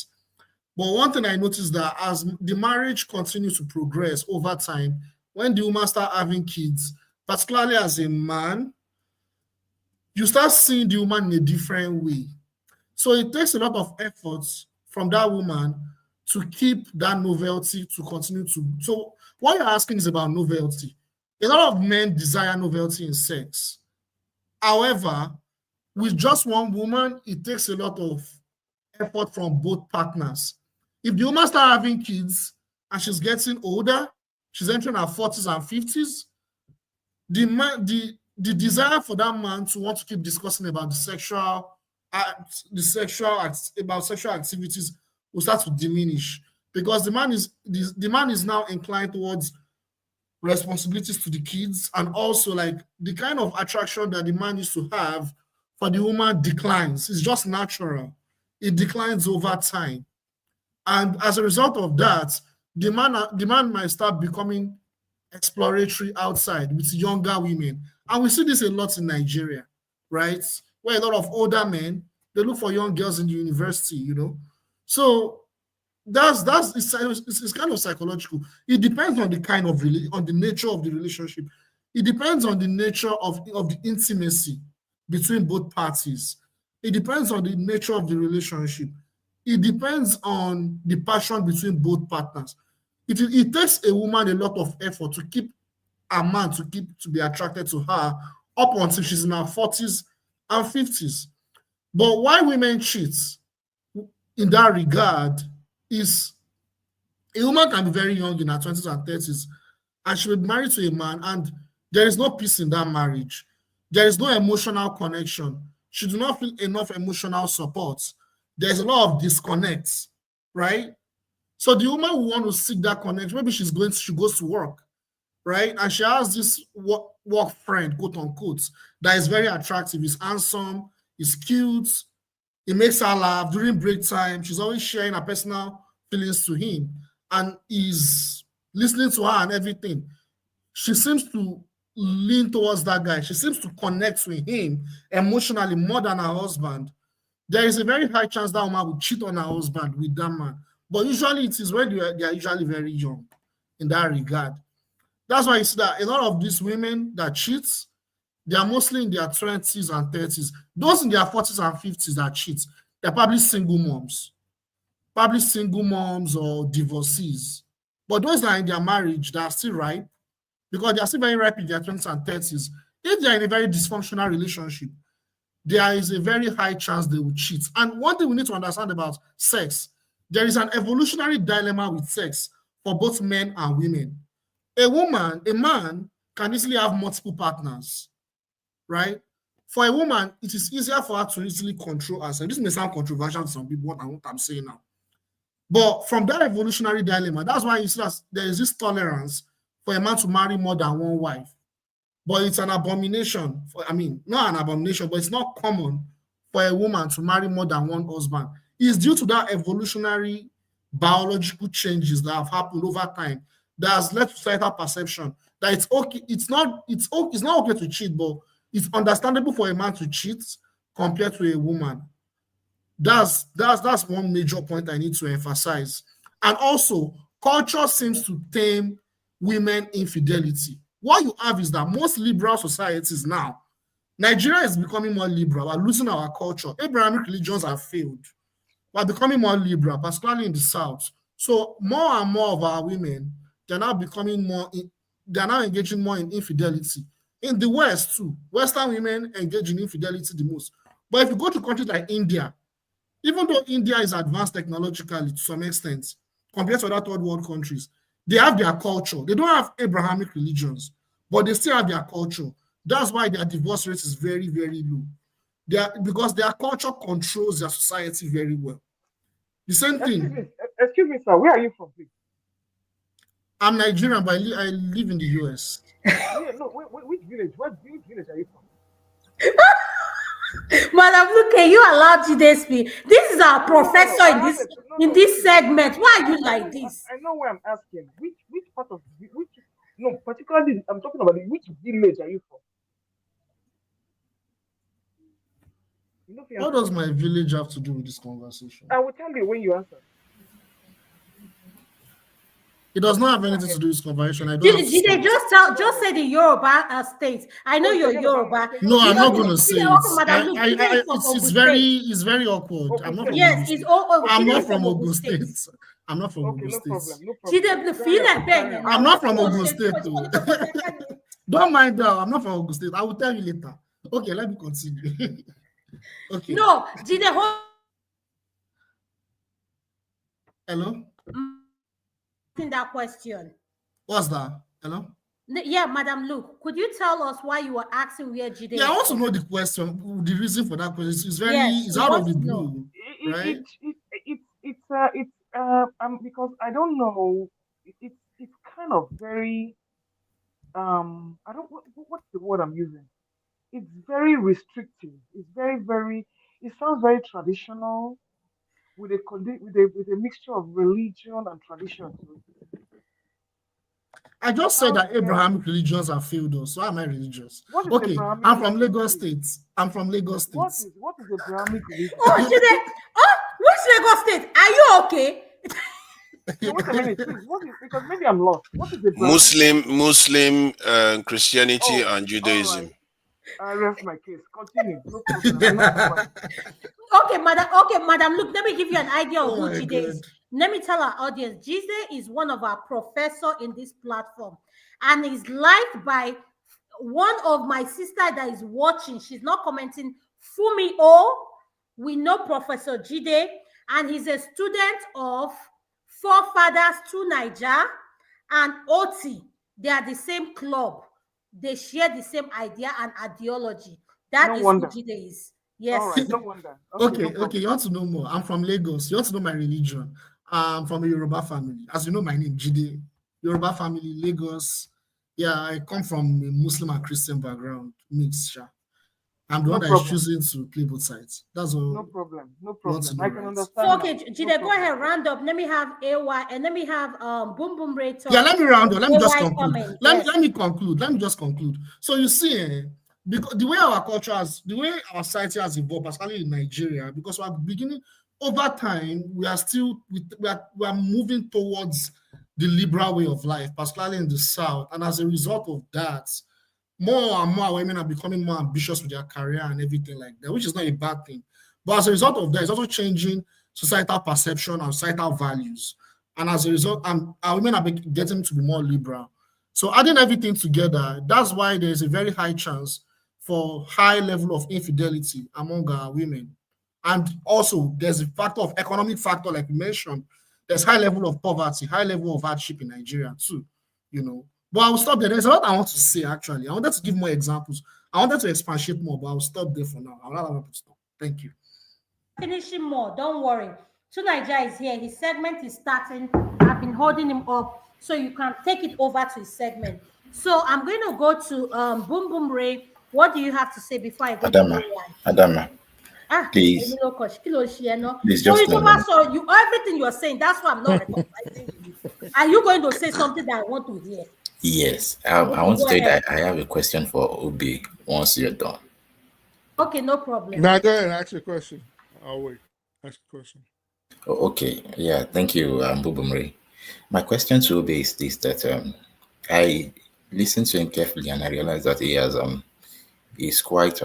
But one thing I noticed that as the marriage continues to progress over time, when the woman start having kids, particularly as a man, you start seeing the woman in a different way. So it takes a lot of effort from that woman to keep that novelty to continue to. So what you're asking is about novelty. A lot of men desire novelty in sex. However, with just one woman, it takes a lot of effort from both partners. If the woman starts having kids and she's getting older, she's entering her 40s and 50s, the desire for that man to want to keep discussing about sexual activities will start to diminish because the man is now inclined towards responsibilities to the kids, and also like the kind of attraction that the man used to have for the woman declines. It's just natural. It declines over time. And as a result of that, the man might start becoming exploratory outside with younger women. And we see this a lot in Nigeria, right? Where a lot of older men, they look for young girls in the university, So it's kind of psychological. It depends on the kind of on the nature of the relationship. It depends on the nature of the intimacy between both parties. It depends on the nature of the relationship. It depends on the passion between both partners. It takes a woman a lot of effort to keep a man to be attracted to her up until she's in her 40s and 50s. But why women cheat in that regard is a woman can be very young in her 20s and 30s and she will be married to a man and there is no peace in that marriage. There is no emotional connection. She do not feel enough emotional support. There's a lot of disconnects, right? So the woman will want to seek that connection. Maybe she goes to work, right? And she has this work friend, quote unquote, that is very attractive. He's handsome, he's cute, it makes her laugh during break time. She's always sharing her personal feelings to him and he's listening to her and everything. She seems to lean towards that guy. She seems to connect with him emotionally more than her husband. There is a very high chance that woman will cheat on her husband with that man. But usually it is when they are usually very young in that regard. That's why you see that a lot of these women that cheat, they are mostly in their 20s and 30s. Those in their 40s and 50s that cheat, they're probably single moms or divorcees. But those that are in their marriage, they are still ripe because they are still very ripe in their 20s and 30s. If they are in a very dysfunctional relationship, there is a very high chance they will cheat. And one thing we need to understand about sex, there is an evolutionary dilemma with sex for both men and women. A man can easily have multiple partners, right? For a woman, it is easier for her to easily control herself. This may sound controversial to some people, what I'm saying now. But from that evolutionary dilemma, that's why you see that there is this tolerance for a man to marry more than one wife. But it's an abomination. Not an abomination, but it's not common for a woman to marry more than one husband. It's due to that evolutionary biological changes that have happened over time that has led to societal perception that it's okay. It's not okay to cheat, but it's understandable for a man to cheat compared to a woman. That's one major point I need to emphasize. And also, culture seems to tame women infidelity. What you have is that most liberal societies now, Nigeria is becoming more liberal. We're losing our culture. Abrahamic religions have failed. We're becoming more liberal, particularly in the South. So more and more of our women, they're now engaging more in infidelity. In the West too, Western women engage in infidelity the most. But if you go to countries like India, even though India is advanced technologically to some extent compared to other third world countries, they have their culture. They don't have Abrahamic religions, but they still have their culture. That's why their divorce rate is very, very low. Because their culture controls their society very well. The same thing. Excuse me, sir. Where are you from, please? I'm Nigerian, but I live in the US. Yeah, no, which village? Which village are you from? Madam, look, can you allow Jide speak? This is our professor in this segment. Why are you like this? I know where I'm asking. Which part of no, particularly I'm talking about which village are you from? What does my village have to do with this conversation? I will tell you when you answer. It does not have anything to do with this conversation. I don't. Did they just say the Yoruba state? I know you're Yoruba. No, I'm not going to say it. It's very awkward. I'm not from Ogun State. I'm I'm not from Ogun State. I'm not from Ogun State. I'm not from Ogun State. Don't mind that. I'm not from Ogun State. I will tell you later. Okay, let me continue. Okay. No, Jide, hello? That question. What's that? Hello? Yeah, Madam Luke, could you tell us why you were asking where Jide? Yeah, I want to know the question. The reason for that question is it's out of the blue, right? It's because I don't know. It's kind of very I don't what's the word I'm using? It's very restrictive. It's very. It sounds very traditional, with a mixture of religion and tradition to it. I just said that Abrahamic religions are failed, though. So am I religious? Okay, Abrahamic I'm from Lagos State. I'm from Lagos State. What is Abrahamic religion? Which Lagos State? Are you okay? So wait a minute, please. Because maybe I'm lost. What is Abrahamic? Muslim, Christianity, and Judaism. Right. I rest my case. Continue. No problem. Okay, madam. Look, let me give you an idea of who Jide is. Let me tell our audience, Jide is one of our professors in this platform, and is liked by one of my sister that is watching. She's not commenting. Fumi O, we know Professor Jide, and he's a student of Forefathers to Niger and Oti. They are the same club. They share the same idea and ideology. That is who Jide is. Yes. All right, no wonder. Okay, you want to know more? I'm from Lagos. You want to know my religion? I'm from a Yoruba family. As you know, my name, Jide. Yoruba family, Lagos. Yeah, I come from a Muslim and Christian background, mixed. I'm the one that is choosing to play both sides. That's all. No problem. I can understand. So, okay, Jide, go ahead, round up. Let me have AY and let me have Boom Boom Ray talk. Yeah, let me round up. Let me just conclude. Let me conclude. Let me just conclude. So you see, because the way our culture has, the way our society has evolved, especially in Nigeria, because we are beginning over time, we are moving towards the liberal way of life, particularly in the South, and as a result of that, more and more women are becoming more ambitious with their career and everything like that, which is not a bad thing. But as a result of that, it's also changing societal perception and societal values. And as a result, our women are getting to be more liberal. So adding everything together, that's why there's a very high chance for high level of infidelity among our women. And also, there's a factor of economic factor, like you mentioned. There's high level of poverty, high level of hardship in Nigeria too, But I will stop there. There's a lot I want to say, actually. I wanted to give more examples. I wanted to expatiate more, but I'll stop there for now. I'll allow people to stop. Thank you. Finishing more. Don't worry. Tunaija is here. His segment is starting. I've been holding him up, so you can take it over to his segment. So I'm going to go to Boom Boom Ray. What do you have to say before I go to Adama? Please. Please just so you everything you're saying, that's why I'm not recognizing you. Are you going to say something that I want to hear? Yes, I Okay, want to go tell you ahead. that I have a question for Obi once you're done. Okay, no problem. Now go ahead, ask your question. I'll wait. Ask a question. Okay, yeah, thank you, Bubumri. My question to Obi is this: that I listened to him carefully and I realized that he's quite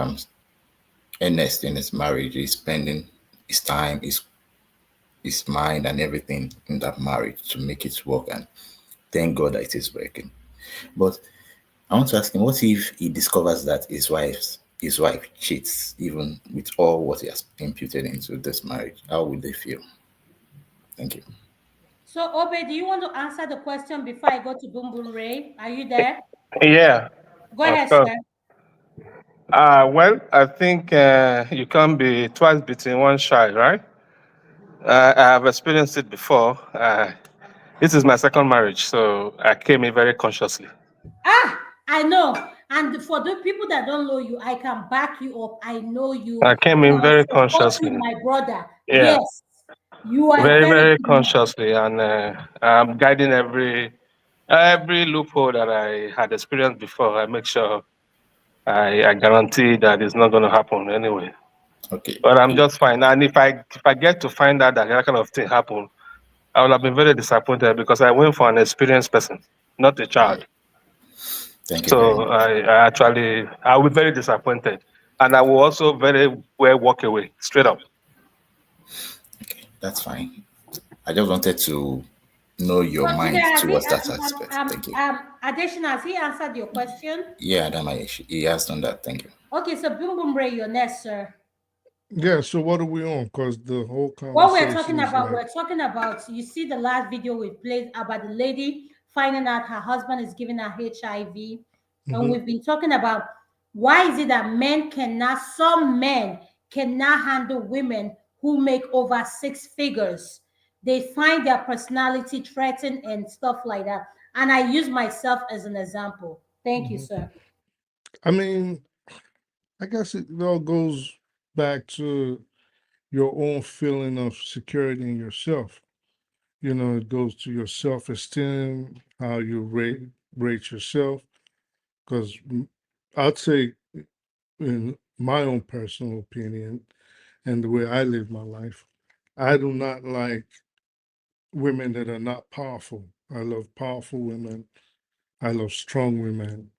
earnest in his marriage. He's spending his time, his mind, and everything in that marriage to make it work. And thank God that it is working. But I want to ask him, what if he discovers that his wife cheats, even with all what he has imputed into this marriage? How would they feel? Thank you. So, Obe, do you want to answer the question before I go to Boom Boom Ray? Are you there? Yeah, Go of ahead, course. sir. Well, I think you can't be twice beating one shy, right? I have experienced it before. This is my second marriage, so I came in very consciously. I know. And for the people that don't know you, I can back you up. I know you. I came And in I very support you, consciously. my brother. Yeah, Yes, you are a very, very very good man. consciously, and I'm guiding every loophole that I had experienced before. I make sure I guarantee that it's not going to happen anyway. Okay. But I'm just fine. And if I get to find out that kind of thing happen, I will have been very disappointed because I went for an experienced person, not a child. Thank you very So much. I will be very disappointed, and I will also very well walk away straight up. That's fine. I just wanted to know your So, Jide, mind towards that aspect. Thank you. Additional, has he answered your question? Yeah, that my issue. He has done that. Thank you. Okay, so Boom Boom Ray, you're next, sir. Yeah, so what are we on? Because the whole What conversation is like, we're talking about, you see the last video we played about the lady finding out her husband is giving her HIV. And mhm. we've been talking about why is it that some men cannot handle women who make over six figures. They find their personality threatened and stuff like that. And I use myself as an example. Thank you, Mhm. sir. I mean, I guess it all goes back to your own feeling of security in yourself. You know, it goes to your self-esteem, how you rate yourself. Because I'd say, in my own personal opinion, and the way I live my life, I do not like women that are not powerful. I love powerful women. I love strong women.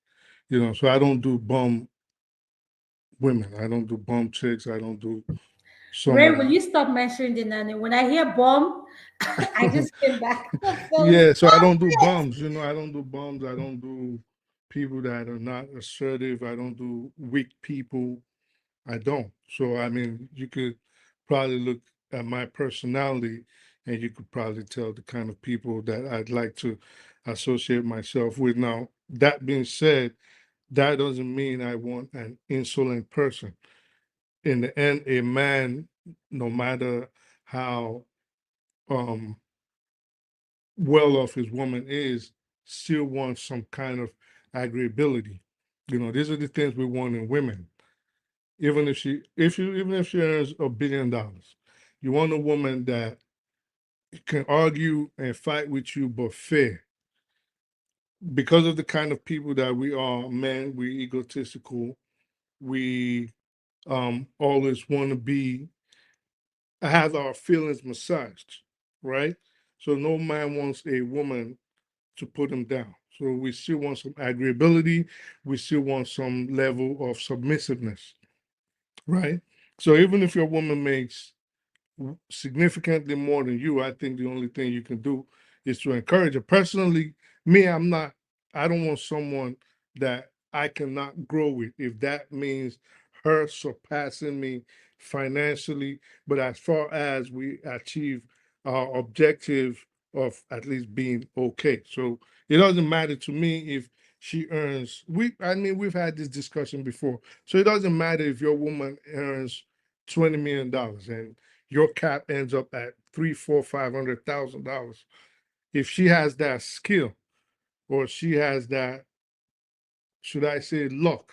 You know, so I don't do bum women. I don't do bum chicks. I don't do Ray, will someone. you stop mentioning the nanny? When I hear bomb, I just came back. So Yeah, so I stop don't do it. bums. You know, I don't do bums. I don't do people that are not assertive. I don't do weak people. I don't. So I mean, you could probably look at my personality, and you could probably tell the kind of people that I'd like to associate myself with. Now, that being said, that doesn't mean I want an insolent person. In the end, a man, no matter how um well off his woman is, still wants some kind of agreeability. You know, these are the things we want in women. Even if she earns $1 billion, you want a woman that can argue and fight with you, but fair. Because of the kind of people that we are, men, we egotistical. We always want to be have our feelings massaged, right? So no man wants a woman to put him down. So we still want some agreeability. We still want some level of submissiveness, right? So even if your woman makes significantly more than you, I think the only thing you can do is to encourage her. Personally, me, I don't want someone that I cannot grow with. If that means her surpassing me financially, but as far as we achieve our objective of at least being okay. So it doesn't matter to me if she earns I mean we've had this discussion before. So it doesn't matter if your woman earns $20 million and your cap ends up at three, four, $500,000. If she has that skill, or she has that, should I say, luck,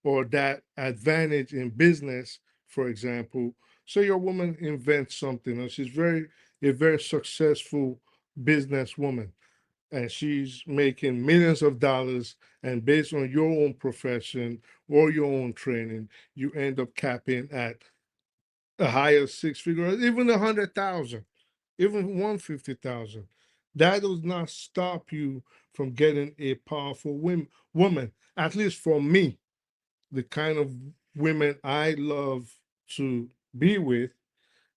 or that advantage in business, for example, so your woman invents something, or she's a very successful businesswoman. and she's making millions of dollars, and based on your own profession or your own training, you end up capping at a higher six figure, even 100,000, even 150,000. That does not stop you from getting a powerful woman. At least for me, the kind of women I love to be with.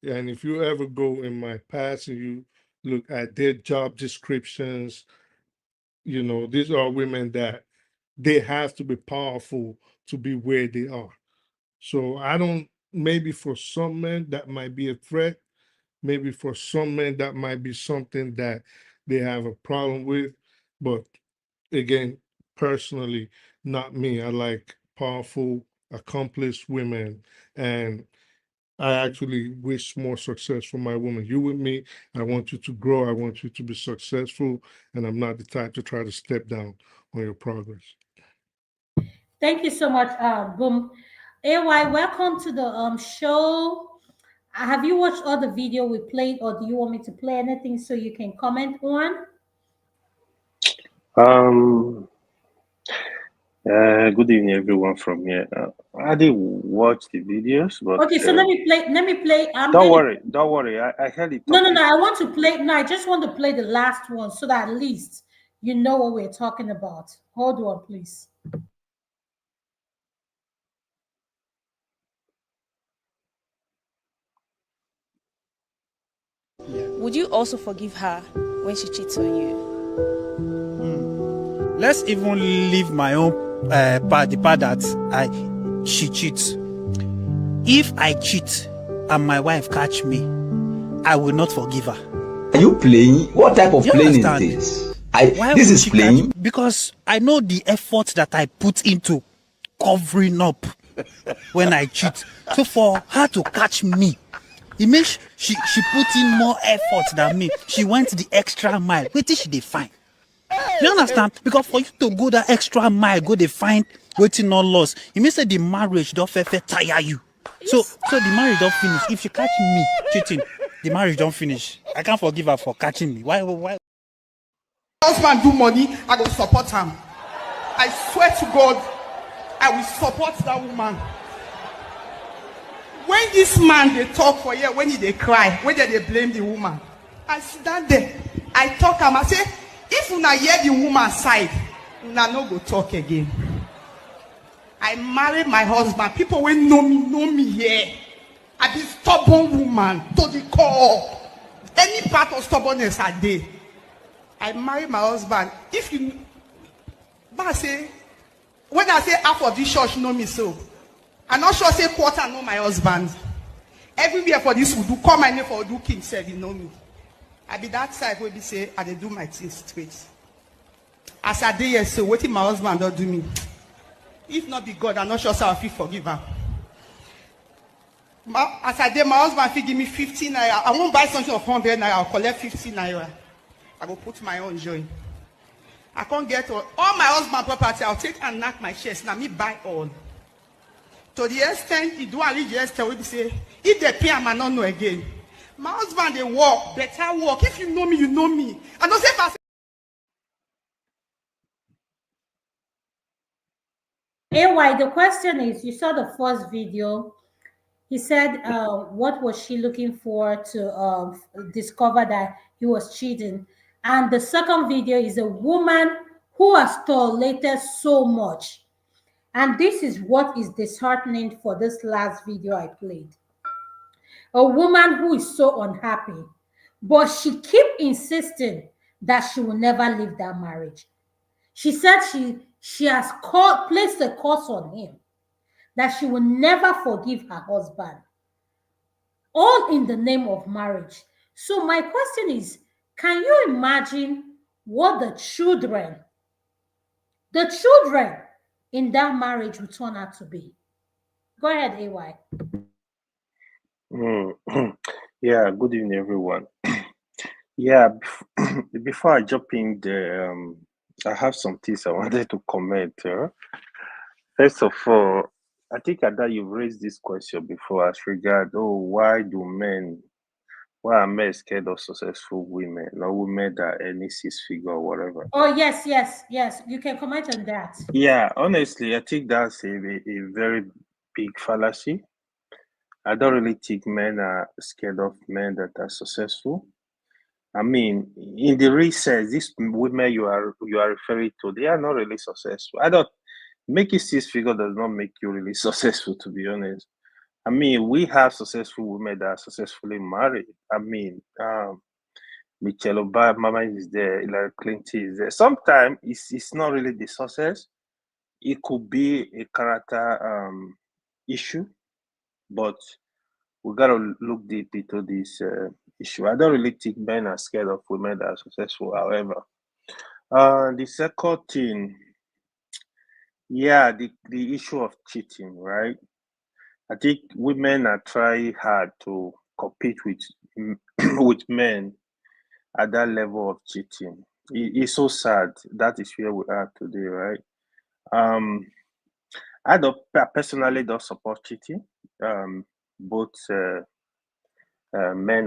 And if you ever go in my past and you look at their job descriptions, these are women that they have to be powerful to be where they are. So I don't, maybe for some men that might be a threat. Maybe for some men that might be something that they have a problem with. But again, personally, not me. I like powerful, accomplished women. And I actually wish more success for my woman. You with me, I want you to grow. I want you to be successful. And I'm not the type to try to step down on your progress. Thank you so much, Boom. AY, welcome to the show. Have you watched all the video we played, or do you want me to play anything so you can comment on? Good evening, everyone from here. I didn't watch the videos, but Okay, so let me play. Let me play. don't worry. I heard the No, topic. I want to play. No, I just want to play the last one so that at least you know what we're talking about. Hold on, please. Would you also forgive her when she cheats on you? Let's even leave my own part, the part that she cheats. If I cheat and my wife catch me, I will not forgive her. Are you playing? What type of playing is this? This is playing. Because I know the effort that I put into covering up when I cheat. So for her to catch me, it means she put in more effort than me. She went the extra mile. Wait till she define. You understand? Because for you to go that extra mile, go they find waiting not lost. It means that the marriage don't tire you. So the marriage don't finish. If she catch me cheating, the marriage don't finish. I can't forgive her for catching me. Why? Husband do money, I go support him. I swear to God, I will support that woman. When this man they talk for you, when they cry, when they blame the woman, I stand there, I talk him, I say, if you not hear the woman's side, you no go talk again. I married my husband. People will know me here. I be stubborn woman to the core. Any part of stubbornness I did. I married my husband. If you, but I say, when I say half of this church know me so, I'm not sure say quarter know my husband. Everywhere for this would do call my name for do king said you know me. I be that side where be say I dey do my things straight. As I did here, so what if my husband don't do me? If not be God, I'm not sure so I feel forgive her. As I did, my husband feel give me 15 naira. I won't buy something of 100 naira. I'll collect 15 naira. I go put my own joy. I can't get all my husband property. I'll take and knock my chest. Now me buy all. To the extent he do and reach the extent we say, if they pay, I not know again. My husband they walk, better walk. If you know me, you know me. I don't say if I say AY, the question is, you saw the first video. He said, what was she looking for to discover that he was cheating? And the second video is a woman who has tolerated so much. And this is what is disheartening for this last video I played. A woman who is so unhappy, but she keep insisting that she will never leave that marriage. She said she has placed a curse on him, that she will never forgive her husband, all in the name of marriage. So my question is, can you imagine what the children in that marriage will turn out to be? Go ahead, AY. Yeah, good evening, everyone. Yeah, before I jump in there, I have some things I wanted to comment. First of all, I think that you've raised this question before as regard, why do men Why are men scared of successful women, not women that are any six figure or whatever? Oh, yes, yes, yes. You can comment on that. Yeah, honestly, I think that's a very big fallacy. I don't really think men are scared of men that are successful. I mean, in the research, these women you are referring to, they are not really successful. I don't make it six figure does not make you really successful, to be honest. I mean, we have successful women that are successfully married. I mean, Michelle Obama is there, Hillary Clinton is there. Sometimes it's not really the success. It could be a character issue, but we gotta look deep into this issue. I don't really think men are scared of women that are successful. However, the second thing, yeah, the issue of cheating, right? I think women are trying hard to compete with with men at that level of cheating. It's so sad. That is where we are today, right? Um, I personally don't support cheating. Both men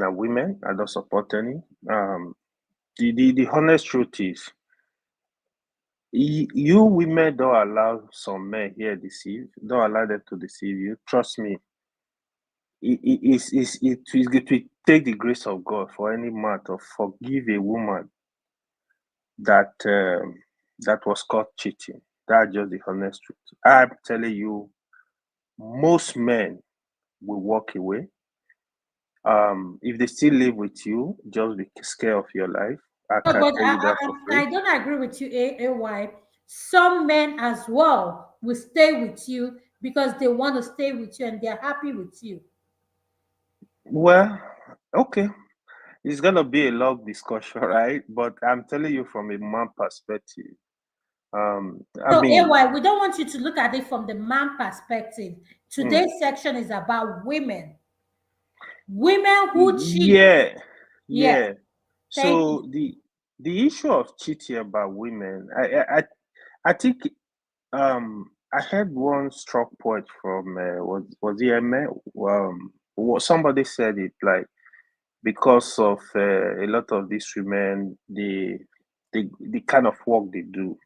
and women. I don't support any. The honest truth is, you women don't allow some men here deceive. Don't allow them to deceive you. Trust me. It will take the grace of God for any man to forgive a woman that that was caught cheating. That's just the honest truth. I'm telling you, most men will walk away. If they still live with you, just be scared of your life. I No, can but tell you that for I free. don't agree with you, AY. Some men as well will stay with you because they want to stay with you and they're happy with you. Well, okay. It's gonna be a long discussion, right? But I'm telling you from a man perspective. I No, mean, AY, we don't want you to look at it from the man perspective. mm, Today's section is about women. Women who cheat. yeah, Yes, yeah. thank you. So the issue of cheating about women, I think I heard one struck point from was it Emma? Somebody said it like because of a lot of these women, the kind of work they do,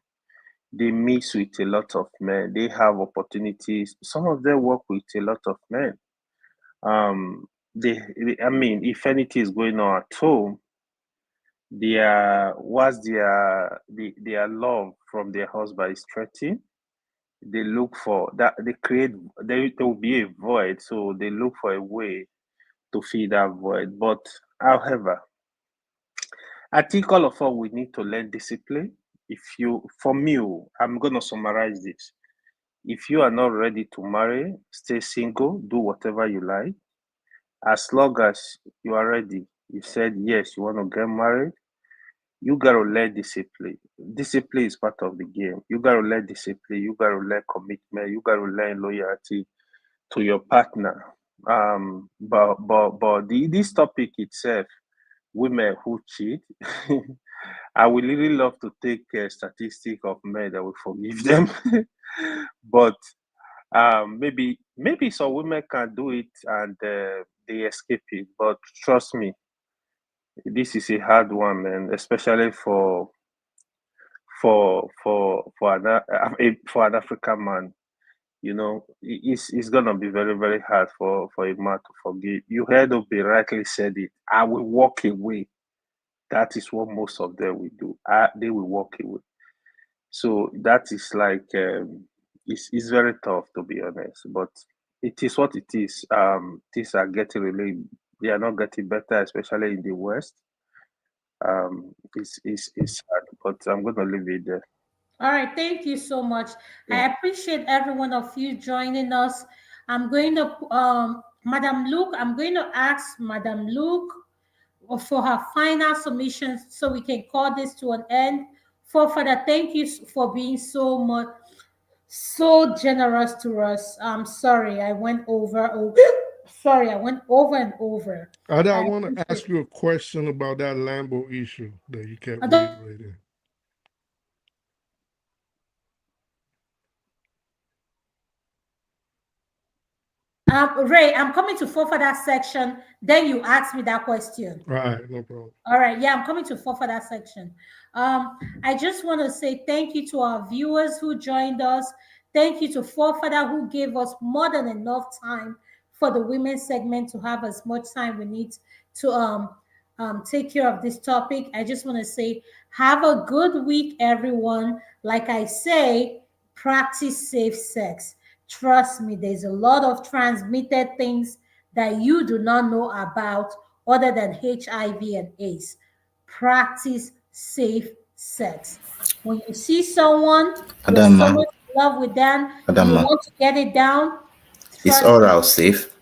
they mix with a lot of men. They have opportunities. Some of them work with a lot of men. I mean, if anything is going on at home, their love from their husband is threatened. They look for that. There will be a void, so they look for a way to fill that void. But however, I think all of us we need to learn discipline. If you, for me, I'm gonna summarize this. If you are not ready to marry, stay single, do whatever you like. As long as you are ready, you said yes, you want to get married, you gotta learn discipline. Discipline is part of the game. You gotta learn discipline, you gotta learn commitment, you gotta learn loyalty to your partner. But this topic itself, women who cheat, I would really love to take a statistic of men that will forgive them. But maybe some women can do it and they escape it. But trust me, this is a hard one, man, especially for an African man. You know, it's gonna be very very hard for a man to forgive. You heard Obi rightly said it. I will walk away. That is what most of them will do. They will walk away. So that is like it's very tough to be honest, but it is what it is. Things are getting really they are not getting better, especially in the West. It's sad, but I'm gonna leave it there. All right, thank you so much. Yeah. I appreciate every one of you joining us. I'm going to, Madam Luke, I'm going to ask Madam Luke for her final submissions so we can call this to an end. For Father, thank you for being so much, so generous to us. I'm sorry, I went over. Sorry, I went over and over. I I want to appreciate. ask you a question about that Lambo issue that you kept I don't- reiterating. Ray, I'm coming to fall for that section. Then you ask me that question. Right, no problem. All right, yeah, I'm coming to fall for that section. I just want to say thank you to our viewers who joined us. Thank you to Forefather who gave us more than enough time for the women's segment to have as much time we need to take care of this topic. I just want to say have a good week, everyone. Like I say, practice safe sex. Trust me, there's a lot of transmitted things that you do not know about other than HIV and AIDS. Practice safe sex. When you see someone, you're so much in love with them, you want to get it down. Is oral safe?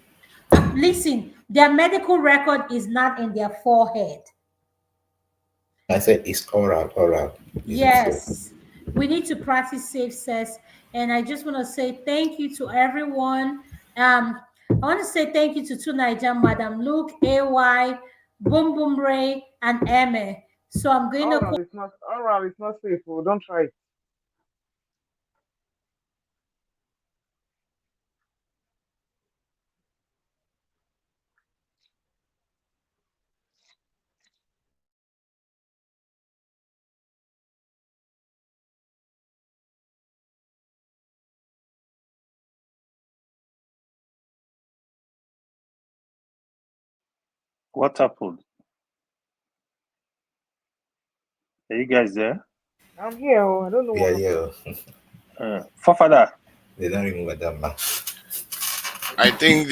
Listen, their medical record is not in their forehead. I said it's oral. Yes, we need to practice safe sex. And I just want to say thank you to everyone. I want to say thank you to Tunaija, Madam Luke, AY, Boom Boom Ray, and Emme. So I'm going oral to. Oral is not safe. Oh, don't try it. What happened? Are you guys there? I'm here. Oh, I don't know what Yeah. Forefather. They don't remove Adama. I think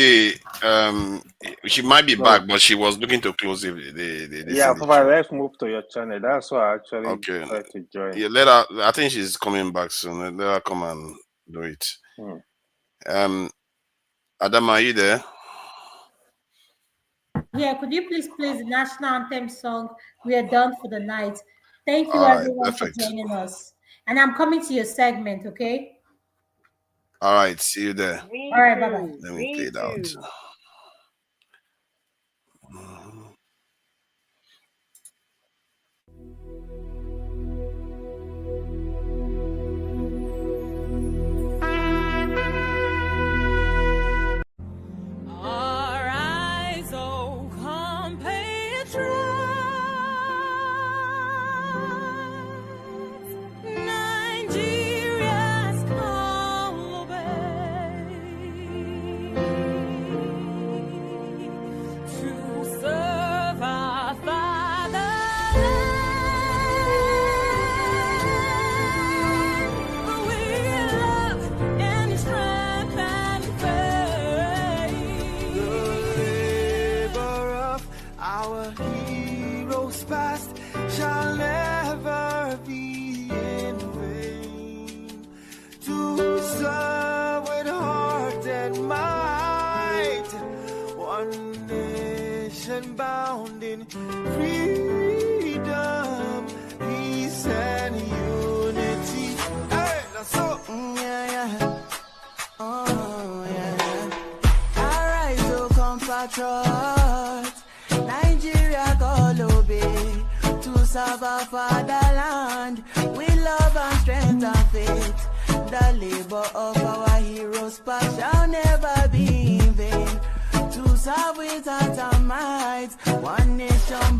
she might be back, but she was looking to close the Yeah, Forefather, let's move to your channel. That's why I actually tried to join. Yeah, let her. I think she's coming back soon. Let her come and do it. Adama, are you there? Yeah, could you please play the national anthem song? We are done for the night. Thank you, All right, everyone, for joining us. And I'm coming to your segment, okay? All right, see you there. All right, bye-bye. Let me play it out. Bound in freedom, peace, and unity. Hey, that's so. Oh, yeah. Arise, oh, compatriots. Nigeria, call obey to serve our fatherland with love and strength and faith. The labor of our heroes past shall never be in vain. To serve with heart and might, one nation.